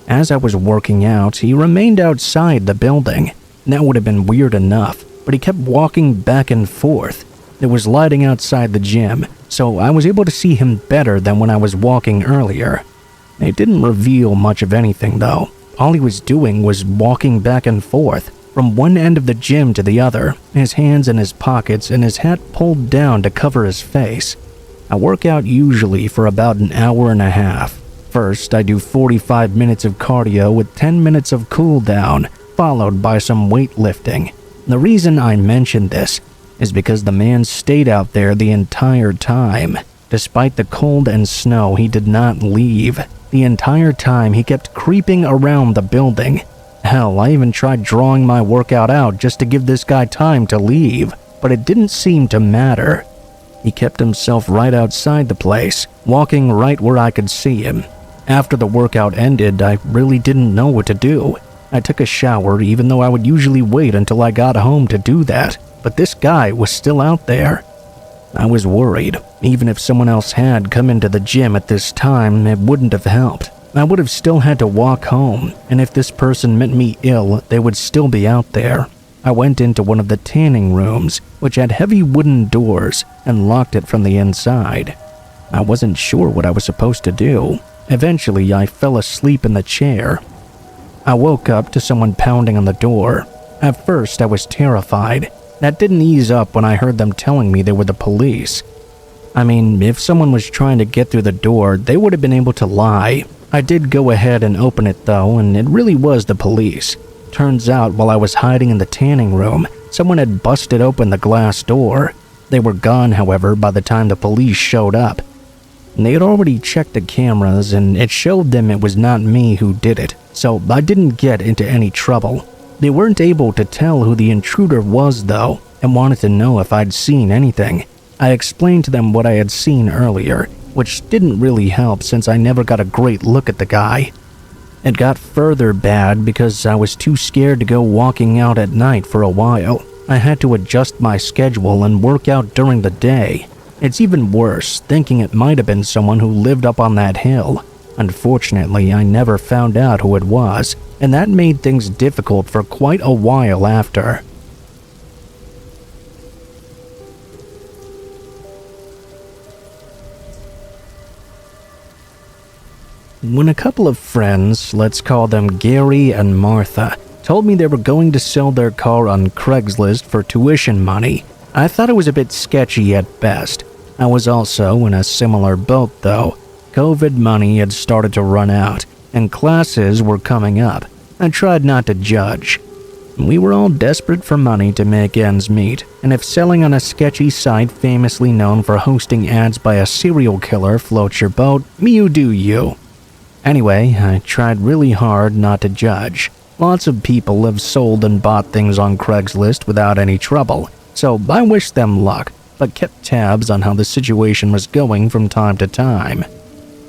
As I was working out, he remained outside the building. That would have been weird enough, but he kept walking back and forth. There was lighting outside the gym, so I was able to see him better than when I was walking earlier. It didn't reveal much of anything though. All he was doing was walking back and forth, from one end of the gym to the other, his hands in his pockets and his hat pulled down to cover his face. I work out usually for about an hour and a half. First, I do 45 minutes of cardio with 10 minutes of cool down, followed by some weightlifting. The reason I mention this is because the man stayed out there the entire time. Despite the cold and snow, he did not leave. The entire time, he kept creeping around the building. Hell, I even tried drawing my workout out just to give this guy time to leave, but it didn't seem to matter. He kept himself right outside the place, walking right where I could see him. After the workout ended, I really didn't know what to do. I took a shower even though I would usually wait until I got home to do that, but this guy was still out there. I was worried. Even if someone else had come into the gym at this time, it wouldn't have helped. I would have still had to walk home, and if this person meant me ill, they would still be out there. I went into one of the tanning rooms, which had heavy wooden doors, and locked it from the inside. I wasn't sure what I was supposed to do. Eventually, I fell asleep in the chair. I woke up to someone pounding on the door. At first, I was terrified. That didn't ease up when I heard them telling me they were the police. I mean, if someone was trying to get through the door, they would have been able to lie. I did go ahead and open it though, and it really was the police. Turns out, while I was hiding in the tanning room, someone had busted open the glass door. They were gone, however, by the time the police showed up. They had already checked the cameras, and it showed them it was not me who did it, so I didn't get into any trouble. They weren't able to tell who the intruder was, though, and wanted to know if I'd seen anything. I explained to them what I had seen earlier, which didn't really help since I never got a great look at the guy. It got further bad because I was too scared to go walking out at night for a while. I had to adjust my schedule and work out during the day. It's even worse, thinking it might have been someone who lived up on that hill. Unfortunately, I never found out who it was, and that made things difficult for quite a while after. When a couple of friends, let's call them Gary and Martha, told me they were going to sell their car on Craigslist for tuition money, I thought it was a bit sketchy at best. I was also in a similar boat though. COVID money had started to run out, and classes were coming up. I tried not to judge. We were all desperate for money to make ends meet, and if selling on a sketchy site famously known for hosting ads by a serial killer floats your boat, you do you. Anyway, I tried really hard not to judge. Lots of people have sold and bought things on Craigslist without any trouble, so I wished them luck, but kept tabs on how the situation was going from time to time.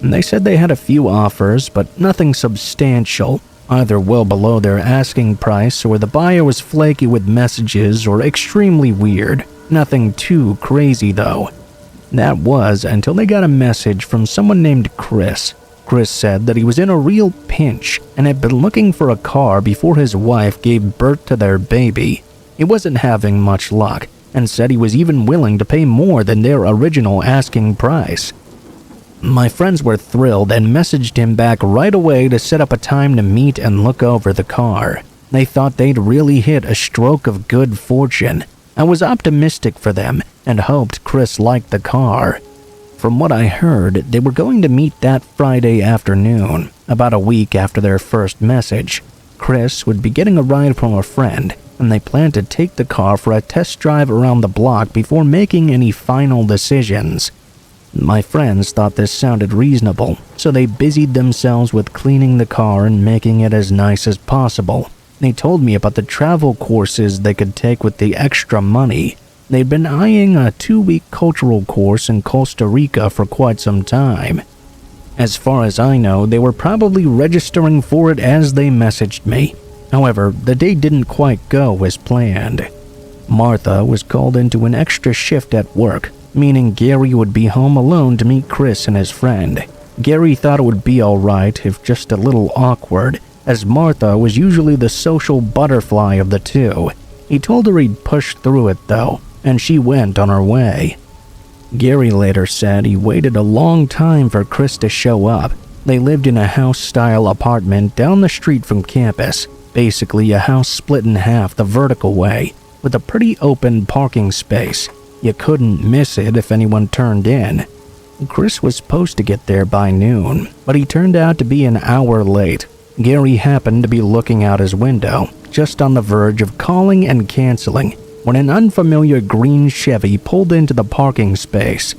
They said they had a few offers, but nothing substantial, either well below their asking price or the buyer was flaky with messages or extremely weird. Nothing too crazy though. That was until they got a message from someone named Chris. Chris said that he was in a real pinch and had been looking for a car before his wife gave birth to their baby. He wasn't having much luck and said he was even willing to pay more than their original asking price. My friends were thrilled and messaged him back right away to set up a time to meet and look over the car. They thought they'd really hit a stroke of good fortune. I was optimistic for them and hoped Chris liked the car. From what I heard, they were going to meet that Friday afternoon, about a week after their first message. Chris would be getting a ride from a friend, and they planned to take the car for a test drive around the block before making any final decisions. My friends thought this sounded reasonable, so they busied themselves with cleaning the car and making it as nice as possible. They told me about the travel courses they could take with the extra money. They'd been eyeing a 2-week cultural course in Costa Rica for quite some time. As far as I know, they were probably registering for it as they messaged me. However, the day didn't quite go as planned. Martha was called into an extra shift at work, meaning Gary would be home alone to meet Chris and his friend. Gary thought it would be alright if just a little awkward, as Martha was usually the social butterfly of the two. He told her he'd push through it though, and she went on her way. Gary later said he waited a long time for Chris to show up. They lived in a house-style apartment down the street from campus, basically a house split in half the vertical way, with a pretty open parking space. You couldn't miss it if anyone turned in. Chris was supposed to get there by noon, but he turned out to be an hour late. Gary happened to be looking out his window, just on the verge of calling and canceling, when an unfamiliar green Chevy pulled into the parking space.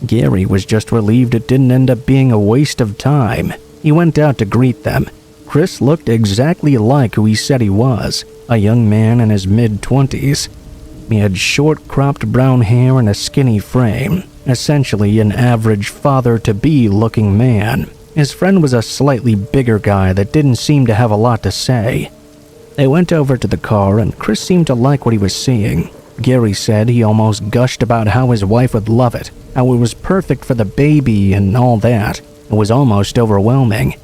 Gary was just relieved it didn't end up being a waste of time. He went out to greet them. Chris looked exactly like who he said he was, a young man in his mid-20s. He had short, cropped brown hair and a skinny frame, essentially an average father-to-be looking man. His friend was a slightly bigger guy that didn't seem to have a lot to say. They went over to the car and Chris seemed to like what he was seeing. Gary said he almost gushed about how his wife would love it, how it was perfect for the baby and all that. It was almost overwhelming.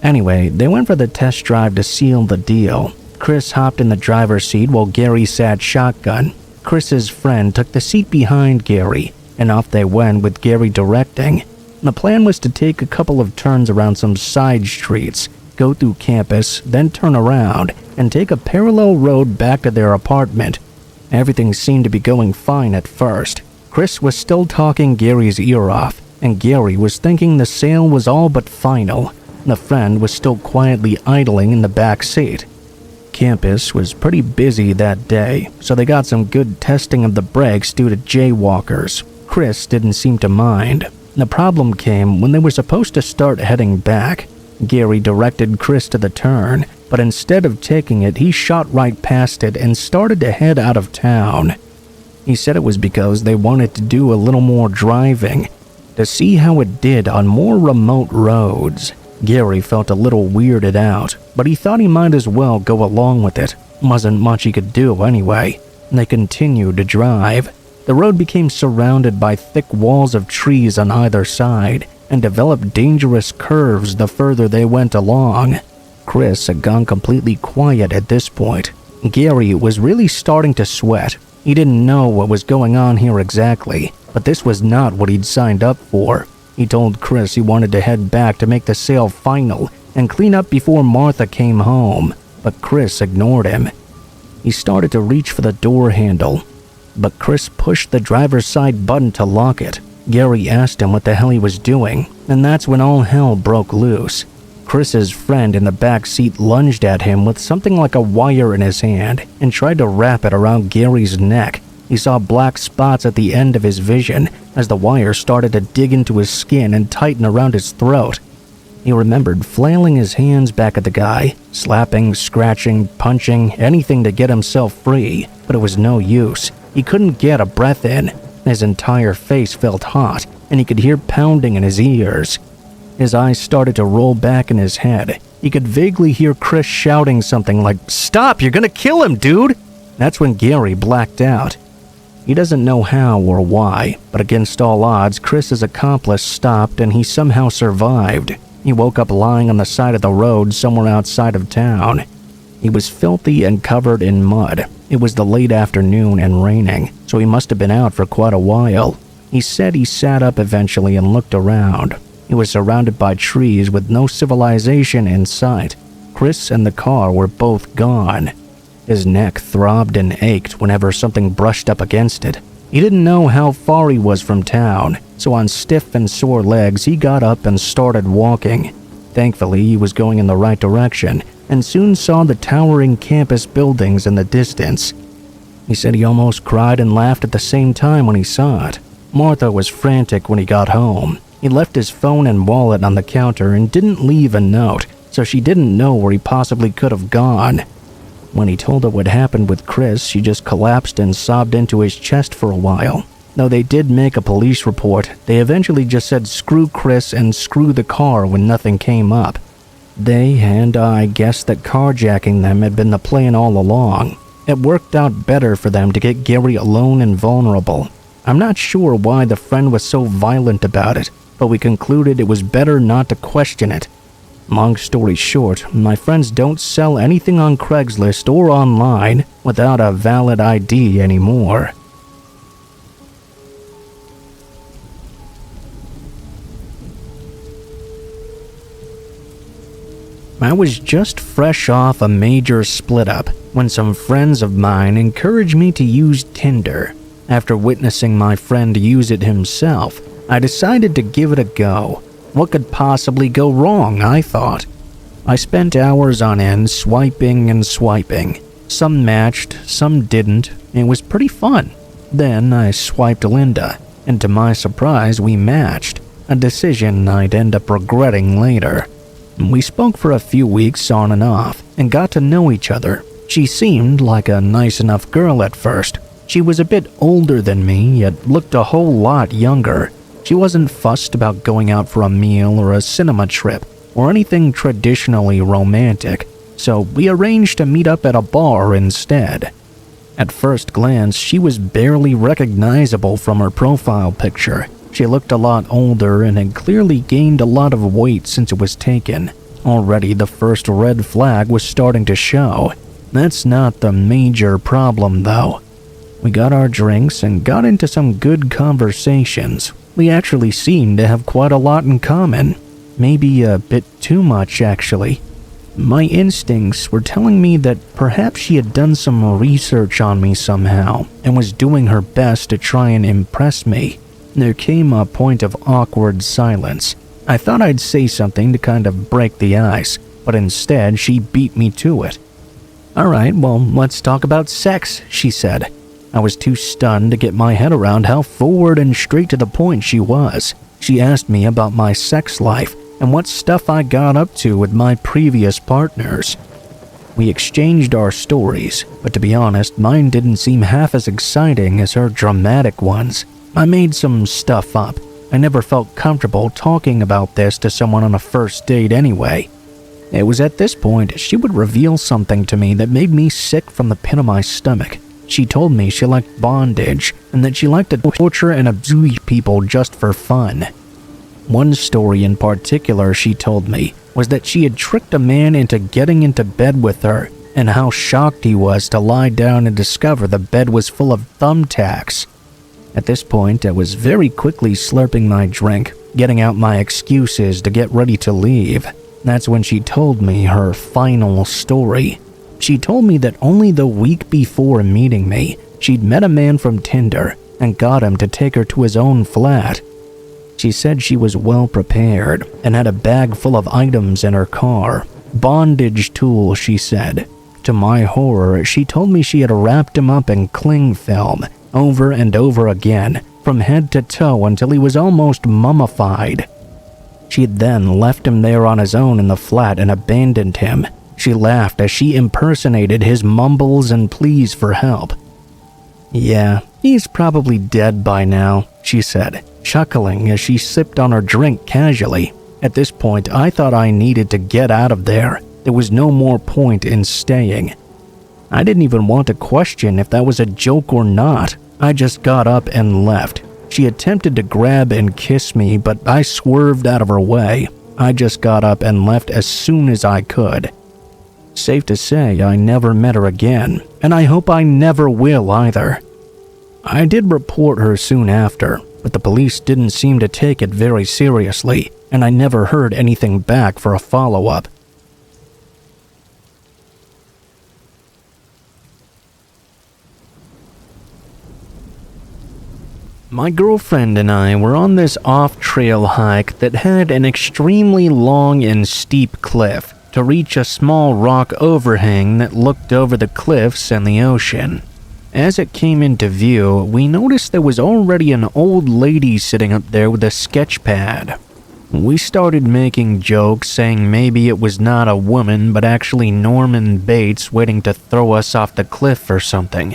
Anyway, they went for the test drive to seal the deal. Chris hopped in the driver's seat while Gary sat shotgun. Chris's friend took the seat behind Gary, and off they went with Gary directing. The plan was to take a couple of turns around some side streets, go through campus, then turn around, and take a parallel road back to their apartment. Everything seemed to be going fine at first. Chris was still talking Gary's ear off, and Gary was thinking the sale was all but final. The friend was still quietly idling in the back seat. Campus was pretty busy that day, so they got some good testing of the brakes due to jaywalkers. Chris didn't seem to mind. The problem came when they were supposed to start heading back. Gary directed Chris to the turn, but instead of taking it, he shot right past it and started to head out of town. He said it was because they wanted to do a little more driving, to see how it did on more remote roads. Gary felt a little weirded out, but he thought he might as well go along with it. Wasn't much he could do anyway. They continued to drive. The road became surrounded by thick walls of trees on either side and developed dangerous curves the further they went along. Chris had gone completely quiet at this point. Gary was really starting to sweat. He didn't know what was going on here exactly, but this was not what he'd signed up for. He told Chris he wanted to head back to make the sale final and clean up before Martha came home, but Chris ignored him. He started to reach for the door handle, but Chris pushed the driver's side button to lock it. Gary asked him what the hell he was doing, and that's when all hell broke loose. Chris's friend in the back seat lunged at him with something like a wire in his hand and tried to wrap it around Gary's neck. He saw black spots at the end of his vision as the wire started to dig into his skin and tighten around his throat. He remembered flailing his hands back at the guy, slapping, scratching, punching, anything to get himself free, but it was no use. He couldn't get a breath in. His entire face felt hot, and he could hear pounding in his ears. His eyes started to roll back in his head. He could vaguely hear Chris shouting something like, "Stop, you're gonna kill him, dude!" That's when Gary blacked out. He doesn't know how or why, but against all odds, Chris's accomplice stopped and he somehow survived. He woke up lying on the side of the road somewhere outside of town. He was filthy and covered in mud. It was the late afternoon and raining, so he must have been out for quite a while. He said he sat up eventually and looked around. He was surrounded by trees with no civilization in sight. Chris and the car were both gone. His neck throbbed and ached whenever something brushed up against it. He didn't know how far he was from town, so on stiff and sore legs he got up and started walking. Thankfully, he was going in the right direction and soon saw the towering campus buildings in the distance. He said he almost cried and laughed at the same time when he saw it. Martha was frantic when he got home. He left his phone and wallet on the counter and didn't leave a note, so she didn't know where he possibly could have gone. When he told her what happened with Chris, she just collapsed and sobbed into his chest for a while. Though they did make a police report, they eventually just said screw Chris and screw the car when nothing came up. They and I guessed that carjacking them had been the plan all along. It worked out better for them to get Gary alone and vulnerable. I'm not sure why the friend was so violent about it, but we concluded it was better not to question it. Long story short, my friends don't sell anything on Craigslist or online without a valid ID anymore. I was just fresh off a major split-up when some friends of mine encouraged me to use Tinder. After witnessing my friend use it himself, I decided to give it a go. What could possibly go wrong, I thought. I spent hours on end swiping and swiping. Some matched, some didn't. It was pretty fun. Then I swiped Linda, and to my surprise we matched, a decision I'd end up regretting later. We spoke for a few weeks on and off, and got to know each other. She seemed like a nice enough girl at first. She was a bit older than me, yet looked a whole lot younger. She wasn't fussed about going out for a meal or a cinema trip, or anything traditionally romantic, so we arranged to meet up at a bar instead. At first glance, she was barely recognizable from her profile picture. She looked a lot older and had clearly gained a lot of weight since it was taken. Already the first red flag was starting to show. That's not the major problem though. We got our drinks and got into some good conversations. We actually seemed to have quite a lot in common. Maybe a bit too much actually. My instincts were telling me that perhaps she had done some research on me somehow and was doing her best to try and impress me. There came a point of awkward silence. I thought I'd say something to kind of break the ice, but instead she beat me to it. "Alright, well, let's talk about sex," she said. I was too stunned to get my head around how forward and straight to the point she was. She asked me about my sex life and what stuff I got up to with my previous partners. We exchanged our stories, but to be honest, mine didn't seem half as exciting as her dramatic ones. I made some stuff up. I never felt comfortable talking about this to someone on a first date anyway. It was at this point she would reveal something to me that made me sick from the pit of my stomach. She told me she liked bondage and that she liked to torture and abuse people just for fun. One story in particular she told me was that she had tricked a man into getting into bed with her and how shocked he was to lie down and discover the bed was full of thumbtacks. At this point, I was very quickly slurping my drink, getting out my excuses to get ready to leave. That's when she told me her final story. She told me that only the week before meeting me, she'd met a man from Tinder and got him to take her to his own flat. She said she was well prepared and had a bag full of items in her car. Bondage tools, she said. To my horror, she told me she had wrapped him up in cling film over and over again, from head to toe until he was almost mummified. She had then left him there on his own in the flat and abandoned him. She laughed as she impersonated his mumbles and pleas for help. "Yeah, he's probably dead by now," she said, chuckling as she sipped on her drink casually. At this point, I thought I needed to get out of there. There was no more point in staying. I didn't even want to question if that was a joke or not. I just got up and left. She attempted to grab and kiss me, but I swerved out of her way. I just got up and left as soon as I could. Safe to say, I never met her again, and I hope I never will either. I did report her soon after, but the police didn't seem to take it very seriously, and I never heard anything back for a follow-up. My girlfriend and I were on this off-trail hike that had an extremely long and steep cliff to reach a small rock overhang that looked over the cliffs and the ocean. As it came into view, we noticed there was already an old lady sitting up there with a sketch pad. We started making jokes saying maybe it was not a woman but actually Norman Bates waiting to throw us off the cliff or something.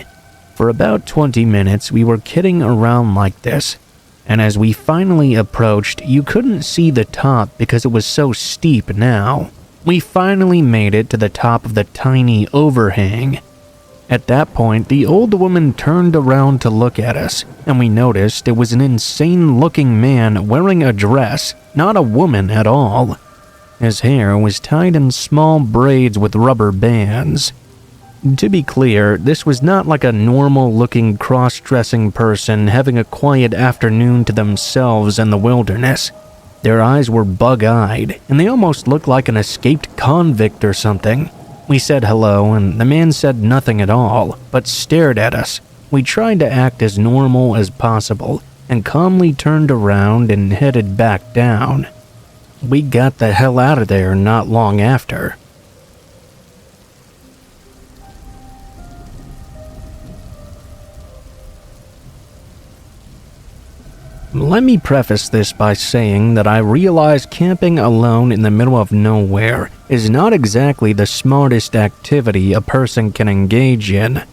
For about 20 minutes, we were kidding around like this, and as we finally approached, you couldn't see the top because it was so steep now. We finally made it to the top of the tiny overhang. At that point, the old woman turned around to look at us, and we noticed it was an insane-looking man wearing a dress, not a woman at all. His hair was tied in small braids with rubber bands. To be clear, this was not like a normal-looking cross-dressing person having a quiet afternoon to themselves in the wilderness. Their eyes were bug-eyed, and they almost looked like an escaped convict or something. We said hello, and the man said nothing at all, but stared at us. We tried to act as normal as possible, and calmly turned around and headed back down. We got the hell out of there not long after. Let me preface this by saying that I realize camping alone in the middle of nowhere is not exactly the smartest activity a person can engage in.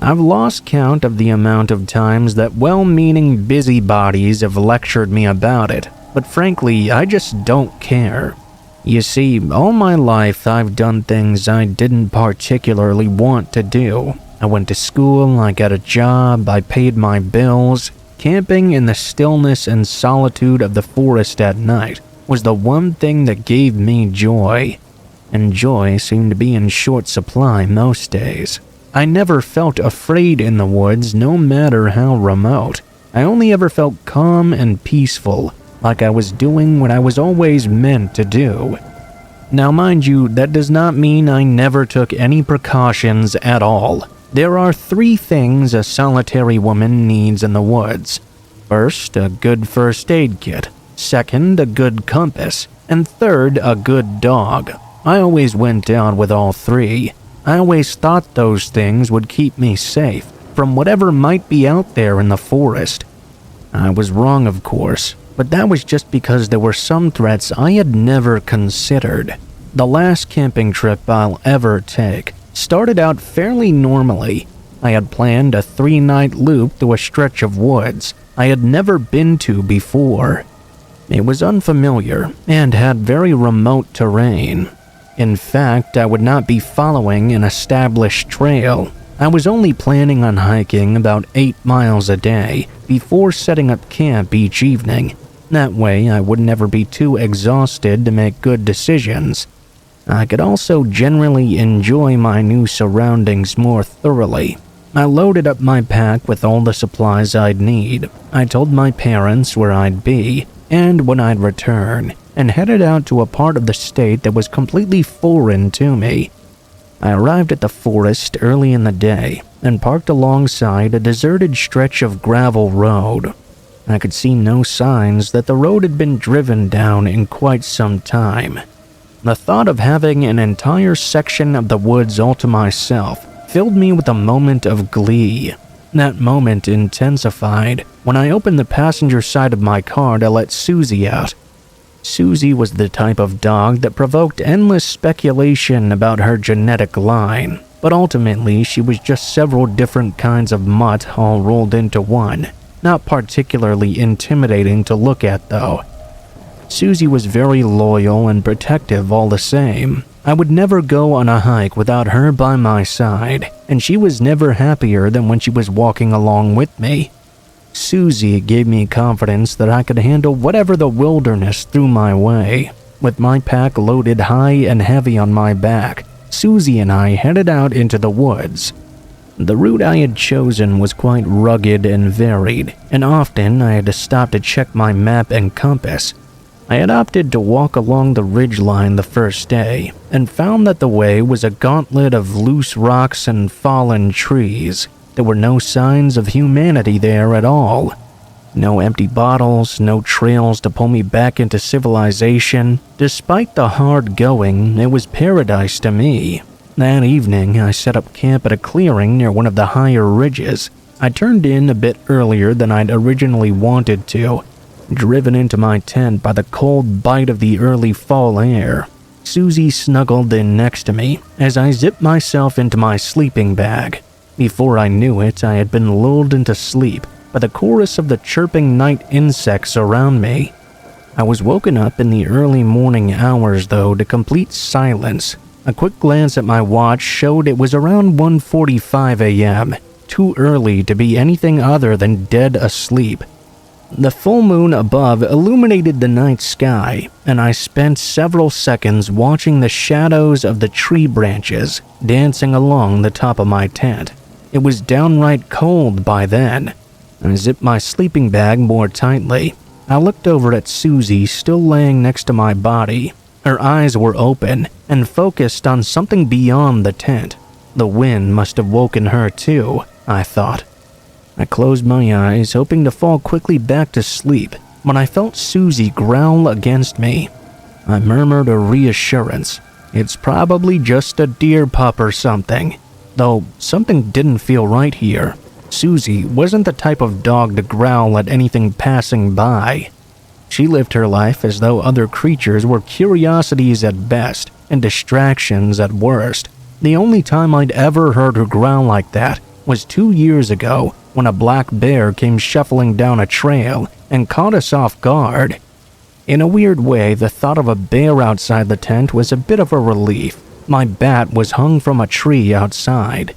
I've lost count of the amount of times that well-meaning busybodies have lectured me about it, but frankly, I just don't care. You see, all my life I've done things I didn't particularly want to do. I went to school, I got a job, I paid my bills. Camping in the stillness and solitude of the forest at night was the one thing that gave me joy, and joy seemed to be in short supply most days. I never felt afraid in the woods, no matter how remote. I only ever felt calm and peaceful, like I was doing what I was always meant to do. Now mind you, that does not mean I never took any precautions at all. There are 3 things a solitary woman needs in the woods. First, a good first aid kit. Second, a good compass. And third, a good dog. I always went down with all 3. I always thought those things would keep me safe from whatever might be out there in the forest. I was wrong, of course, but that was just because there were some threats I had never considered. The last camping trip I'll ever take started out fairly normally. I had planned a 3-night loop through a stretch of woods I had never been to before. It was unfamiliar and had very remote terrain. In fact, I would not be following an established trail. I was only planning on hiking about 8 miles a day before setting up camp each evening. That way, I would never be too exhausted to make good decisions. I could also generally enjoy my new surroundings more thoroughly. I loaded up my pack with all the supplies I'd need. I told my parents where I'd be and when I'd return, and headed out to a part of the state that was completely foreign to me. I arrived at the forest early in the day and parked alongside a deserted stretch of gravel road. I could see no signs that the road had been driven down in quite some time. The thought of having an entire section of the woods all to myself filled me with a moment of glee. That moment intensified when I opened the passenger side of my car to let Susie out. Susie was the type of dog that provoked endless speculation about her genetic line, but ultimately she was just several different kinds of mutt all rolled into one. Not particularly intimidating to look at though. Susie was very loyal and protective all the same. I would never go on a hike without her by my side, and she was never happier than when she was walking along with me. Susie gave me confidence that I could handle whatever the wilderness threw my way. With my pack loaded high and heavy on my back, Susie and I headed out into the woods. The route I had chosen was quite rugged and varied, and often I had to stop to check my map and compass. I had opted to walk along the ridgeline the first day, and found that the way was a gauntlet of loose rocks and fallen trees. There were no signs of humanity there at all. No empty bottles, no trails to pull me back into civilization. Despite the hard going, it was paradise to me. That evening, I set up camp at a clearing near one of the higher ridges. I turned in a bit earlier than I'd originally wanted to, driven into my tent by the cold bite of the early fall air. Susie snuggled in next to me as I zipped myself into my sleeping bag. Before I knew it, I had been lulled into sleep by the chorus of the chirping night insects around me. I was woken up in the early morning hours, though, to complete silence. A quick glance at my watch showed it was around 1:45 a.m., too early to be anything other than dead asleep. The full moon above illuminated the night sky, and I spent several seconds watching the shadows of the tree branches dancing along the top of my tent. It was downright cold by then. I zipped my sleeping bag more tightly. I looked over at Susie, still laying next to my body. Her eyes were open and focused on something beyond the tent. The wind must have woken her too, I thought. I closed my eyes, hoping to fall quickly back to sleep, when I felt Susie growl against me. I murmured a reassurance. It's probably just a deer pup or something. Though something didn't feel right here. Susie wasn't the type of dog to growl at anything passing by. She lived her life as though other creatures were curiosities at best and distractions at worst. The only time I'd ever heard her growl like that was 2 years ago, when a black bear came shuffling down a trail and caught us off guard. In a weird way, the thought of a bear outside the tent was a bit of a relief. My bat was hung from a tree outside,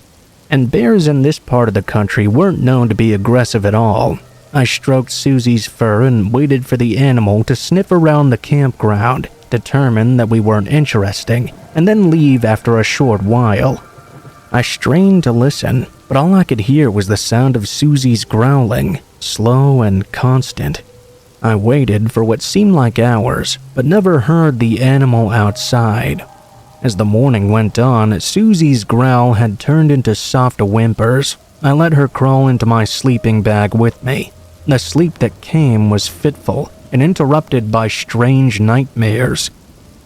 and bears in this part of the country weren't known to be aggressive at all. I stroked Susie's fur and waited for the animal to sniff around the campground, determine that we weren't interesting, and then leave after a short while. I strained to listen, but all I could hear was the sound of Susie's growling, slow and constant. I waited for what seemed like hours, but never heard the animal outside. As the morning went on, Susie's growl had turned into soft whimpers. I let her crawl into my sleeping bag with me. The sleep that came was fitful and interrupted by strange nightmares.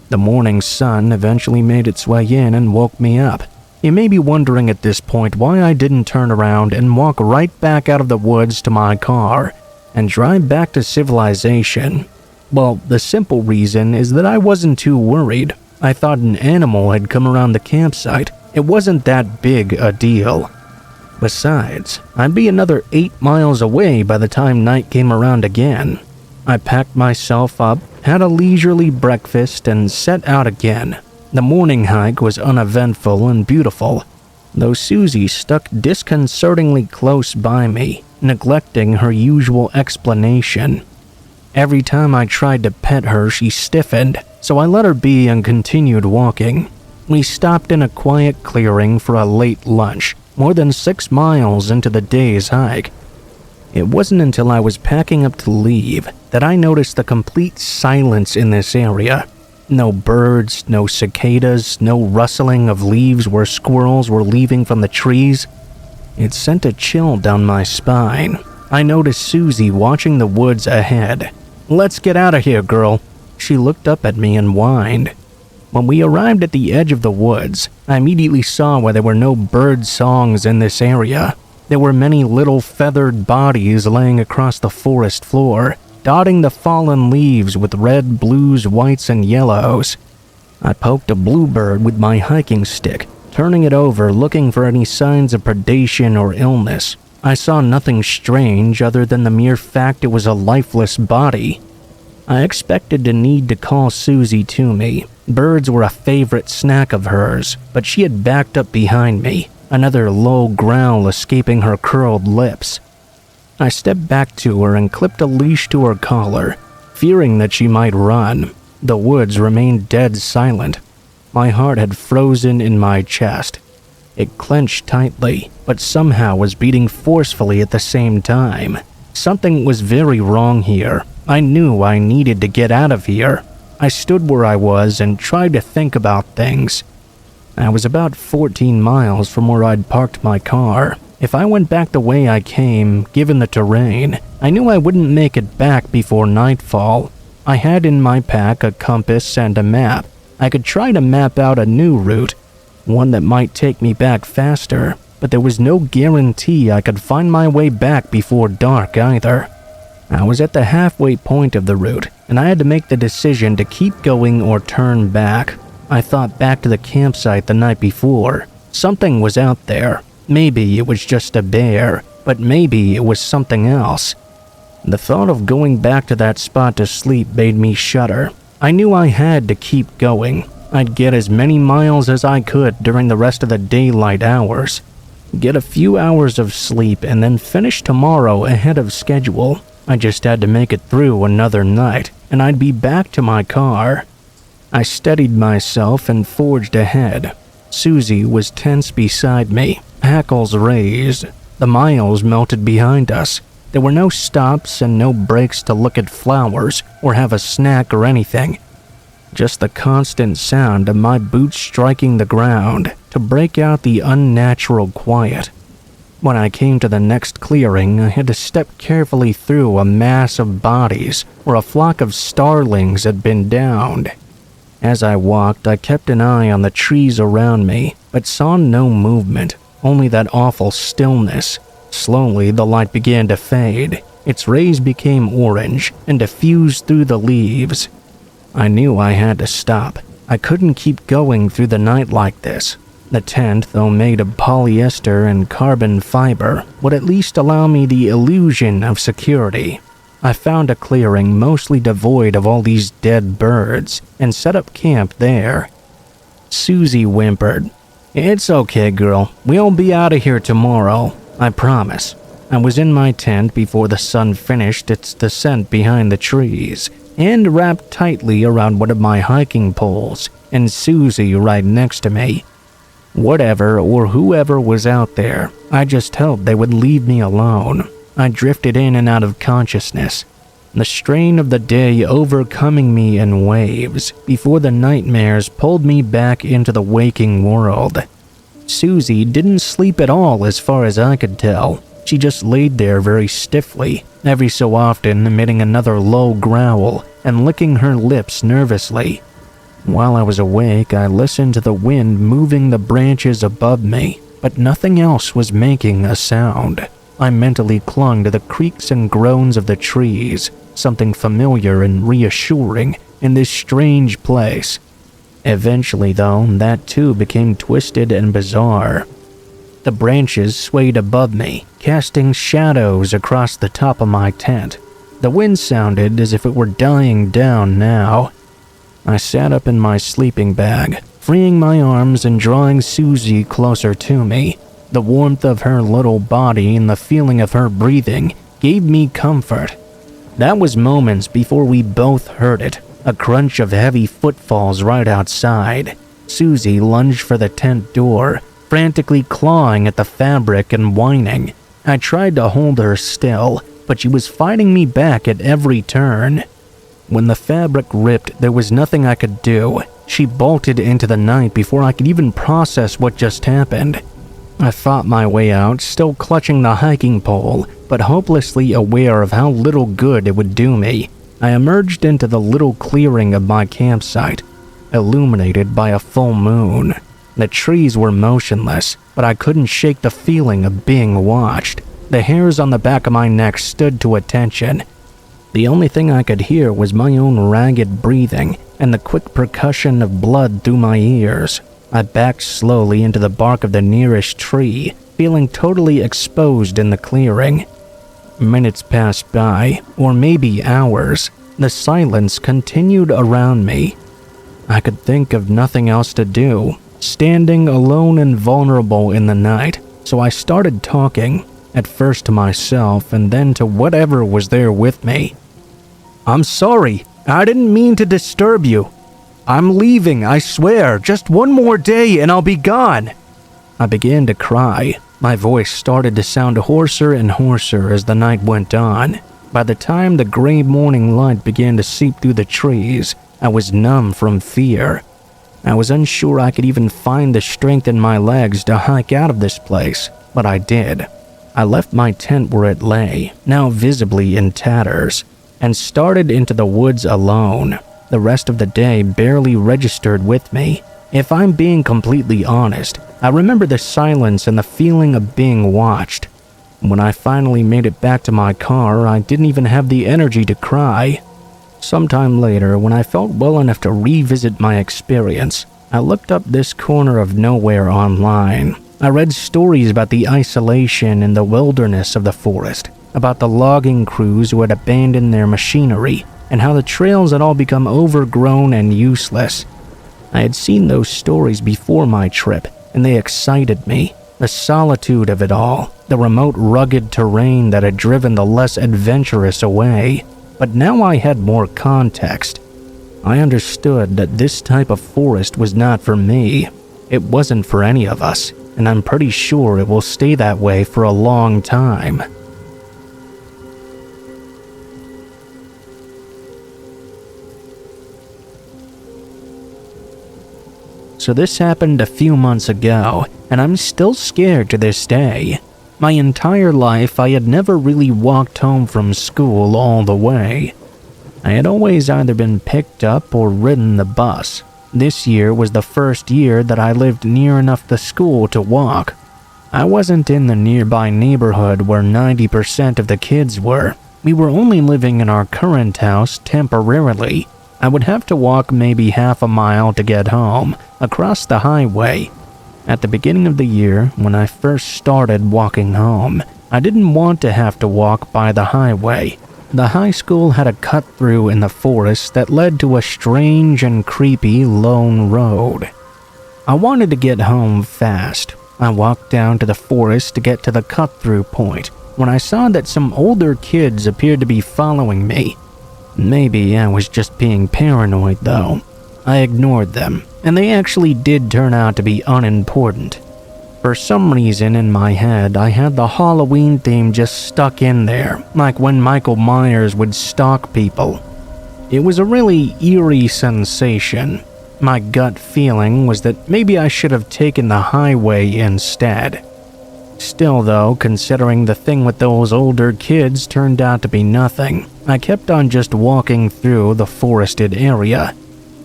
The morning sun eventually made its way in and woke me up. You may be wondering at this point why I didn't turn around and walk right back out of the woods to my car and drive back to civilization. Well, the simple reason is that I wasn't too worried. I thought an animal had come around the campsite. It wasn't that big a deal. Besides, I'd be another 8 miles away by the time night came around again. I packed myself up, had a leisurely breakfast, and set out again. The morning hike was uneventful and beautiful, though Susie stuck disconcertingly close by me, neglecting her usual explanation. Every time I tried to pet her, she stiffened, so I let her be and continued walking. We stopped in a quiet clearing for a late lunch, more than 6 miles into the day's hike. It wasn't until I was packing up to leave that I noticed the complete silence in this area. No birds, no cicadas, no rustling of leaves where squirrels were leaving from the trees. It sent a chill down my spine. I noticed Susie watching the woods ahead. "Let's get out of here, girl." She looked up at me and whined. When we arrived at the edge of the woods, I immediately saw why there were no bird songs in this area. There were many little feathered bodies laying across the forest floor, dotting the fallen leaves with red, blues, whites, and yellows. I poked a bluebird with my hiking stick, turning it over looking for any signs of predation or illness. I saw nothing strange other than the mere fact it was a lifeless body. I expected to need to call Susie to me. Birds were a favorite snack of hers, but she had backed up behind me, another low growl escaping her curled lips. I stepped back to her and clipped a leash to her collar, fearing that she might run. The woods remained dead silent. My heart had frozen in my chest. It clenched tightly, but somehow was beating forcefully at the same time. Something was very wrong here. I knew I needed to get out of here. I stood where I was and tried to think about things. I was about 14 miles from where I'd parked my car. If I went back the way I came, given the terrain, I knew I wouldn't make it back before nightfall. I had in my pack a compass and a map. I could try to map out a new route, one that might take me back faster, but there was no guarantee I could find my way back before dark either. I was at the halfway point of the route, and I had to make the decision to keep going or turn back. I thought back to the campsite the night before. Something was out there. Maybe it was just a bear, but maybe it was something else. The thought of going back to that spot to sleep made me shudder. I knew I had to keep going. I'd get as many miles as I could during the rest of the daylight hours. Get a few hours of sleep and then finish tomorrow ahead of schedule. I just had to make it through another night, and I'd be back to my car. I steadied myself and forged ahead. Susie was tense beside me, hackles raised. The miles melted behind us. There were no stops and no breaks to look at flowers or have a snack or anything. Just the constant sound of my boots striking the ground to break out the unnatural quiet. When I came to the next clearing, I had to step carefully through a mass of bodies where a flock of starlings had been downed. As I walked, I kept an eye on the trees around me, but saw no movement, only that awful stillness. Slowly, the light began to fade. Its rays became orange and diffused through the leaves. I knew I had to stop. I couldn't keep going through the night like this. The tent, though made of polyester and carbon fiber, would at least allow me the illusion of security. I found a clearing mostly devoid of all these dead birds and set up camp there. Susie whimpered, "It's okay, girl. We'll be out of here tomorrow. I promise." I was in my tent before the sun finished its descent behind the trees, and wrapped tightly around one of my hiking poles, and Susie right next to me. Whatever or whoever was out there, I just hoped they would leave me alone. I drifted in and out of consciousness, the strain of the day overcoming me in waves before the nightmares pulled me back into the waking world. Susie didn't sleep at all as far as I could tell. She just laid there very stiffly, every so often emitting another low growl and licking her lips nervously. While I was awake, I listened to the wind moving the branches above me, but nothing else was making a sound. I mentally clung to the creaks and groans of the trees, something familiar and reassuring in this strange place. Eventually, though, that too became twisted and bizarre. The branches swayed above me, casting shadows across the top of my tent. The wind sounded as if it were dying down now. I sat up in my sleeping bag, freeing my arms and drawing Susie closer to me. The warmth of her little body and the feeling of her breathing gave me comfort. That was moments before we both heard it, a crunch of heavy footfalls right outside. Susie lunged for the tent door, frantically clawing at the fabric and whining. I tried to hold her still, but she was fighting me back at every turn. When the fabric ripped, there was nothing I could do. She bolted into the night before I could even process what just happened. I fought my way out, still clutching the hiking pole, but hopelessly aware of how little good it would do me. I emerged into the little clearing of my campsite, illuminated by a full moon. The trees were motionless, but I couldn't shake the feeling of being watched. The hairs on the back of my neck stood to attention. The only thing I could hear was my own ragged breathing and the quick percussion of blood through my ears. I backed slowly into the bark of the nearest tree, feeling totally exposed in the clearing. Minutes passed by, or maybe hours. The silence continued around me. I could think of nothing else to do, standing alone and vulnerable in the night, so I started talking, at first to myself and then to whatever was there with me. "I'm sorry, I didn't mean to disturb you. I'm leaving, I swear, just one more day and I'll be gone." I began to cry. My voice started to sound hoarser and hoarser as the night went on. By the time the gray morning light began to seep through the trees, I was numb from fear. I was unsure I could even find the strength in my legs to hike out of this place, but I did. I left my tent where it lay, now visibly in tatters, and started into the woods alone. The rest of the day barely registered with me. If I'm being completely honest, I remember the silence and the feeling of being watched. When I finally made it back to my car, I didn't even have the energy to cry. Sometime later, when I felt well enough to revisit my experience, I looked up this corner of nowhere online. I read stories about the isolation and the wilderness of the forest, about the logging crews who had abandoned their machinery, and how the trails had all become overgrown and useless. I had seen those stories before my trip, and they excited me. The solitude of it all, the remote rugged terrain that had driven the less adventurous away. But now I had more context. I understood that this type of forest was not for me. It wasn't for any of us, and I'm pretty sure it will stay that way for a long time. So this happened a few months ago, and I'm still scared to this day. My entire life, I had never really walked home from school all the way. I had always either been picked up or ridden the bus. This year was the first year that I lived near enough the school to walk. I wasn't in the nearby neighborhood where 90% of the kids were. We were only living in our current house temporarily. I would have to walk maybe half a mile to get home, across the highway. At the beginning of the year, when I first started walking home, I didn't want to have to walk by the highway. The high school had a cut-through in the forest that led to a strange and creepy lone road. I wanted to get home fast. I walked down to the forest to get to the cut-through point, when I saw that some older kids appeared to be following me. Maybe I was just being paranoid though. I ignored them, and they actually did turn out to be unimportant. For some reason in my head, I had the Halloween theme just stuck in there, like when Michael Myers would stalk people. It was a really eerie sensation. My gut feeling was that maybe I should have taken the highway instead. Still though, considering the thing with those older kids turned out to be nothing, I kept on just walking through the forested area,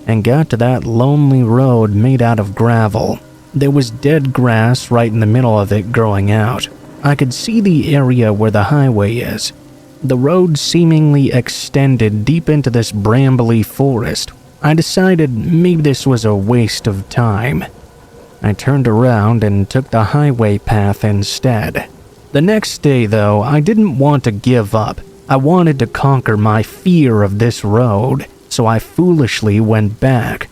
and got to that lonely road made out of gravel. There was dead grass right in the middle of it growing out. I could see the area where the highway is. The road seemingly extended deep into this brambly forest. I decided maybe this was a waste of time. I turned around and took the highway path instead. The next day though, I didn't want to give up. I wanted to conquer my fear of this road, so I foolishly went back.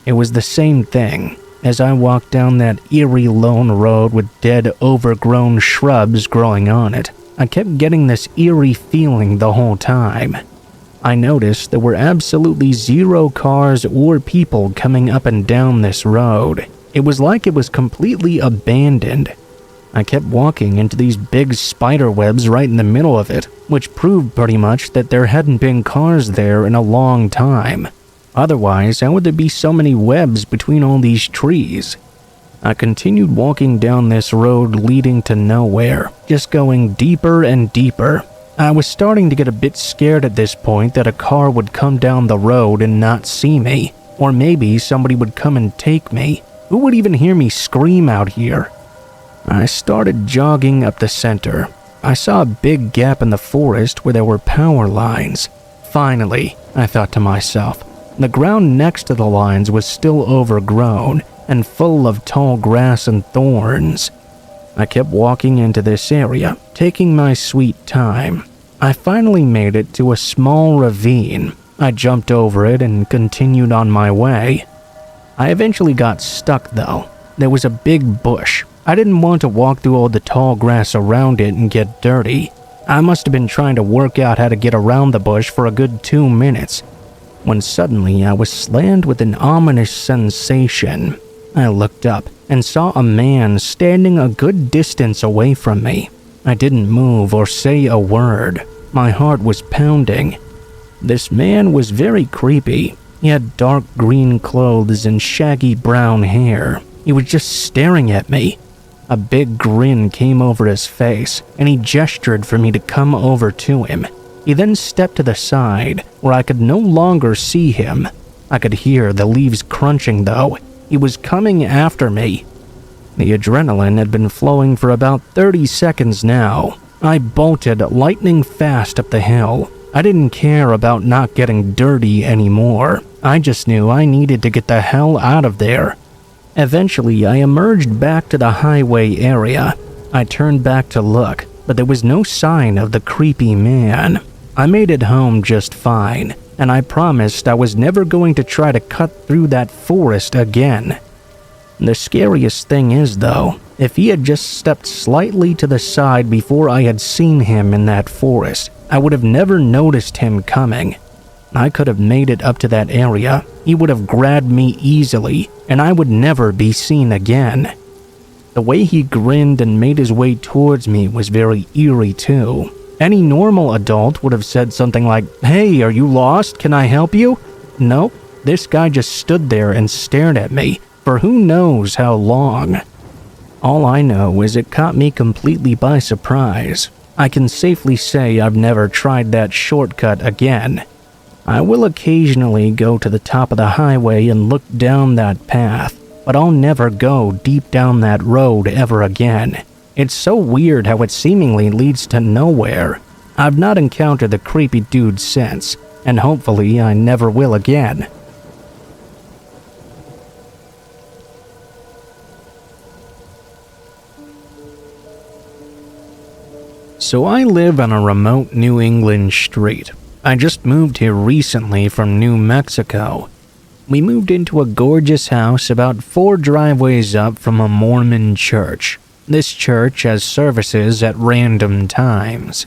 It was the same thing. As I walked down that eerie lone road with dead, overgrown shrubs growing on it, I kept getting this eerie feeling the whole time. I noticed there were absolutely zero cars or people coming up and down this road. It was like it was completely abandoned. I kept walking into these big spider webs right in the middle of it, which proved pretty much that there hadn't been cars there in a long time. Otherwise, how would there be so many webs between all these trees? I continued walking down this road leading to nowhere, just going deeper and deeper. I was starting to get a bit scared at this point that a car would come down the road and not see me, or maybe somebody would come and take me. Who would even hear me scream out here? I started jogging up the center. I saw a big gap in the forest where there were power lines. Finally, I thought to myself. The ground next to the lines was still overgrown and full of tall grass and thorns. I kept walking into this area, taking my sweet time. I finally made it to a small ravine. I jumped over it and continued on my way. I eventually got stuck though. There was a big bush. I didn't want to walk through all the tall grass around it and get dirty. I must have been trying to work out how to get around the bush for a good 2 minutes, when suddenly I was slammed with an ominous sensation. I looked up and saw a man standing a good distance away from me. I didn't move or say a word. My heart was pounding. This man was very creepy. He had dark green clothes and shaggy brown hair. He was just staring at me. A big grin came over his face, and he gestured for me to come over to him. He then stepped to the side, where I could no longer see him. I could hear the leaves crunching, though. He was coming after me. The adrenaline had been flowing for about 30 seconds now. I bolted lightning fast up the hill. I didn't care about not getting dirty anymore. I just knew I needed to get the hell out of there. Eventually, I emerged back to the highway area. I turned back to look, but there was no sign of the creepy man. I made it home just fine, and I promised I was never going to try to cut through that forest again. The scariest thing is, though, if he had just stepped slightly to the side before I had seen him in that forest, I would have never noticed him coming. I could have made it up to that area. He would have grabbed me easily, and I would never be seen again. The way he grinned and made his way towards me was very eerie too. Any normal adult would have said something like, "Hey, are you lost? Can I help you?" Nope, this guy just stood there and stared at me for who knows how long. All I know is it caught me completely by surprise. I can safely say I've never tried that shortcut again. I will occasionally go to the top of the highway and look down that path, but I'll never go deep down that road ever again. It's so weird how it seemingly leads to nowhere. I've not encountered the creepy dude since, and hopefully I never will again. So I live on a remote New England street. I just moved here recently from New Mexico. We moved into a gorgeous house about 4 driveways up from a Mormon church. This church has services at random times.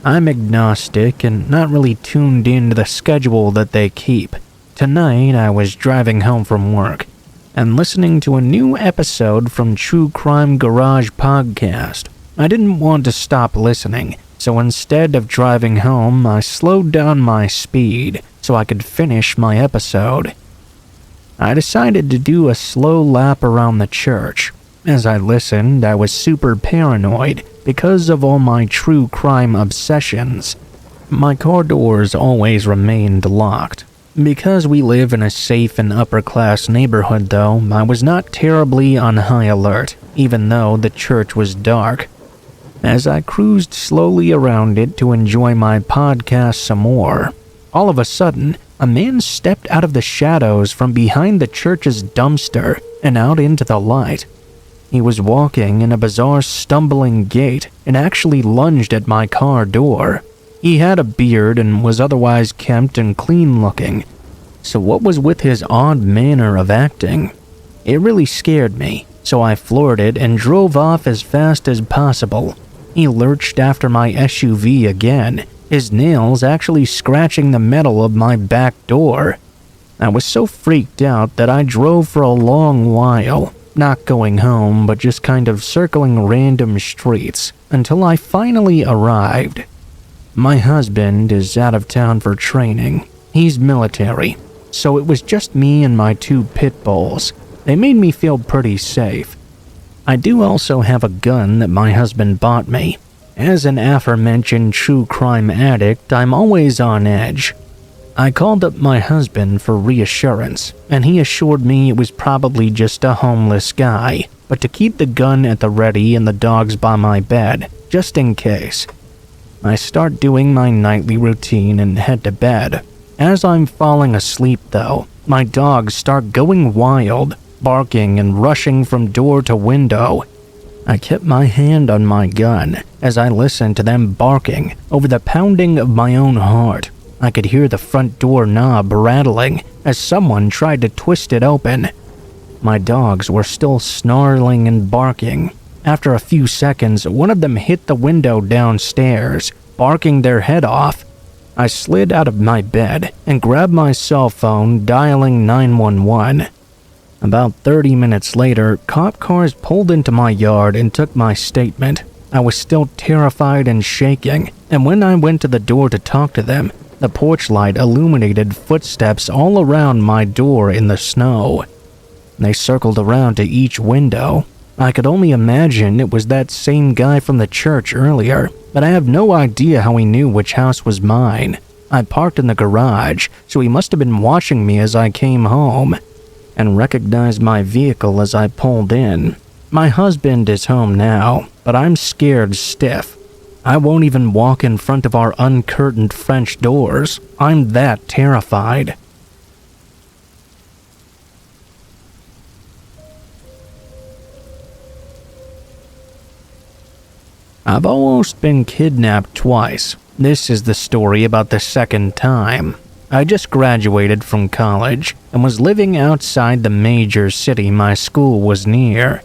I'm agnostic and not really tuned into the schedule that they keep. Tonight I was driving home from work and listening to a new episode from True Crime Garage podcast. I didn't want to stop listening, so instead of driving home, I slowed down my speed so I could finish my episode. I decided to do a slow lap around the church. As I listened, I was super paranoid because of all my true crime obsessions. My car doors always remained locked. Because we live in a safe and upper-class neighborhood, though, I was not terribly on high alert, even though the church was dark. As I cruised slowly around it to enjoy my podcast some more, all of a sudden, a man stepped out of the shadows from behind the church's dumpster and out into the light. He was walking in a bizarre stumbling gait and actually lunged at my car door. He had a beard and was otherwise kempt and clean-looking. So what was with his odd manner of acting? It really scared me, so I floored it and drove off as fast as possible. He lurched after my SUV again, his nails actually scratching the metal of my back door. I was so freaked out that I drove for a long while, not going home but just kind of circling random streets until I finally arrived. My husband is out of town for training. He's military, so it was just me and my 2 pit bulls. They made me feel pretty safe. I do also have a gun that my husband bought me. As an aforementioned true crime addict, I'm always on edge. I called up my husband for reassurance, and he assured me it was probably just a homeless guy, but to keep the gun at the ready and the dogs by my bed, just in case. I start doing my nightly routine and head to bed. As I'm falling asleep though, my dogs start going wild, barking and rushing from door to window. I kept my hand on my gun as I listened to them barking over the pounding of my own heart. I could hear the front door knob rattling as someone tried to twist it open. My dogs were still snarling and barking. After a few seconds, one of them hit the window downstairs, barking their head off. I slid out of my bed and grabbed my cell phone, dialing 911. About 30 minutes later, cop cars pulled into my yard and took my statement. I was still terrified and shaking, and when I went to the door to talk to them, the porch light illuminated footsteps all around my door in the snow. They circled around to each window. I could only imagine it was that same guy from the church earlier, but I have no idea how he knew which house was mine. I parked in the garage, so he must have been watching me as I came home, and recognized my vehicle as I pulled in. My husband is home now, but I'm scared stiff. I won't even walk in front of our uncurtained French doors. I'm that terrified. I've almost been kidnapped twice. This is the story about the second time. I just graduated from college and was living outside the major city my school was near.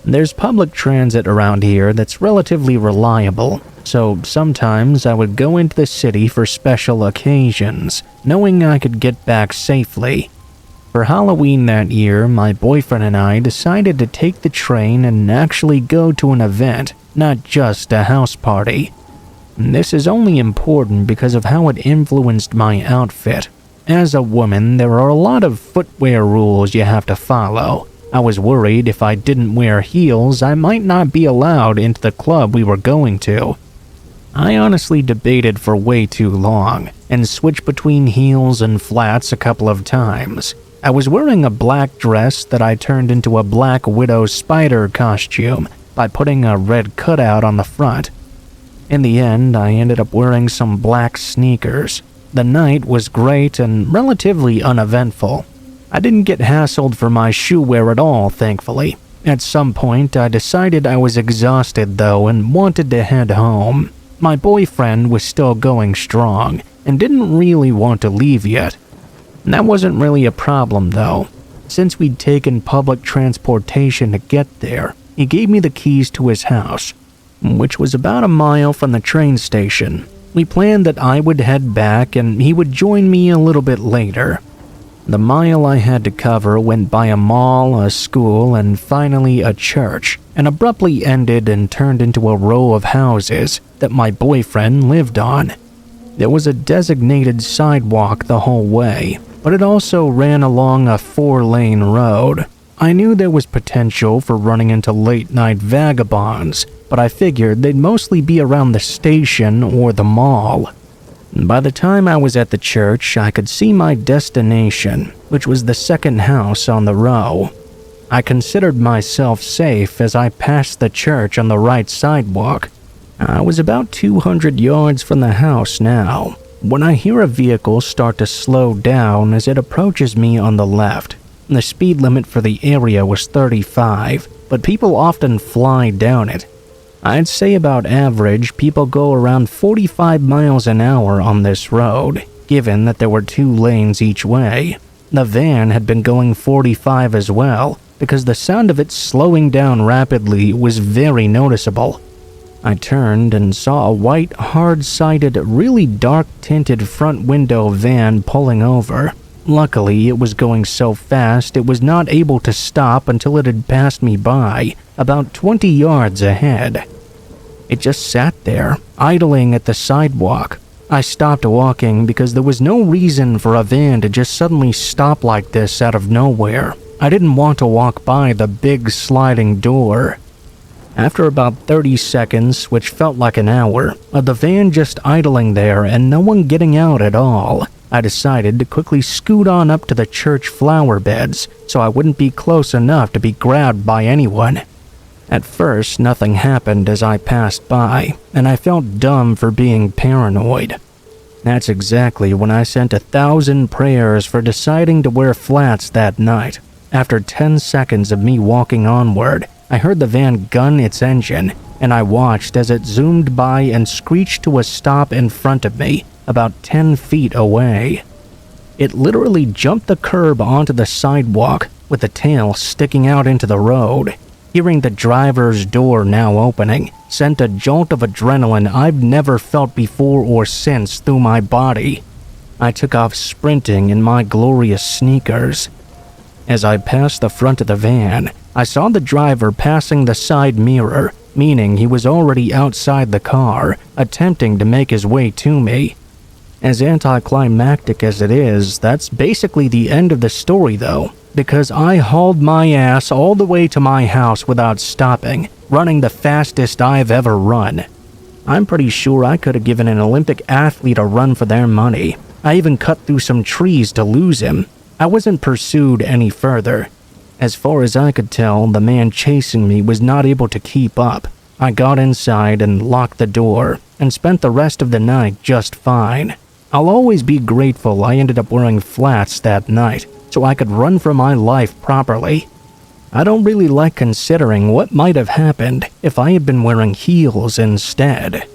There's public transit around here that's relatively reliable, so sometimes I would go into the city for special occasions, knowing I could get back safely. For Halloween that year, my boyfriend and I decided to take the train and actually go to an event, not just a house party. This is only important because of how it influenced my outfit. As a woman, there are a lot of footwear rules you have to follow. I was worried if I didn't wear heels, I might not be allowed into the club we were going to. I honestly debated for way too long, and switched between heels and flats a couple of times. I was wearing a black dress that I turned into a Black Widow spider costume by putting a red cutout on the front. In the end, I ended up wearing some black sneakers. The night was great and relatively uneventful. I didn't get hassled for my shoe wear at all, thankfully. At some point, I decided I was exhausted though and wanted to head home. My boyfriend was still going strong and didn't really want to leave yet. That wasn't really a problem though. Since we'd taken public transportation to get there, he gave me the keys to his house, which was about a mile from the train station. We planned that I would head back and he would join me a little bit later. The mile I had to cover went by a mall, a school, and finally a church, and abruptly ended and turned into a row of houses that my boyfriend lived on. There was a designated sidewalk the whole way, but it also ran along a 4-lane road. I knew there was potential for running into late-night vagabonds, but I figured they'd mostly be around the station or the mall. By the time I was at the church, I could see my destination, which was the second house on the row. I considered myself safe as I passed the church on the right sidewalk. I was about 200 yards from the house now, when I hear a vehicle start to slow down as it approaches me on the left. The speed limit for the area was 35, but people often fly down it. I'd say about average, people go around 45 miles an hour on this road, given that there were 2 lanes each way. The van had been going 45 as well, because the sound of it slowing down rapidly was very noticeable. I turned and saw a white, hard-sided, really dark-tinted front window van pulling over. Luckily, it was going so fast it was not able to stop until it had passed me by, about 20 yards ahead. It just sat there, idling at the sidewalk. I stopped walking because there was no reason for a van to just suddenly stop like this out of nowhere. I didn't want to walk by the big sliding door. After about 30 seconds, which felt like an hour, of the van just idling there and no one getting out at all, I decided to quickly scoot on up to the church flower beds so I wouldn't be close enough to be grabbed by anyone. At first, nothing happened as I passed by, and I felt dumb for being paranoid. That's exactly when I sent 1,000 prayers for deciding to wear flats that night. After 10 seconds of me walking onward, I heard the van gun its engine, and I watched as it zoomed by and screeched to a stop in front of me, about 10 feet away. It literally jumped the curb onto the sidewalk, with the tail sticking out into the road. Hearing the driver's door now opening sent a jolt of adrenaline I've never felt before or since through my body. I took off sprinting in my glorious sneakers. As I passed the front of the van, I saw the driver passing the side mirror, meaning he was already outside the car, attempting to make his way to me. As anticlimactic as it is, that's basically the end of the story though, because I hauled my ass all the way to my house without stopping, running the fastest I've ever run. I'm pretty sure I could have given an Olympic athlete a run for their money. I even cut through some trees to lose him. I wasn't pursued any further. As far as I could tell, the man chasing me was not able to keep up. I got inside and locked the door, and spent the rest of the night just fine. I'll always be grateful I ended up wearing flats that night, so I could run for my life properly. I don't really like considering what might have happened if I had been wearing heels instead.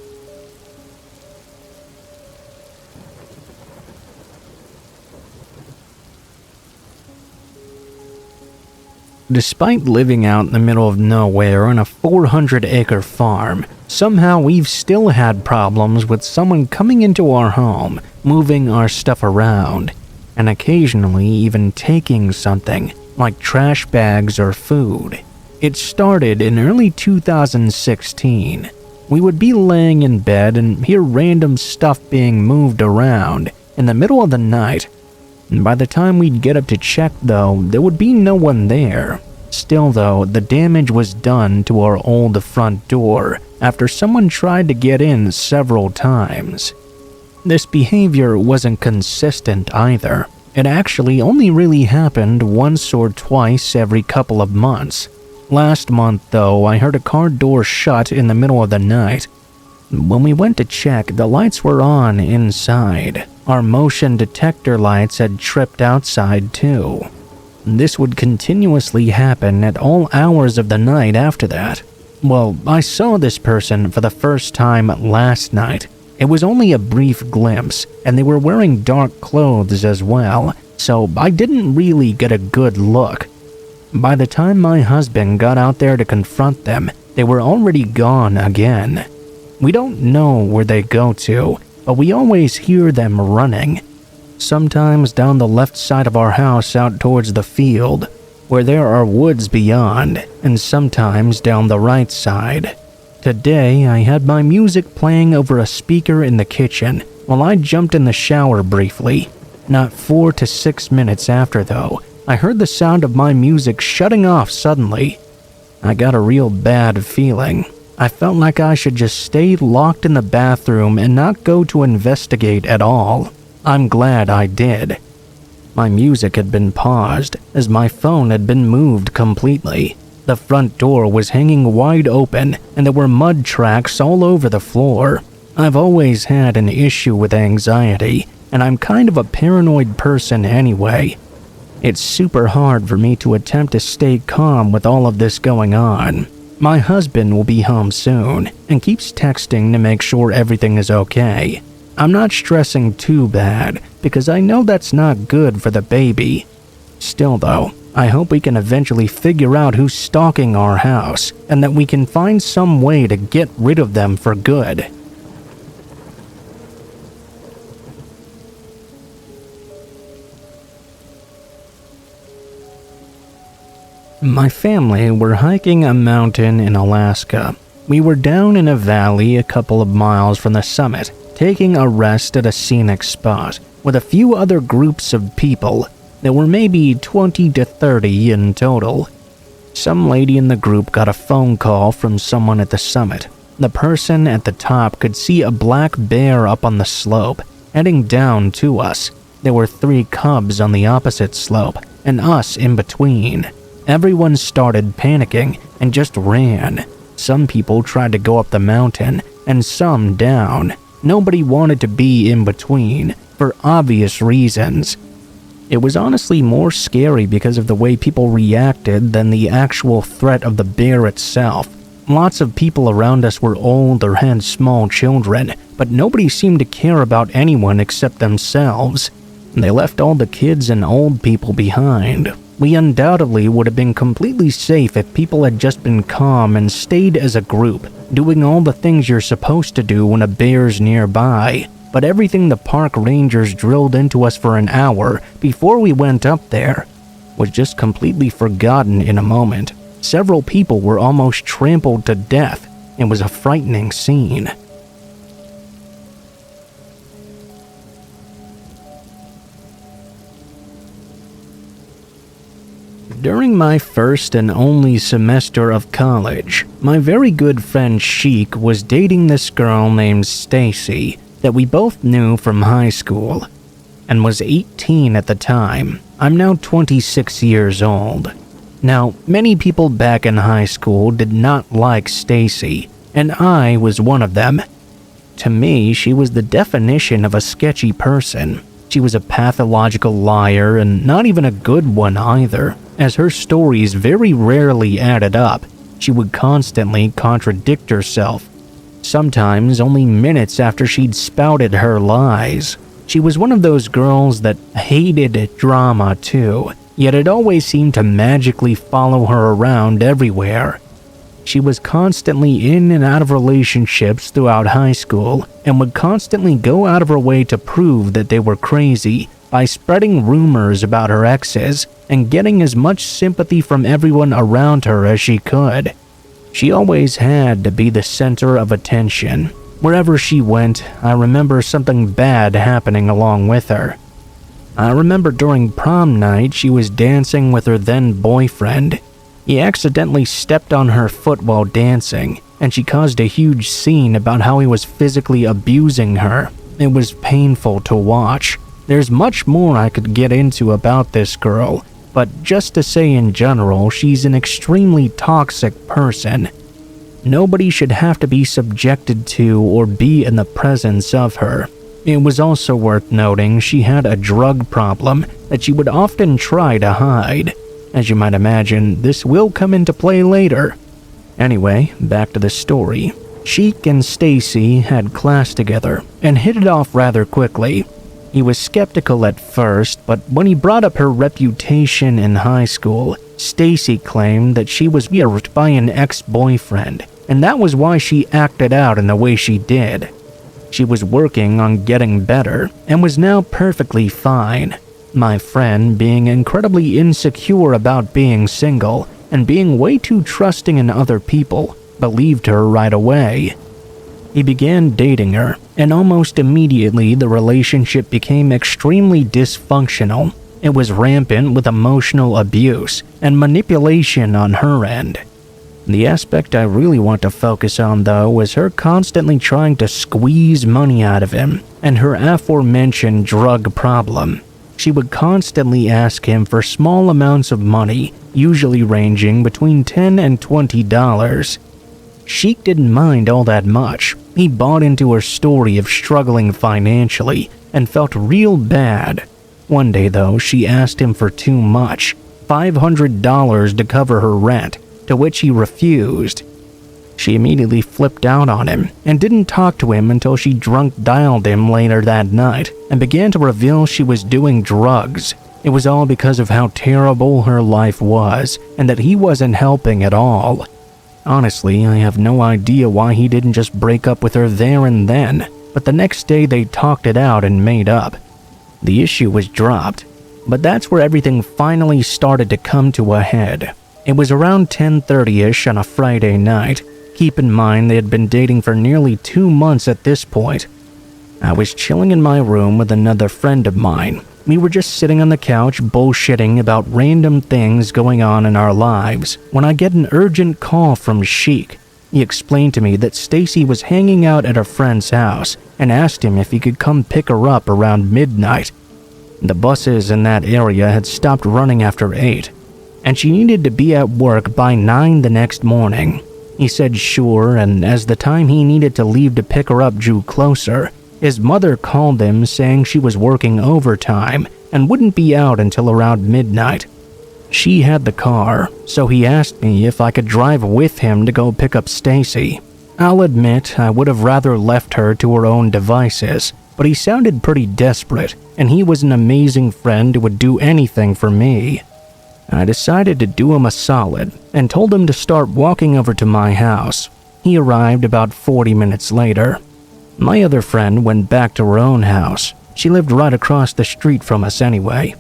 Despite living out in the middle of nowhere on a 400-acre farm, somehow we've still had problems with someone coming into our home, moving our stuff around, and occasionally even taking something, like trash bags or food. It started in early 2016. We would be laying in bed and hear random stuff being moved around in the middle of the night. By the time we'd get up to check though, there would be no one there. Still though, the damage was done to our old front door after someone tried to get in several times. This behavior wasn't consistent either. It actually only really happened once or twice every couple of months. Last month though, I heard a car door shut in the middle of the night. When we went to check, the lights were on inside. Our motion detector lights had tripped outside too. This would continuously happen at all hours of the night after that. Well, I saw this person for the first time last night. It was only a brief glimpse, and they were wearing dark clothes as well, so I didn't really get a good look. By the time my husband got out there to confront them, they were already gone again. We don't know where they go to, but we always hear them running. Sometimes down the left side of our house out towards the field, where there are woods beyond, and sometimes down the right side. Today, I had my music playing over a speaker in the kitchen while I jumped in the shower briefly. Not 4 to 6 minutes after though, I heard the sound of my music shutting off suddenly. I got a real bad feeling. I felt like I should just stay locked in the bathroom and not go to investigate at all. I'm glad I did. My music had been paused as my phone had been moved completely. The front door was hanging wide open and there were mud tracks all over the floor. I've always had an issue with anxiety, and I'm kind of a paranoid person anyway. It's super hard for me to attempt to stay calm with all of this going on. My husband will be home soon and keeps texting to make sure everything is okay. I'm not stressing too bad because I know that's not good for the baby. Still though, I hope we can eventually figure out who's stalking our house and that we can find some way to get rid of them for good. My family were hiking a mountain in Alaska. We were down in a valley a couple of miles from the summit, taking a rest at a scenic spot with a few other groups of people. There were maybe 20 to 30 in total. Some lady in the group got a phone call from someone at the summit. The person at the top could see a black bear up on the slope, heading down to us. There were 3 cubs on the opposite slope, and us in between. Everyone started panicking and just ran. Some people tried to go up the mountain, and some down. Nobody wanted to be in between, for obvious reasons. It was honestly more scary because of the way people reacted than the actual threat of the bear itself. Lots of people around us were old or had small children, but nobody seemed to care about anyone except themselves. They left all the kids and old people behind. We undoubtedly would have been completely safe if people had just been calm and stayed as a group, doing all the things you're supposed to do when a bear's nearby. But everything the park rangers drilled into us for an hour before we went up there was just completely forgotten in a moment. Several people were almost trampled to death. It was a frightening scene. During my first and only semester of college, my very good friend Sheik was dating this girl named Stacy that we both knew from high school, and was 18 at the time. I'm now 26 years old. Now, many people back in high school did not like Stacy, and I was one of them. To me, she was the definition of a sketchy person. She was a pathological liar, and not even a good one either, as her stories very rarely added up. She would constantly contradict herself, sometimes only minutes after she'd spouted her lies. She was one of those girls that hated drama too, yet it always seemed to magically follow her around everywhere. She was constantly in and out of relationships throughout high school, and would constantly go out of her way to prove that they were crazy by spreading rumors about her exes and getting as much sympathy from everyone around her as she could. She always had to be the center of attention. Wherever she went, I remember something bad happening along with her. I remember during prom night she was dancing with her then boyfriend. He accidentally stepped on her foot while dancing, and she caused a huge scene about how he was physically abusing her. It was painful to watch. There's much more I could get into about this girl, but just to say in general, she's an extremely toxic person. Nobody should have to be subjected to or be in the presence of her. It was also worth noting she had a drug problem that she would often try to hide. As you might imagine, this will come into play later. Anyway, back to the story. Sheik and Stacy had class together and hit it off rather quickly. He was skeptical at first, but when he brought up her reputation in high school, Stacy claimed that she was raped by an ex-boyfriend, and that was why she acted out in the way she did. She was working on getting better, and was now perfectly fine. My friend, being incredibly insecure about being single, and being way too trusting in other people, believed her right away. He began dating her, and almost immediately the relationship became extremely dysfunctional. It was rampant with emotional abuse and manipulation on her end. The aspect I really want to focus on though was her constantly trying to squeeze money out of him, and her aforementioned drug problem. She would constantly ask him for small amounts of money, usually ranging between $10 and $20. Sheik didn't mind all that much. He bought into her story of struggling financially and felt real bad. One day though, she asked him for too much, $500 to cover her rent, to which he refused. She immediately flipped out on him and didn't talk to him until she drunk dialed him later that night and began to reveal she was doing drugs. It was all because of how terrible her life was and that he wasn't helping at all. Honestly, I have no idea why he didn't just break up with her there and then, but the next day they talked it out and made up. The issue was dropped, but that's where everything finally started to come to a head. It was around 10:30ish on a Friday night. Keep in mind they had been dating for nearly 2 months at this point. I was chilling in my room with another friend of mine. We were just sitting on the couch bullshitting about random things going on in our lives when I get an urgent call from Sheik. He explained to me that Stacy was hanging out at a friend's house and asked him if he could come pick her up around midnight. The buses in that area had stopped running after 8, and she needed to be at work by 9 the next morning. He said sure, and as the time he needed to leave to pick her up drew closer, his mother called him saying she was working overtime and wouldn't be out until around midnight. She had the car, so he asked me if I could drive with him to go pick up Stacy. I'll admit I would have rather left her to her own devices, but he sounded pretty desperate, and he was an amazing friend who would do anything for me. I decided to do him a solid and told him to start walking over to my house. He arrived about 40 minutes later. My other friend went back to her own house. She lived right across the street from us anyway.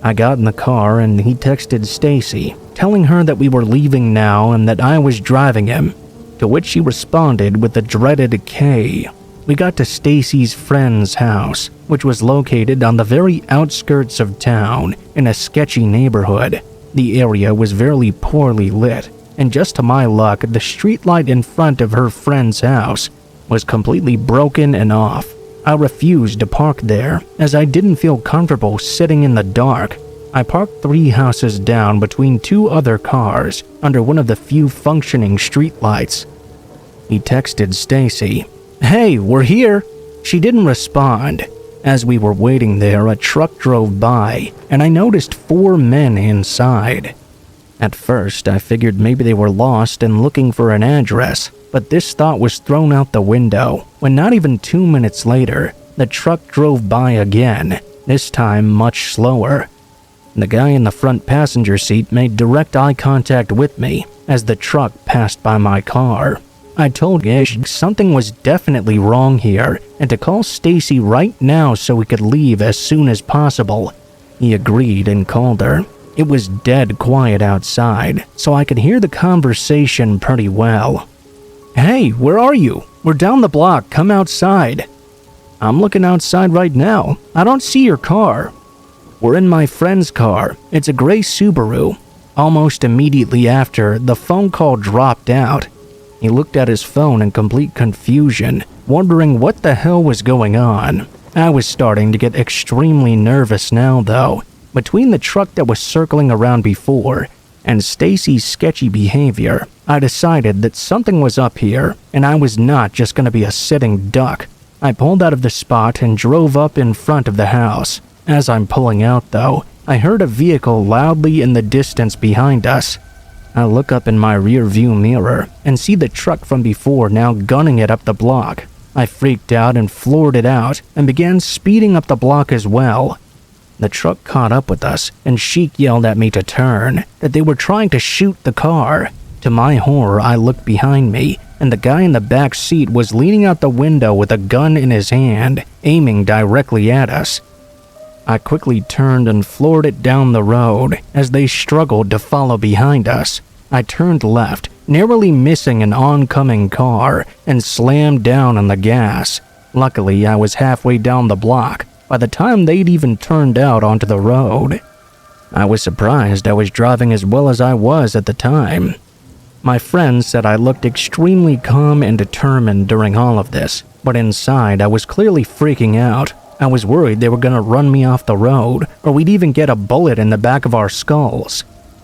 I got in the car and he texted Stacy, telling her that we were leaving now and that I was driving him, to which she responded with the dreaded K. We got to Stacy's friend's house, which was located on the very outskirts of town in a sketchy neighborhood. The area was very poorly lit, and just to my luck, the streetlight in front of her friend's house was completely broken and off. I refused to park there, as I didn't feel comfortable sitting in the dark. I parked 3 houses down between 2 other cars under one of the few functioning streetlights. He texted Stacy, "Hey, we're here." She didn't respond. As we were waiting there, a truck drove by, and I noticed 4 men inside. At first, I figured maybe they were lost and looking for an address, but this thought was thrown out the window when not even 2 minutes later, the truck drove by again, this time much slower. The guy in the front passenger seat made direct eye contact with me as the truck passed by my car. I told Gish something was definitely wrong here and to call Stacy right now so we could leave as soon as possible. He agreed and called her. It was dead quiet outside, so I could hear the conversation pretty well. "Hey, where are you? We're down the block, come outside." "I'm looking outside right now. I don't see your car." "We're in my friend's car. It's a gray Subaru." Almost immediately after, the phone call dropped out. He looked at his phone in complete confusion, wondering what the hell was going on. I was starting to get extremely nervous now, though. Between the truck that was circling around before and Stacy's sketchy behavior, I decided that something was up here, and I was not just going to be a sitting duck. I pulled out of the spot and drove up in front of the house. As I'm pulling out, though, I heard a vehicle loudly in the distance behind us. I look up in my rear view mirror and see the truck from before now gunning it up the block. I freaked out and floored it out and began speeding up the block as well. The truck caught up with us, and Sheik yelled at me to turn, that they were trying to shoot the car. To my horror, I looked behind me, and the guy in the back seat was leaning out the window with a gun in his hand, aiming directly at us. I quickly turned and floored it down the road as they struggled to follow behind us. I turned left, narrowly missing an oncoming car, and slammed down on the gas. Luckily, I was halfway down the block by the time they'd even turned out onto the road. I was surprised I was driving as well as I was at the time. My friends said I looked extremely calm and determined during all of this, but inside I was clearly freaking out. I was worried they were going to run me off the road, or we'd even get a bullet in the back of our skulls.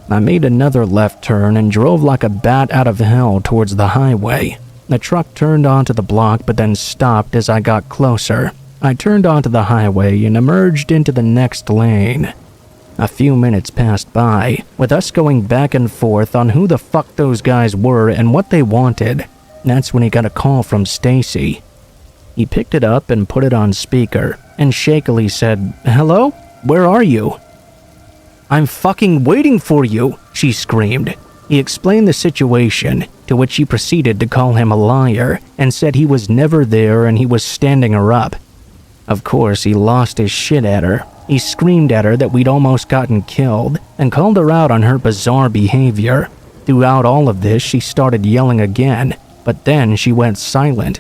I made another left turn and drove like a bat out of hell towards the highway. The truck turned onto the block but then stopped as I got closer. I turned onto the highway and emerged into the next lane. A few minutes passed by, with us going back and forth on who the fuck those guys were and what they wanted. That's when he got a call from Stacy. He picked it up and put it on speaker, and shakily said, "Hello? Where are you?" "I'm fucking waiting for you," she screamed. He explained the situation, to which she proceeded to call him a liar, and said he was never there and he was standing her up. Of course, he lost his shit at her. He screamed at her that we'd almost gotten killed, and called her out on her bizarre behavior. Throughout all of this, she started yelling again, but then she went silent.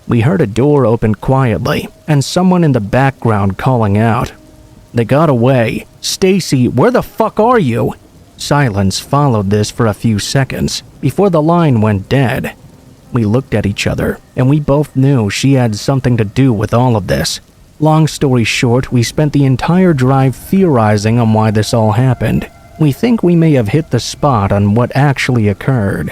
We heard a door open quietly, and someone in the background calling out. They got away. Stacy, where the fuck are you? Silence followed this for a few seconds before the line went dead. We looked at each other, and we both knew she had something to do with all of this. Long story short, we spent the entire drive theorizing on why this all happened. We think we may have hit the spot on what actually occurred.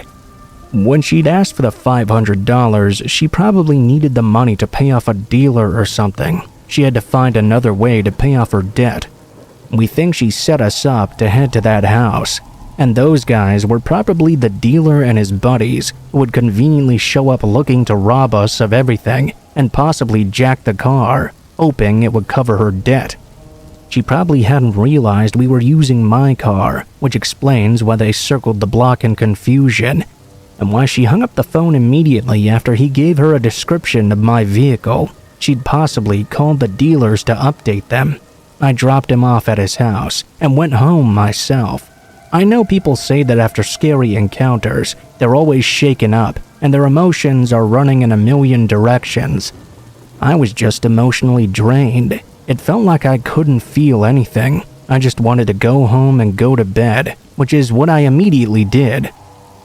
When she'd asked for the $500, she probably needed the money to pay off a dealer or something. She had to find another way to pay off her debt. We think she set us up to head to that house, and those guys were probably the dealer and his buddies who would conveniently show up looking to rob us of everything and possibly jack the car, hoping it would cover her debt. She probably hadn't realized we were using my car, which explains why they circled the block in confusion, and why she hung up the phone immediately after he gave her a description of my vehicle. She'd possibly called the dealers to update them. I dropped him off at his house and went home myself. I know people say that after scary encounters, they're always shaken up and their emotions are running in a million directions. I was just emotionally drained. It felt like I couldn't feel anything. I just wanted to go home and go to bed, which is what I immediately did.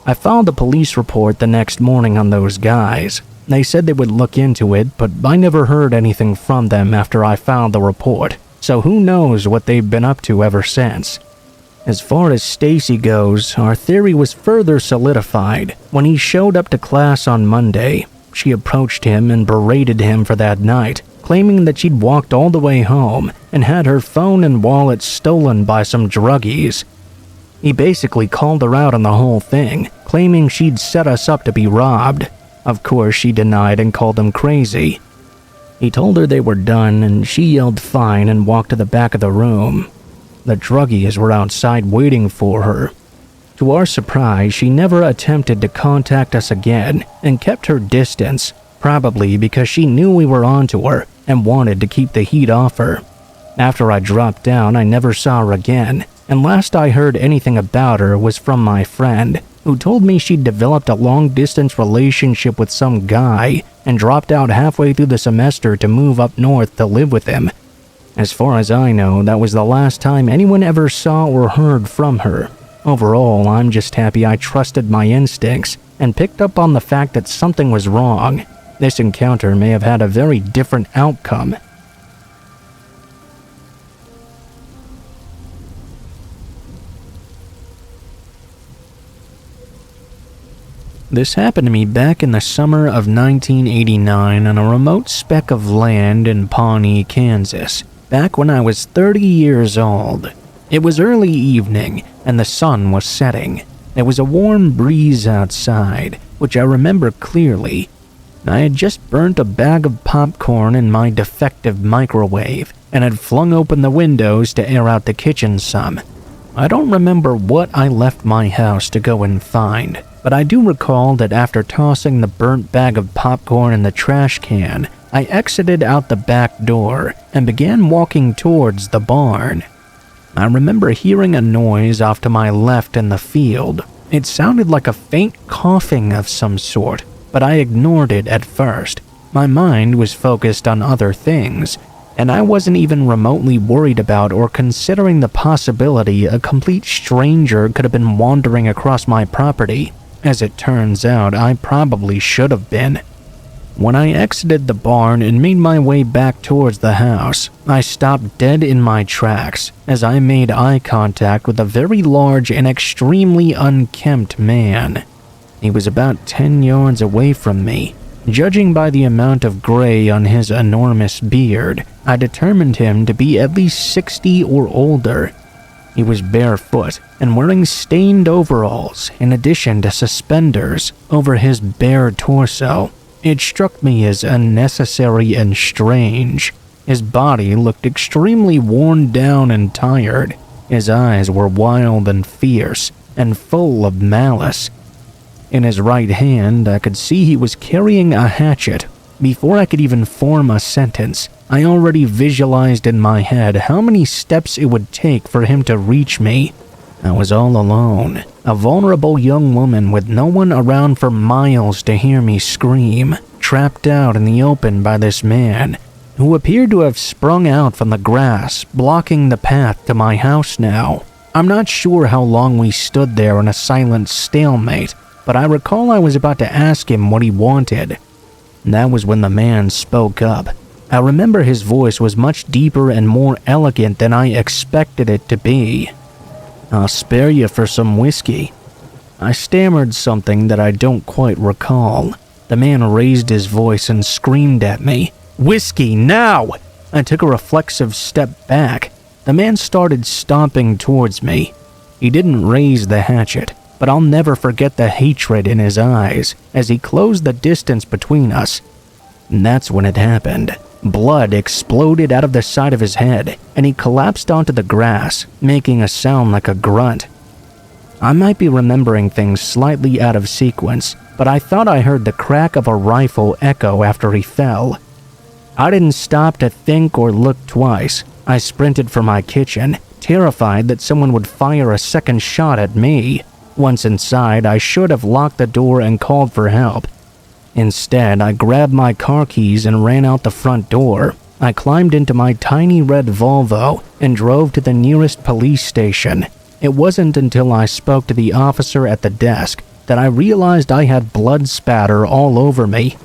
I filed a police report the next morning on those guys. They said they would look into it, but I never heard anything from them after I filed the report, so who knows what they've been up to ever since. As far as Stacy goes, our theory was further solidified when he showed up to class on Monday. She approached him and berated him for that night, claiming that she'd walked all the way home and had her phone and wallet stolen by some druggies. He basically called her out on the whole thing, claiming she'd set us up to be robbed. Of course, she denied and called him crazy. He told her they were done, and she yelled fine and walked to the back of the room. The druggies were outside waiting for her. To our surprise, she never attempted to contact us again and kept her distance, probably because she knew we were onto her and wanted to keep the heat off her. After I dropped down, I never saw her again, and last I heard anything about her was from my friend, who told me she'd developed a long-distance relationship with some guy and dropped out halfway through the semester to move up north to live with him. As far as I know, that was the last time anyone ever saw or heard from her. Overall, I'm just happy I trusted my instincts and picked up on the fact that something was wrong. This encounter may have had a very different outcome. This happened to me back in the summer of 1989 on a remote speck of land in Pawnee, Kansas, back when I was 30 years old. It was early evening, and the sun was setting. There was a warm breeze outside, which I remember clearly. I had just burnt a bag of popcorn in my defective microwave, and had flung open the windows to air out the kitchen some. I don't remember what I left my house to go and find, but I do recall that after tossing the burnt bag of popcorn in the trash can, I exited out the back door and began walking towards the barn. I remember hearing a noise off to my left in the field. It sounded like a faint coughing of some sort, but I ignored it at first. My mind was focused on other things, and I wasn't even remotely worried about or considering the possibility a complete stranger could have been wandering across my property. As it turns out, I probably should have been. When I exited the barn and made my way back towards the house, I stopped dead in my tracks as I made eye contact with a very large and extremely unkempt man. He was about 10 yards away from me. Judging by the amount of gray on his enormous beard, I determined him to be at least 60 or older. He was barefoot and wearing stained overalls in addition to suspenders over his bare torso. It struck me as unnecessary and strange. His body looked extremely worn down and tired. His eyes were wild and fierce and full of malice. In his right hand, I could see he was carrying a hatchet. Before I could even form a sentence, I already visualized in my head how many steps it would take for him to reach me. I was all alone, a vulnerable young woman with no one around for miles to hear me scream, trapped out in the open by this man. who appeared to have sprung out from the grass, blocking the path to my house now. I'm not sure how long we stood there in a silent stalemate, but I recall I was about to ask him what he wanted. That was when the man spoke up. I remember his voice was much deeper and more elegant than I expected it to be. "I'll spare you for some whiskey." I stammered something that I don't quite recall. The man raised his voice and screamed at me, "Whiskey, now!" I took a reflexive step back. The man started stomping towards me. He didn't raise the hatchet, but I'll never forget the hatred in his eyes as he closed the distance between us. And that's when it happened. Blood exploded out of the side of his head, and he collapsed onto the grass, making a sound like a grunt. I might be remembering things slightly out of sequence, but I thought I heard the crack of a rifle echo after he fell. I didn't stop to think or look twice. I sprinted for my kitchen, terrified that someone would fire a second shot at me. Once inside, I should have locked the door and called for help. Instead, I grabbed my car keys and ran out the front door. I climbed into my tiny red Volvo and drove to the nearest police station. It wasn't until I spoke to the officer at the desk that I realized I had blood spatter all over me.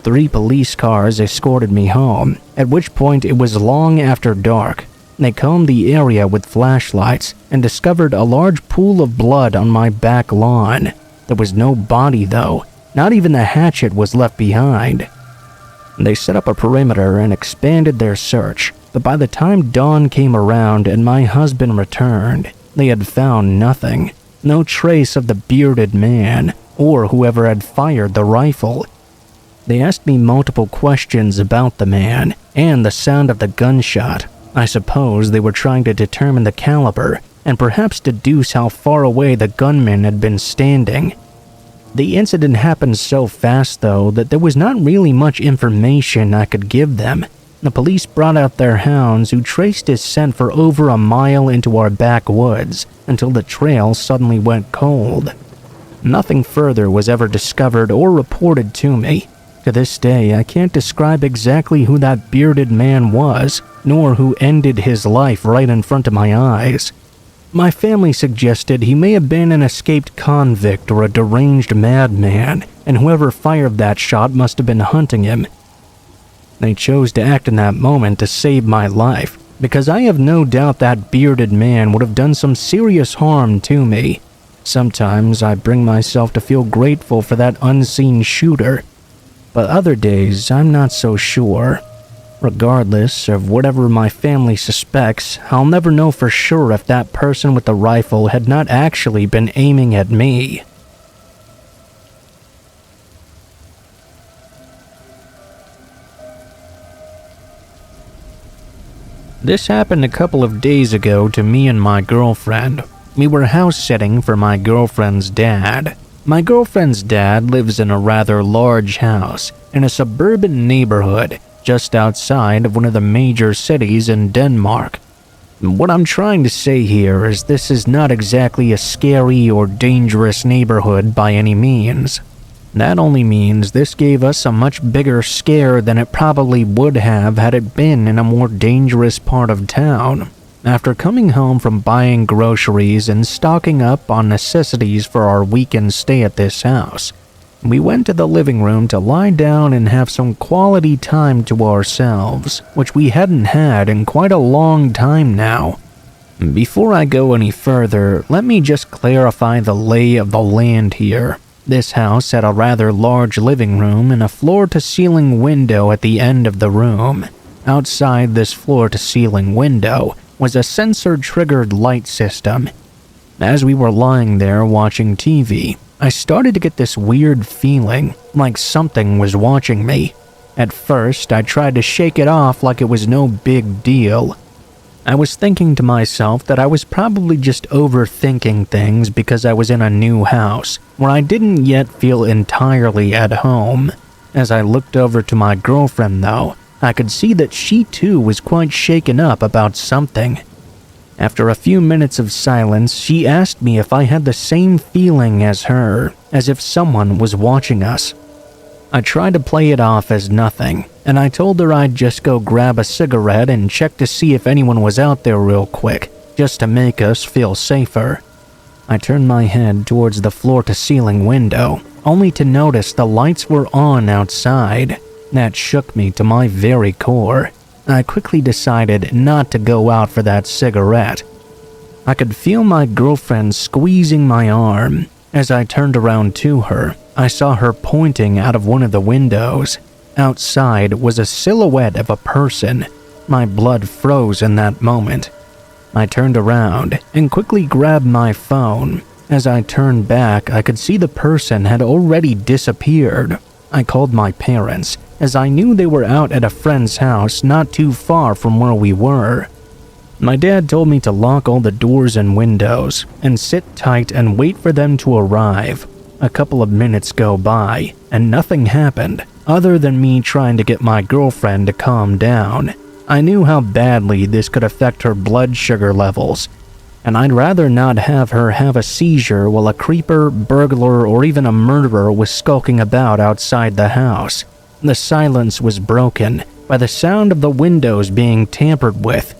3 police cars escorted me home, at which point it was long after dark. They combed the area with flashlights and discovered a large pool of blood on my back lawn. There was no body though. Not even the hatchet was left behind. They set up a perimeter and expanded their search, but by the time dawn came around and my husband returned, they had found nothing. No trace of the bearded man, or whoever had fired the rifle. They asked me multiple questions about the man, and the sound of the gunshot. I suppose they were trying to determine the caliber, and perhaps deduce how far away the gunman had been standing. The incident happened so fast, though, that there was not really much information I could give them. The police brought out their hounds, who traced his scent for over a mile into our backwoods, until the trail suddenly went cold. Nothing further was ever discovered or reported to me. To this day, I can't describe exactly who that bearded man was, nor who ended his life right in front of my eyes. My family suggested he may have been an escaped convict or a deranged madman, and whoever fired that shot must have been hunting him. They chose to act in that moment to save my life, because I have no doubt that bearded man would have done some serious harm to me. Sometimes I bring myself to feel grateful for that unseen shooter, but other days I'm not so sure. Regardless of whatever my family suspects, I'll never know for sure if that person with the rifle had not actually been aiming at me. This happened a couple of days ago to me and my girlfriend. We were house sitting for my girlfriend's dad. My girlfriend's dad lives in a rather large house in a suburban neighborhood just outside of one of the major cities in Denmark. What I'm trying to say here is this is not exactly a scary or dangerous neighborhood by any means. That only means this gave us a much bigger scare than it probably would have had it been in a more dangerous part of town. After coming home from buying groceries and stocking up on necessities for our weekend stay at this house, we went to the living room to lie down and have some quality time to ourselves, which we hadn't had in quite a long time now. Before I go any further, let me just clarify the lay of the land here. This house had a rather large living room and a floor-to-ceiling window at the end of the room. Outside this floor-to-ceiling window was a sensor-triggered light system. As we were lying there watching TV, I started to get this weird feeling, like something was watching me. At first, I tried to shake it off like it was no big deal. I was thinking to myself that I was probably just overthinking things because I was in a new house, where I didn't yet feel entirely at home. As I looked over to my girlfriend, though, I could see that she too was quite shaken up about something. After a few minutes of silence, she asked me if I had the same feeling as her, as if someone was watching us. I tried to play it off as nothing, and I told her I'd just go grab a cigarette and check to see if anyone was out there real quick, just to make us feel safer. I turned my head towards the floor-to-ceiling window, only to notice the lights were on outside. That shook me to my very core. I quickly decided not to go out for that cigarette. I could feel my girlfriend squeezing my arm. As I turned around to her, I saw her pointing out of one of the windows. Outside was a silhouette of a person. My blood froze in that moment. I turned around and quickly grabbed my phone. As I turned back, I could see the person had already disappeared. I called my parents, as I knew they were out at a friend's house not too far from where we were. My dad told me to lock all the doors and windows and sit tight and wait for them to arrive. A couple of minutes go by, and nothing happened, other than me trying to get my girlfriend to calm down. I knew how badly this could affect her blood sugar levels, and I'd rather not have her have a seizure while a creeper, burglar, or even a murderer was skulking about outside the house. The silence was broken by the sound of the windows being tampered with.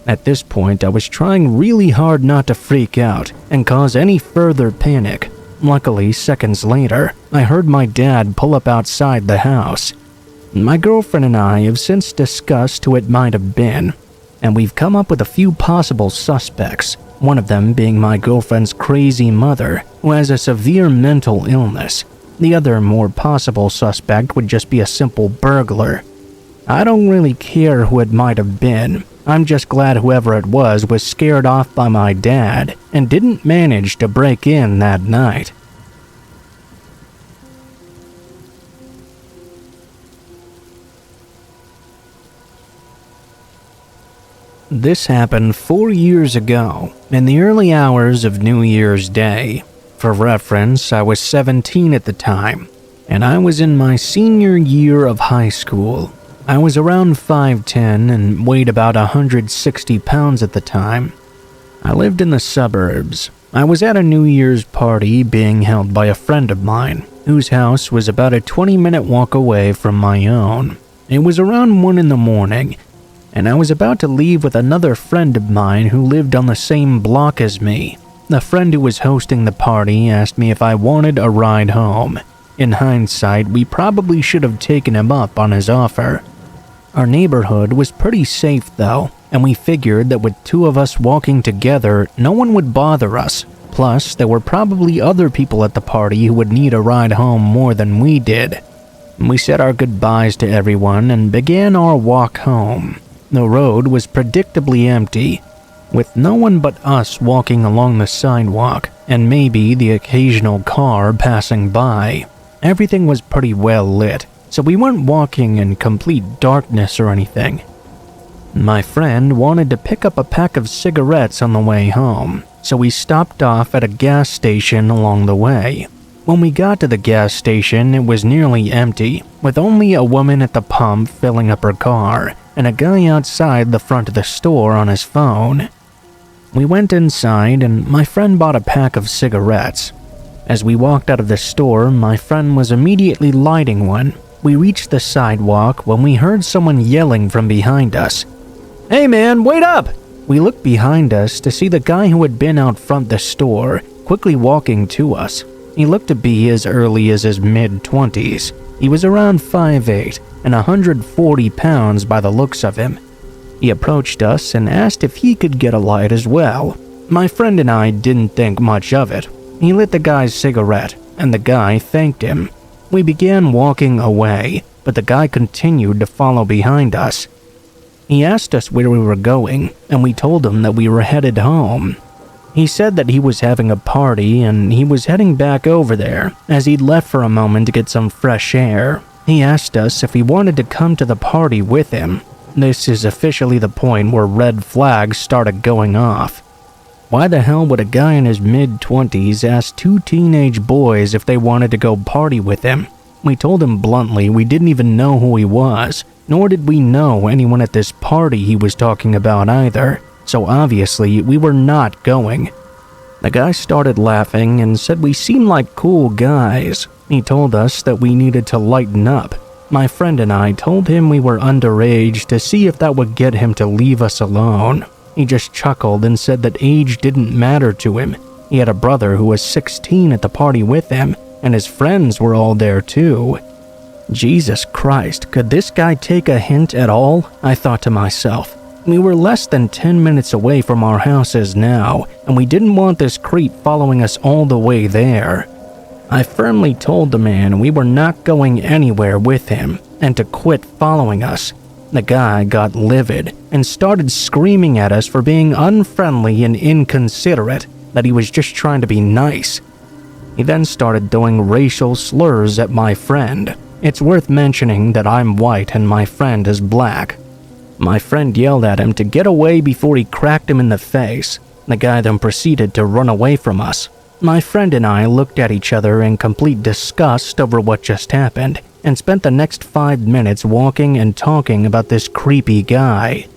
At this point, I was trying really hard not to freak out and cause any further panic. Luckily, seconds later, I heard my dad pull up outside the house. My girlfriend and I have since discussed who it might have been, and we've come up with a few possible suspects, one of them being my girlfriend's crazy mother, who has a severe mental illness. The other more possible suspect would just be a simple burglar. I don't really care who it might have been. I'm just glad whoever it was scared off by my dad and didn't manage to break in that night. This happened 4 years ago, in the early hours of New Year's Day. For reference, I was 17 at the time, and I was in my senior year of high school. I was around 5'10" and weighed about 160 pounds at the time. I lived in the suburbs. I was at a New Year's party being held by a friend of mine, whose house was about a 20-minute walk away from my own. It was around 1 in the morning, and I was about to leave with another friend of mine who lived on the same block as me. The friend who was hosting the party asked me if I wanted a ride home. In hindsight, we probably should have taken him up on his offer. Our neighborhood was pretty safe though, and we figured that with two of us walking together, no one would bother us. Plus, there were probably other people at the party who would need a ride home more than we did. We said our goodbyes to everyone and began our walk home. The road was predictably empty, with no one but us walking along the sidewalk, and maybe the occasional car passing by. Everything was pretty well lit, so we weren't walking in complete darkness or anything. My friend wanted to pick up a pack of cigarettes on the way home, so we stopped off at a gas station along the way. When we got to the gas station, it was nearly empty, with only a woman at the pump filling up her car, and a guy outside the front of the store on his phone. We went inside, and my friend bought a pack of cigarettes. As we walked out of the store, my friend was immediately lighting one. We reached the sidewalk when we heard someone yelling from behind us. "Hey man, wait up!" We looked behind us to see the guy who had been out front the store quickly walking to us. He looked to be as early as his mid-20s. He was around 5'8" and 140 pounds by the looks of him. He approached us and asked if he could get a light as well. My friend and I didn't think much of it. He lit the guy's cigarette, and the guy thanked him. We began walking away, but the guy continued to follow behind us. He asked us where we were going, and we told him that we were headed home. He said that he was having a party and he was heading back over there, as he'd left for a moment to get some fresh air. He asked us if we wanted to come to the party with him. This is officially the point where red flags started going off. Why the hell would a guy in his mid-20s ask two teenage boys if they wanted to go party with him? We told him bluntly we didn't even know who he was, nor did we know anyone at this party he was talking about either, so obviously we were not going. The guy started laughing and said we seemed like cool guys. He told us that we needed to lighten up. My friend and I told him we were underage to see if that would get him to leave us alone. He just chuckled and said that age didn't matter to him. He had a brother who was 16 at the party with him, and his friends were all there too. Jesus Christ, could this guy take a hint at all? I thought to myself. We were less than 10 minutes away from our houses now, and we didn't want this creep following us all the way there. I firmly told the man we were not going anywhere with him, and to quit following us. The guy got livid and started screaming at us for being unfriendly and inconsiderate, that he was just trying to be nice. He then started throwing racial slurs at my friend. It's worth mentioning that I'm white and my friend is black. My friend yelled at him to get away before he cracked him in the face. The guy then proceeded to run away from us. My friend and I looked at each other in complete disgust over what just happened and spent the next 5 minutes walking and talking about this creepy guy.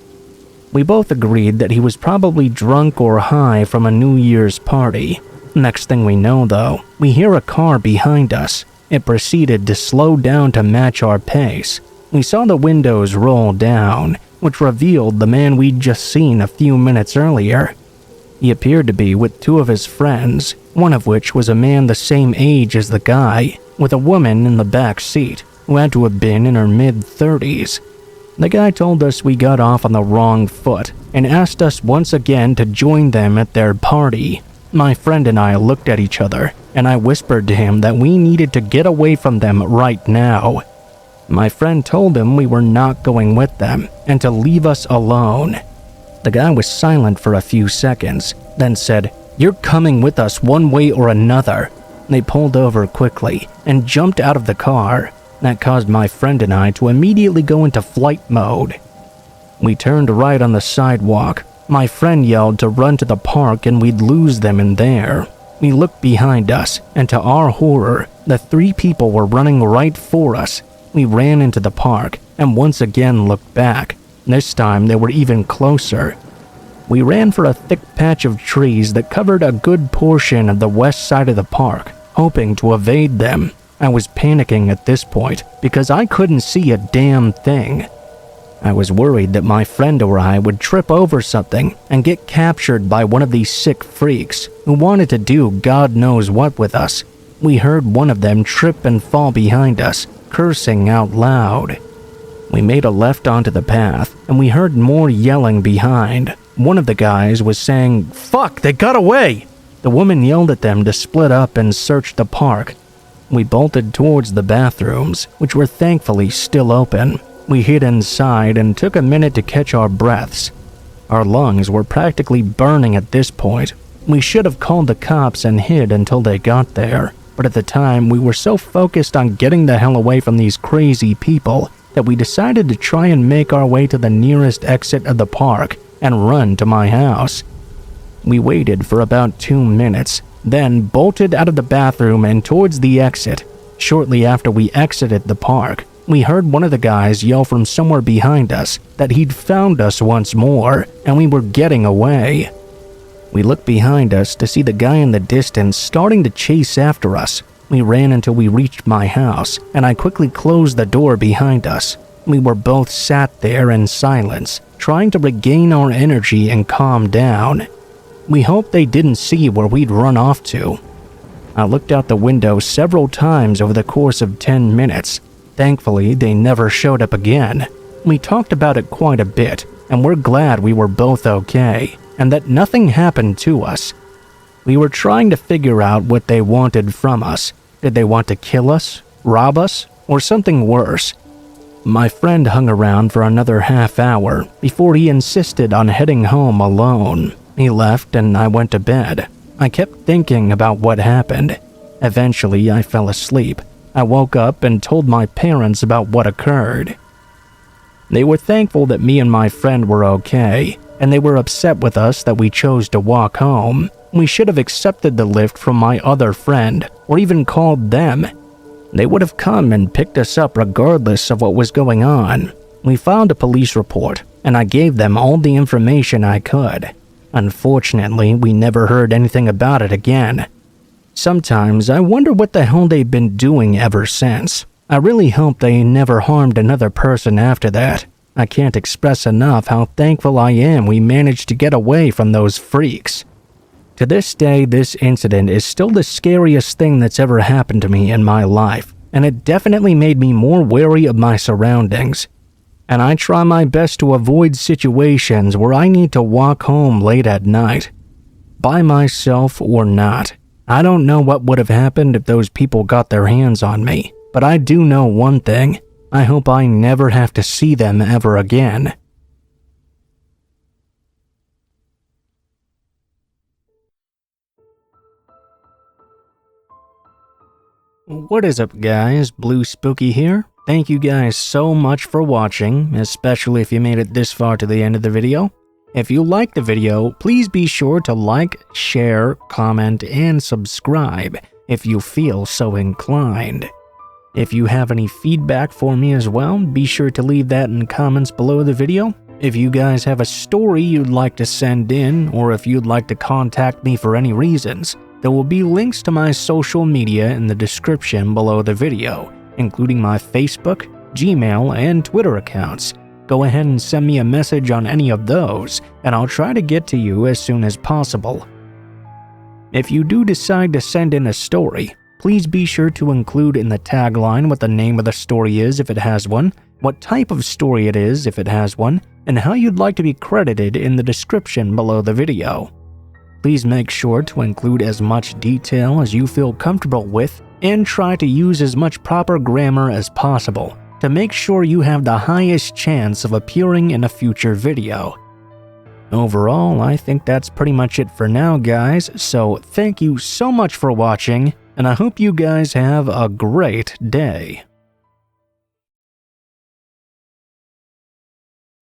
We both agreed that he was probably drunk or high from a New Year's party. Next thing we know, though, we hear a car behind us. It proceeded to slow down to match our pace. We saw the windows roll down, which revealed the man we'd just seen a few minutes earlier. He appeared to be with 2 of his friends, one of which was a man the same age as the guy, with a woman in the back seat, who had to have been in her mid-30s. The guy told us we got off on the wrong foot and asked us once again to join them at their party. My friend and I looked at each other, and I whispered to him that we needed to get away from them right now. My friend told him we were not going with them and to leave us alone. The guy was silent for a few seconds, then said, "You're coming with us one way or another." They pulled over quickly and jumped out of the car. That caused my friend and I to immediately go into flight mode. We turned right on the sidewalk. My friend yelled to run to the park and we'd lose them in there. We looked behind us, and to our horror, the 3 people were running right for us. We ran into the park and once again looked back. This time they were even closer. We ran for a thick patch of trees that covered a good portion of the west side of the park, hoping to evade them. I was panicking at this point because I couldn't see a damn thing. I was worried that my friend or I would trip over something and get captured by one of these sick freaks who wanted to do God knows what with us. We heard one of them trip and fall behind us, cursing out loud. We made a left onto the path, and we heard more yelling behind. One of the guys was saying, "Fuck, they got away!" The woman yelled at them to split up and search the park. We bolted towards the bathrooms, which were thankfully still open. We hid inside and took a minute to catch our breaths. Our lungs were practically burning at this point. We should have called the cops and hid until they got there, but at the time we were so focused on getting the hell away from these crazy people that we decided to try and make our way to the nearest exit of the park and run to my house. We waited for about 2 minutes, then bolted out of the bathroom and towards the exit. Shortly after we exited the park, we heard one of the guys yell from somewhere behind us that he'd found us once more and we were getting away. We looked behind us to see the guy in the distance starting to chase after us. We ran until we reached my house, and I quickly closed the door behind us. We were both sat there in silence, trying to regain our energy and calm down. We hoped they didn't see where we'd run off to. I looked out the window several times over the course of 10 minutes. Thankfully, they never showed up again. We talked about it quite a bit, and we're glad we were both okay, and that nothing happened to us. We were trying to figure out what they wanted from us. Did they want to kill us, rob us, or something worse? My friend hung around for another half hour before he insisted on heading home alone. He left and I went to bed. I kept thinking about what happened. Eventually, I fell asleep. I woke up and told my parents about what occurred. They were thankful that me and my friend were okay, and they were upset with us that we chose to walk home. We should have accepted the lift from my other friend, or even called them. They would have come and picked us up regardless of what was going on. We filed a police report, and I gave them all the information I could. Unfortunately, we never heard anything about it again. Sometimes I wonder what the hell they've been doing ever since. I really hope they never harmed another person after that. I can't express enough how thankful I am we managed to get away from those freaks. To this day, this incident is still the scariest thing that's ever happened to me in my life, and it definitely made me more wary of my surroundings. And I try my best to avoid situations where I need to walk home late at night. By myself or not. I don't know what would have happened if those people got their hands on me, but I do know one thing. I hope I never have to see them ever again. What is up, guys? Blue Spooky here. Thank you guys so much for watching, especially if you made it this far to the end of the video. If you liked the video, please be sure to like, share, comment, and subscribe if you feel so inclined. If you have any feedback for me as well, be sure to leave that in comments below the video. If you guys have a story you'd like to send in, or if you'd like to contact me for any reasons, there will be links to my social media in the description below the video, including my Facebook, Gmail, and Twitter accounts. Go ahead and send me a message on any of those, and I'll try to get to you as soon as possible. If you do decide to send in a story, please be sure to include in the tagline what the name of the story is if it has one, what type of story it is if it has one, and how you'd like to be credited in the description below the video. Please make sure to include as much detail as you feel comfortable with, and try to use as much proper grammar as possible to make sure you have the highest chance of appearing in a future video. Overall, I think that's pretty much it for now, guys, so thank you so much for watching, and I hope you guys have a great day.